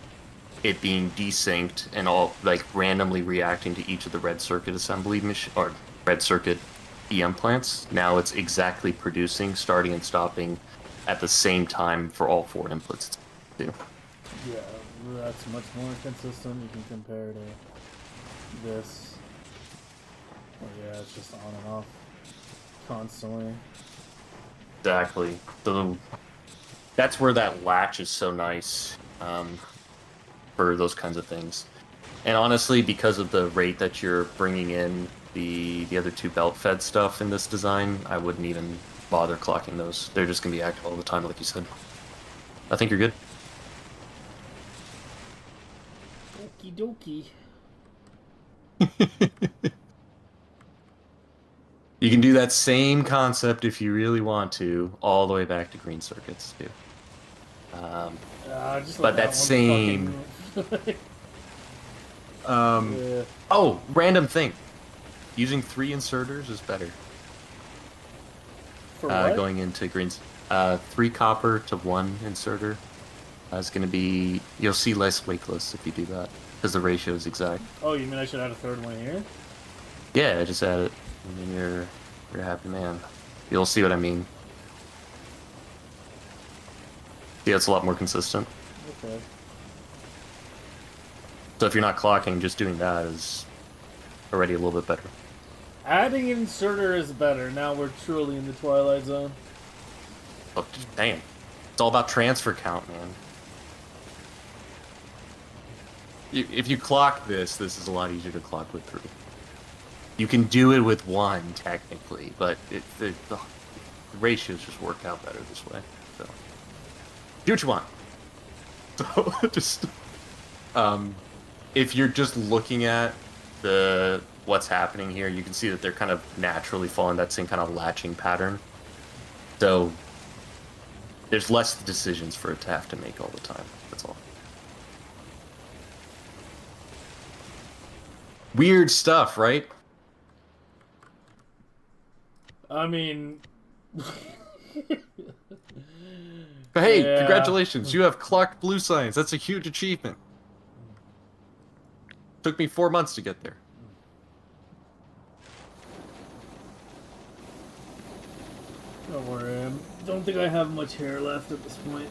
it being desynced and all, like, randomly reacting to each of the red circuit assembly or red circuit EM plants, now it's exactly producing, starting and stopping at the same time for all 4 inputs. Too. Yeah, that's much more consistent. You can compare to this. Oh yeah, it's just on and off constantly. Exactly. So that's where that latch is so nice for those kinds of things. And honestly, because of the rate that you're bringing in the other 2 belt fed stuff in this design, I wouldn't even bother clocking those. They're just going to be active all the time, like you said. I think you're good. Okie dokie. You can do that same concept if you really want to, all the way back to green circuits too. Just But let that one same- fucking- Yeah. Oh, random thing. Using 3 inserters is better. For what? Going into greens. 3 copper to 1 inserter is going to be... You'll see less wakeless if you do that, because the ratio is exact. Oh, you mean I should add a third one here? Yeah, just add it, and then you're a happy man. You'll see what I mean. Yeah, it's a lot more consistent. Okay. So if you're not clocking, just doing that is already a little bit better. Adding an inserter is better. Now we're truly in the Twilight Zone. Oh, damn. It's all about transfer count, man. If you clock this is a lot easier to clock with through. You can do it with one technically, but the ratios just work out better this way. So do what you want. So just if you're just looking at what's happening here, you can see that they're kind of naturally following that same kind of latching pattern. So there's less decisions for it to have to make all the time. That's all. Weird stuff, right? I mean, But hey, Yeah. congratulations! You have clocked blue science. That's a huge achievement. Took me 4 months to get there. don't worry. I don't think I have much hair left at this point.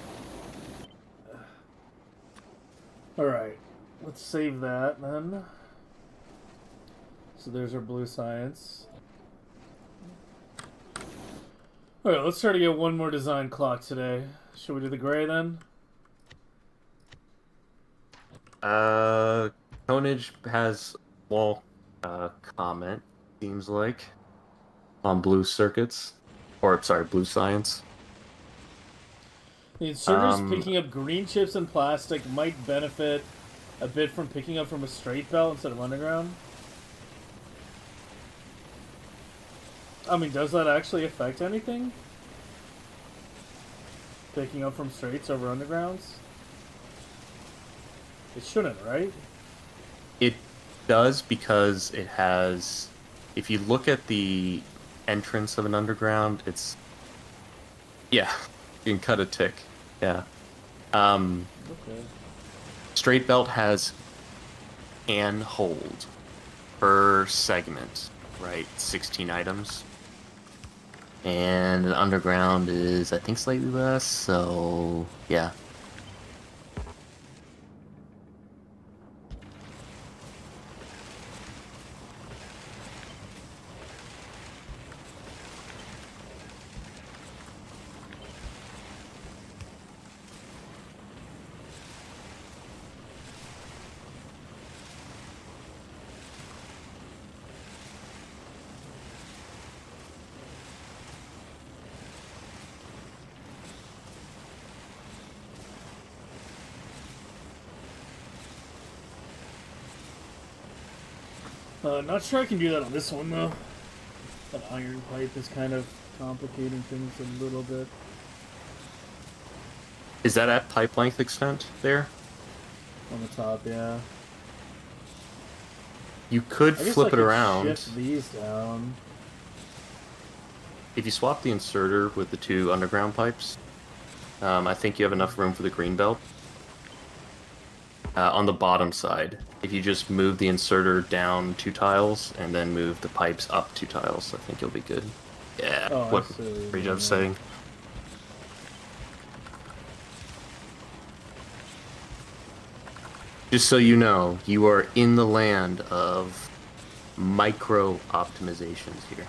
Alright, let's save that then. So there's our blue science. Alright, let's try to get one more design clock today. Should we do the gray then? Conage has wall comment, seems like, on blue circuits. Or, sorry, blue science. The inserters picking up green chips and plastic might benefit a bit from picking up from a straight belt instead of underground. I mean, does that actually affect anything? Picking up from straights over undergrounds? It shouldn't, right? It does because it has... If you look at the entrance of an underground, it's... Yeah, you can cut a tick. Yeah. Okay. Straight belt has can hold per segment, right? 16 items. And an underground is, I think, slightly less, so yeah. Not sure I can do that on this one, though. That iron pipe is kind of complicating things a little bit. Is that at pipe length extent there? On the top, yeah. You could I guess flip I it could around. shift these down. If you swap the inserter with the two underground pipes, I think you have enough room for the green belt. On the bottom side, if you just move the inserter down 2 tiles and then move the pipes up 2 tiles, I think you'll be good. Yeah, Oh, I what see what you were you mean, saying? Just so you know, you are in the land of micro optimizations here.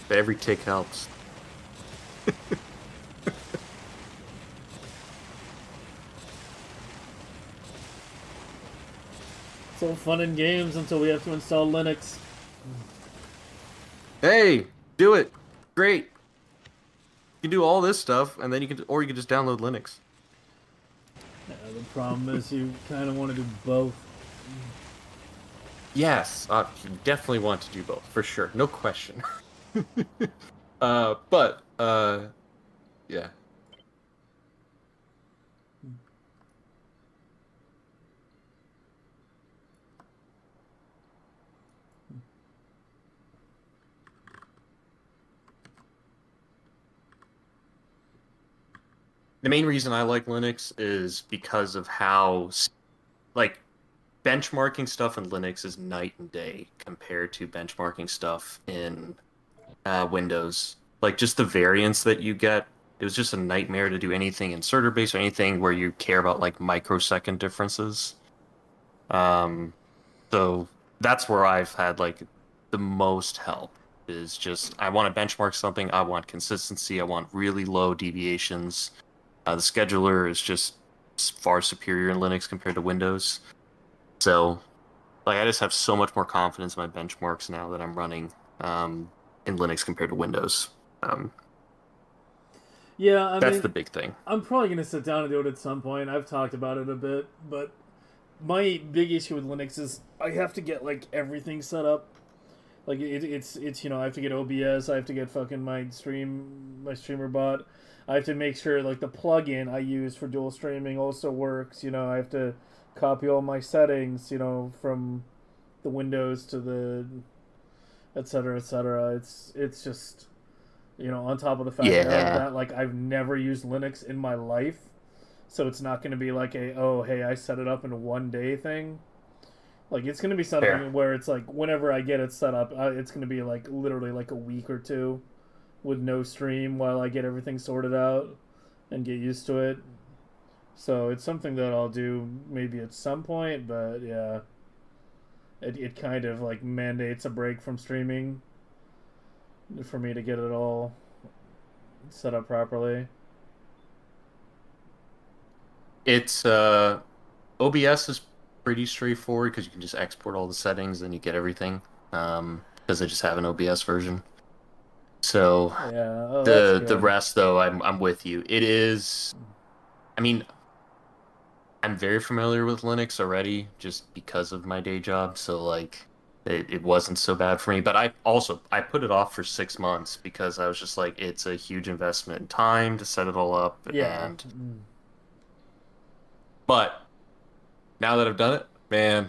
But every tick helps. It's all fun and games until we have to install Linux. Hey, do it. Great. You can do all this stuff, and then you can just download Linux. Yeah, the problem is you kind of want to do both. Yes, you definitely want to do both, for sure. No question. Yeah. The main reason I like Linux is because of how, like, benchmarking stuff in Linux is night and day compared to benchmarking stuff in Windows. Like, just the variance that you get, it was just a nightmare to do anything inserter-based or anything where you care about, like, microsecond differences. So that's where I've had, like, the most help, is just, I want to benchmark something, I want consistency, I want really low deviations. The scheduler is just far superior in Linux compared to Windows. So, like, I just have so much more confidence in my benchmarks now that I'm running in Linux compared to Windows. Yeah, I That's mean, the big thing. I'm probably gonna sit down and do it at some point. I've talked about it a bit, but my big issue with Linux is I have to get like everything set up. Like it's I have to get OBS. I have to get fucking my streamer bot. I have to make sure like the plugin I use for dual streaming also works. I have to copy all my settings. From the Windows to the etc. etc. It's just on top of the fact Yeah. that like I've never used Linux in my life, so it's not going to be like oh hey I set it up in a 1 day thing. Like it's going to be something Fair. where it's like whenever I get it set up, it's going to be like literally like a week or two with no stream while I get everything sorted out and get used to it. So it's something that I'll do maybe at some point, but yeah, it kind of like mandates a break from streaming for me to get it all set up properly. It's OBS is pretty straightforward because you can just export all the settings and you get everything. Because I just have an OBS version. So Yeah, oh, that's the good. rest though, I'm with you. It is. I mean, I'm very familiar with Linux already just because of my day job. So like, it wasn't so bad for me. But I put it off for 6 months because I was just like, it's a huge investment in time to set it all up Yeah. and. But now that I've done it, man,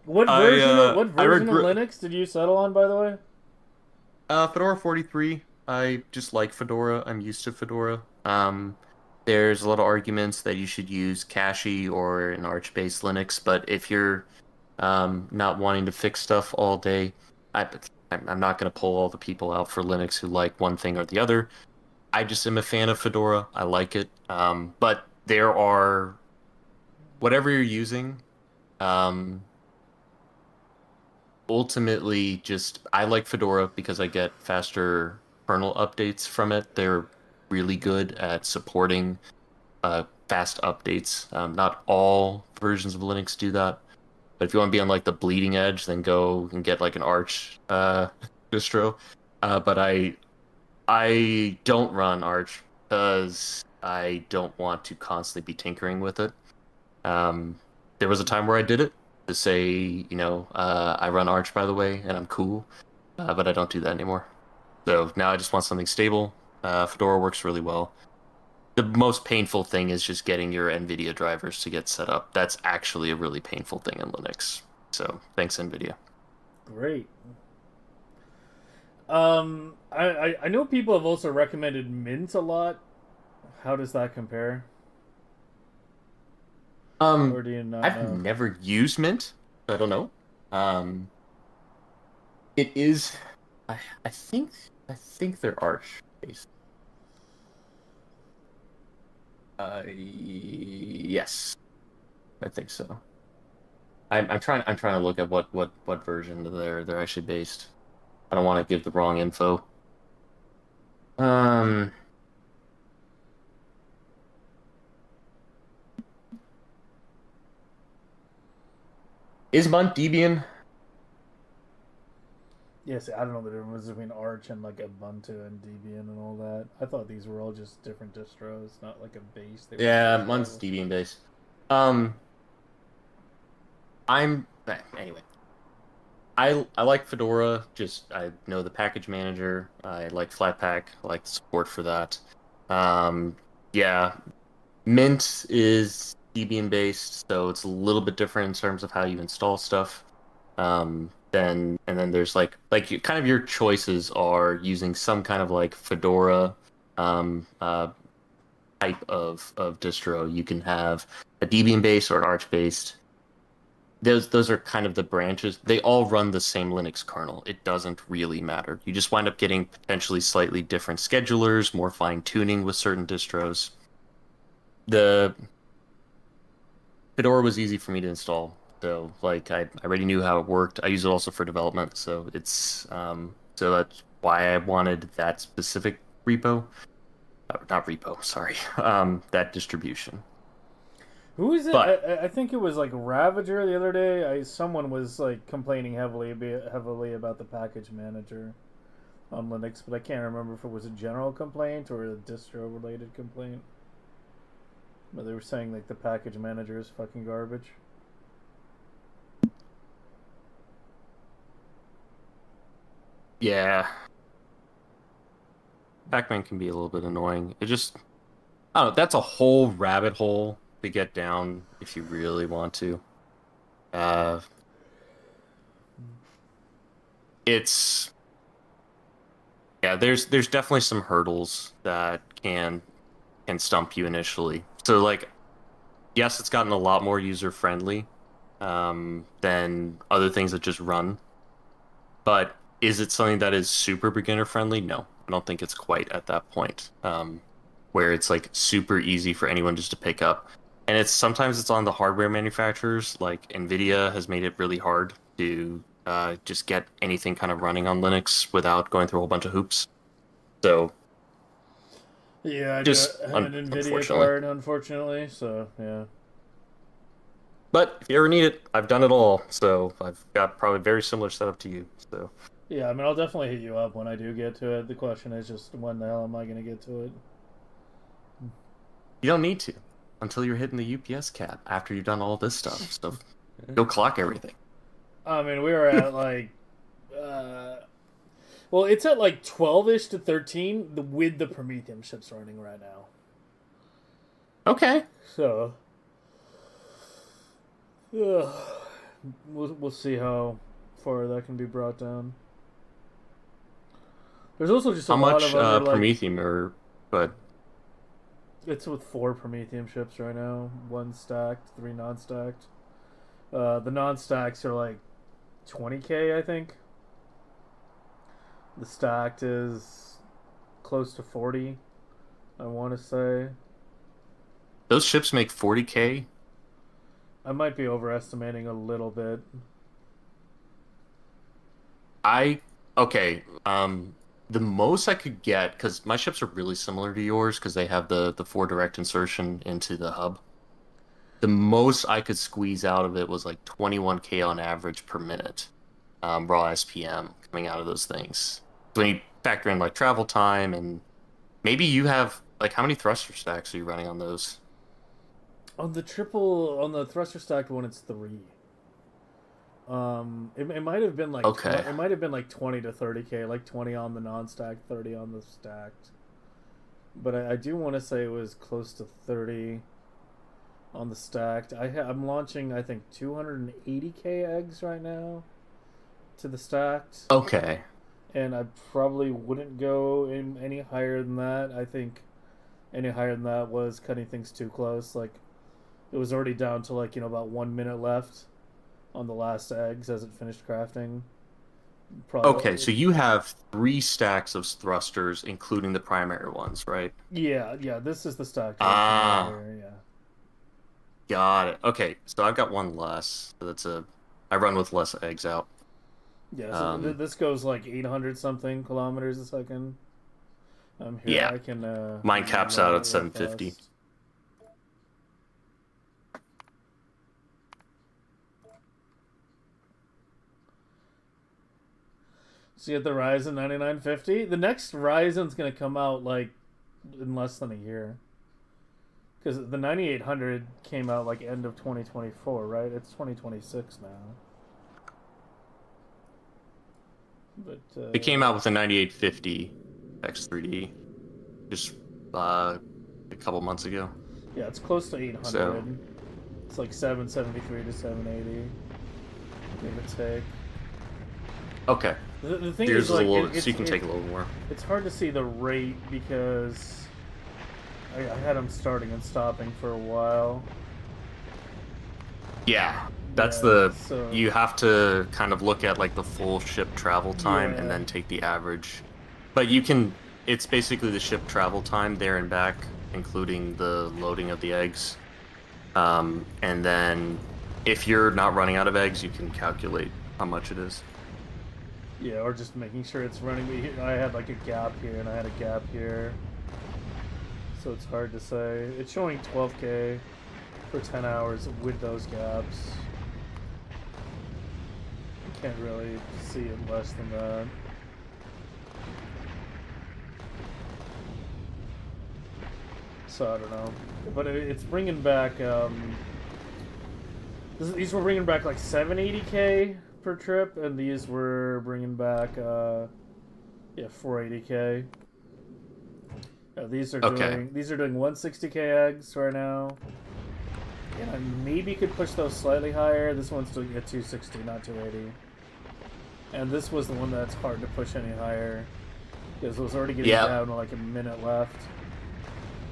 What I version of what I version of regret Linux did you settle on, by the way? Fedora 43. I just like Fedora. I'm used to Fedora. There's a lot of arguments that you should use Cache or an Arch-based Linux, but if you're not wanting to fix stuff all day, I, I'm not going to pull all the people out for Linux who like one thing or the other. I just am a fan of Fedora. I like it. But there are whatever you're using. Um, Ultimately, just I like Fedora because I get faster kernel updates from it. They're really good at supporting fast updates. Not all versions of Linux do that, but if you want to be on like the bleeding edge, then go and get like an Arch distro. But I don't run Arch because I don't want to constantly be tinkering with it. There was a time where I did it to say, I run Arch, by the way, and I'm cool, but I don't do that anymore. So now I just want something stable. Fedora works really well. The most painful thing is just getting your NVIDIA drivers to get set up. That's actually a really painful thing in Linux. So thanks, NVIDIA. Great. I know people have also recommended Mint a lot. How does that compare? Or do you not I've know? never used Mint. I don't know. Um, it is. I I think I think they're Arch based. Yes, I think so. I'm trying to look at what version they're actually based. I don't want to give the wrong info. Um, is Munt Debian? Yes, I don't know the difference between Arch and like Ubuntu and Debian and all that. I thought these were all just different distros, not like a base. They were Yeah, just Munt's distros. Debian based. Um, anyway. I like Fedora. Just I know the package manager. I like Flatpak. I like the support for that. Um, yeah, Mint is Debian based, so it's a little bit different in terms of how you install stuff. Then there's kind of your choices are using some kind of like Fedora um, uh, type of distro. You can have a Debian based or an Arch based. Those are kind of the branches. They all run the same Linux kernel. It doesn't really matter. You just wind up getting potentially slightly different schedulers, more fine tuning with certain distros. The Fedora was easy for me to install, so like I already knew how it worked. I use it also for development, so so that's why I wanted that specific repo, not repo, sorry, that distribution. Who is it? But- I think it was like Ravager the other day. Someone was like complaining heavily about the package manager on Linux, but I can't remember if it was a general complaint or a distro related complaint. But they were saying like the package manager is fucking garbage. Yeah. Pac-Man can be a little bit annoying. It just, I don't know, that's a whole rabbit hole to get down if you really want to. It's yeah, there's definitely some hurdles that can stump you initially. So like, yes, it's gotten a lot more user friendly than other things that just run. But is it something that is super beginner friendly? No, I don't think it's quite at that point where it's like super easy for anyone just to pick up. And sometimes it's on the hardware manufacturers, like Nvidia has made it really hard to just get anything kind of running on Linux without going through a whole bunch of hoops. So Yeah, I just have an Nvidia card, unfortunately. So yeah. But if you ever need it, I've done it all, so I've got probably a very similar setup to you. So Yeah, I mean, I'll definitely hit you up when I do get to it. The question is just when the hell am I going to get to it? you don't need to until you're hitting the UPS cap after you've done all this stuff. So go clock everything. I mean, we were at like, well, it's at like 12-ish to 13 with the Prometheum ships running right now. Okay. So, we'll see how far that can be brought down. There's also just How a lot much of other, like, Prometheum or but it's with 4 Prometheum ships right now. 1 stacked, 3 non-stacked. The non-stacks are like 20k, I think. The stacked is close to 40, I want to say. those ships make 40k? I might be overestimating a little bit. Okay. The most I could get, because my ships are really similar to yours, because they have the 4 direct insertion into the hub. The most I could squeeze out of it was like 21k on average per minute, raw SPM coming out of those things. So when you factor in like travel time, and maybe you have like, how many thruster stacks are you running on those? On the thruster stacked one, it's 3. It might have been like Okay. It might have been like 20 to 30k, like 20 on the non-stacked, 30 on the stacked. But I do want to say it was close to 30 on the stacked. I'm launching, I think, 280k eggs right now to the stacked. Okay. And I probably wouldn't go in any higher than that. I think any higher than that was cutting things too close. Like, it was already down to like, about 1 minute left on the last eggs as it finished crafting. Okay, so you have 3 stacks of thrusters, including the primary ones, right? Yeah, this is the stack. Ah. Here, yeah. Got it. Okay, so I've got 1 less. So I run with less eggs out. Yeah, so this goes like 800 something kilometers a second. Here, Yeah. I can. Mine caps out at 750. Fast. So you get the Ryzen 9950. The next Ryzen's gonna come out like in less than a year. Because the 9800 came out like end of 2024, right? It's 2026 now. But It came out with a 9850 X3D just a couple months ago. yeah, it's close to 800. So- It's like 773 to 780. Give or take. Okay. The thing Yours is, is a like, little, it's, so you can it- take a little more. It's hard to see the rate because I had them starting and stopping for a while. Yeah, that's Yeah, so- you have to kind of look at like the full ship travel time and Yeah. then take the average. But it's basically the ship travel time there and back, including the loading of the eggs. And then if you're not running out of eggs, you can calculate how much it is. Yeah, or just making sure it's running. I had like a gap here and I had a gap here. So it's hard to say. It's showing 12k. for 10 hours with those gaps. You can't really see it less than that. So I don't know, but it's bringing back. These were bringing back like 780k per trip, and these were bringing back 480k. These are doing 160k eggs right now. And I maybe could push those slightly higher. This one's doing at 260, not 280. And this was the one that's hard to push any higher because it was already getting down to like a minute left.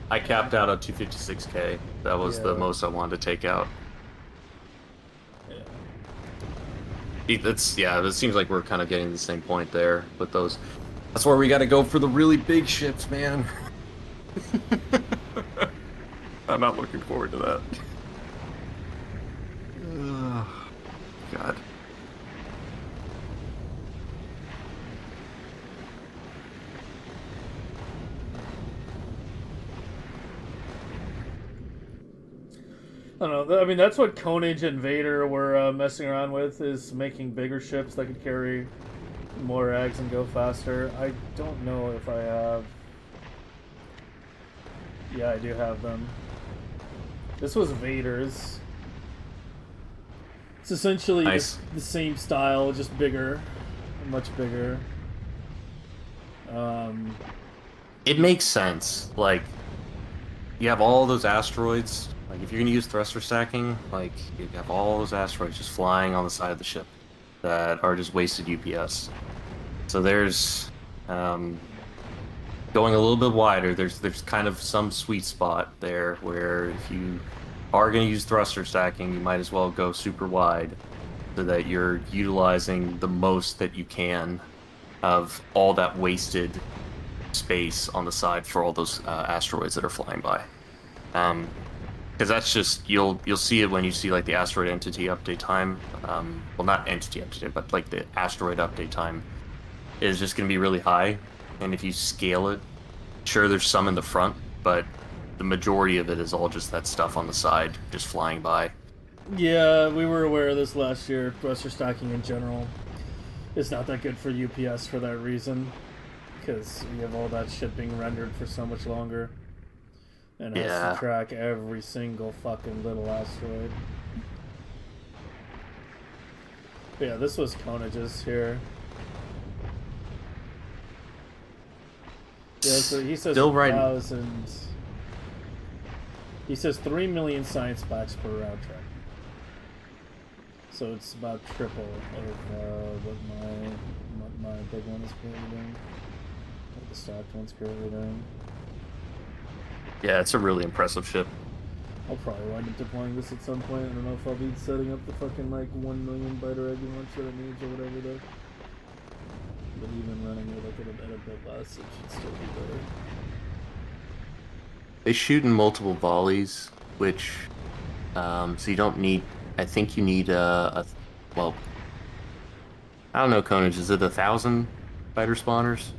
I capped out at 256k. That was the most I wanted to take out. It seems like we're kind of getting to the same point there with those. That's where we got to go for the really big ships, man. I'm not looking forward to that. God. I don't know. I mean, that's what Konage and Vader were messing around with, is making bigger ships that could carry more eggs and go faster. I don't know if I have... Yeah, I do have them. This was Vader's. It's essentially the same style, just bigger. Much bigger. It makes sense. Like, you have all those asteroids. Like, if you're going to use thruster stacking, like, you have all those asteroids just flying on the side of the ship that are just wasted UPS. So there's, going a little bit wider, there's kind of some sweet spot there where if you are going to use thruster stacking, you might as well go super wide so that you're utilizing the most that you can of all that wasted space on the side for all those asteroids that are flying by. Because that's just, you'll see it when you see like the asteroid entity update time. Well, not entity update, but like the asteroid update time is just going to be really high. And if you scale it, sure, there's some in the front, but the majority of it is all just that stuff on the side, just flying by. Yeah, we were aware of this last year. Thruster stacking in general is not that good for UPS for that reason, because you have all that shit being rendered for so much longer. And it has to track every single fucking little asteroid. But yeah, this was Konage's here. Yeah, so he says 1,000. He says 3 million science packs per round trip. So it's about triple of what my big one is currently doing. What the stacked one's currently doing. Yeah, it's a really impressive ship. I'll probably wind up deploying this at some point. I don't know if I'll be setting up the fucking like 1 million biter egg launch that it needs or whatever though. But even running it like at a bit less, it should still be better. They shoot in multiple volleys, which so you don't need. I think you need well, I don't know, Konage. Is it 1,000 biter spawners?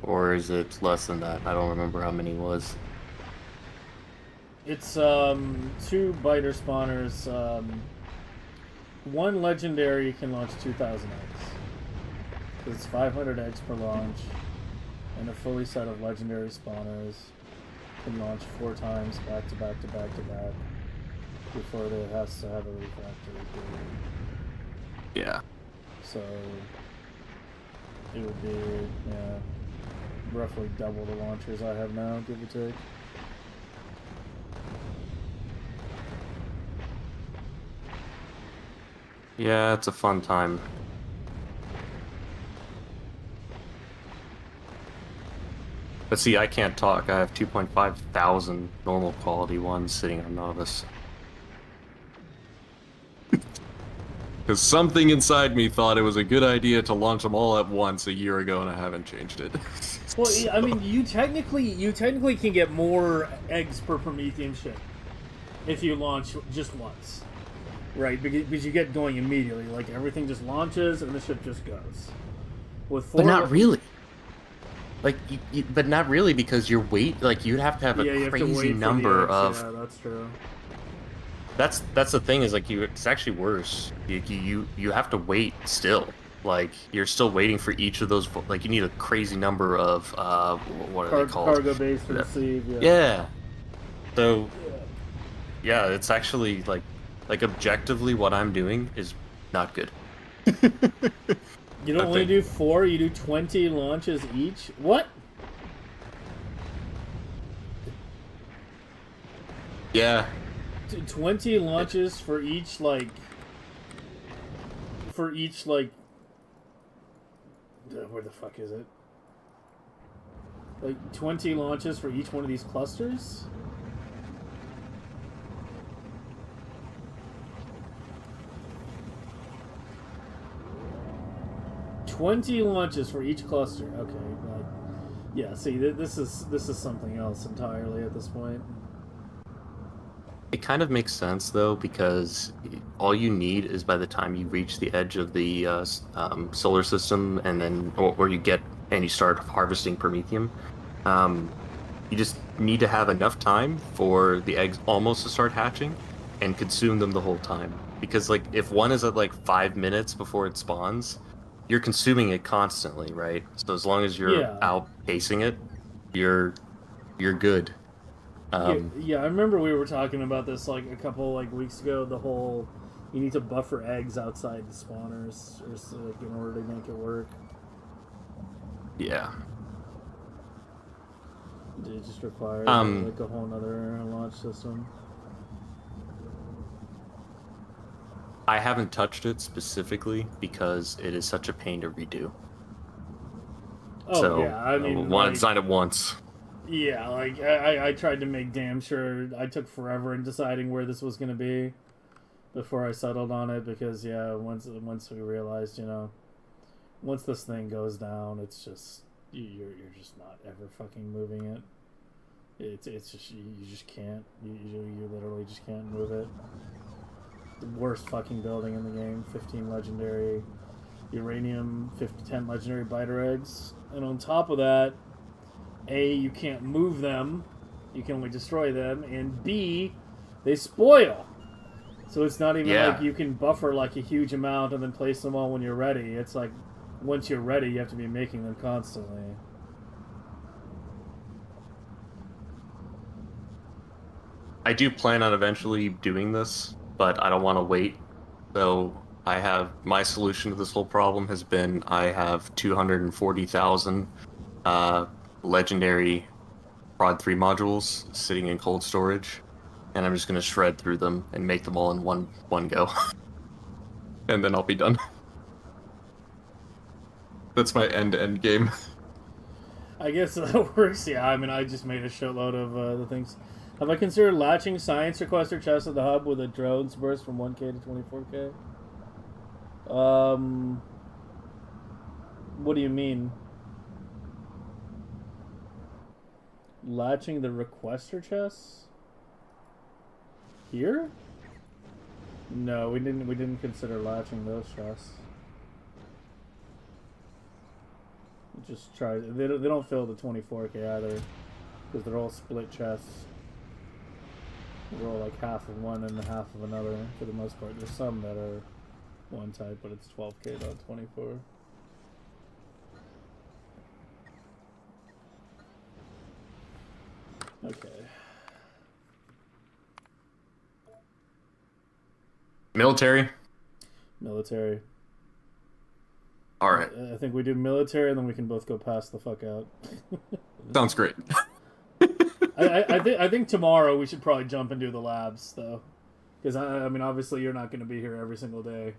Or is it less than that? I don't remember how many it was. It's 2 biter spawners. One legendary can launch 2,000 eggs. It's 500 eggs per launch, and a fully set of legendary spawners can launch 4 times back to back to back to back before it has to have a refractory period. Yeah. So it would be roughly double the launchers I have now, give or take. Yeah, it's a fun time. But see, I can't talk. I have 2.5 thousand normal quality ones sitting on Novice. Because something inside me thought it was a good idea to launch them all at once a year ago, and I haven't changed it. Well, I mean, you technically can get more eggs per Promethean ship if you launch just once, right? Because you get going immediately. Like everything just launches and the ship just goes. With 4, but not really. Like, but not really, because you're like you'd have to have Yeah, you a have to crazy wait for number the eggs. of. Yeah, that's true. That's the thing is like it's actually worse. You have to wait still. Like you're still waiting for each of those. Like you need a crazy number of what are they called? Cargo base to receive. Yeah. Yeah. So yeah, it's actually like objectively what I'm doing is not good. You don't only do 4. You do 20 launches each. What? Yeah. 20 launches for each like. For each like. Where the fuck is it? Like 20 launches for each one of these clusters? $20 launches for each cluster. Okay, like, yeah. See, this is something else entirely at this point. It kind of makes sense though, because all you need is by the time you reach the edge of the solar system, and then or you get and you start harvesting promethium, you just need to have enough time for the eggs almost to start hatching, and consume them the whole time. Because like if one is at like 5 minutes before it spawns, you're consuming it constantly, right? So as long as you're outpacing it, you're good. Yeah, I remember we were talking about this like a couple like weeks ago. The whole you need to buffer eggs outside the spawners, or so, like, in order to make it work. Yeah. It just requires like a whole other launch system. I haven't touched it specifically because it is such a pain to redo. Oh so, yeah, I mean, want to design it once. Yeah, like I tried to make damn sure. I took forever in deciding where this was going to be before I settled on it, because yeah, once we realized, once this thing goes down, it's just you're just not ever fucking moving it. It's just you just can't. You literally just can't move it. The worst fucking building in the game. 15 legendary uranium, 10 legendary biter eggs, and on top of that, A, you can't move them, you can only destroy them, and B, they spoil. So it's not even like you can buffer like a huge amount and then place them all when you're ready. It's like once you're ready, you have to be making them constantly. I do plan on eventually doing this, but I don't want to wait. So my solution to this whole problem has been I have 240,000 legendary Prod 3 modules sitting in cold storage, and I'm just going to shred through them and make them all in one go. And then I'll be done. That's my end-to-end game. I guess that works, yeah. I mean, I just made a shitload of the things. Have I considered latching science requester chests at the hub with a drones burst from 1K to 24K? What do you mean? Latching the requester chests? Here? No, we didn't consider latching those chests. Just try. They don't fill the 24K either, because they're all split chests. They're all like half of one and half of another for the most part. There's some that are one type, but it's 12K, not 24. Okay. Military? Military. Alright. I think we do military, and then we can both go pass the fuck out. Sounds great. I think tomorrow we should probably jump and do the labs, though. Because, I mean, obviously you're not going to be here every single day.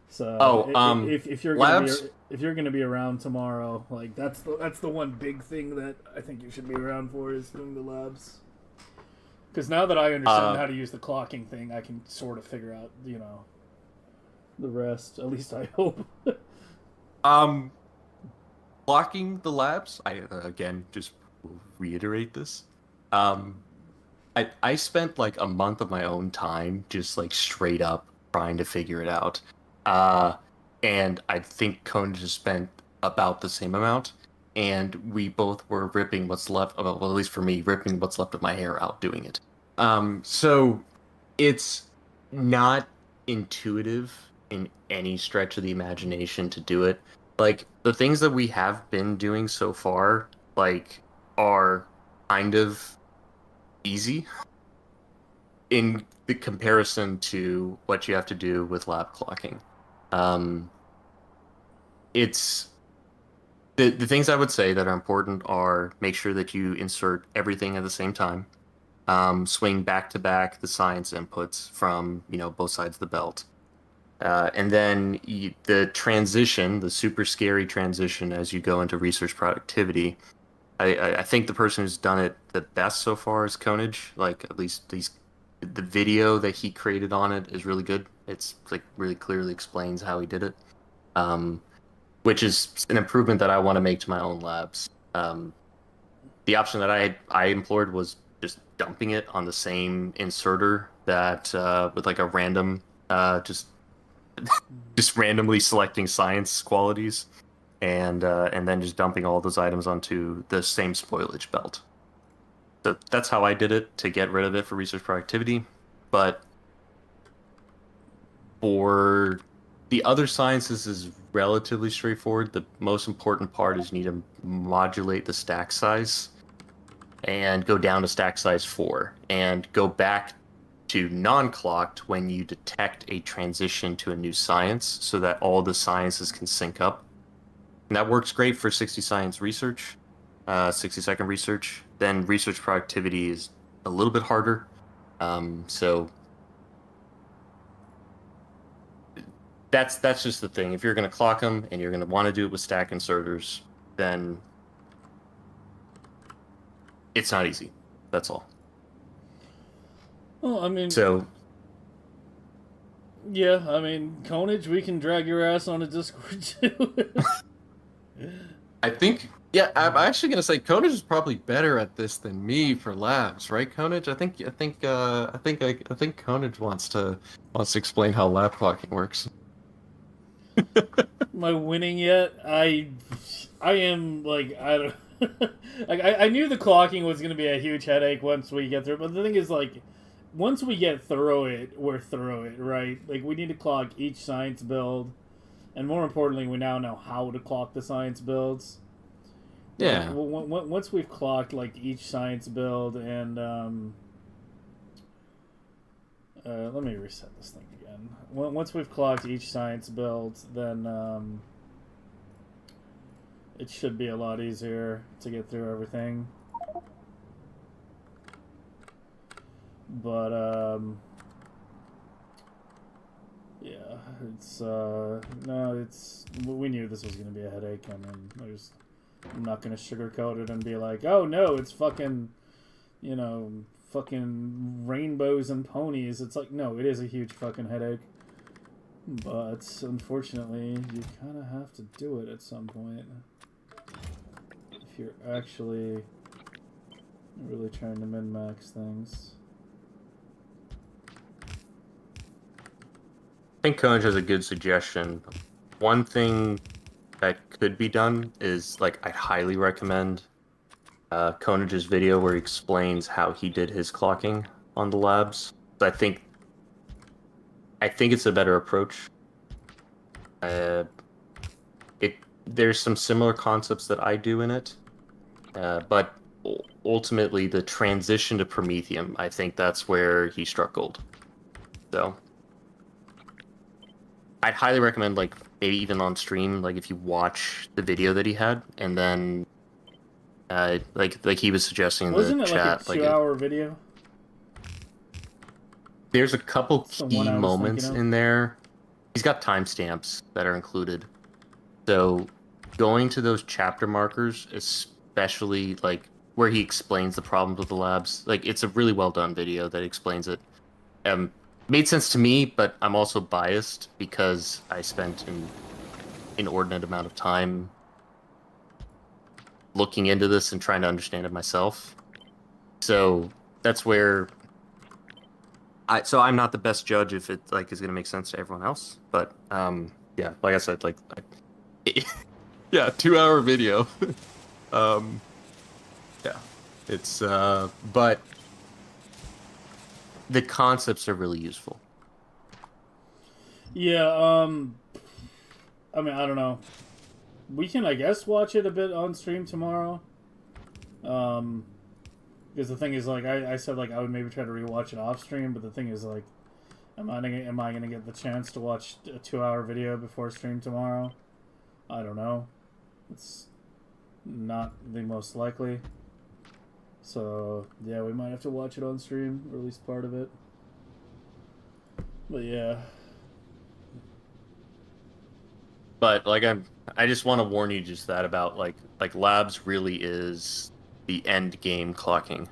So if you're labs? if you're gonna be around tomorrow, like that's the one big thing that I think you should be around for, is doing the labs. Because now that I understand how to use the clocking thing, I can sort of figure out, the rest. At least I hope. Blocking the labs, I again just reiterate this. I spent like a month of my own time just like straight up trying to figure it out. And I think Conan just spent about the same amount. and we both were ripping what's left. Well, at least for me, ripping what's left of my hair out doing it. So it's not intuitive in any stretch of the imagination to do it. Like the things that we have been doing so far, like are kind of easy in the comparison to what you have to do with lab clocking. It's the things I would say that are important are make sure that you insert everything at the same time. Swing back to back the science inputs from both sides of the belt. And then the transition, the super scary transition as you go into research productivity. I think the person who's done it the best so far is Konage. Like at least the video that he created on it is really good. It's like really clearly explains how he did it, which is an improvement that I want to make to my own labs. The option that I employed was just dumping it on the same inserter that with like a random just randomly selecting science qualities, and then just dumping all those items onto the same spoilage belt. So that's how I did it to get rid of it for research productivity. But for the other sciences is relatively straightforward. The most important part is you need to modulate the stack size and go down to stack size 4 and go back to non-clocked when you detect a transition to a new science so that all the sciences can sync up. And that works great for 60 science research, 60-second research. Then research productivity is a little bit harder. So that's just the thing. If you're going to clock them and you're going to want to do it with stack inserters, then it's not easy. That's all. Well, I mean, yeah, I mean, Konage, we can drag your ass on a Discord too. I think, yeah, I'm actually gonna say Konage is probably better at this than me for labs, right, Konage? I think Konage wants to explain how lab clocking works. Am I winning yet? I am like I don't. Like I knew the clocking was gonna be a huge headache once we get through it, but the thing is like. Once we get through it, we're through it, right? Like, we need to clock each science build. And more importantly, we now know how to clock the science builds. Yeah. Like, once we've clocked, like, each science build and, let me reset this thing again. Once we've clocked each science build, then, it should be a lot easier to get through everything. But, yeah, it's, no, it's, we knew this was going to be a headache. I mean, I'm not going to sugarcoat it and be like, oh no, it's fucking, fucking rainbows and ponies. It's like, no, it is a huge fucking headache. But, unfortunately, you kind of have to do it at some point. If you're actually really trying to min-max things. I think Konage has a good suggestion. One thing that could be done is, like, I highly recommend Konage's video where he explains how he did his clocking on the labs. I think it's a better approach. There's some similar concepts that I do in it, but ultimately the transition to Prometheum, I think that's where he struck gold. So I'd highly recommend, like, maybe even on stream, like, if you watch the video that he had, and then, like he was suggesting in Wasn't the it chat, like a 2-hour video? There's a couple That's the key one I was moments thinking of. in there. He's got timestamps that are included. So going to those chapter markers, especially, like, where he explains the problems with the labs, like, it's a really well done video that explains it. Made sense to me, but I'm also biased because I spent an inordinate amount of time looking into this and trying to understand it myself. So that's where I'm not the best judge if it, like, is going to make sense to everyone else. But yeah, like I said, like, Yeah, 2-hour video. Yeah, it's but the concepts are really useful. Yeah, I mean, I don't know. We can, I guess, watch it a bit on stream tomorrow. Because the thing is, like, I said, like, I would maybe try to rewatch it off stream, but the thing is, like, am I gonna get the chance to watch a 2-hour video before stream tomorrow? I don't know. It's not the most likely. So, yeah, we might have to watch it on stream, or at least part of it. But yeah. But like I just want to warn you just that about like labs really is the end game clocking.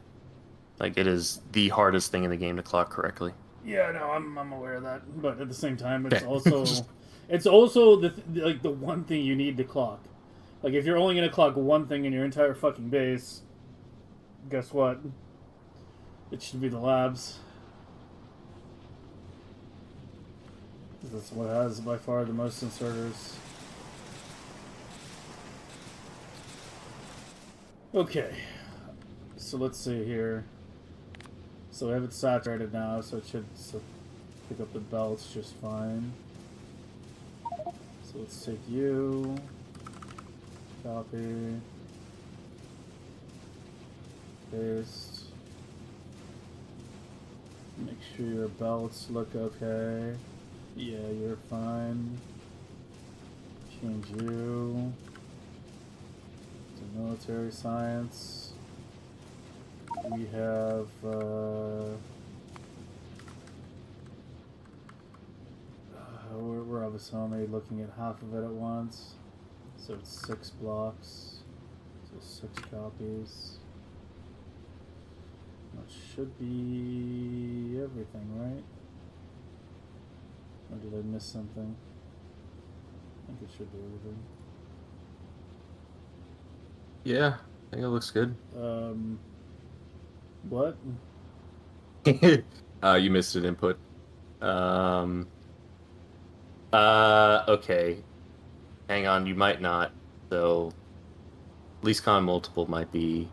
Like it is the hardest thing in the game to clock correctly. Yeah, no, I'm aware of that, but at the same time, it's also the one thing you need to clock. Like if you're only gonna clock one thing in your entire fucking base, guess what? It should be the labs. That's what has by far the most inserters. Okay, so let's see here. So we have it saturated now, so it should pick up the belts just fine. So let's take you, copy, paste. Make sure your belts look okay. Yeah, you're fine. Change you to military science. We have we're obviously only looking at half of it at once, so it's 6 blocks, so 6 copies. That should be everything, right? Or did I miss something? I think it should be everything. Yeah, I think it looks good. What? You missed an input. Okay. Hang on, you might not. So, LeastCon Multiple might be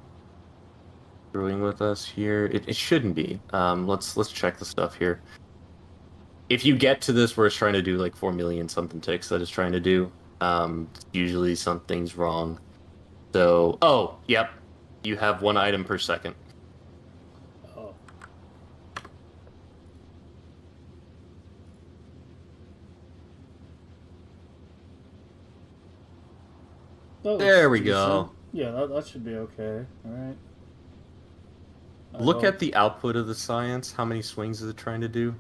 screwing with us here. It shouldn't be. Let's check the stuff here. If you get to this where it's trying to do like 4 million something ticks that it's trying to do, usually something's wrong. So, oh, yep. You have 1 item per second. Oh. There we go. Yeah, that should be okay. Alright. Look at the output of the science. How many swings is it trying to do?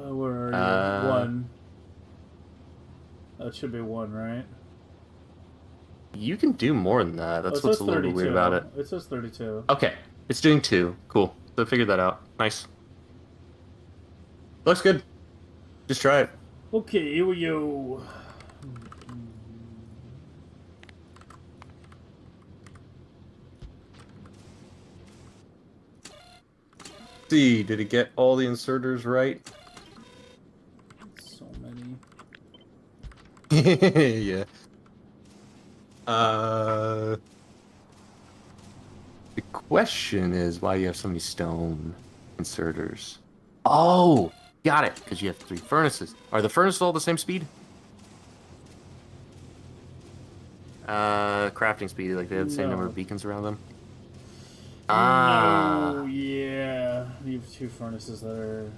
Where are you? 1. That should be 1, right? You can do more than that. That's what's a little bit weird about it. It says 32. Okay, it's doing 2. Cool. So I figured that out. Nice. Looks good. Just try it. Okay, here we go. See, did it get all the inserters right? So many. Yeah. The question is why you have so many stone inserters. Oh, got it. Because you have 3 furnaces. Are the furnaces all the same speed? Crafting speed, like they have the same number of beacons around them. Ah. No, yeah. You have 2 furnaces that are.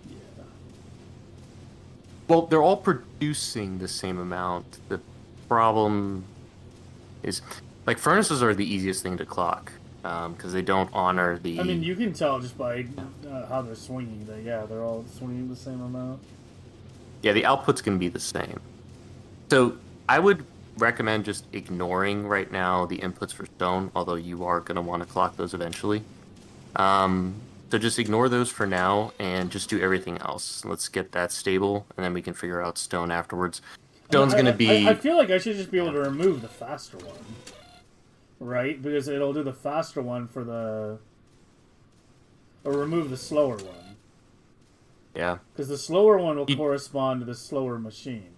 Yeah. Well, they're all producing the same amount. The problem is, like, furnaces are the easiest thing to clock because they don't honor the. I mean, you can tell just by how they're swinging that, yeah, they're all swinging the same amount. Yeah, the output's going to be the same. So I would recommend just ignoring right now the inputs for stone, although you are going to want to clock those eventually. So just ignore those for now and just do everything else. Let's get that stable, and then we can figure out stone afterwards. Stone's going to be... I feel like I should just be able to remove the faster one. Right? Because it'll do the faster one for the... Or remove the slower one. Yeah. Because the slower one will correspond to the slower machine.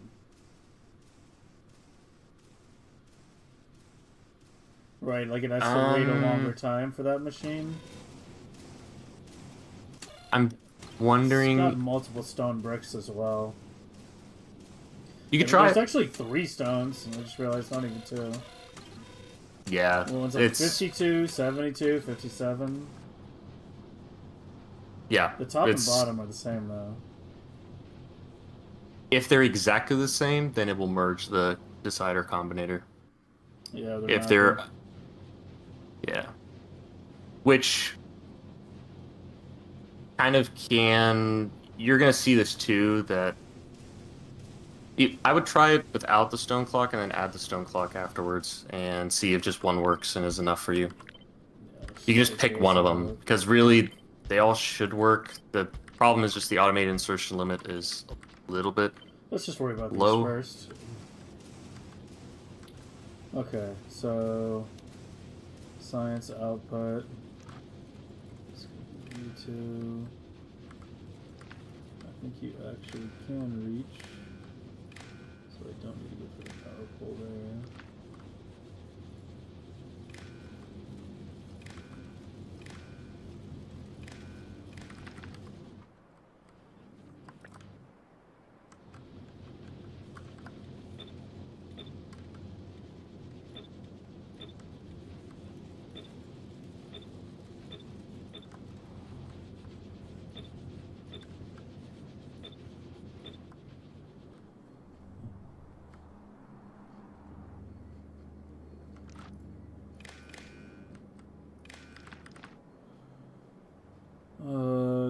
Right, like it has to wait a longer time for that machine. I'm wondering. It's got multiple stone bricks as well. You could try There's it. actually 3 stones, and I just realized not even 2. Yeah, The one's like it's 52, 72, 57. yeah. The top and it's- bottom are the same, though. If they're exactly the same, then it will merge the decider combinator. Yeah, If not. they're, yeah, which kind of can. You're gonna see this too. That I would try it without the stone clock and then add the stone clock afterwards and see if just one works and is enough for you. You can just pick one of them because really they all should work. The problem is just the automated insertion limit is a little bit. Let's just worry about Low. these first. Okay, so science output. You2. I think you actually can reach. So I don't need to go for the power pole there.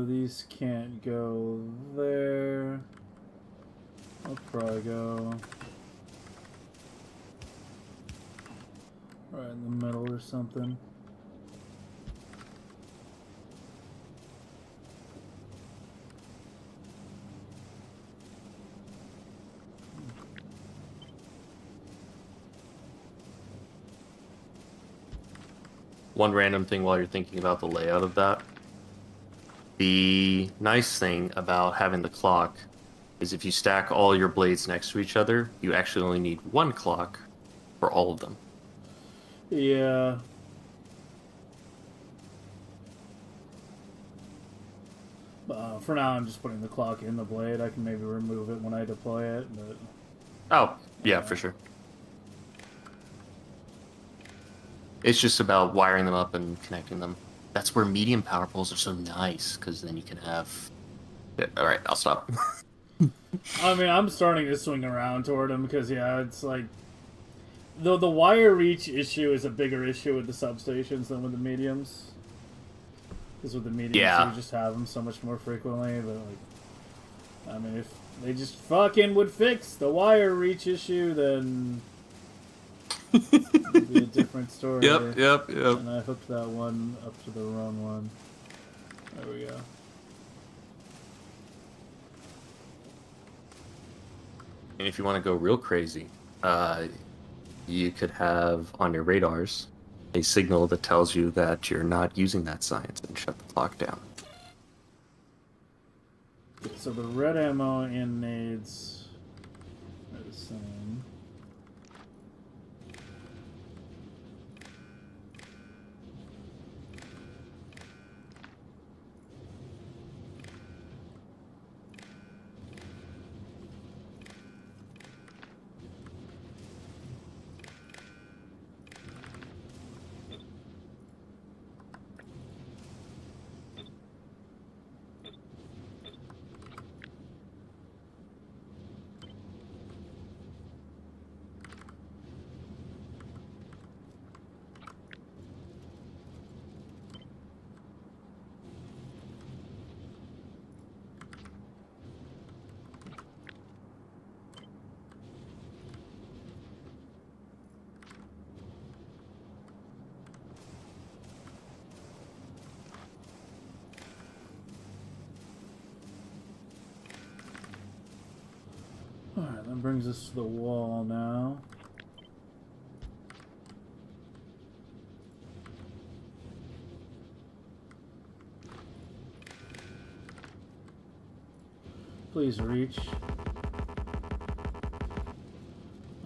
These can't go there. I'll probably go right in the middle or something. One random thing while you're thinking about the layout of that. The nice thing about having the clock is if you stack all your blades next to each other, you actually only need one clock for all of them. Yeah. For now, I'm just putting the clock in the blade. I can maybe remove it when I deploy it, but... Oh, yeah, for sure. It's just about wiring them up and connecting them. That's where medium power poles are so nice, because then you can have... Yeah, all right, I'll stop. I mean, I'm starting to swing around toward them, because, yeah, it's like... The wire reach issue is a bigger issue with the substations than with the mediums. Because with the mediums, Yeah. you just have them so much more frequently, but, like... I mean, if they just fucking would fix the wire reach issue, then... it'd be a different story. Yep. And I hooked that one up to the wrong one. There we go. And if you want to go real crazy, you could have on your radars a signal that tells you that you're not using that science and shut the clock down. So the red ammo and nades are the same. Alright, that brings us to the wall now. Please reach.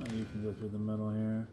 Oh, you can go through the middle here.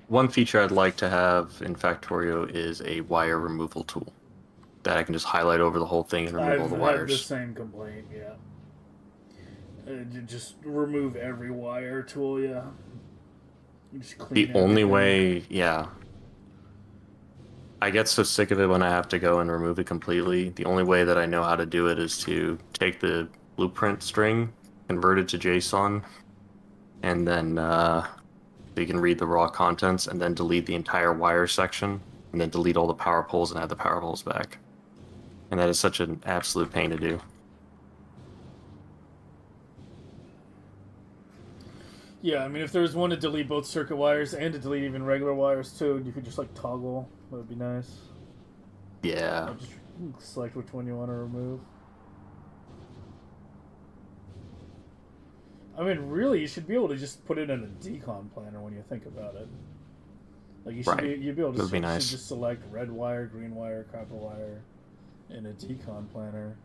one feature I'd like to have in Factorio is a wire removal tool that I can just highlight over the whole thing and remove all I've the had wires. the same complaint. Yeah. Just remove every wire tool. Yeah. You just clean The only everything. way, yeah. I get so sick of it when I have to go and remove it completely. The only way that I know how to do it is to take the blueprint string, convert it to JSON, and then so you can read the raw contents, and then delete the entire wire section, and then delete all the power poles and add the power poles back. And that is such an absolute pain to do. Yeah, I mean, if there was one to delete both circuit wires and to delete even regular wires too, you could just like toggle. That would be nice. Yeah. Just select which one you want to remove. I mean, really, you should be able to just put it in a decon planner when you think about it. Like you should Right. you'd be able to That'd be nice. should just select red wire, green wire, copper wire in a decon planner.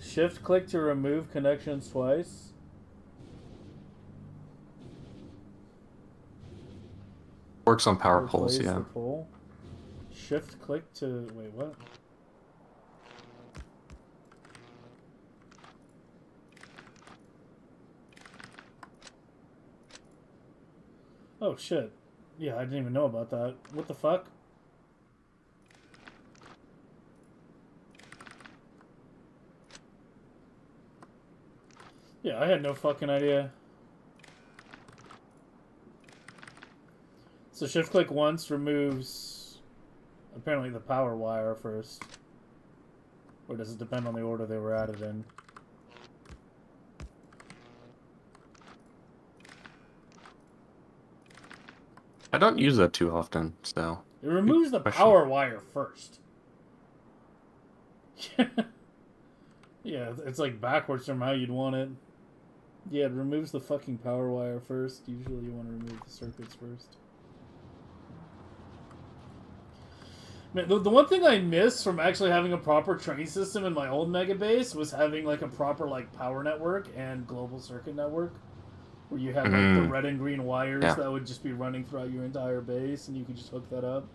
Shift click to remove connections twice. Works on power poles, Replace yeah. the pole. Shift click to wait, what? Oh shit. Yeah, I didn't even know about that. What the fuck? Yeah, I had no fucking idea. So shift click once removes apparently the power wire first. Or does it depend on the order they were added in? I don't use that too often, so. It removes the question. power wire first. Yeah, it's like backwards from how you'd want it. Yeah, it removes the fucking power wire first. Usually you want to remove the circuits first. Man, the one thing I miss from actually having a proper train system in my old Megabase was having like a proper like power network and global circuit network, where you had like the red and green wires that would just be running throughout your entire base, and you could just hook that up.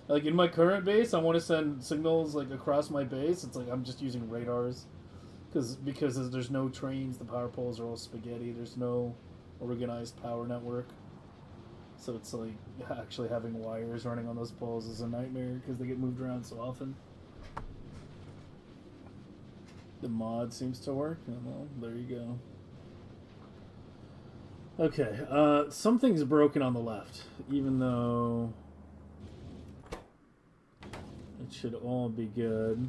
Like in my current base, I want to send signals like across my base. It's like I'm just using radars, because there's no trains. The power poles are all spaghetti. There's no organized power network. So it's like actually having wires running on those poles is a nightmare because they get moved around so often. The mod seems to work. Well, there you go. Okay, something's broken on the left, even though it should all be good.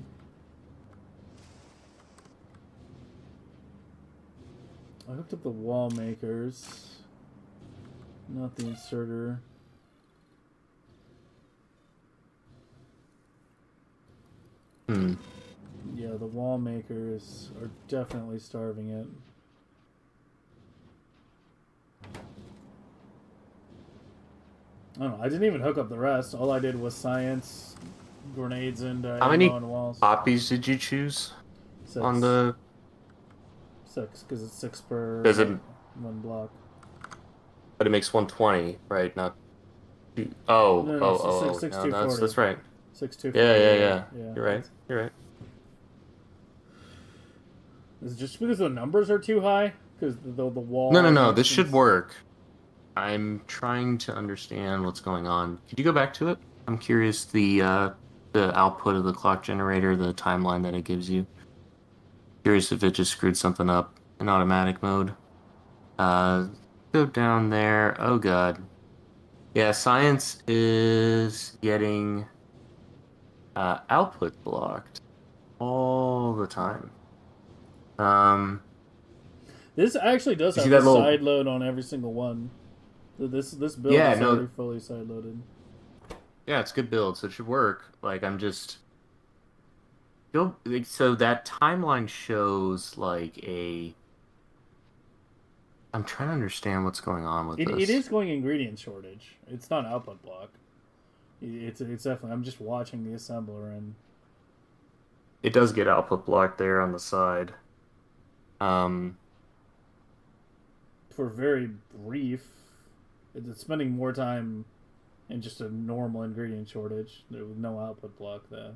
I hooked up the wall makers. Not the inserter. Yeah, the wall makers are definitely starving it. I don't know. I didn't even hook up the rest. All I did was science, grenades, and How many on walls. copies did you choose 6. on the? 6, because it's 6 per Does it? one block. But it makes 120, right? Not. Oh, No, oh, six, no, 240. that's right. 6, 2, Yeah. You're right. You're right. Is it just because the numbers are too high? Because the wall. No. This should work. I'm trying to understand what's going on. Could you go back to it? I'm curious. The output of the clock generator, the timeline that it gives you. Curious if it just screwed something up in automatic mode. Go down there. Oh god. Yeah, science is getting output blocked all the time. This actually does You have see a that little- side load on every single one. This build Yeah, is no. already fully side loaded. Yeah, it's a good build, so it should work. Like, I'm just... So that timeline shows, like, a... I'm trying to understand what's going on with this. It is going ingredient shortage. It's not output block. It's definitely... I'm just watching the assembler and... It does get output blocked there on the side. For very brief, It's spending more time in just a normal ingredient shortage with no output block there.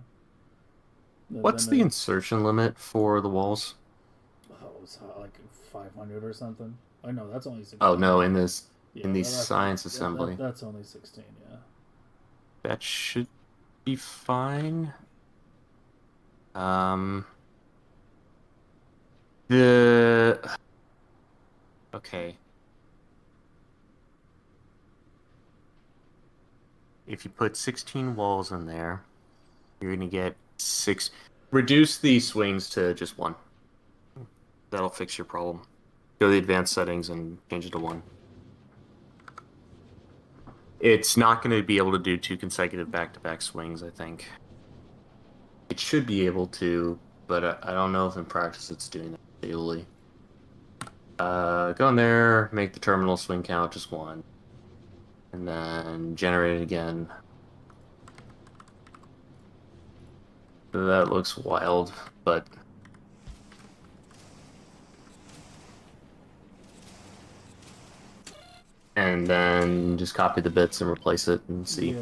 What's the insertion limit for the walls? Oh, it was like 500 or something. Oh no, that's only 16. Oh no, in this in the that's- science assembly. that's only 16. Yeah. That should be fine. The okay. If you put 16 walls in there, you're gonna get 6. Reduce the swings to just 1. That'll fix your problem. Go to the advanced settings and change it to 1. It's not going to be able to do 2 consecutive back-to-back swings, I think. It should be able to, but I don't know if in practice it's doing that daily. Go in there, make the terminal swing count just 1. And then generate it again. That looks wild, but... And then just copy the bits and replace it and see. Yeah.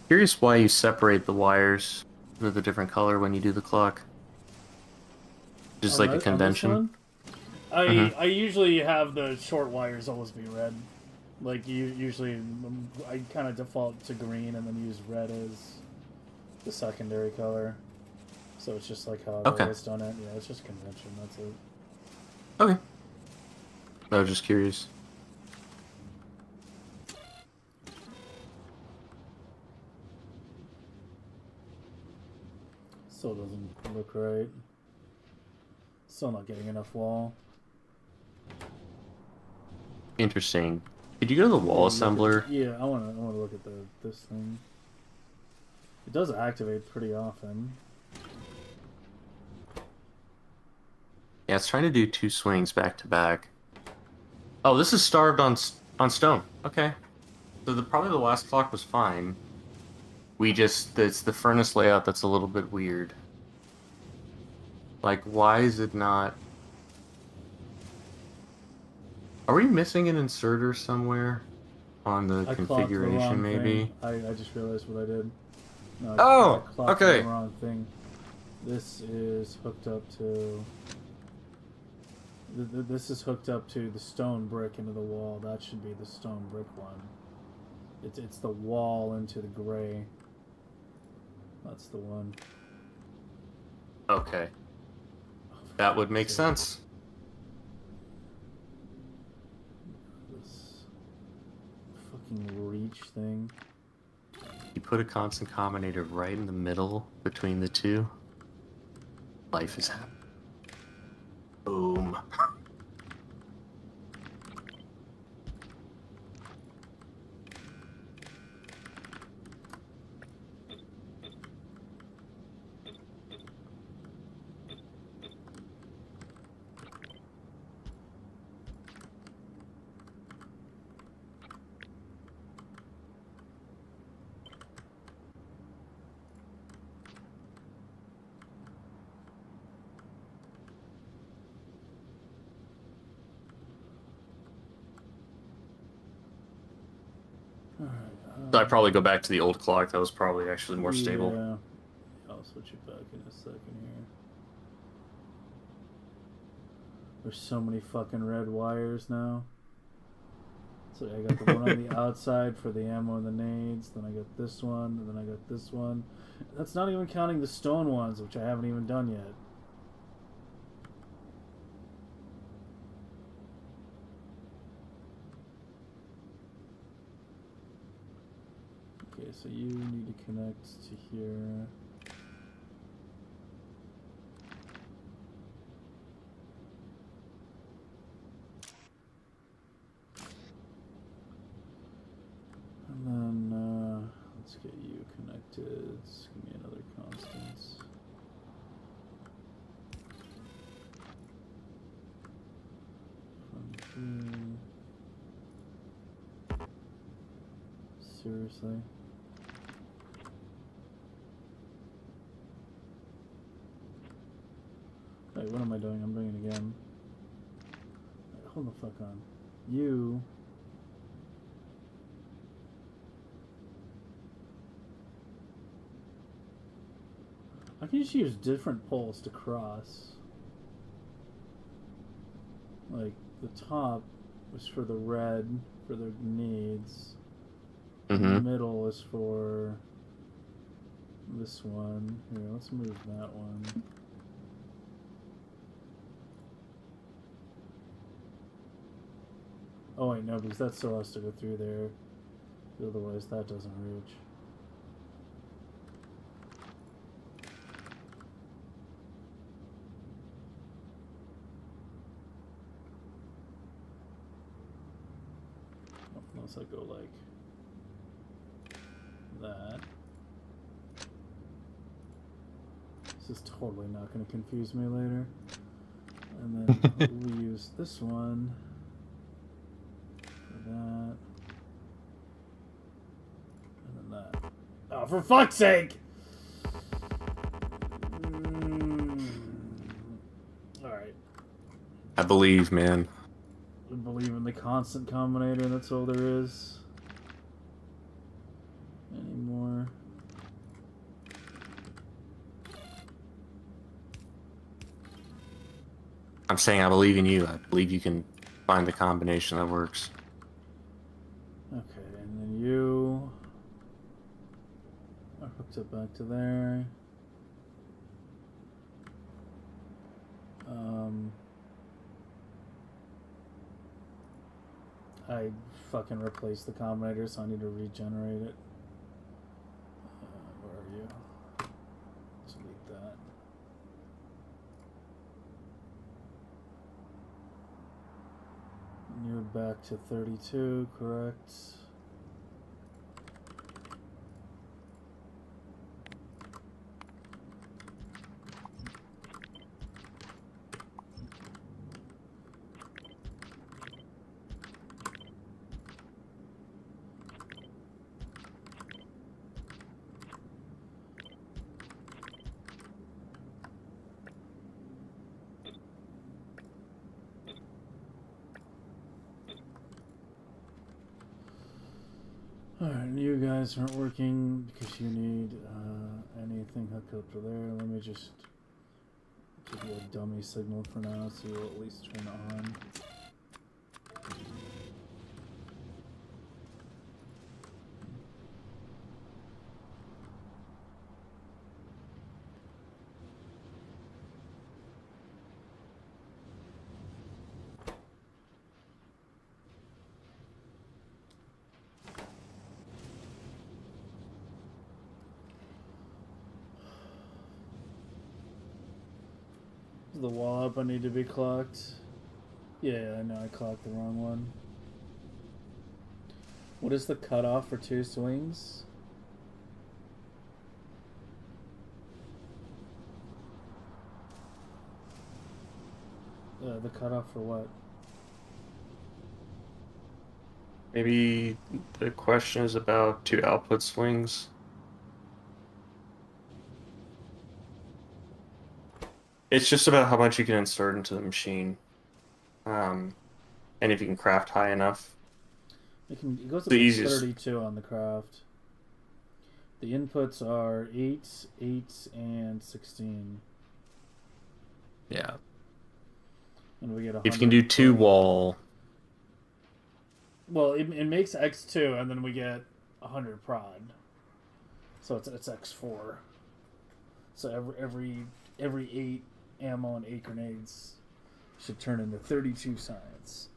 Curious why you separate the wires with a different color when you do the clock. Just like a convention. I usually have the short wires always be red. Like usually, I kind of default to green and then use red as the secondary color. So it's just like how I've always done it. Yeah, it's just convention. That's it. Okay. I was just curious. Still doesn't look right. Still not getting enough wall. Interesting. Did you go to the wall assembler? Yeah, I want to look at this thing. It does activate pretty often. Yeah, it's trying to do 2 swings back to back. Oh, this is starved on stone. Okay. So probably the last clock was fine. It's the furnace layout that's a little bit weird. Like, why is it not... Are we missing an inserter somewhere on the configuration, maybe? I just realized what I did. No, Oh, I clocked okay. the wrong thing. This is hooked up to... This is hooked up to the stone brick into the wall. That should be the stone brick one. It's the wall into the gray. That's the one. Okay. That would make sense. This fucking reach thing. You put a constant combinator right in the middle between the two. Life is happy. Boom. So I'd probably go back to the old clock. That was probably actually more stable. Yeah. I'll switch it back in a second here. There's so many fucking red wires now. So I got the one on the outside for the ammo and the nades. Then I got this one, and then I got this one. That's not even counting the stone ones, which I haven't even done yet. Okay, so you need to connect to here. And then, let's get you connected. Give me another constant. From here. Seriously. Wait, what am I doing? I'm doing it again. Wait, hold the fuck on. You... I can just use different poles to cross. Like, the top is for the red, for their needs. The middle is for this one. Here, let's move that one. Oh wait, no, because that still has to go through there. Otherwise, that doesn't reach. Unless I go like that. This is totally not going to confuse me later. And then we use this one for that. And then that. Oh, for fuck's sake! Alright. I believe, man. We believe in the constant combinator, that's all there is. Anymore. I'm saying I believe in you. I believe you can find the combination that works. Okay, and then you are hooked up back to there. I fucking replaced the combinator, so I need to regenerate it. Where are you? Delete that. And you're back to 32, correct? Alright, you guys aren't working because you need anything hooked up to there. Let me just give you a dummy signal for now so you'll at least turn it on. The wall up I need to be clocked. Yeah, I know I clocked the wrong one. What is the cutoff for 2 swings? The cutoff for what? Maybe the question is about 2 output swings. It's just about how much you can insert into the machine. And if you can craft high enough. It goes up The to easiest. 32 on the craft. The inputs are 8, 8, and 16. Yeah. And we get 100. If you can do 2 wall, Well, it makes X2, and then we get 100 prod. So it's X4. So every 8 ammo and 8 grenades should turn into 32 science.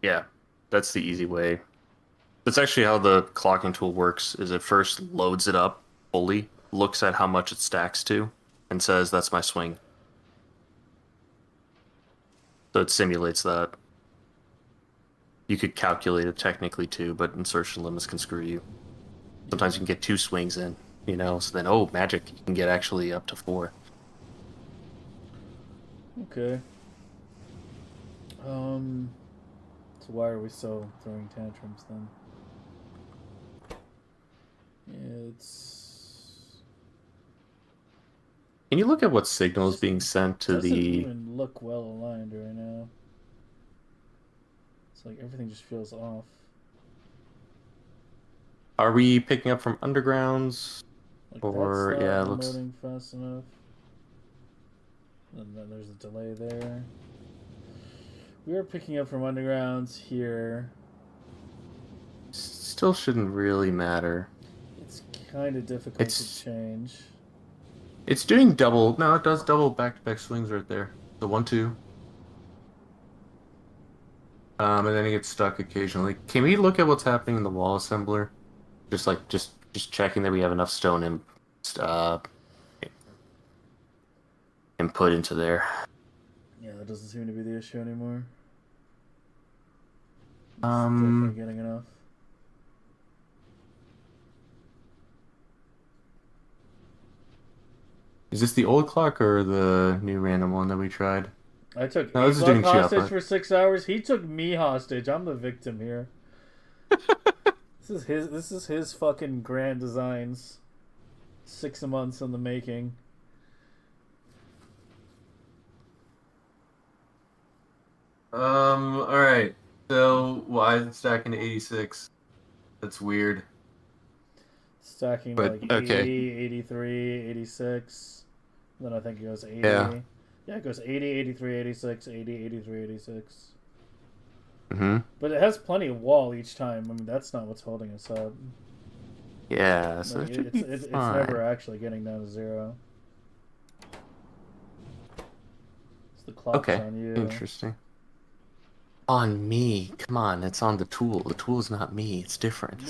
yeah, that's the easy way. That's actually how the clocking tool works, is it first loads it up fully, looks at how much it stacks to, and says, that's my swing. So it simulates that. You could calculate it technically too, but insertion limits can screw you. Sometimes you can get 2 swings in, you know, so then, oh, magic, you can get actually up to 4. Okay. So why are we still throwing tantrums then? It's... Can you look at what signal is being sent to doesn't the... even look well aligned right now. It's like everything just feels off. Are we picking up from undergrounds? Like Or, that's yeah, not it looks... loading fast enough. And then there's a delay there. We are picking up from undergrounds here. Still shouldn't really matter. It's kind of difficult It's- to change. It's doing double... No, it does double back-to-back swings right there. The 1-2. And then it gets stuck occasionally. Can we look at what's happening in the wall assembler? Just checking that we have enough stone input into there. Yeah, that doesn't seem to be the issue anymore. It's Um, definitely getting enough. Is this the old clock or the new random one that we tried? I took No, this is doing hostage Chiappa. for 6 hours. He took me hostage. I'm the victim here. This is his fucking grand designs. 6 months in the making. Alright. So, why is it stacking to 86? That's weird. Stacking But, like 80, okay. 83, 86. Then I think it goes 80. Yeah. Yeah, it goes 80, 83, 86, 80, 83, 86. Mm-hmm. But it has plenty of wall each time. I mean, that's not what's holding us up. Yeah, so Like, it should be it's fine. never actually getting down to 0. It's the clock's Okay, on you. interesting. On me. Come on, it's on the tool. The tool is not me. It's different.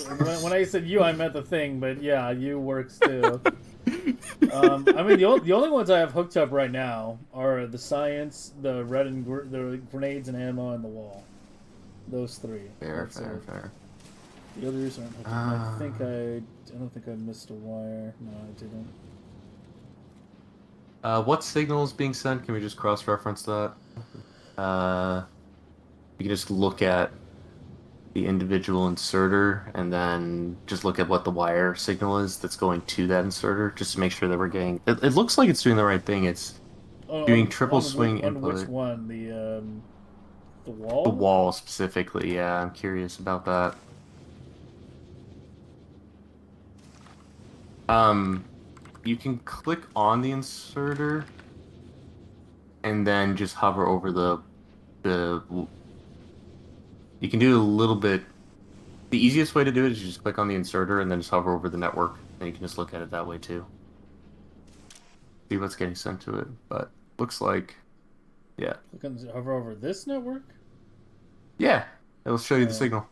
When I said you, I meant the thing, but yeah, you works too. I mean, the only ones I have hooked up right now are the science, the red and the grenades and ammo, and the wall. Those 3. Fair, That's fair, it. fair. The others aren't hooked up. I don't think I missed a wire. No, I didn't. What signal is being sent? Can we just cross-reference that? You can just look at the individual inserter and then just look at what the wire signal is that's going to that inserter, just to make sure that we're getting... It looks like it's doing the right thing. It's doing triple swing on input. which one? The wall? The wall specifically, yeah. I'm curious about that. You can click on the inserter and then just hover over the you can do a little bit. The easiest way to do it is you just click on the inserter and then just hover over the network, and you can just look at it that way too. See what's getting sent to it, but looks like, yeah. Hover over this network? Yeah, it'll show you the signal.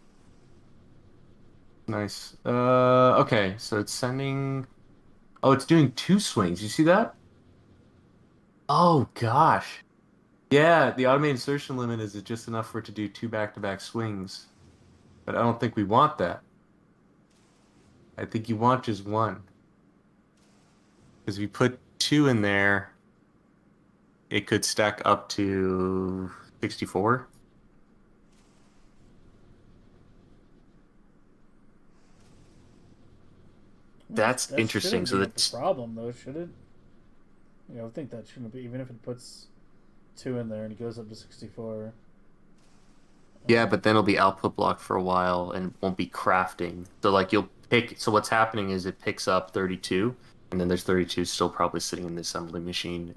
Nice. Okay, so it's sending... Oh, it's doing 2 swings. You see that? Oh, gosh. Yeah, the automated insertion limit is just enough for it to do 2 back-to-back swings. But I don't think we want that. I think you want just 1. Because if you put 2 in there, it could stack up to 64. That's interesting. So that's the problem, though, should it? Yeah, I would think that shouldn't be, even if it puts 2 in there and it goes up to 64. Yeah, but then it'll be output blocked for a while and won't be crafting. So like you'll pick. So what's happening is it picks up 32, and then there's 32 still probably sitting in the assembly machine,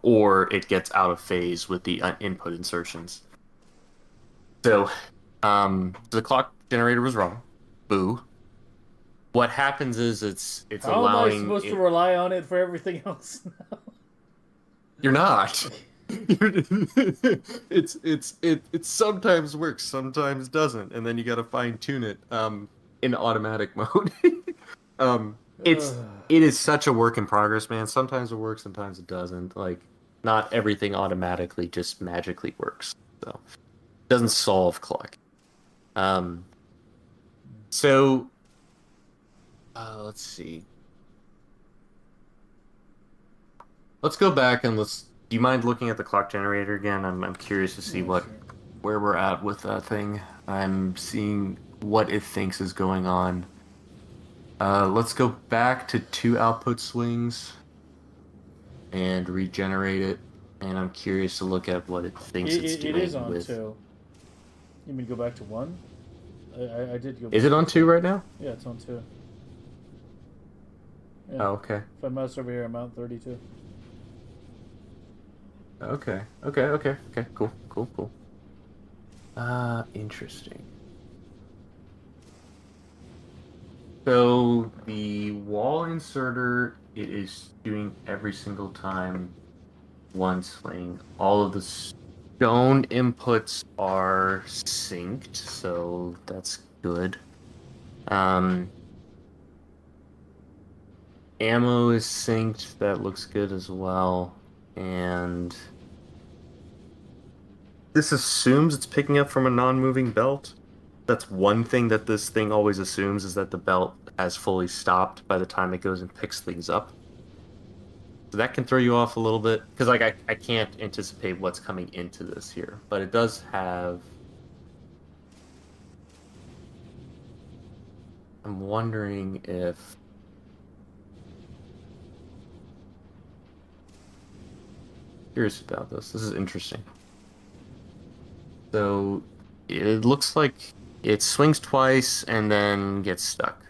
or it gets out of phase with the input insertions. So, the clock generator was wrong. Boo. What happens is it's How allowing. am I supposed to rely on it for everything else now? You're not. It sometimes works, sometimes doesn't, and then you gotta fine tune it in automatic mode. It is such a work in progress, man. Sometimes it works, sometimes it doesn't. Like, not everything automatically just magically works. So it doesn't solve clock. So let's see. Let's go back and let's. Do you mind looking at the clock generator again? I'm curious to see what where we're at with that thing. I'm seeing what it thinks is going on. Let's go back to 2 output swings and regenerate it. And I'm curious to look at what it thinks it's It doing is on with. 2. You mean go back to 1? I did go back. Is it on 2 right now? Yeah, it's on 2. Yeah. Oh, okay. If I mouse over here, I'm out 32. Okay. Cool. Interesting. So the wall inserter, it is doing every single time one swing. All of the stone inputs are synced, so that's good. Ammo is synced, that looks good as well. And this assumes it's picking up from a non-moving belt. That's one thing that this thing always assumes, is that the belt has fully stopped by the time it goes and picks things up. So that can throw you off a little bit, because like I can't anticipate what's coming into this here, but it does have. I'm wondering if. Curious about this. This is interesting. So it looks like it swings twice and then gets stuck.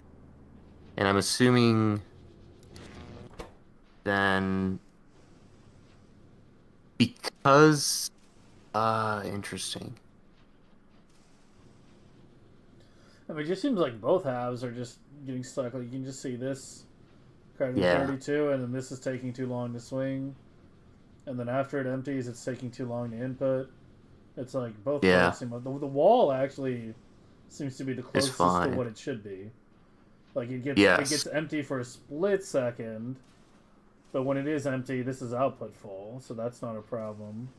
And I'm assuming then because interesting. I mean, it just seems like both halves are just getting stuck. Like, you can just see this crowding Yeah. 32, and then this is taking too long to swing. And then after it empties, it's taking too long to input. It's like both Yeah. seem like the wall actually seems to be the closest to fine. what it should be. Like it Yes. gets empty for a split second, but when it is empty, this is output full, so that's not a problem.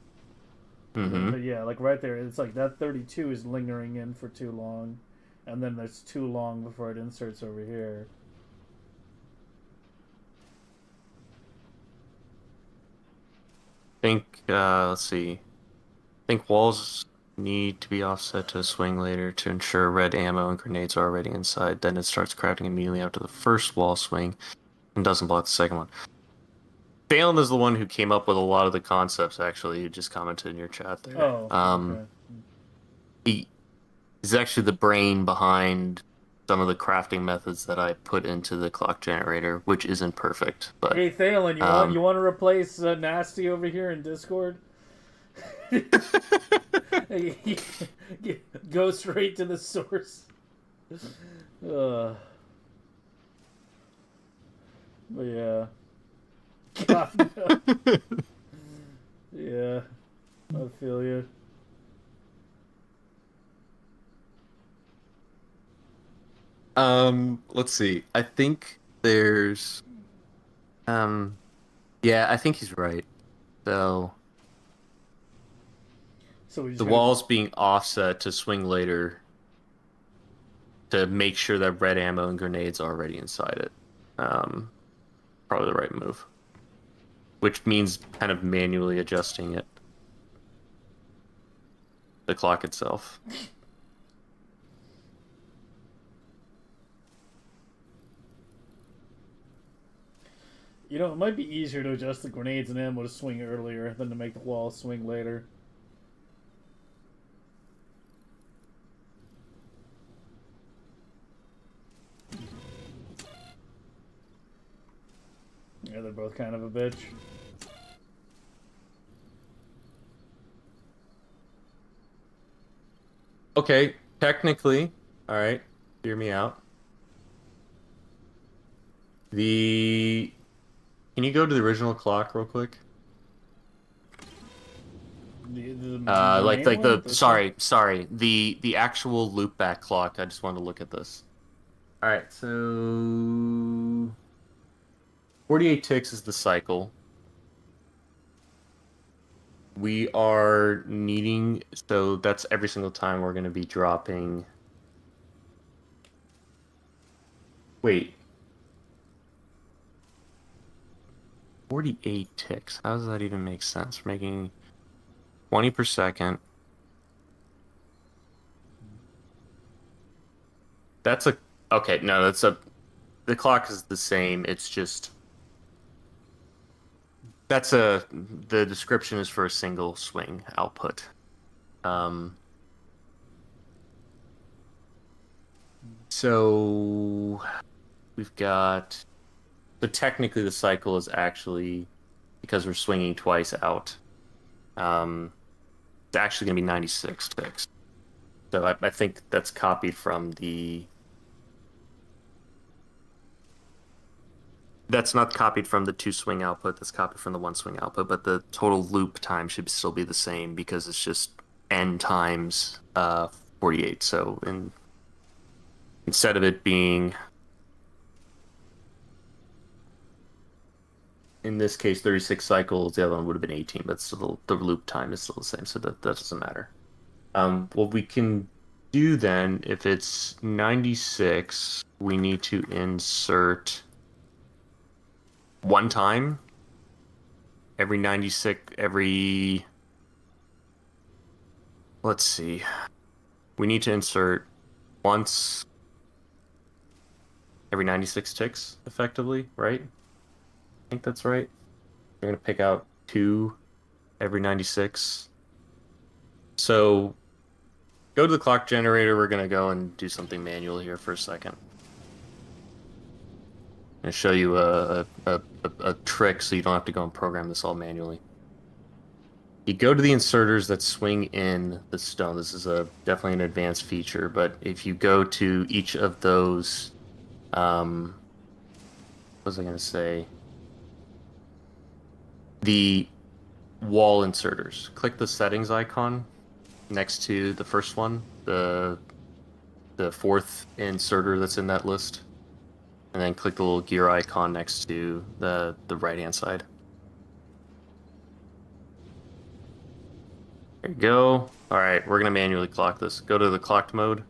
Mm-hmm. But yeah, like right there, it's like that 32 is lingering in for too long, and then there's too long before it inserts over here. Let's see. I think walls need to be offset to a swing later to ensure red ammo and grenades are already inside. Then it starts crafting immediately after the first wall swing and doesn't block the second one. Phelan is the one who came up with a lot of the concepts, actually. You just commented in your chat there. Oh, okay. He's actually the brain behind some of the crafting methods that I put into the clock generator, which isn't perfect. But Hey Thalen, you want to replace Nasty over here in Discord? Go straight to the source. But yeah. God, no. Yeah, I feel you. Let's see. I think there's yeah, I think he's right. So So the wall's being offset to swing later to make sure that red ammo and grenades are already inside it. Probably the right move. Which means kind of manually adjusting it. The clock itself. You know, it might be easier to adjust the grenades and ammo to swing earlier than to make the wall swing later. Yeah, they're both kind of a bitch. Okay, technically, all right, hear me out. Can you go to the original clock real quick? Sorry, the actual loopback clock. I just wanted to look at this. All right, so 48 ticks is the cycle. We are needing, so that's every single time we're going to be dropping. Wait. 48 ticks. How does that even make sense? We're making 20 per second. That's a okay. No, that's a the clock is the same. It's just that's a the description is for a single swing output. Um, so we've got so technically the cycle is actually because we're swinging twice out. It's actually going to be 96 ticks. So I think that's copied from the. That's not copied from the 2 swing output. That's copied from the 1 swing output. But the total loop time should still be the same because it's just n times 48. So instead of it being, in this case, 36 cycles, the other one would have been 18. But still, the loop time is still the same. So that doesn't matter. What we can do then, if it's 96, we need to insert 1 time every 96 let's see, we need to insert once every 96 ticks effectively, right? I think that's right. We're gonna pick out 2 every 96. So go to the clock generator. We're gonna go and do something manual here for a second and show you a trick so you don't have to go and program this all manually. You go to the inserters that swing in the stone. This is definitely an advanced feature, but if you go to each of those, what was I going to say? The wall inserters. Click the settings icon next to the first one, the 4th inserter that's in that list. And then click the little gear icon next to the right-hand side. There you go. All right, we're gonna manually clock this. Go to the clocked mode.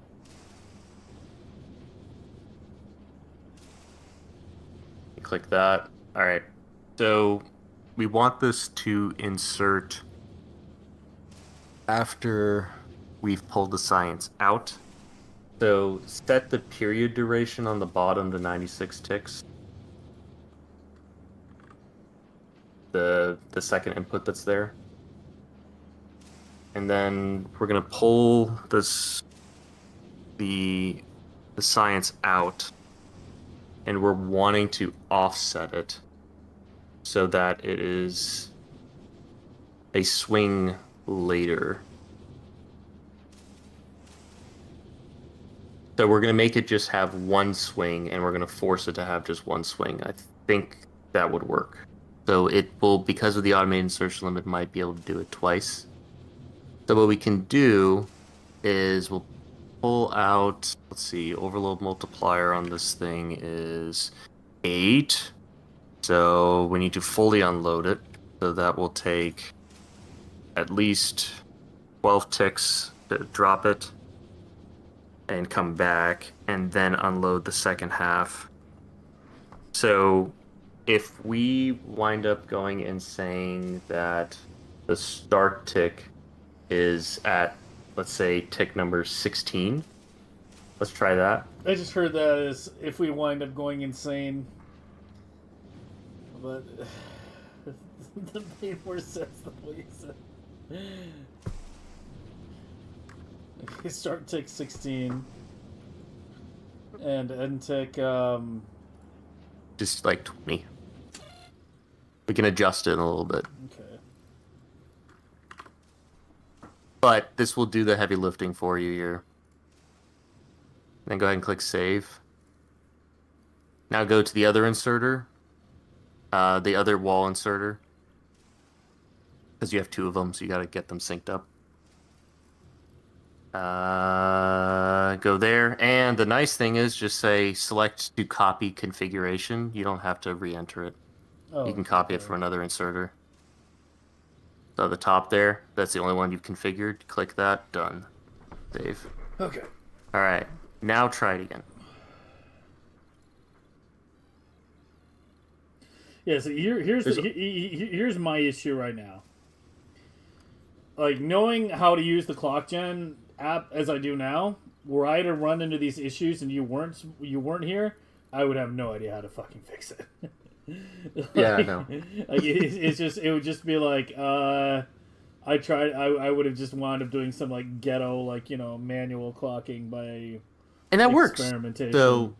Click that. All right. So we want this to insert after we've pulled the science out. So set the period duration on the bottom to 96 ticks. The second input that's there. And then we're gonna pull the science out, and we're wanting to offset it so that it is a swing later. So we're going to make it just have 1 swing, and we're going to force it to have just 1 swing. I think that would work. So it will, because of the automated insertion limit, might be able to do it twice. So what we can do is we'll pull out, let's see, overload multiplier on this thing is 8. So we need to fully unload it. So that will take at least 12 ticks to drop it and come back and then unload the second half. So if we wind up going and saying that the start tick is at, let's say, tick number 16, let's try that. I just heard that as if we wind up going insane. But that made more sense than what you said. Okay, start tick 16. And end tick, Just like 20. We can adjust it a little bit. okay. But this will do the heavy lifting for you here. Then go ahead and click save. Now go to the other inserter. The other wall inserter. Because you have 2 of them, so you gotta get them synced up. Go there, and the nice thing is just say select to copy configuration. You don't have to re-enter it. Oh, You can copy it from another inserter. So the top there, that's the only one you've configured. Click that, done. Save. okay. All right, now try it again. Yeah, so here's my issue right now. Like, knowing how to use the clock gen app as I do now, were I to run into these issues and you weren't here, I would have no idea how to fucking fix it. Yeah, I know. Like it would just be like I tried. I would have just wound up doing some like ghetto, like manual clocking by And that works. experimentation, So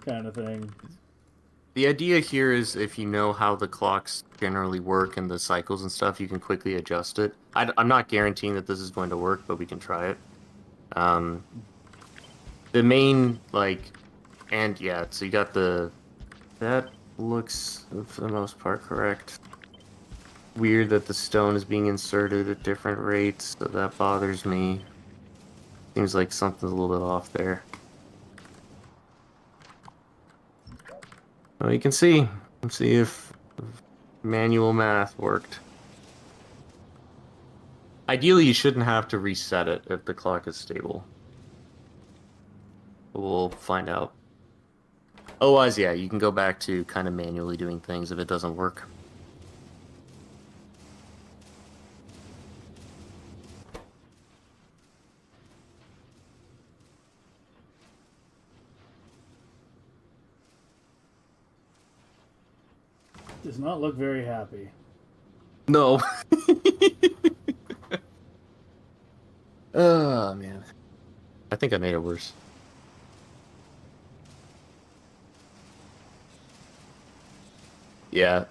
kind of thing. the idea here is if you know how the clocks generally work and the cycles and stuff, you can quickly adjust it. I'm not guaranteeing that this is going to work, but we can try it. The main and yeah, so you got that looks for the most part correct. Weird that the stone is being inserted at different rates, so that bothers me. Seems like something's a little bit off there. Well, you can see. Let's see if manual math worked. Ideally, you shouldn't have to reset it if the clock is stable. We'll find out. Otherwise, yeah, you can go back to kind of manually doing things if it doesn't work. Does not look very happy. No. Oh, man. I think I made it worse. Yeah,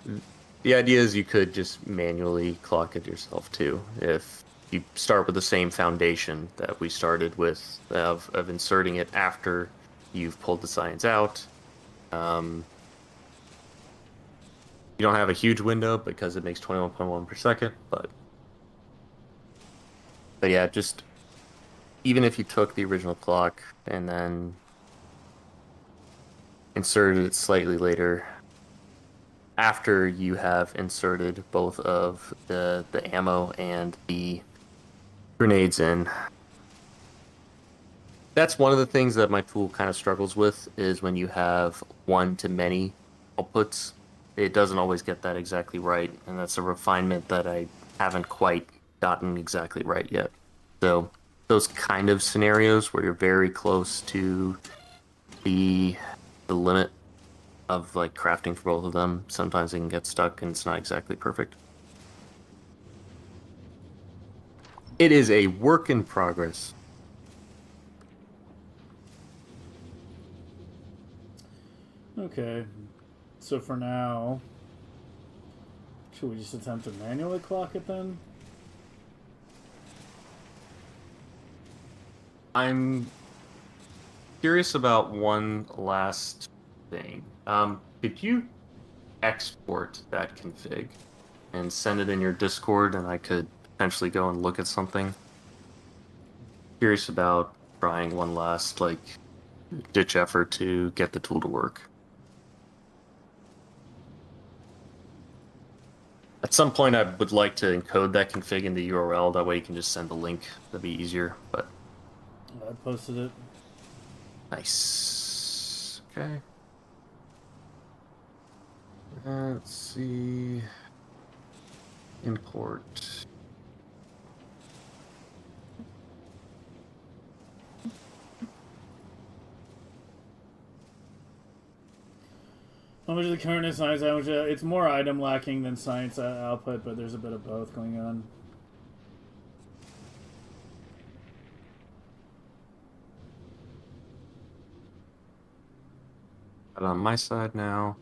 the idea is you could just manually clock it yourself too. If you start with the same foundation that we started with of inserting it after you've pulled the science out. You don't have a huge window because it makes 21.1 per second, but yeah, just even if you took the original clock and then inserted it slightly later, after you have inserted both of the ammo and the grenades in. That's one of the things that my tool kind of struggles with, is when you have one-to-many outputs. It doesn't always get that exactly right, and that's a refinement that I haven't quite gotten exactly right yet. So those kind of scenarios where you're very close to the limit of like crafting for both of them, sometimes they can get stuck and it's not exactly perfect. It is a work in progress. Okay, so for now, should we just attempt to manually clock it then? I'm curious about one last thing. Could you export that config and send it in your Discord, and I could potentially go and look at something? Curious about trying one last ditch effort to get the tool to work. At some point, I would like to encode that config in the URL. That way, you can just send the link. That'd be easier. But I posted it. Nice. Okay. Let's see. Import. How much of the current is science? How much? It's more item lacking than science output, but there's a bit of both going on. But on my side now.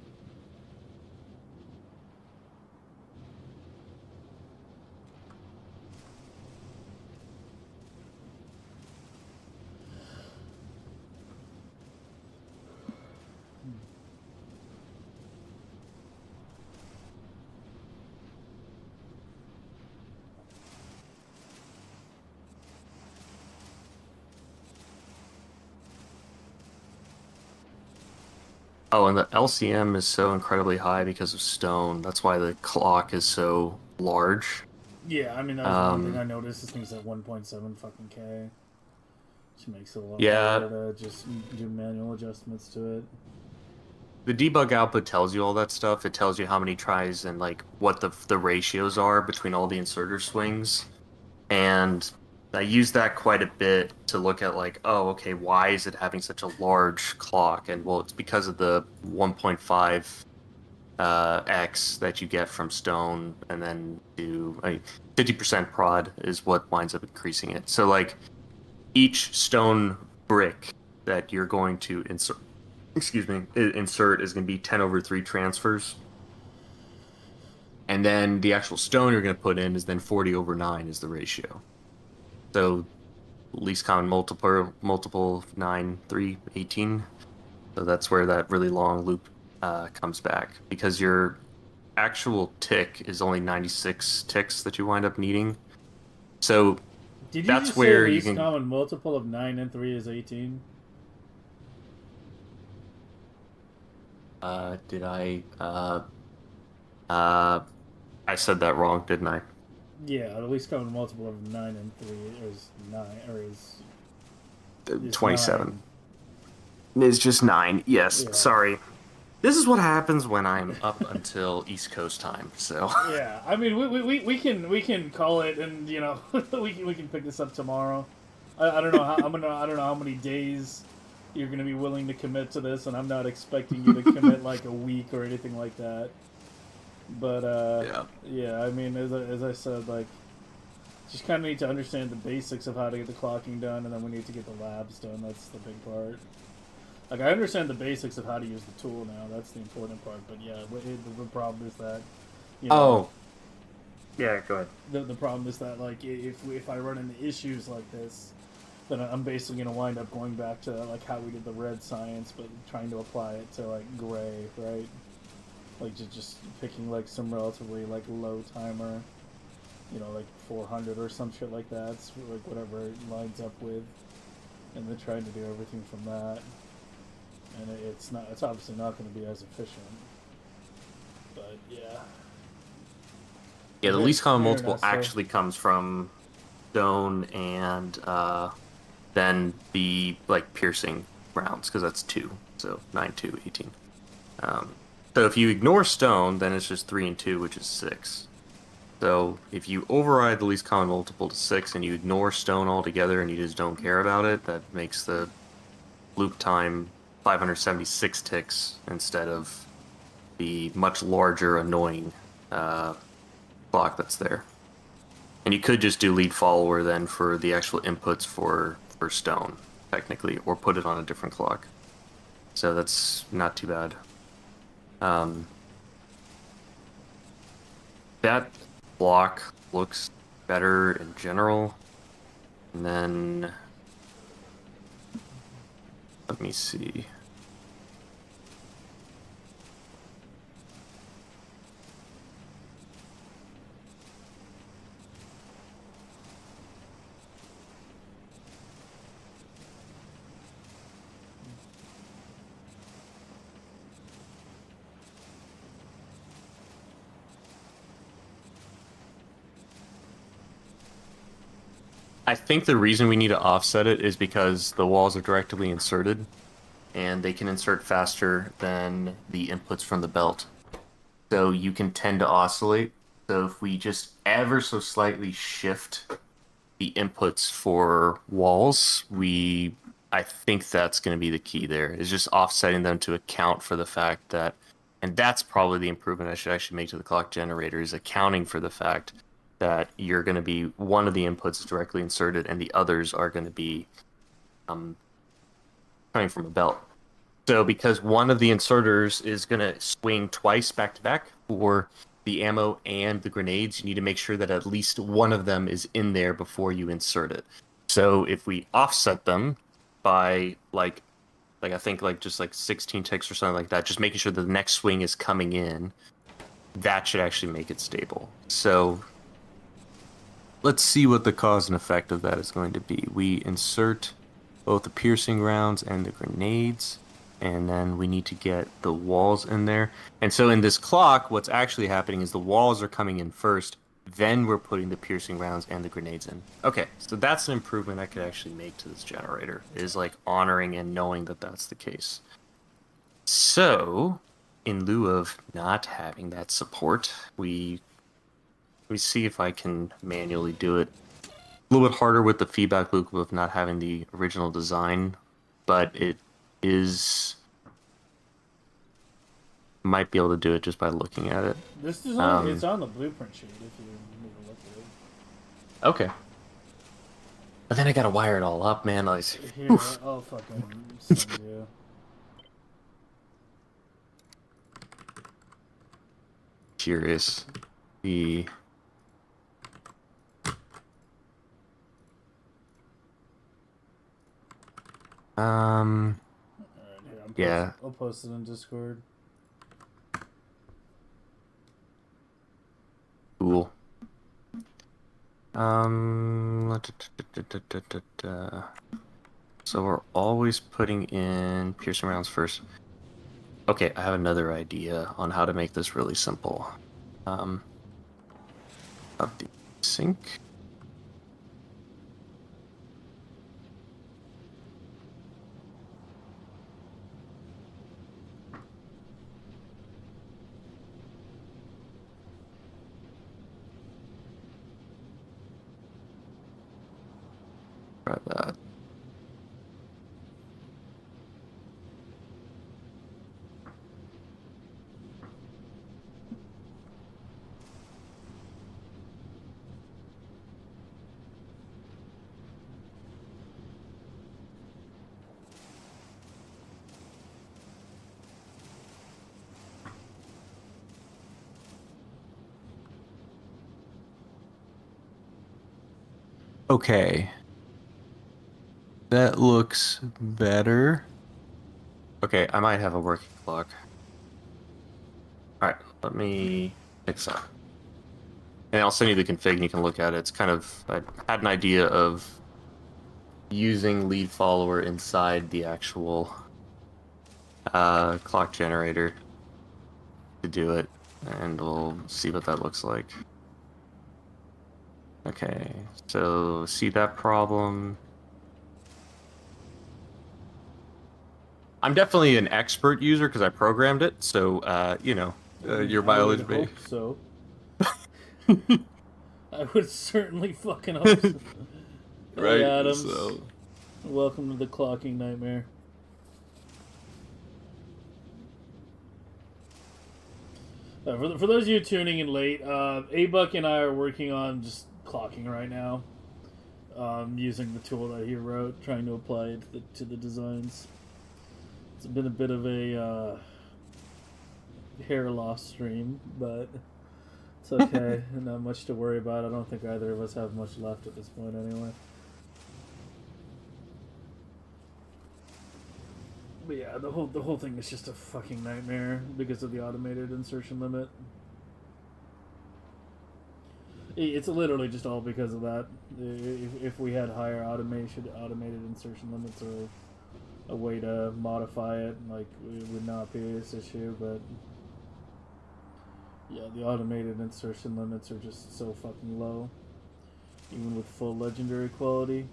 Oh, and the LCM is so incredibly high because of stone. That's why the clock is so large. Yeah, I mean, that was one thing I noticed. This thing's at 1.7 fucking K. Which makes it a lot harder to just do manual adjustments to it. The debug output tells you all that stuff. It tells you how many tries and what the ratios are between all the inserter swings. And I use that quite a bit to look at like, oh, okay, why is it having such a large clock? And well, it's because of the 1.5 X that you get from stone, and then 50% prod is what winds up increasing it. So like each stone brick that you're going to insert, insert is going to be 10/3 transfers. And then the actual stone you're going to put in is then 40/9 is the ratio. So least common multiple 9, 3, 18. So that's where that really long loop comes back, because your actual tick is only 96 ticks that you wind up needing. So Did you that's just where say you least can. common multiple of 9 and 3 is 18? Did I? I said that wrong, didn't I? Yeah, the least common multiple of 9 and 3 is 9, or is 27. It's just 9. Yes, Yeah. sorry. This is what happens when I'm up until East Coast time. So Yeah, I mean, we can call it, and you know, we can pick this up tomorrow. I don't know how I don't know how many days you're gonna be willing to commit to this, and I'm not expecting you to commit like a week or anything like that. But yeah, I mean, as I said, like, just kind of need to understand the basics of how to get the clocking done, and then we need to get the labs done. That's the big part. Like, I understand the basics of how to use the tool now. That's the important part. But yeah, the problem is that. You know, oh, yeah, go ahead. The problem is that, like, if I run into issues like this, then I'm basically gonna wind up going back to like how we did the red science, but trying to apply it to like gray, right? Like just picking like some relatively like low timer, you know, like 400 or some shit like that, it's like whatever it lines up with, and then trying to do everything from that. And it's obviously not going to be as efficient. But yeah. Yeah, the least common multiple Internet, so- actually comes from stone and then the like piercing rounds, because that's 2. So 9, 2, 18. So if you ignore stone, then it's just 3 and 2, which is 6. So if you override the least common multiple to 6 and you ignore stone altogether and you just don't care about it, that makes the loop time 576 ticks instead of the much larger, annoying clock that's there. And you could just do lead follower then for the actual inputs for stone, technically, or put it on a different clock. So that's not too bad. That block looks better in general. And then let me see. I think the reason we need to offset it is because the walls are directly inserted, and they can insert faster than the inputs from the belt. So you can tend to oscillate. So if we just ever so slightly shift the inputs for walls, I think that's going to be the key there, is just offsetting them to account for the fact that, and that's probably the improvement I should actually make to the clock generator, is accounting for the fact that you're going to be one of the inputs directly inserted and the others are going to be coming from a belt. So because one of the inserters is going to swing twice back to back for the ammo and the grenades, you need to make sure that at least one of them is in there before you insert it. So if we offset them by like I think like just like 16 ticks or something like that, just making sure that the next swing is coming in, that should actually make it stable. So let's see what the cause and effect of that is going to be. We insert both the piercing rounds and the grenades, and then we need to get the walls in there. And so in this clock, what's actually happening is the walls are coming in first, then we're putting the piercing rounds and the grenades in. Okay, so that's an improvement I could actually make to this generator, is like honoring and knowing that that's the case. So, in lieu of not having that support, let me see if I can manually do it. little bit harder with the feedback loop of not having the original design, but it is might be able to do it just by looking at it. This design, it's on the blueprint sheet if you need to look at it. Okay. But then I gotta wire it all up, man. Like, Here, I'll fucking send you. curious. The Alright, here, yeah. I'll post it in Discord. Cool. So we're always putting in piercing rounds first. Okay, I have another idea on how to make this really simple. Of the sync. Try that. Okay. That looks better. Okay, I might have a working clock. Alright, let me fix that. And I'll send you the config and you can look at it. It's kind of, I had an idea of using lead follower inside the actual clock generator to do it. And we'll see what that looks like. Okay, so see that problem. I'm definitely an expert user because I programmed it, so you know, your mileage I may. would hope so. I would certainly fucking hope so. Right. Hey, Adams. So Welcome to the clocking nightmare. For those of you tuning in late, Abuck and I are working on just clocking right now, using the tool that he wrote, trying to apply it to the designs. It's been a bit of a hair loss stream, but it's okay. Not much to worry about. I don't think either of us have much left at this point anyway. But yeah, the whole thing is just a fucking nightmare because of the automated insertion limit. It's literally just all because of that. If we had higher automated insertion limits or a way to modify it, like, it would not be this issue, but yeah, the automated insertion limits are just so fucking low, even with full legendary quality.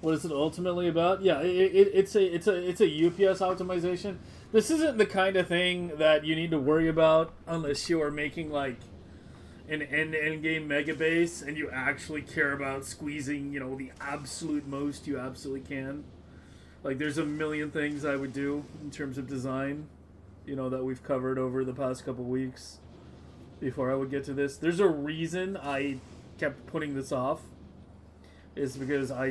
What is it ultimately about? Yeah, it's a UPS optimization. This isn't the kind of thing that you need to worry about unless you are making like an end game Megabase and you actually care about squeezing, you know, the absolute most you absolutely can. Like, there's a million things I would do in terms of design, you know, that we've covered over the past couple weeks before I would get to this. There's a reason I kept putting this off. Is because I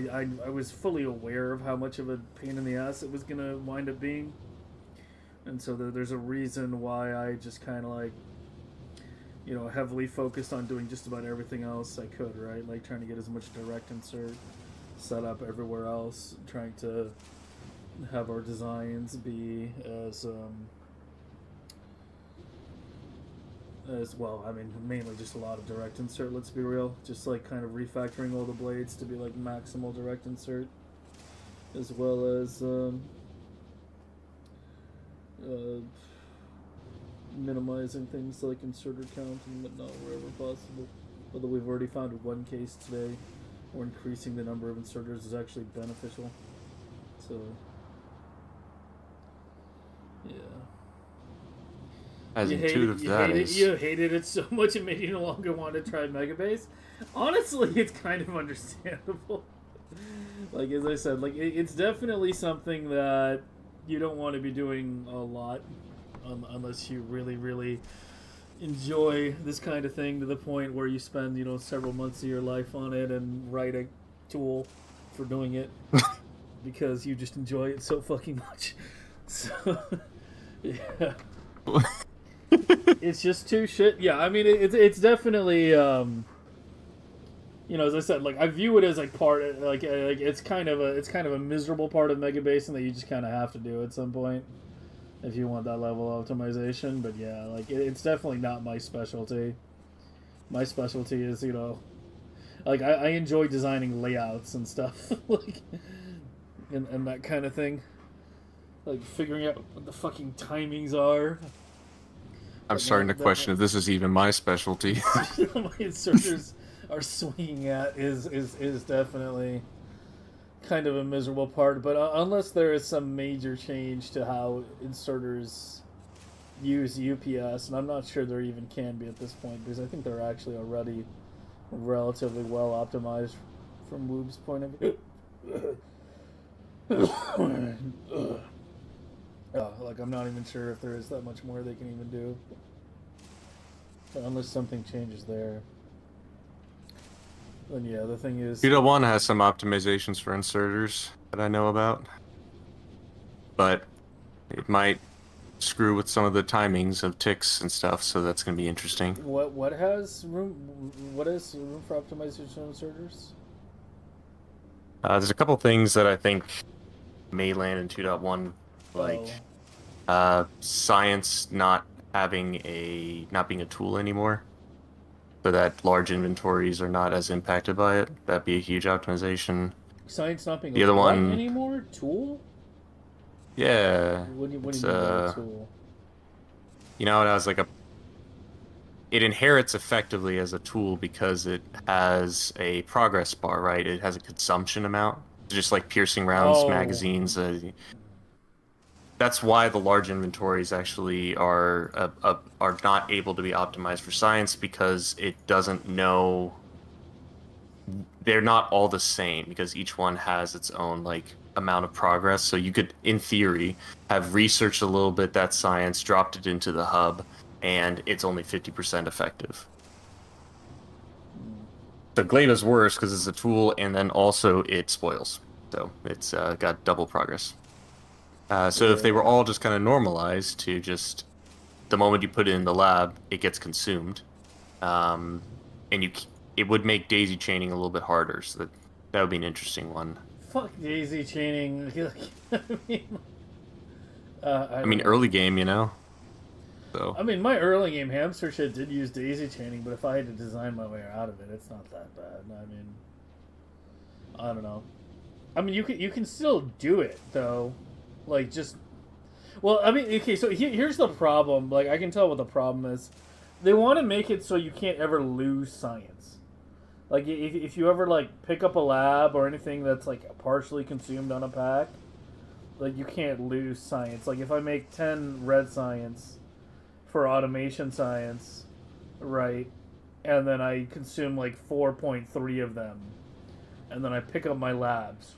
was fully aware of how much of a pain in the ass it was going to wind up being. And so there's a reason why I just kind of like, you know, heavily focused on doing just about everything else I could, right? Like trying to get as much direct insert set up everywhere else, trying to have our designs be as well, I mean, mainly just a lot of direct insert, let's be real. Just like kind of refactoring all the blades to be like maximal direct insert, as well as minimizing things like inserter count and whatnot wherever possible. Although we've already found one case today where increasing the number of inserters is actually beneficial. So, yeah. as You intuitive that is. you hated it so much it made you no longer want to try Megabase. Honestly, it's kind of understandable. Like as I said, like it's definitely something that you don't want to be doing a lot, unless you really, really enjoy this kind of thing to the point where you spend several months of your life on it and write a tool for doing it because you just enjoy it so fucking much. So yeah. It's just too shit. Yeah, I mean, it's definitely, as I said, like I view it as like part, like it's kind of a miserable part of Megabase, and that you just kind of have to do at some point if you want that level of optimization. But yeah, like it's definitely not my specialty. My specialty is like I enjoy designing layouts and stuff, like and that kind of thing, like figuring out what the fucking timings are. I'm starting to question if this is even my specialty. My inserters are swinging at is definitely kind of a miserable part. But unless there is some major change to how inserters use UPS, and I'm not sure there even can be at this point, because I think they're actually already relatively well optimized from Woob's point of view. Like I'm not even sure if there is that much more they can even do, but unless something changes there. Then yeah, the thing is, 2.1 has some optimizations for inserters that I know about, but it might screw with some of the timings of ticks and stuff, so that's going to be interesting. what has room? What is room for optimization of inserters? There's a couple things that I think may land in 2.1, like science not being a tool anymore, so that large inventories are not as impacted by it. That'd be a huge optimization. Science not being The other one anymore? Tool? Yeah. What do you mean by a tool? It has it inherits effectively as a tool because it has a progress bar, right? It has a consumption amount, just like piercing rounds, magazines. That's why the large inventories actually are not able to be optimized for science, because it doesn't know. They're not all the same because each one has its own amount of progress. So you could, in theory, have researched a little bit that science, dropped it into the hub, and it's only 50% effective. So Glaive is worse because it's a tool, and then also it spoils. So it's got double progress. So if they were all just kind of normalized to just the moment you put it in the lab, it gets consumed, and it would make daisy chaining a little bit harder. So that would be an interesting one. Fuck daisy chaining. I mean, early game, So. I mean, my early game hamster shit did use daisy chaining, but if I had to design my way out of it, it's not that bad. I mean, I don't know. I mean, you can still do it though, Well, I mean, okay. So here's the problem. I can tell what the problem is. They want to make it so you can't ever lose science. If you ever pick up a lab or anything that's partially consumed on a pack, you can't lose science. If I make 10 red science for automation science, right, and then I consume 4.3 of them, and then I pick up my labs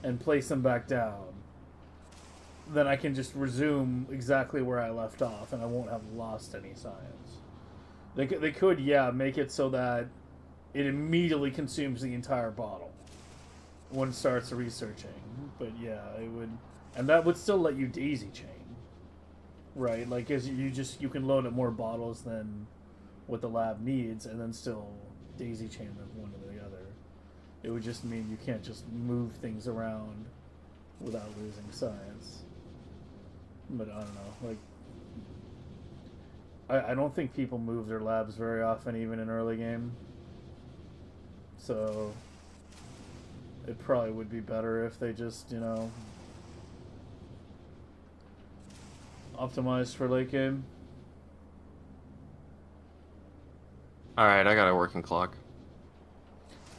and place them back down, then I can just resume exactly where I left off, and I won't have lost any science. They could, make it so that it immediately consumes the entire bottle when it starts researching. But yeah, it would, and that would still let you daisy chain, right? As you can load up more bottles than what the lab needs, and then still daisy chain them one to the other. It would just mean you can't just move things around without losing science. But I don't know, I don't think people move their labs very often, even in early game. So it probably would be better if they just, optimized for late game. Alright, I got a working clock.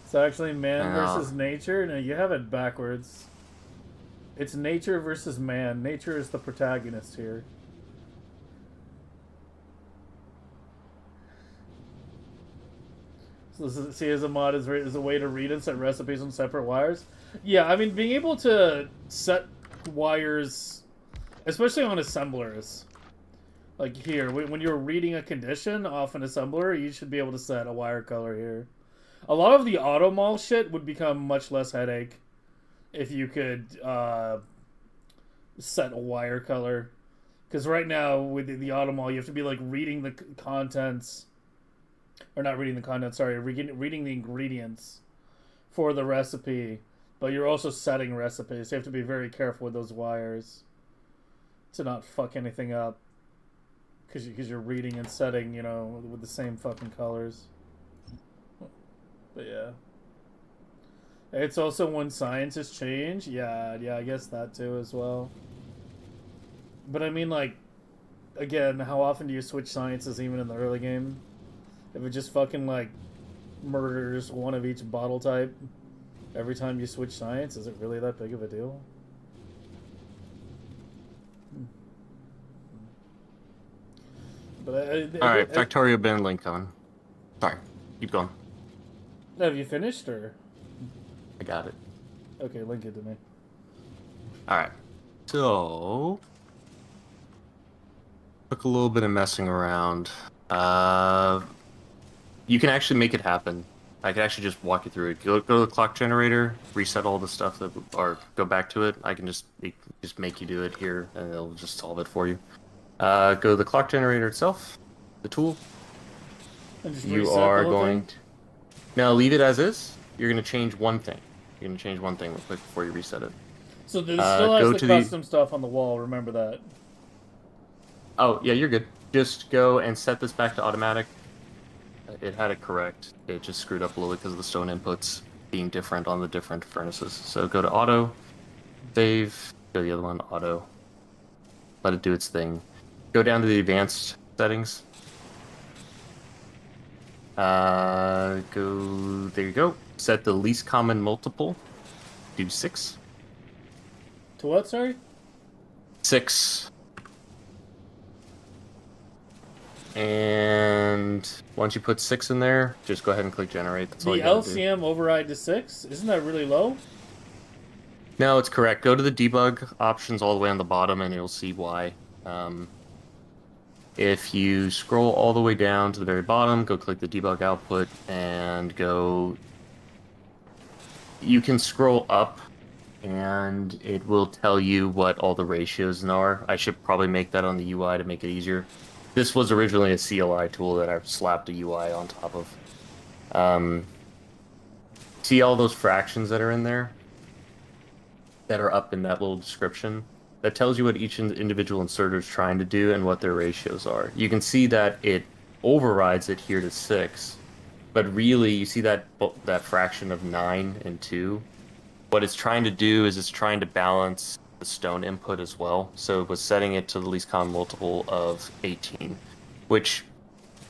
It's actually man versus nature? No, you have it backwards. It's nature versus man. Nature is the protagonist here. So see, as a mod is a way to read and set recipes on separate wires. Yeah, I mean, being able to set wires, especially on assemblers, like here, when you're reading a condition off an assembler, you should be able to set a wire color here. A lot of the automall shit would become much less headache if you could set a wire color. Because right now, with the automall, you have to be like reading the contents. Or not reading the content, sorry, reading the ingredients for the recipe, but you're also setting recipes. So you have to be very careful with those wires to not fuck anything up, because you're reading and setting, you know, with the same fucking colors. But yeah, it's also when sciences change. Yeah, I guess that too as well. But I mean, like, again, how often do you switch sciences even in the early game? If it just fucking, like, murders one of each bottle type every time you switch science, is it really that big of a deal? But Alright, Factorio bin link on. Sorry, keep going. have you finished, or? I got it. Okay, link it to me. Alright, so... took a little bit of messing around. You can actually make it happen. I can actually just walk you through it. Go to the clock generator, reset all the stuff that, or go back to it. I can just make you do it here, and it'll just solve it for you. Go to the clock generator itself, the tool. And just You reset the are whole going thing? to... Now leave it as is. You're going to change one thing. You're going to change one thing real quick before you reset it. So there's still go has to the the- custom stuff on the wall, remember that. Oh, yeah, you're good. Just go and set this back to automatic. It had it correct. It just screwed up a little bit because of the stone inputs being different on the different furnaces. So go to auto, save, go to the other one, auto. Let it do its thing. Go down to the advanced settings. There you go. Set the least common multiple. Do 6. To what, sorry? 6. And once you put 6 in there, just go ahead and click generate. That's all The you gotta do. LCM override to 6? Isn't that really low? No, it's correct. Go to the debug options all the way on the bottom, and you'll see why. If you scroll all the way down to the very bottom, go click the debug output, and go... You can scroll up, and it will tell you what all the ratios are. I should probably make that on the UI to make it easier. This was originally a CLI tool that I've slapped a UI on top of. See all those fractions that are in there? That are up in that little description? That tells you what each individual inserter is trying to do and what their ratios are. You can see that it overrides it here to 6, but really you see that fraction of 9 and 2. What it's trying to do is it's trying to balance the stone input as well. So it was setting it to the least common multiple of 18, which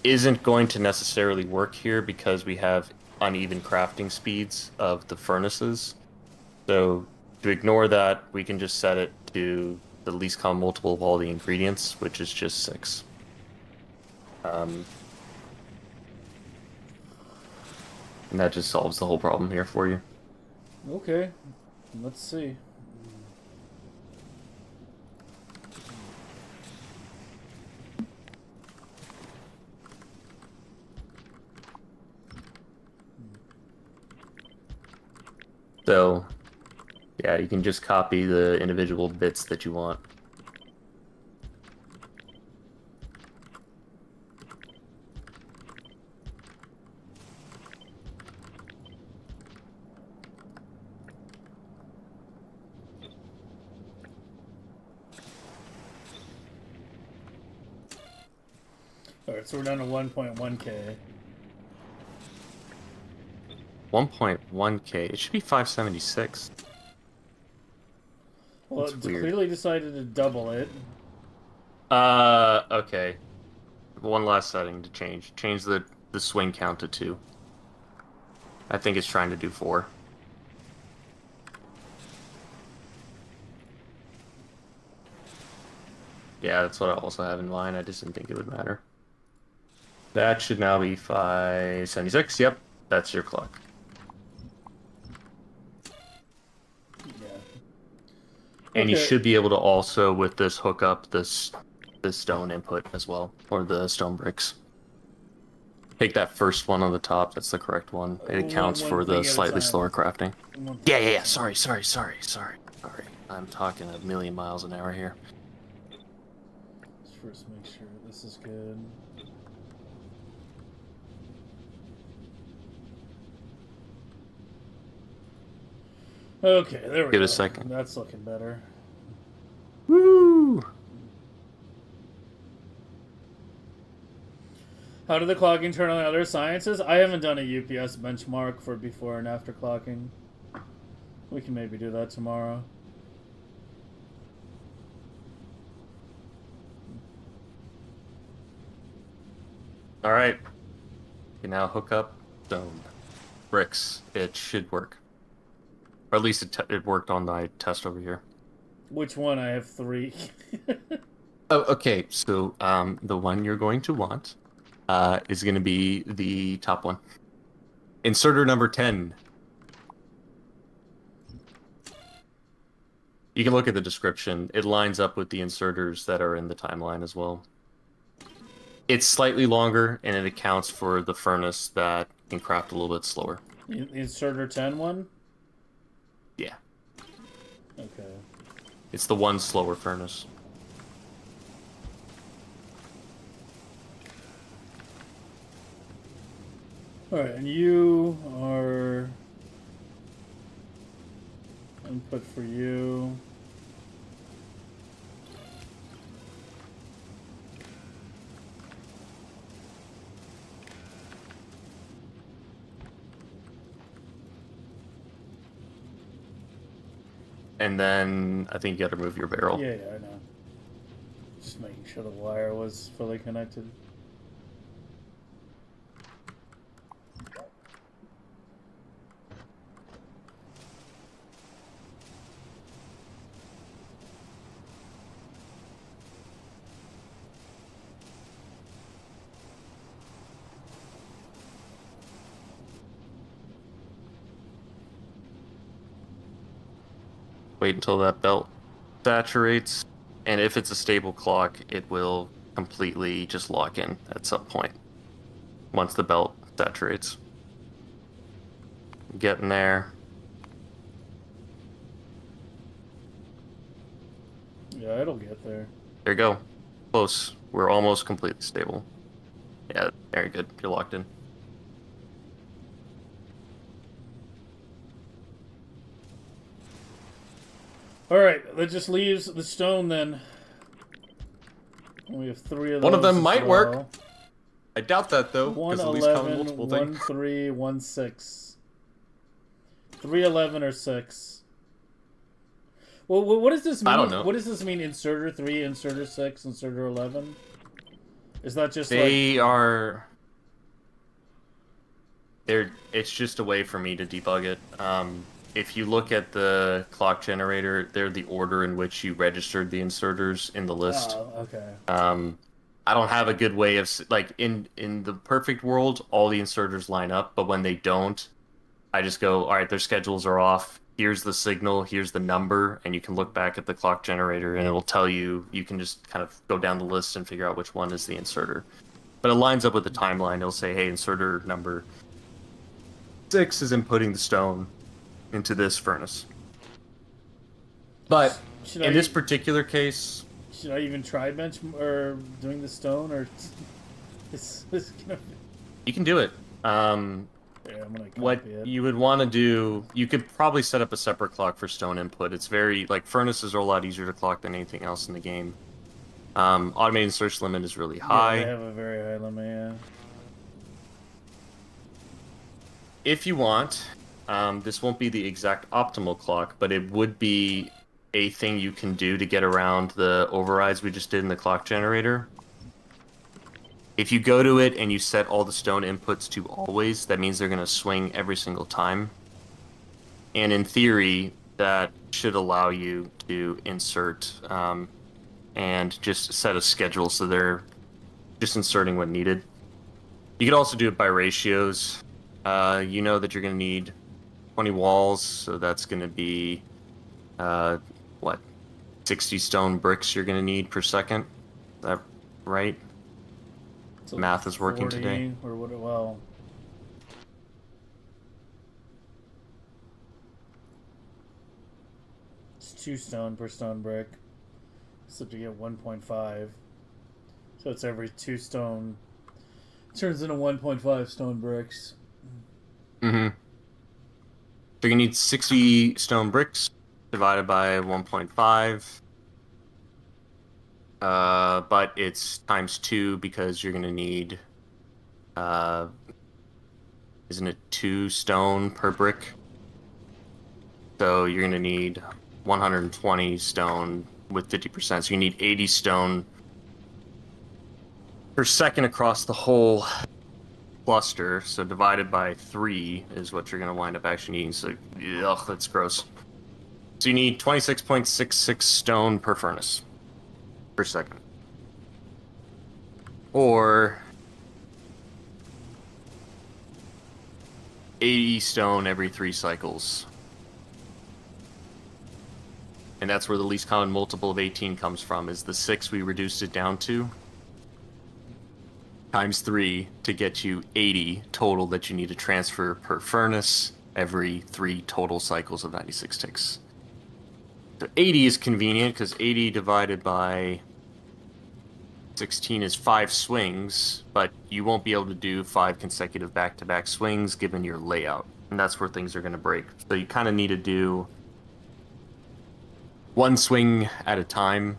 isn't going to necessarily work here because we have uneven crafting speeds of the furnaces. So to ignore that, we can just set it to the least common multiple of all the ingredients, which is just 6. And that just solves the whole problem here for you. Okay, let's see. So, yeah, you can just copy the individual bits that you want. Alright, so we're down to 1.1k. 1.1k. It should be 576. Well, That's it weird. clearly decided to double it. Okay. One last setting to change. Change the swing count to 2. I think it's trying to do 4. Yeah, that's what I also have in mind. I just didn't think it would matter. That should now be 576. Yep. That's your clock. Yeah. And you Okay. should be able to also, with this, hook up this stone input as well, or the stone bricks. Take that first one on the top. That's the correct one. It accounts One for the thing at a slightly time. slower crafting. One thing Yeah, at yeah, a yeah. time. Sorry. I'm talking a million miles an hour here. Let's first make sure this is good. Okay, there we go. Give it a second. That's looking better. Woo! How did the clocking turn on other sciences? I haven't done a UPS benchmark for before and after clocking. We can maybe do that tomorrow. All right. You can now hook up stone bricks. It should work. Or at least it worked on my test over here. Which one? I have 3. Oh, okay. So the one you're going to want is going to be the top one. Inserter number 10. You can look at the description. It lines up with the inserters that are in the timeline as well. It's slightly longer, and it accounts for the furnace that can craft a little bit slower. Inserter 10 one? Yeah. Okay. It's the one slower furnace. Alright, and you are input for you. And then I think you got to move your barrel. Yeah, I know. Just making sure the wire was fully connected. Wait until that belt saturates, and if it's a stable clock, it will completely just lock in at some point once the belt saturates. Getting there. Yeah, it'll get there. There you go. Close. We're almost completely stable. Yeah, very good. You're locked in. Alright, that just leaves the stone then. We have 3 of those. One of them as might well. work. I doubt that though, because at least counting 111, multiple 1 things. 3, 1 6. 3 11 or 6. Well, what does this mean? I don't know. What does this mean? Inserter 3, inserter 6, inserter 11? Is that just They are. It's just a way for me to debug it. If you look at the clock generator, they're the order in which you registered the inserters in the list. Oh, okay. I don't have a good way of like in the perfect world, all the inserters line up, but when they don't, I just go, all right, their schedules are off. Here's the signal, here's the number, and you can look back at the clock generator and it'll tell you. You can just kind of go down the list and figure out which one is the inserter. But it lines up with the timeline. It'll say, hey, inserter number 6 is inputting the stone into this furnace. But Should in I this particular case, should I even try bench or doing the stone or it's gonna? you can do it. Yeah, I'm gonna copy What it. you would want to do, you could probably set up a separate clock for stone input. It's very, like, furnaces are a lot easier to clock than anything else in the game. Automated search limit is really high. Yeah, they have a very high limit. Yeah. If you want, this won't be the exact optimal clock, but it would be a thing you can do to get around the overrides we just did in the clock generator. If you go to it and you set all the stone inputs to always, that means they're going to swing every single time. And in theory, that should allow you to insert and just set a schedule so they're just inserting when needed. You could also do it by ratios. You know that you're going to need 20 walls, so that's going to be, what, 60 stone bricks you're going to need per second? Is that right? So Math is working 40, today. Or what? Well, it's 2 stone per stone brick. So to get 1.5. So it's every 2 stone. Turns into 1.5 stone bricks. Mm-hmm. So you need 60 stone bricks divided by 1.5. But it's times 2 because you're going to need, isn't it 2 stone per brick? So you're going to need 120 stone with 50%. So you need 80 stone per second across the whole cluster. So divided by 3 is what you're going to wind up actually needing. So, ugh, that's gross. So you need 26.66 stone per furnace per second. Or 80 stone every 3 cycles. And that's where the least common multiple of 18 comes from, is the 6 we reduced it down to. Times 3 to get you 80 total that you need to transfer per furnace every 3 total cycles of 96 ticks. So 80 is convenient because 80 divided by 16 is 5 swings, but you won't be able to do 5 consecutive back-to-back swings given your layout. And that's where things are going to break. So you kind of need to do 1 swing at a time.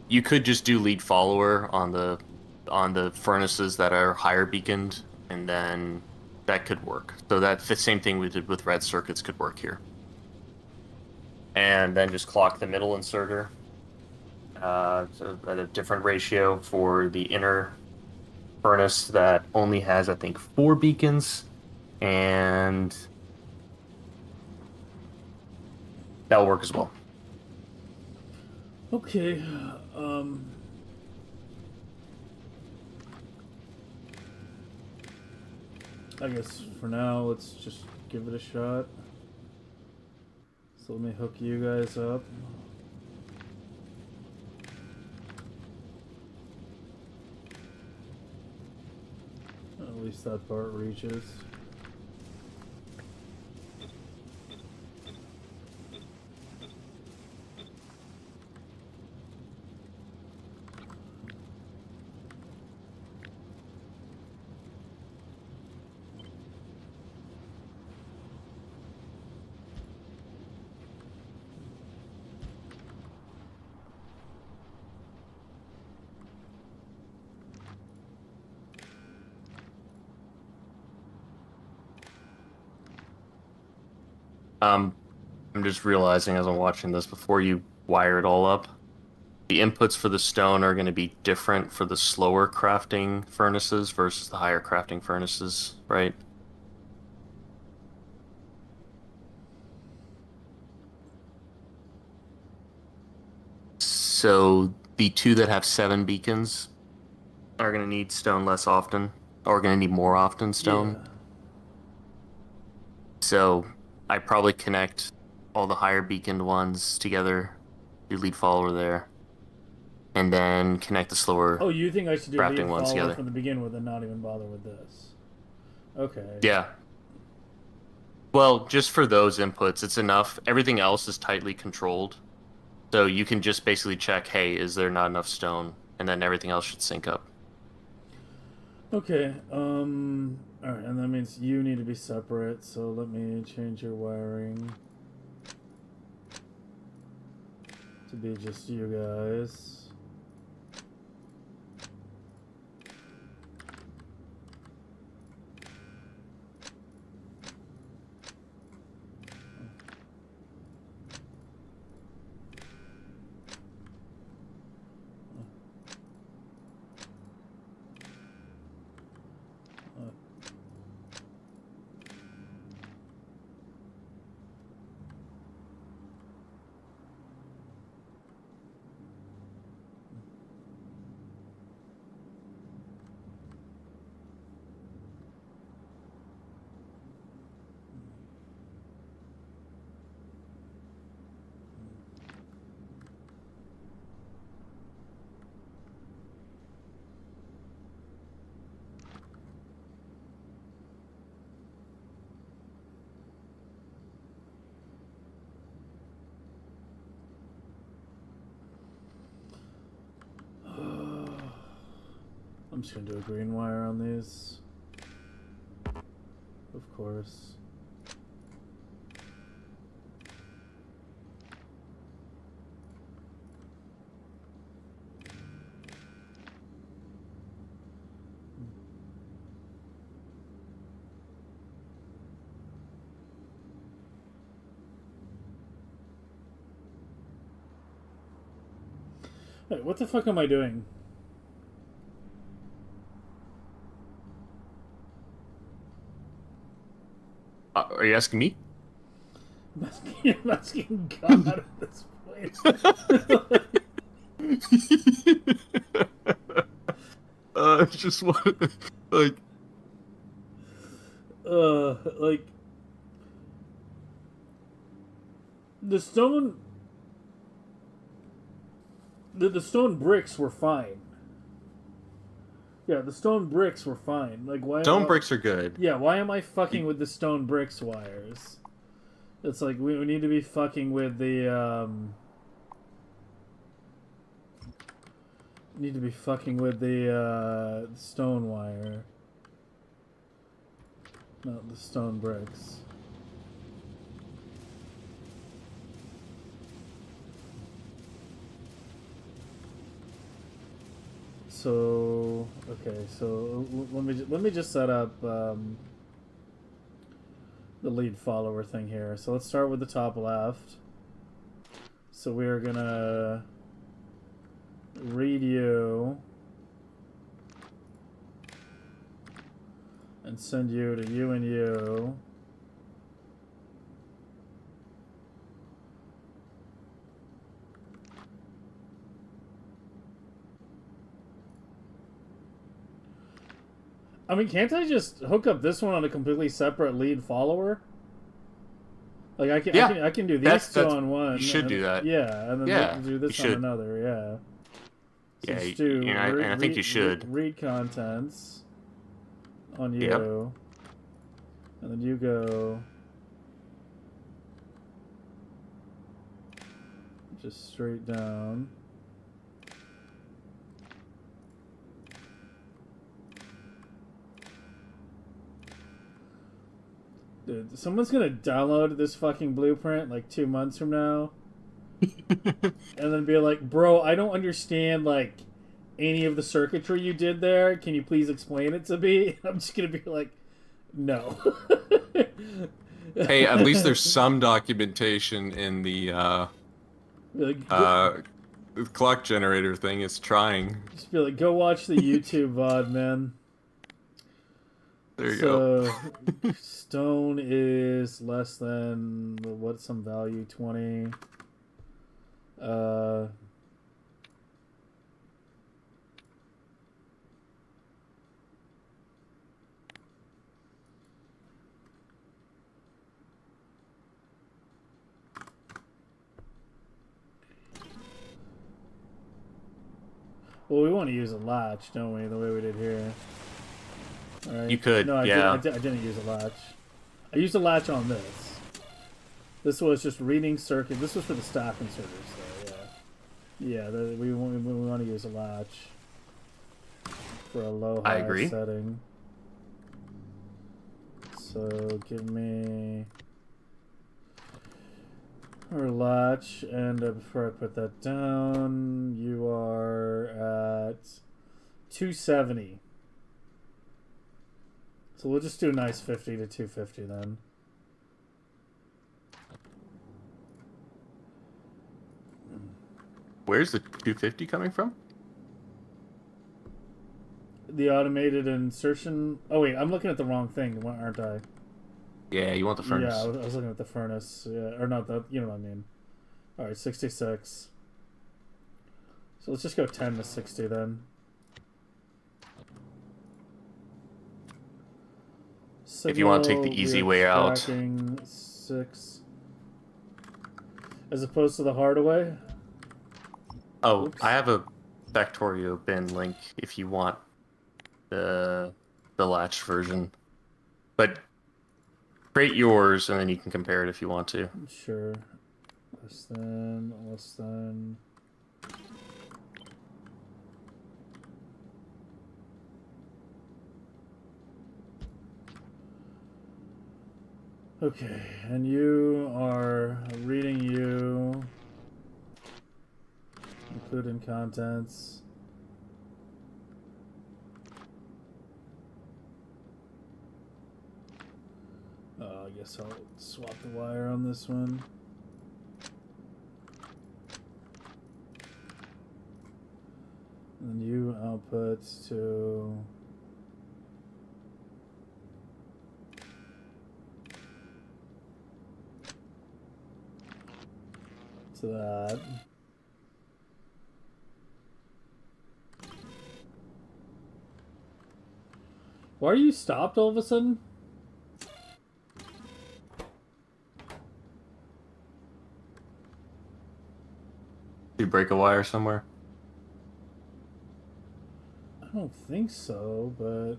You could just do lead follower on the furnaces that are higher beaconed, and then that could work. So that the same thing we did with red circuits could work here. And then just clock the middle inserter. So at a different ratio for the inner furnace that only has, I think, 4 beacons, and that'll work as well. Okay. I guess for now, let's just give it a shot. So let me hook you guys up. At least that part reaches. I'm just realizing as I'm watching this, before you wire it all up, the inputs for the stone are going to be different for the slower crafting furnaces versus the higher crafting furnaces, right? So the 2 that have 7 beacons are going to need stone less often, or going to need more often stone. Yeah. So I probably connect all the higher beaconed ones together, do lead follower there, and then connect the slower. Oh, you think I should do crafting lead ones follower together. from the beginning with and not even bother with this? Okay. Yeah. Well, just for those inputs, it's enough. Everything else is tightly controlled. So you can just basically check, hey, is there not enough stone? And then everything else should sync up. Okay. Alright, and that means you need to be separate, so let me change your wiring to be just you guys. just gonna do a green wire on these. Of course. Wait, what the fuck am I doing? Are you asking me? I'm asking God at this point. It's just what, like, Like the stone. The stone bricks were fine. Yeah, the stone bricks were fine. Like why? stone bricks are good. Yeah, why am I fucking with the stone bricks wires? It's like we need to be fucking with the need to be fucking with the stone wire. Not the stone bricks. So okay, so let me just set up the lead follower thing here. So let's start with the top left. So we are gonna read you and send you to you and you. I mean, can't I just hook up this one on a completely separate lead follower? Like I can do these two on one. You should do that. Yeah, and then do this on another. Yeah. So Yeah, just do and I think you should. read contents on you, and then you go just straight down. Dude, someone's gonna download this fucking blueprint like 2 months from now, and then be like, "Bro, I don't understand like any of the circuitry you did there. Can you please explain it to me?" I'm just gonna be like, "No." Hey, at least there's some documentation in the like, clock generator thing. It's trying. just be like, "Go watch the YouTube VOD, man." There you go. Stone is less than what's some value 20. Well, we want to use a latch, don't we? The way we did here. All right. You could, No, I yeah. didn't use a latch. I used a latch on this. This was just reading circuit. This was for the stack inserters, though. Yeah. Yeah. We want to use a latch for a low-high agree. setting. So give me our latch, and before I put that down, you are at 270. So we'll just do a nice 50 to 250 then. Where's the 250 coming from? The automated insertion. Oh wait, I'm looking at the wrong thing, aren't I? Yeah, you want the furnace. Yeah, I was looking at the furnace. Yeah, or not the. You know what I mean. All right, 66. So let's just go 10 to 60 then. If you want to take the easy way out. 6. As opposed to the hard way? Oh, Oops. I have a Factorio bin link if you want the latch version. But create yours and then you can compare it if you want to. Sure. Less than. Okay, and you are reading you, including contents. I guess I'll swap the wire on this one. And you output to that. Why are you stopped all of a sudden? Did you break a wire somewhere? I don't think so, but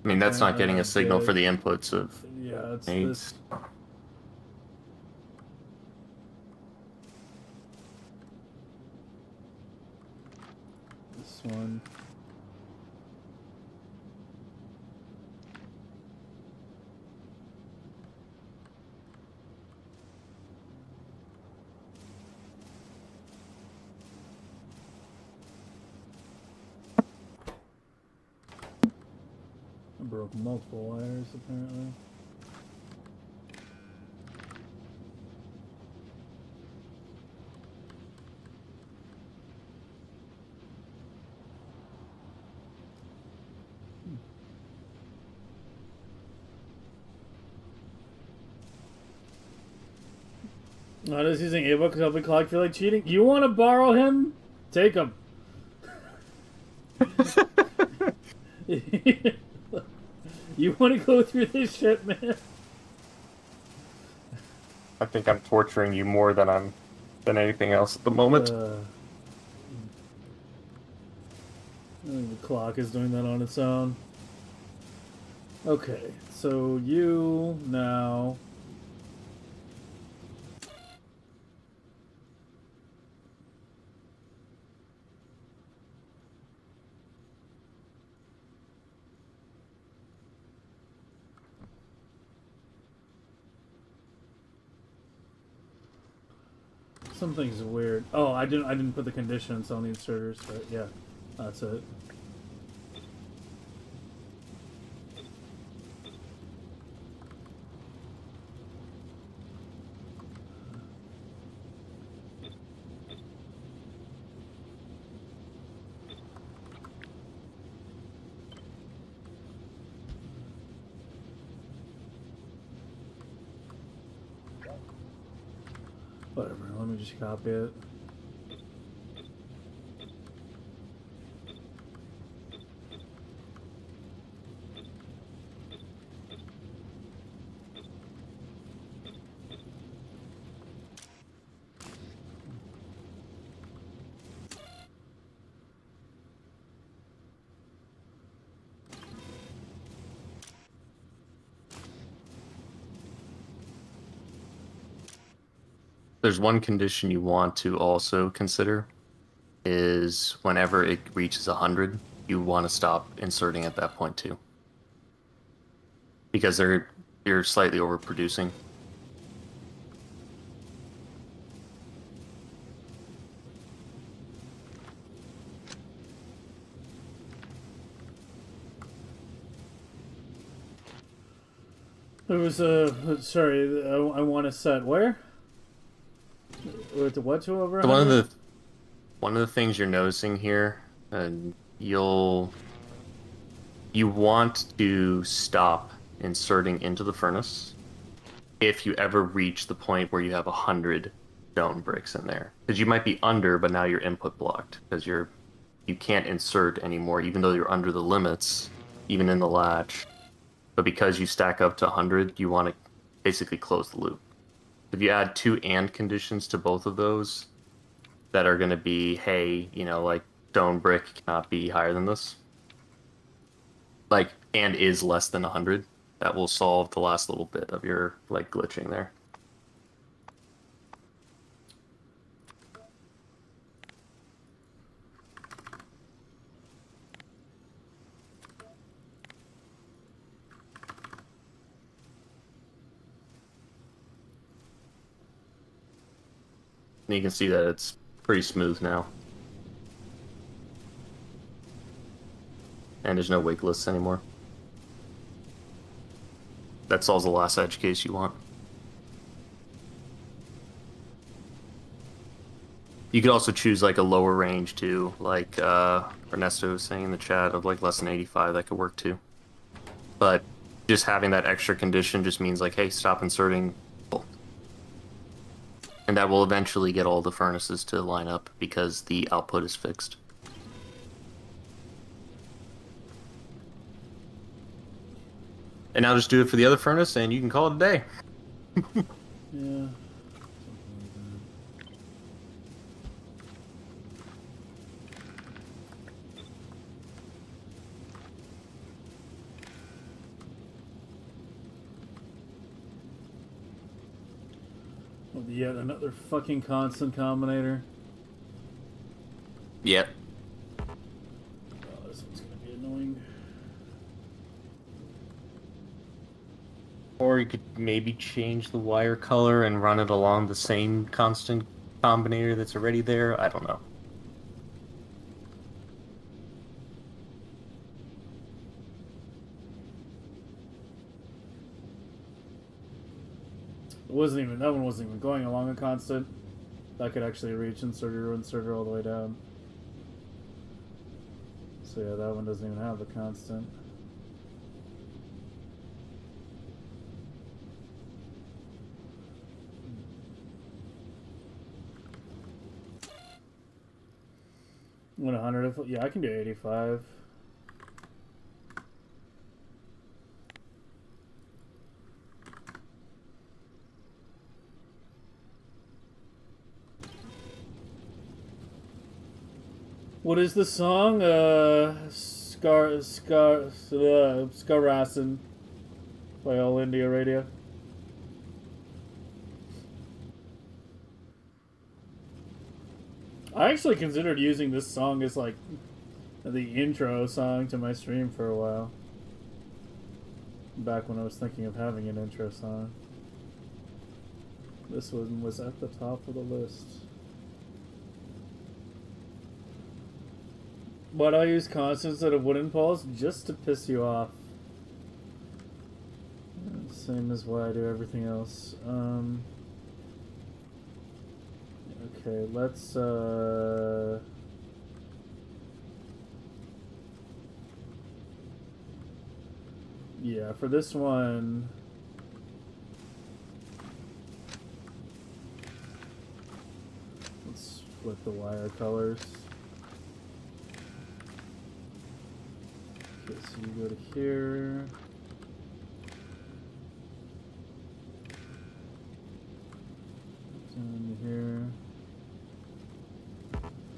I mean, that's not getting a signal good. for the inputs of Yeah, it's needs. this one. I broke multiple wires apparently. Not just using ebook because helping clock feel like cheating. You want to borrow him? Take him. You want to go through this shit, man? I think I'm torturing you more than anything else at the moment. I think the clock is doing that on its own. Okay, so you now. Something's weird. Oh, I didn't put the conditions on the inserters, but yeah, that's it. Whatever, let me just copy it. There's one condition you want to also consider is whenever it reaches 100, you want to stop inserting at that point too. Because you're slightly overproducing. There was a sorry. I want to set where? With the what to over? So one of the things you're noticing here, and you want to stop inserting into the furnace if you ever reach the point where you have 100 stone bricks in there, because you might be under, but now your input blocked because you can't insert anymore, even though you're under the limits, even in the latch. But because you stack up to 100, you want to basically close the loop. If you add 2 and conditions to both of those that are going to be, hey, like stone brick cannot be higher than this, like, and is less than 100, that will solve the last little bit of your like glitching there. And you can see that it's pretty smooth now. And there's no wake lists anymore. That solves the last edge case you want. You could also choose like a lower range too, like Ernesto was saying in the chat, of like less than 85. That could work too. But just having that extra condition just means like, hey, stop inserting. And that will eventually get all the furnaces to line up because the output is fixed. And now just do it for the other furnace and you can call it a day. Yeah. Yet another fucking constant combinator. Yep. Oh, this one's gonna be annoying. Or you could maybe change the wire color and run it along the same constant combinator that's already there. I don't know. That one wasn't even going along a constant. That could actually reach inserter all the way down. So yeah, that one doesn't even have the constant. What 100? Yeah, I can do 85. What is the song? Scarassin by All India Radio. I actually considered using this song as like the intro song to my stream for a while. Back when I was thinking of having an intro song. This one was at the top of the list. Why do I use constants instead of wooden poles? Just to piss you off. Same as why I do everything else. Okay, let's yeah, for this one let's flip the wire colors. Okay, so you go to here. Down to here.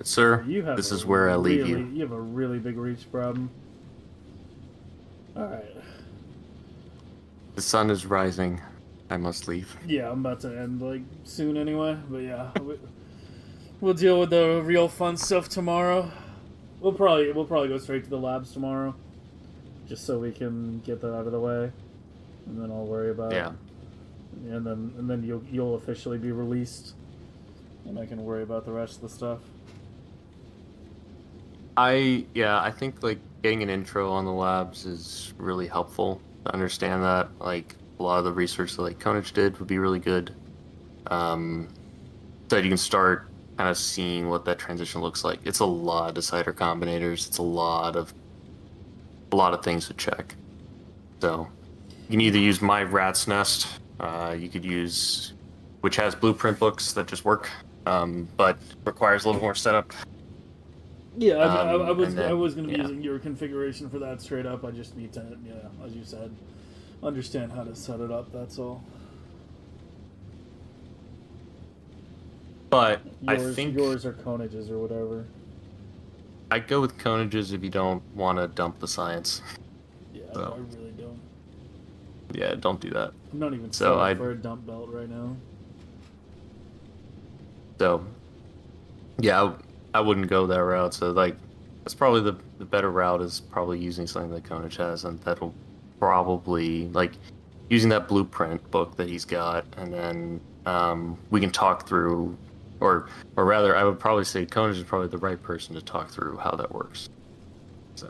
Sir, You have this a is where I leave you. You have a really big reach problem. Alright. The sun is rising. I must leave. Yeah, I'm about to end like soon anyway, but yeah. We'll deal with the real fun stuff tomorrow. We'll probably go straight to the labs tomorrow. Just so we can get that out of the way. And then I'll worry about Yeah. And then you'll officially be released. And I can worry about the rest of the stuff. I think like getting an intro on the labs is really helpful to understand that. Like a lot of the research that like Konich did would be really good. So that you can start kind of seeing what that transition looks like. It's a lot of decider combinators. It's a lot of things to check. So you can either use my rat's nest. You could use, which has blueprint books that just work, but requires a little more setup. Yeah, I was going to be yeah. using your configuration for that straight up. I just need to, as you said, understand how to set it up. That's all. But I Yours, think yours are Koniges or whatever. I'd go with Koniges if you don't want to dump the science. Yeah, So. I really don't. Yeah, don't do that. I'm not even So set up for a dump belt right now. So, yeah, I wouldn't go that route. So, like, that's probably the better route is probably using something that Konich has, and that'll probably, like, using that blueprint book that he's got, and then we can talk through or rather, I would probably say Conan is probably the right person to talk through how that works. So,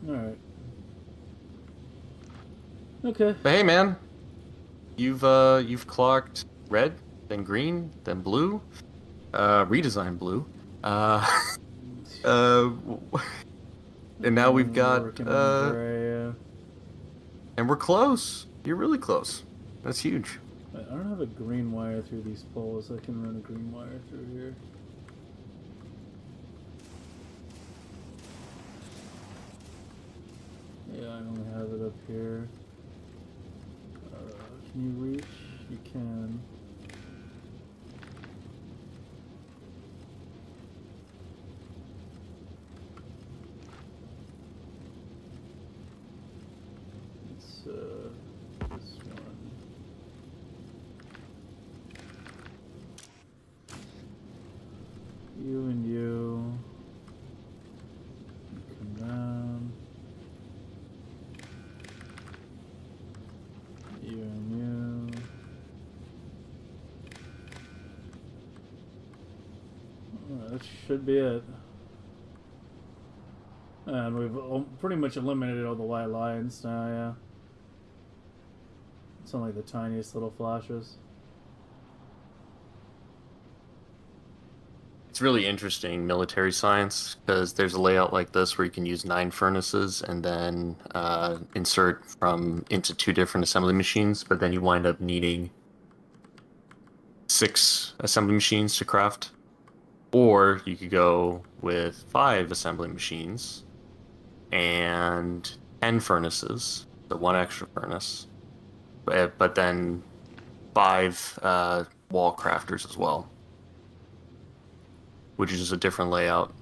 All right. Okay. but hey, man, you've clocked red, then green, then blue, redesigned blue, uh, uh, and now we've got Working on gray. and we're close. You're really close. That's huge. I don't have a green wire through these poles. I can run a green wire through here. Yeah, I only have it up here. Can you reach? You can. It's this one. You and you. Come down. You and you. That should be it. And we've pretty much eliminated all the white lines now, yeah. It's only the tiniest little flashes. It's really interesting military science because there's a layout like this where you can use 9 furnaces and then insert into 2 different assembly machines, but then you wind up needing 6 assembly machines to craft. Or you could go with 5 assembly machines and 10 furnaces, so 1 extra furnace, but then 5 wall crafters as well, which is a different layout.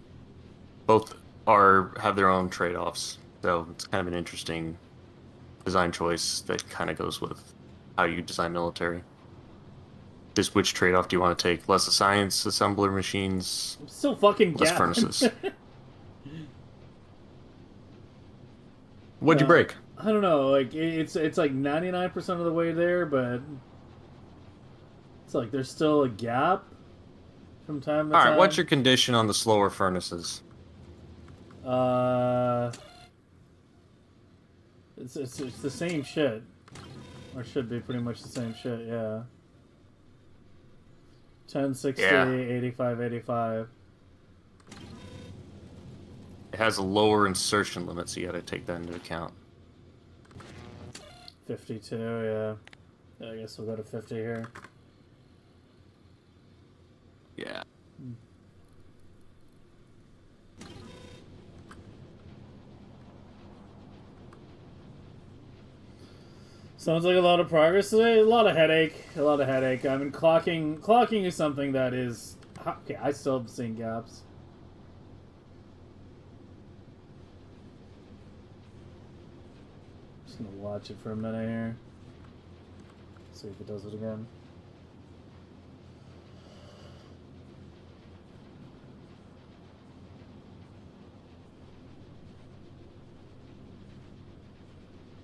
Both have their own trade-offs, so it's kind of an interesting design choice that kind of goes with how you design military. Just which trade-off do you want to take? Less science assembler machines, I'm still fucking less gapping. furnaces. What'd you break? I don't know. Like it's like 99% of the way there, but it's like there's still a gap from time to time. All right, what's your condition on the slower furnaces? It's the same shit, or should be pretty much the same shit. Yeah. 1060, Yeah. 85, 85. It has a lower insertion limit, so you got to take that into account. 52, yeah. I guess we'll go to 50 here. Yeah. Sounds like a lot of progress today. A lot of headache. I mean, clocking is something that is... Okay, I still have seen gaps. Just gonna watch it for a minute here. See if it does it again.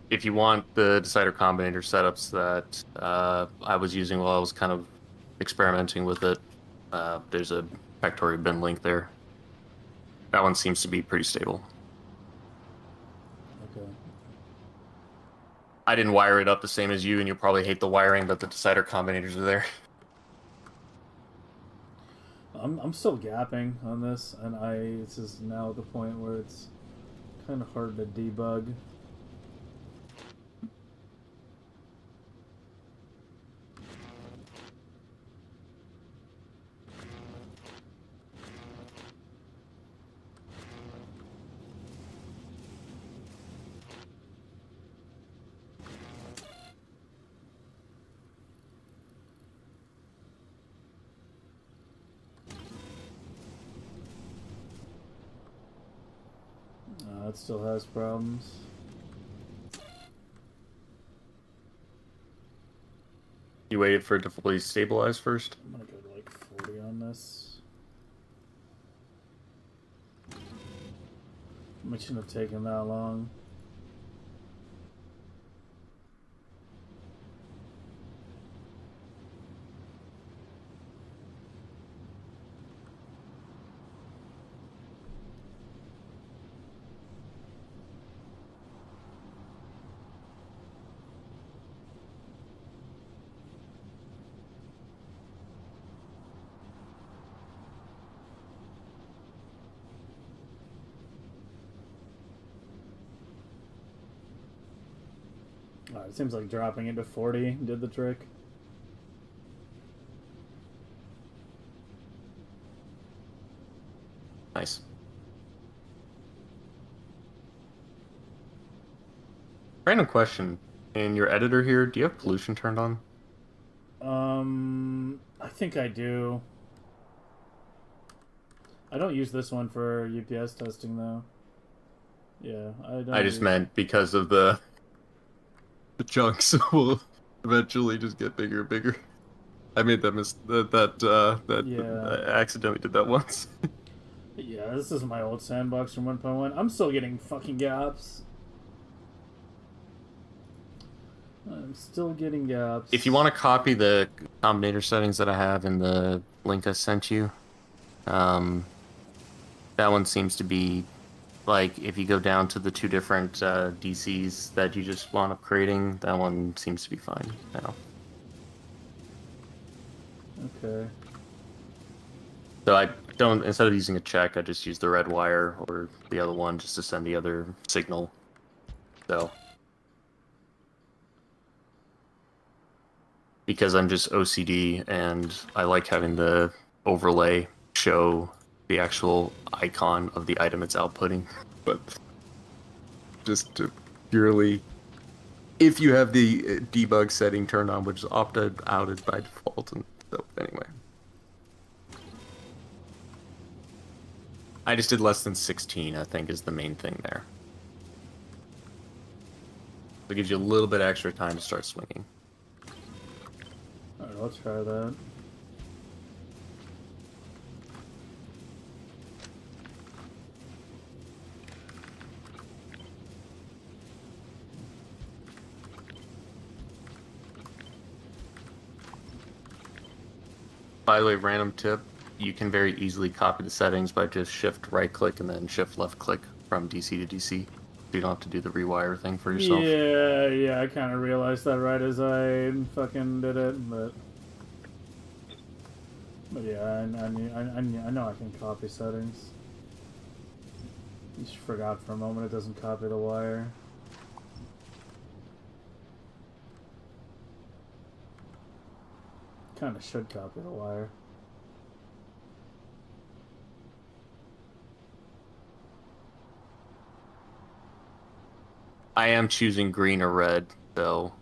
If you want the decider combinator setups that I was using while I was kind of experimenting with it, there's a Factorio bin link there. That one seems to be pretty stable. Okay. I didn't wire it up the same as you, and you'll probably hate the wiring, but the decider combinators are there. I'm still gapping on this, and this is now at the point where it's kind of hard to debug. It still has problems. You waited for it to fully stabilize first? I'm gonna go to like 40 on this. It shouldn't have taken that long. It seems like dropping it to 40 did the trick. Nice. Random question. In your editor here, do you have pollution turned on? I think I do. I don't use this one for UPS testing though. Yeah, I don't. I just meant because of the chunks will eventually just get bigger and bigger. I made that Yeah. I accidentally did that once. Yeah, this is my old sandbox from 1.1. I'm still getting fucking gaps. I'm still getting gaps. If you want to copy the combinator settings that I have in the link I sent you, that one seems to be like if you go down to the two different DCs that you just wound up creating, that one seems to be fine now. Okay. So I don't, instead of using a check, I just use the red wire or the other one just to send the other signal. So. Because I'm just OCD and I like having the overlay show the actual icon of the item it's outputting. But just to purely, if you have the debug setting turned on, which is opted outed by default, and so anyway. I just did less than 16, I think, is the main thing there. It gives you a little bit extra time to start swinging. Alright, I'll try that. By the way, random tip, you can very easily copy the settings by just shift right click and then shift left click from DC to DC. You don't have to do the rewire thing for yourself. Yeah, I kind of realized that right as I fucking did it, but yeah, I know I can copy settings. Just forgot for a moment it doesn't copy the wire. Kind of should copy the wire. I am choosing green or red, though.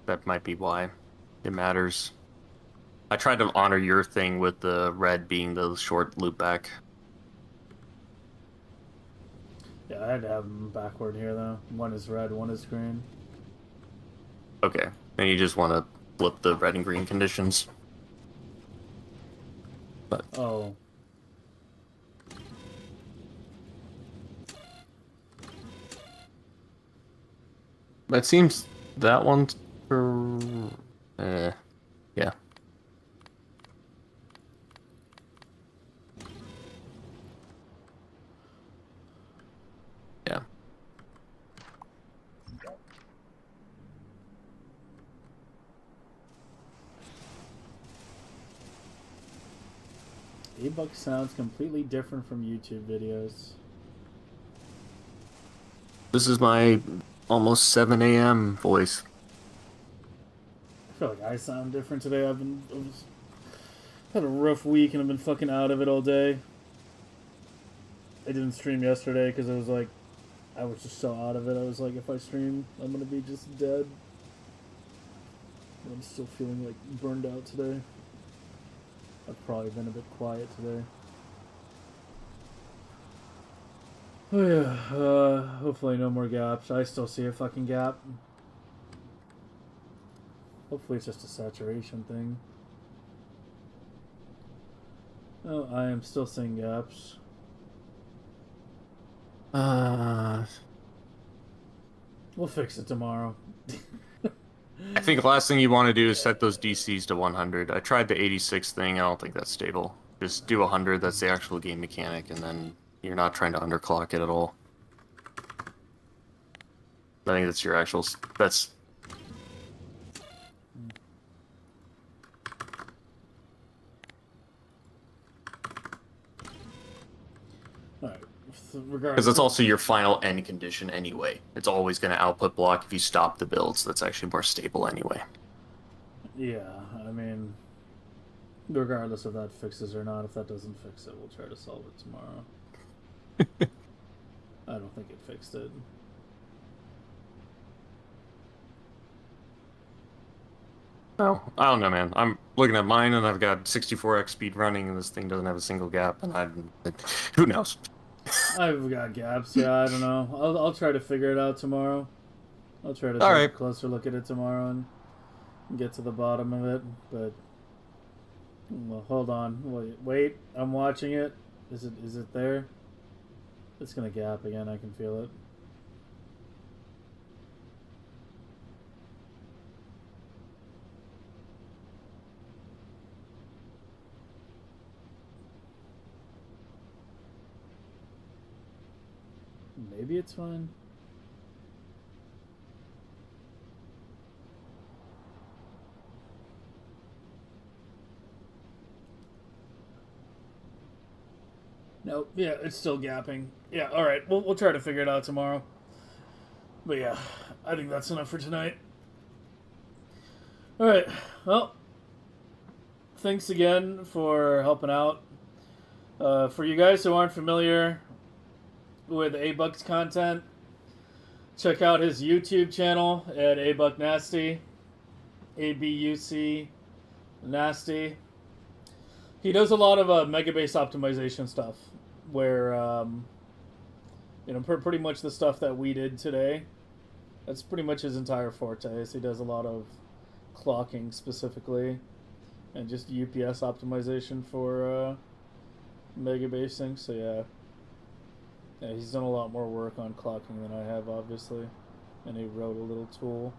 That might be why it matters. I tried to honor your thing with the red being the short loopback. Yeah, I had to have them backward here though. One is red, one is green. Okay, then you just want to flip the red and green conditions. But Oh. it seems that one's for... yeah. Yeah. A-Buck sounds completely different from YouTube videos. This is my almost 7 a.m. voice. I feel like I sound different today. I've had a rough week and I've been fucking out of it all day. I didn't stream yesterday because I was like, I was just so out of it. I was like, if I stream, I'm gonna be just dead. But I'm still feeling like burned out today. I've probably been a bit quiet today. Oh yeah, hopefully no more gaps. I still see a fucking gap. Hopefully it's just a saturation thing. Oh, I am still seeing gaps. We'll fix it tomorrow. I think the last thing you want to do is set those DCs to 100. I tried the 86 thing. I don't think that's stable. Just do 100. That's the actual game mechanic, and then you're not trying to underclock it at all. I think that's your actual... That's... Alright, regardless. Because it's also your final end condition anyway. It's always going to output block if you stop the build, so that's actually more stable anyway. Yeah, I mean, regardless if that fixes or not, if that doesn't fix it, we'll try to solve it tomorrow. I don't think it fixed it. Oh, I don't know, man. I'm looking at mine, and I've got 64x speed running, and this thing doesn't have a single gap, and who knows? I've got gaps. Yeah, I don't know. I'll try to figure it out tomorrow. I'll try to take a closer look at it tomorrow and get to the bottom of it. But well, hold on. Wait. I'm watching it. Is it there? It's gonna gap again. I can feel it. Maybe it's fine. Nope. Yeah, it's still gapping. Yeah, alright. We'll try to figure it out tomorrow. But yeah, I think that's enough for tonight. Alright. Well, thanks again for helping out. For you guys who aren't familiar with abuc's content, check out his YouTube channel at abucnasty, ABUC nasty. He does a lot of Megabase optimization stuff, where pretty much the stuff that we did today. That's pretty much his entire forte. So he does a lot of clocking specifically, and just UPS optimization for Megabase things. So yeah. Yeah, he's done a lot more work on clocking than I have, obviously. And he wrote a little tool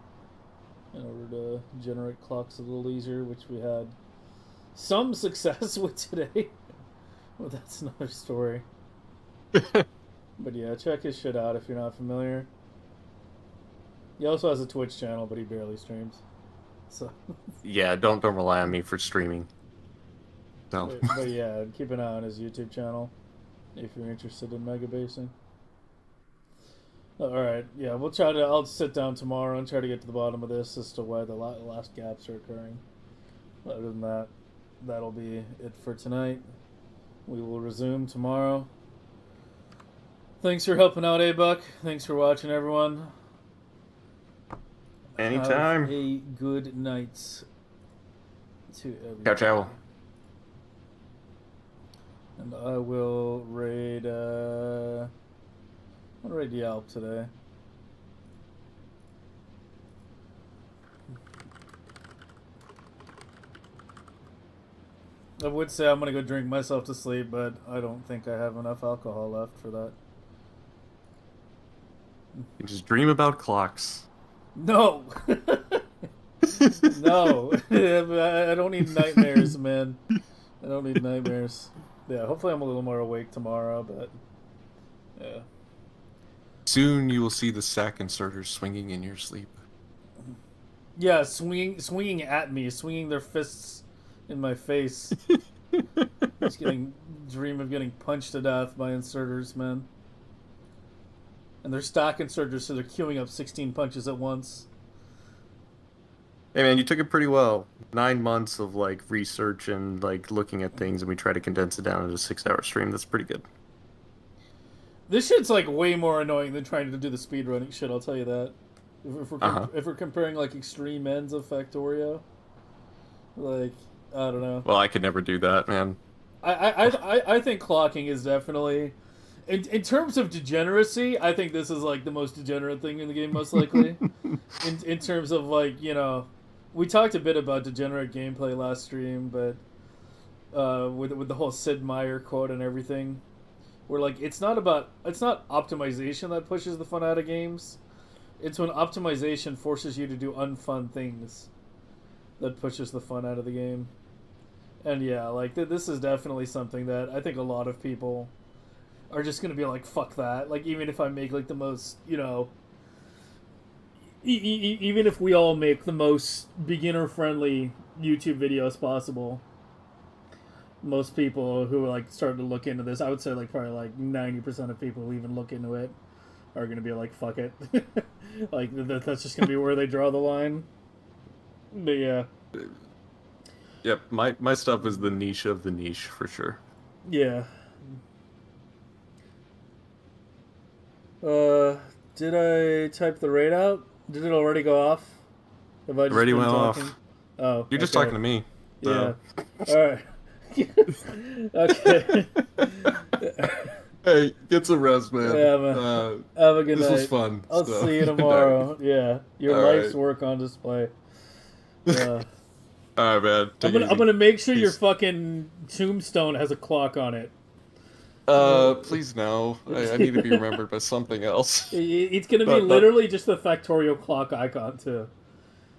in order to generate clocks a little easier, which we had some success with today. Well, that's another story. But yeah, check his shit out if you're not familiar. He also has a Twitch channel, but he barely streams. So Yeah, don't rely on me for streaming. No. But yeah, keep an eye on his YouTube channel if you're interested in megabasing. Alright, yeah, I'll sit down tomorrow and try to get to the bottom of this as to why the last gaps are occurring. Other than that, that'll be it for tonight. We will resume tomorrow. Thanks for helping out, abuc. Thanks for watching, everyone. Anytime. Have a good night to everyone. Ciao, ciao. And I will raid, I'll raid Yelp today. I would say I'm gonna go drink myself to sleep, but I don't think I have enough alcohol left for that. You just dream about clocks. No! No! I don't need nightmares, man. I don't need nightmares. Yeah, hopefully I'm a little more awake tomorrow, but yeah. Soon you will see the sack inserters swinging in your sleep. Yeah, swinging at me, swinging their fists in my face. Just dream of getting punched to death by inserters, man. And they're stock inserters, so they're queuing up 16 punches at once. Hey man, you took it pretty well. 9 months of like research and like looking at things, and we try to condense it down into a 6-hour stream. That's pretty good. This shit's like way more annoying than trying to do the speedrunning shit, I'll tell you that. If we're comparing like extreme ends of Factorio, like, I don't know. Well, I could never do that, man. I think clocking is definitely, in terms of degeneracy, I think this is like the most degenerate thing in the game, most likely. in terms of like, you know, we talked a bit about degenerate gameplay last stream, but with the whole Sid Meier quote and everything, where like it's not optimization that pushes the fun out of games. It's when optimization forces you to do unfun things that pushes the fun out of the game. And yeah, like this is definitely something that I think a lot of people are just gonna be like, fuck that. Like, even if I make like the most, you know, even if we all make the most beginner friendly YouTube videos possible, most people who like started to look into this, I would say like probably like 90% of people who even look into it are gonna be like, fuck it. Like that's just gonna be where they draw the line. But yeah. Yep, my stuff is the niche of the niche for sure. Yeah. Did I type the raid out? Did it already go off? Have I just Already been went talking? off. Oh, You're just okay. talking to me. Yeah. So. All right. Okay. Hey, get some rest, man. Yeah, man. Have a good night. This was fun. I'll so. see you tomorrow. Yeah, your All life's right. work on display. All right, man. Take it I'm easy. gonna make sure your Peace. fucking tombstone has a clock on it. Please no. I need to be remembered by something else. It's gonna be But- literally just the Factorio clock icon too.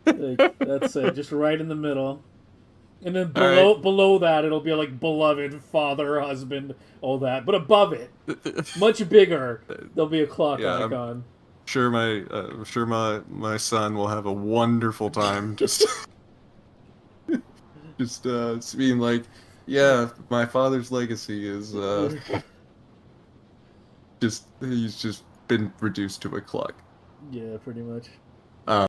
Like, that's it, just right in the middle. And then below that, it'll be like beloved, father, husband, all that. But above it, much bigger, there'll be a clock Yeah, icon. I'm sure my son will have a wonderful time just just being like, yeah, my father's legacy is he's just been reduced to a clock. Yeah, pretty much.